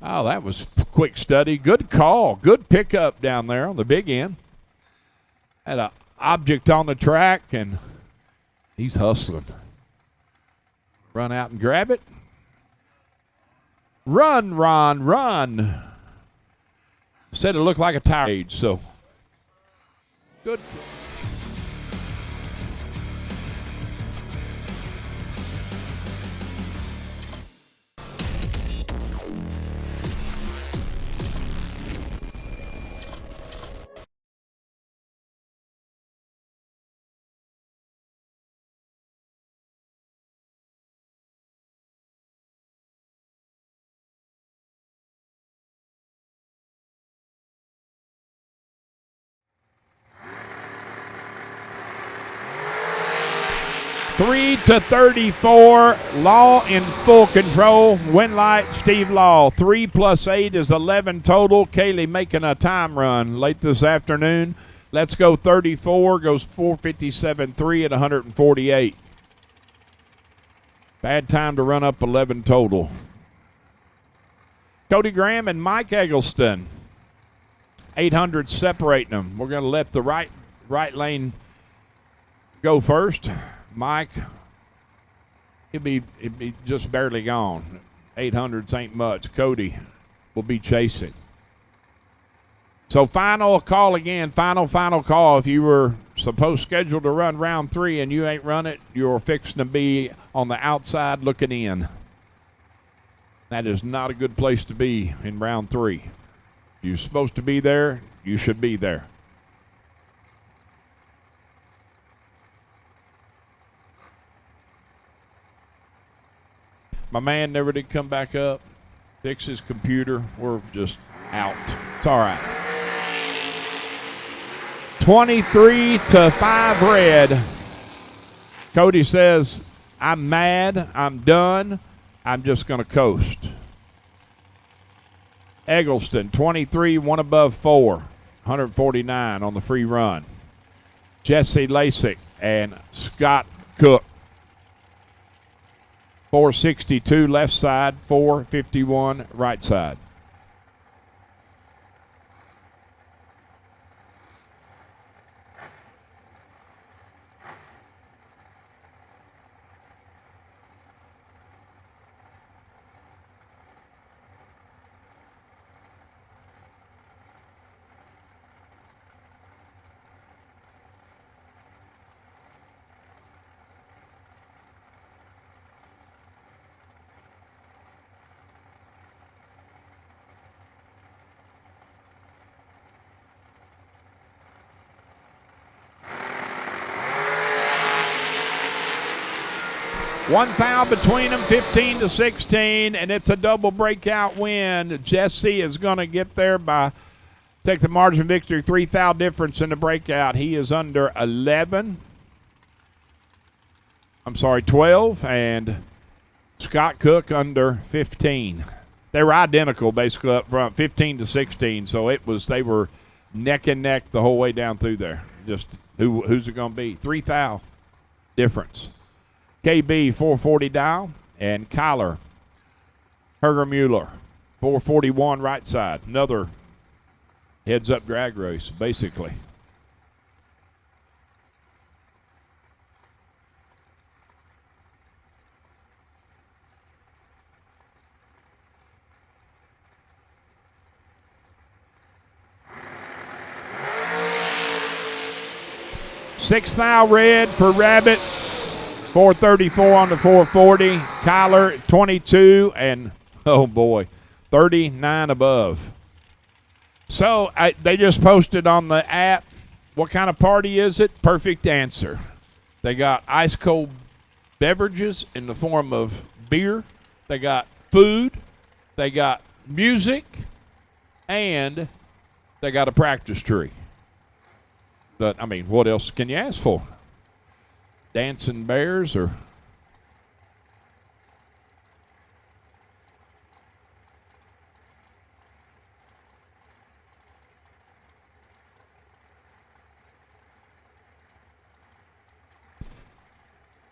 Oh, that was a quick study. Good call. Good pickup down there on the big end. Had an object on the track, and he's hustling. Run out and grab it. Run, Ron, run. Said it looked like a tire age, so good. to 34. Law in full control. Win light, Steve Law. 3 + 8 is 11 total. Kaylee making a time run late this afternoon. Let's go 34. Goes 4:57.3 at 148. Bad time to run up 11 total. Cody Graham and Mike Eggleston. 800 separating them. We're going to let the right lane go first. Mike, he'll be just barely gone. 800s ain't much. Cody will be chasing. So final call again. Final call. If you were scheduled to run round 3 and you ain't run it, you're fixing to be on the outside looking in. That is not a good place to be in round 3. You're supposed to be there. You should be there. My man never did come back up. Fix his computer. We're just out. It's all right. 23-5 red. Cody says, I'm mad. I'm done. I'm just going to coast. Eggleston, 23, 1 above 4. 149 on the free run. Jesse Lasik and Scott Cook. 462 left side, 451 right side. One foul between them, 15-16, and it's a double breakout win. Jesse is going to get there take the margin of victory, 3 foul difference in the breakout. He is under 12, and Scott Cook under 15. They were identical basically up front, 15-16, so they were neck and neck the whole way down through there. Just who's it going to be? 3 foul difference. KB 440 dial, and Kyler Hergermuller 441 right side. Another heads-up drag race, basically. Sixth foul red for Rabbit. 434 on the 440. Kyler 22 and, oh boy, 39 above. So they just posted on the app, what kind of party is it? Perfect answer. They got ice cold beverages in the form of beer. They got food. They got music. And they got a practice tree. But, I mean, what else can you ask for? Dancing Bears or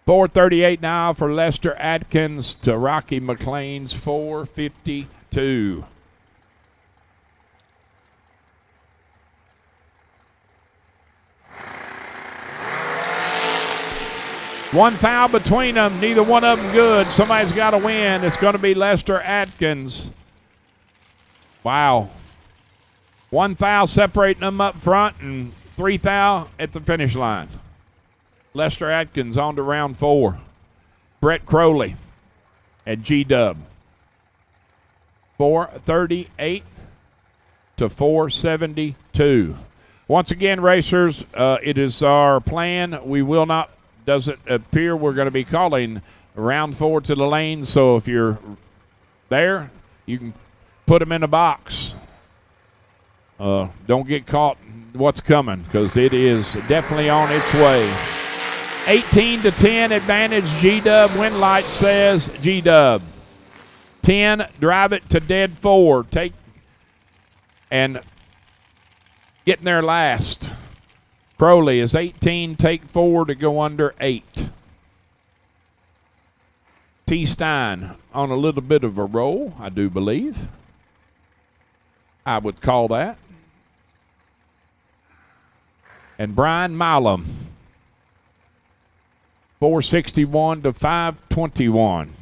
.438 now for Lester Atkins to Rocky McLean's 4:52. One foul between them. Neither one of them good. Somebody's got to win. It's going to be Lester Atkins. Wow. One foul separating them up front and 3 foul at the finish line. Lester Atkins on to round 4. Brett Crowley at G-Dub. 438 to 472. Once again, racers, it is our plan. We will not, doesn't appear we're going to be calling round 4 to the lane. So if you're there, you can put them in a box. Don't get caught what's coming because it is definitely on its way. 18-10 advantage G-Dub. Win light says G-Dub. 10, drive it to dead 4. Take and getting there last. Crowley is 18, take 4 to go under 8. T. Stein on a little bit of a roll, I do believe. I would call that. And Brian Milam. 461 to 521.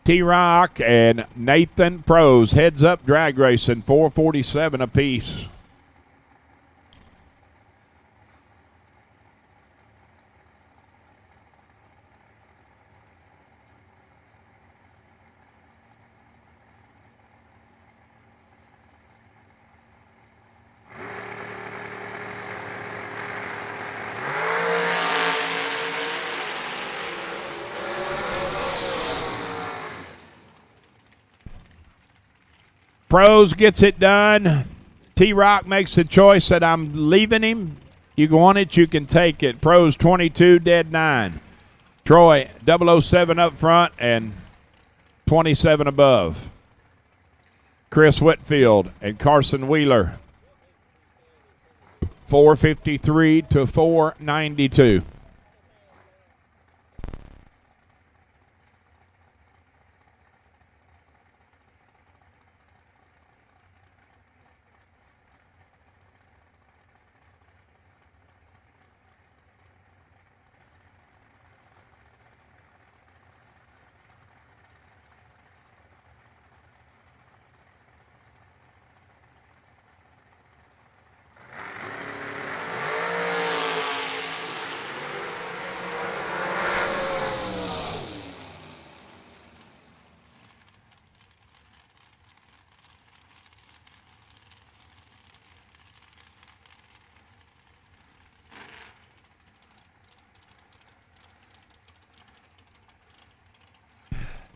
T-Rock and Nathan Pros. Heads up drag racing, 447 apiece. Pros gets it done. T-Rock makes the choice that I'm leaving him. You want it, you can take it. Pros 22, dead 9. Troy 007 up front and 27 above. Chris Whitfield and Carson Wheeler. 453 to 492.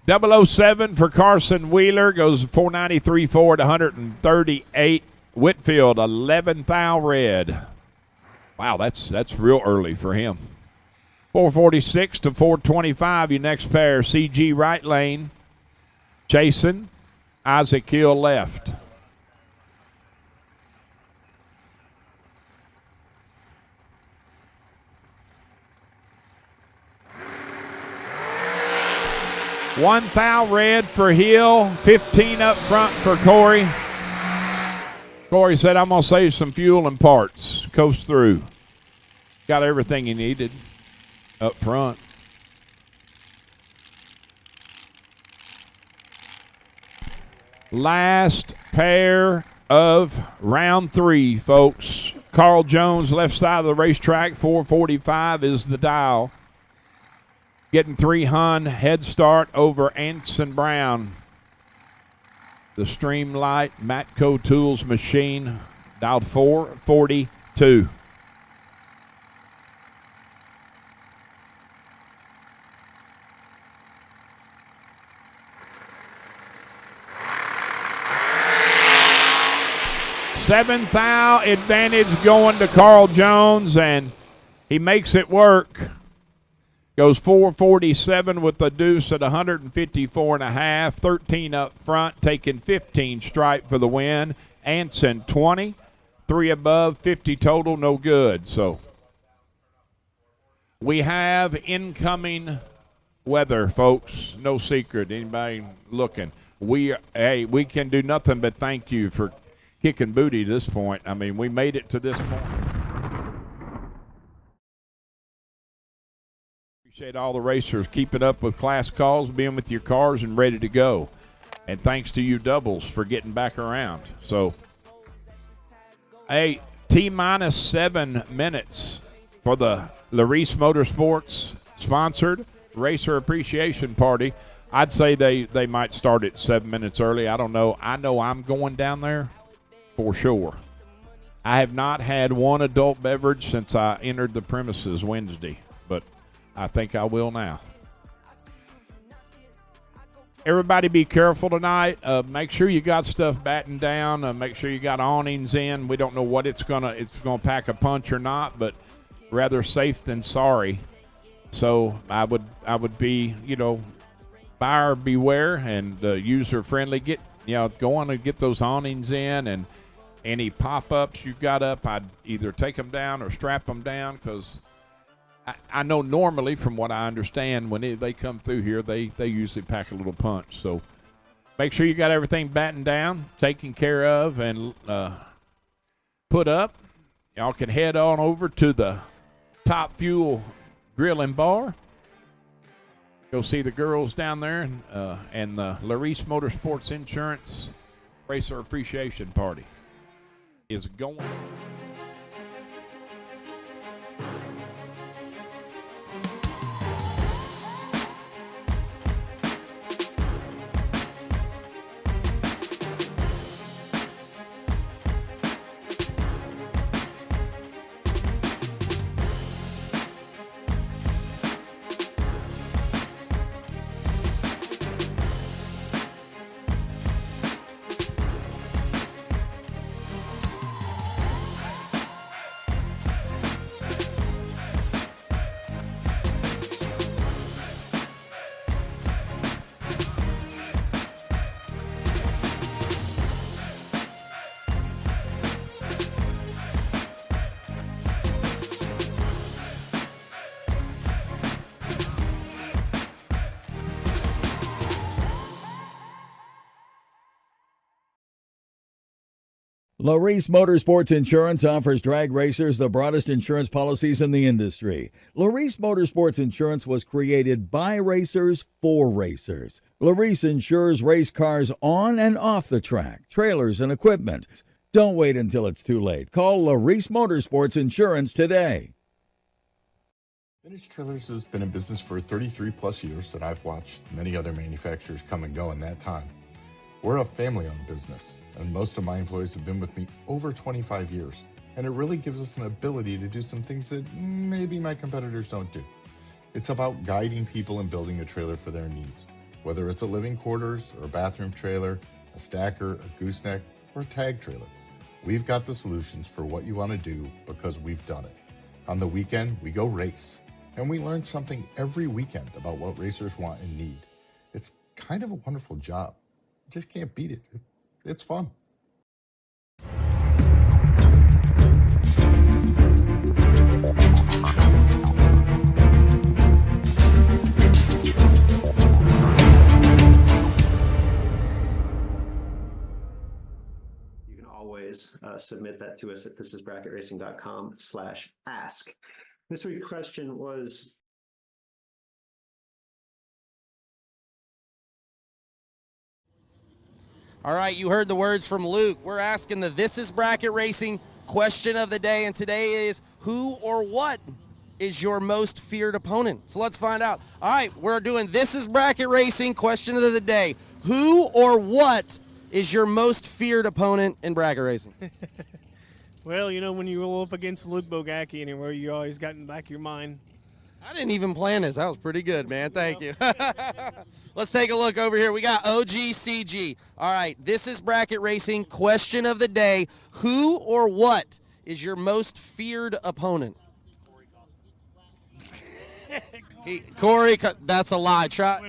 .007 for Carson Wheeler goes 493 forward, 138. Whitfield 11 thou red. Wow, that's real early for him. 446 to 425. Your next pair, CG right lane, Jason, Isaac Hill left. 1 thou red for Hill, 15 up front for Corey. Corey said, I'm going to save some fuel and parts. Coast through. Got everything he needed up front. Last pair of round 3, folks. Carl Jones, left side of the racetrack, 445 is the dial. Getting 300 head start over Anson Brown. The Streamlight Matco Tools machine, dialed 442. Seventh thou advantage going to Carl Jones, and he makes it work. Goes 447 with the deuce at 154.5. 13 up front, taking 15 stripe for the win. Anson 20. 3 above, 50 total, no good. So we have incoming weather, folks. No secret. Anybody looking? We can do nothing but thank you for kicking booty to this point. I mean, we made it to this point. Appreciate all the racers keeping up with class calls, being with your cars and ready to go. And thanks to you doubles for getting back around. So, hey, T-minus 7 minutes for the Laris Motorsports sponsored Racer Appreciation Party. I'd say they might start at 7 minutes early. I don't know. I know I'm going down there for sure. I have not had one adult beverage since I entered the premises Wednesday, but I think I will now. Everybody be careful tonight. Make sure you got stuff battened down. Make sure you got awnings in. We don't know what it's gonna pack a punch or not, but rather safe than sorry. So I would be, buyer beware and user friendly. Go on and get those awnings in, and any pop-ups you've got up, I'd either take them down or strap them down, because I know normally, from what I understand, when they come through here, they usually pack a little punch. So make sure you got everything battened down, taken care of, and put up. Y'all can head on over to the Top Fuel Grill and Bar. Go see the girls down there, and the Laris Motorsports Insurance Racer Appreciation Party is going. Laris Motorsports Insurance offers drag racers the broadest insurance policies in the industry. Laris Motorsports Insurance was created by racers for racers. Laris insures race cars on and off the track, trailers, and equipment. Don't wait until it's too late. Call Laris Motorsports Insurance today. Vintage Trailers has been in business for 33 plus years, and I've watched many other manufacturers come and go in that time. We're a family-owned business, and most of my employees have been with me over 25 years, and it really gives us an ability to do some things that maybe my competitors don't do. It's about guiding people and building a trailer for their needs, whether it's a living quarters or a bathroom trailer, a stacker, a gooseneck, or a tag trailer. We've got the solutions for what you want to do because we've done it. On the weekend, we go race, and we learn something every weekend about what racers want and need. It's kind of a wonderful job. Just can't beat it. It's fun. submit that to us at thisisbracketracing.com/ask. This week's question was, All right, you heard the words from Luke. We're asking the This Is Bracket Racing question of the day, and today is who or what is your most feared opponent? So let's find out. All right, we're doing This Is Bracket Racing question of the day. Who or what is your most feared opponent in bracket racing? Well, you know, when you roll up against Luke Bogacki anywhere, you always got in the back of your mind. I didn't even plan this. That was pretty good, man. Thank you. Let's take a look over here. We got OGCG. All right, This Is Bracket Racing question of the day. Who or what is your most feared opponent? Corey, that's a lie. Try.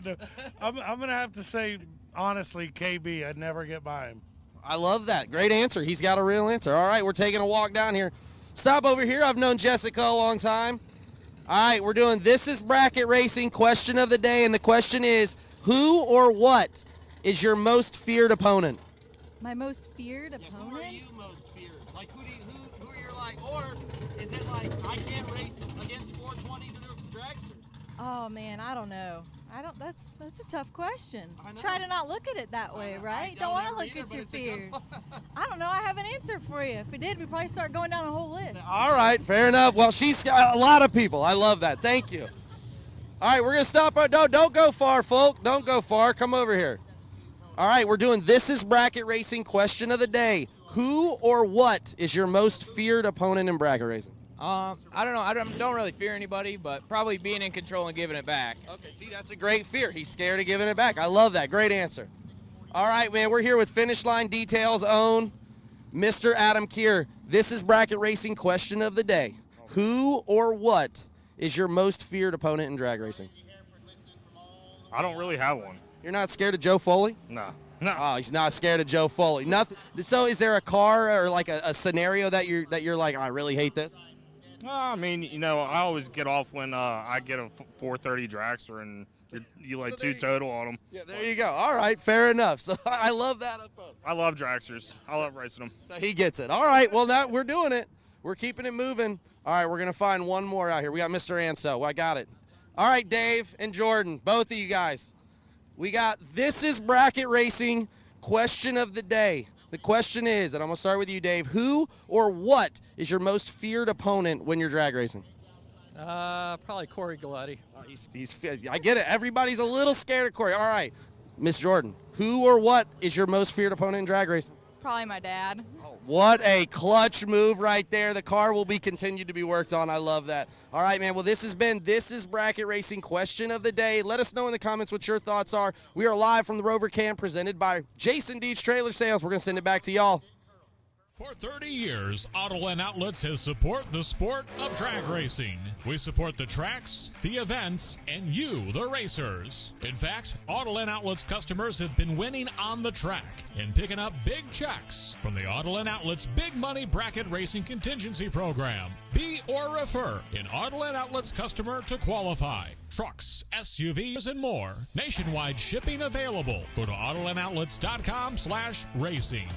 I'm going to have to say, honestly, KB. I'd never get by him. I love that. Great answer. He's got a real answer. All right, we're taking a walk down here. Stop over here. I've known Jessica a long time. All right, we're doing This Is Bracket Racing question of the day, and the question is, who or what is your most feared opponent? My most feared opponent? Who are you most feared? Like, who are you like, or is it like, I can't race against 420 to the dragsters? Oh man, I don't know. That's a tough question. Try to not look at it that way, right? Don't want to look at your fears. I don't know. I have an answer for you. If we did, we'd probably start going down a whole list. All right, fair enough. Well, she's got a lot of people. I love that. Thank you. All right, we're going to stop. Don't go far, folk. Don't go far. Come over here. All right, we're doing This Is Bracket Racing question of the day. Who or what is your most feared opponent in bracket racing? I don't know. I don't really fear anybody, but probably being in control and giving it back. Okay, see, that's a great fear. He's scared of giving it back. I love that. Great answer. All right, man, we're here with Finish Line Details own Mr. Adam Keir. This is Bracket Racing question of the day. Who or what is your most feared opponent in drag racing? I don't really have one. You're not scared of Joe Foley? No. Oh, he's not scared of Joe Foley. Nothing. So is there a car or like a scenario that you're like, I really hate this? I mean, you know, I always get off when I get a 430 dragster and you like two total on them. Yeah, there you go. All right, fair enough. So I love that. I love dragsters. I love racing them. So he gets it. All right, well, now we're doing it. We're keeping it moving. All right, we're going to find one more out here. We got Mr. Ansel. I got it. All right, Dave and Jordan, both of you guys. We got This Is Bracket Racing question of the day. The question is, and I'm going to start with you, Dave, who or what is your most feared opponent when you're drag racing? Probably Corey Galati. I get it. Everybody's a little scared of Corey. All right, Miss Jordan, who or what is your most feared opponent in drag racing? Probably my dad. What a clutch move right there. The car will be continued to be worked on. I love that. All right, man. Well, this has been This Is Bracket Racing question of the day. Let us know in the comments what your thoughts are. We are live from the Rover Cam presented by Jason Deach Trailer Sales. We're going to send it back to y'all. For 30 years, Autoland Outlets has supported the sport of drag racing. We support the tracks, the events, and you, the racers. In fact, Autoland Outlets customers have been winning on the track and picking up big checks from the Autoland Outlets Big Money Bracket Racing Contingency Program. Be or refer an Autoland Outlets customer to qualify. Trucks, SUVs, and more. Nationwide shipping available. Go to AutolandOutlets.com/racing.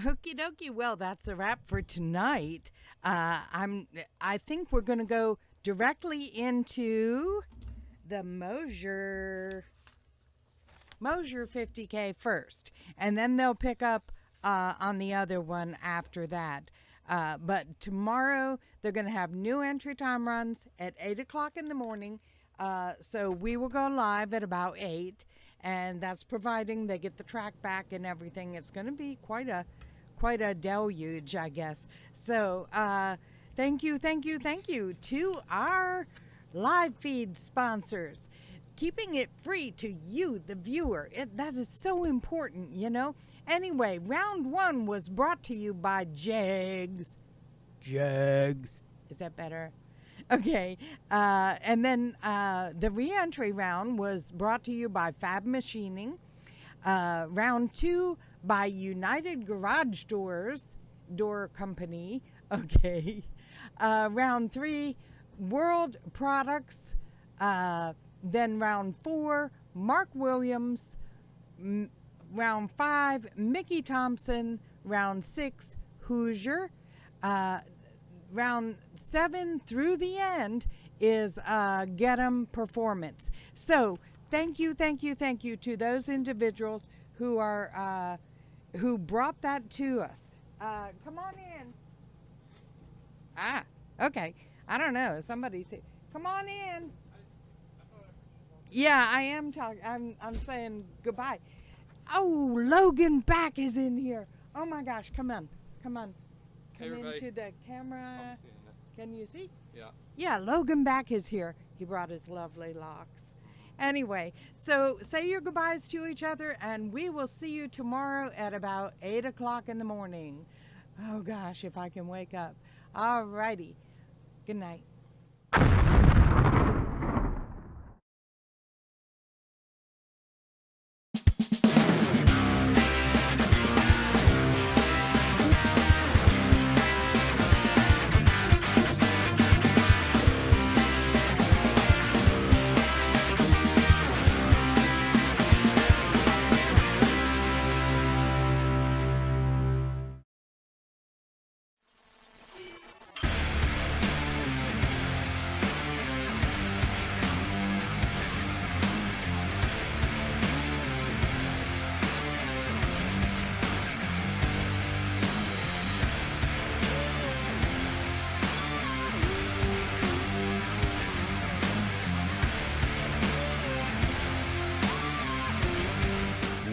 Okie dokie. Well, that's a wrap for tonight. I think we're going to go directly into the Mosier 50K first, and then they'll pick up on the other one after that. But tomorrow they're going to have new entry time runs at 8 o'clock in the morning. So we will go live at about 8, and that's providing they get the track back and everything. It's going to be quite a deluge, I guess. So thank you to our live feed sponsors, keeping it free to you, the viewer. That is so important, you know. Anyway, round 1 was brought to you by Jags. Is that better? Okay, and then the re-entry round was brought to you by Fab Machining. Round 2 by United Garage Door Company. Okay. Round 3, World Products. Then round 4, Mark Williams. Round 5, Mickey Thompson. Round 6, Hoosier. Round 7 through the end is Get 'em Performance. So thank you to those individuals who are who brought that to us. Come on in. Okay. I don't know. Somebody say, come on in. Yeah, I am talking. I'm saying goodbye. Oh, Logan Back is in here. Oh my gosh, come on. Come into the camera. Can you see? Yeah. Yeah, Logan Back is here. He brought his lovely locks. Anyway, so say your goodbyes to each other, and we will see you tomorrow at about 8 o'clock in the morning. Oh gosh, if I can wake up. All righty. Good night.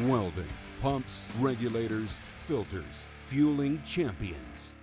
Welding, pumps, regulators, filters, fueling champions.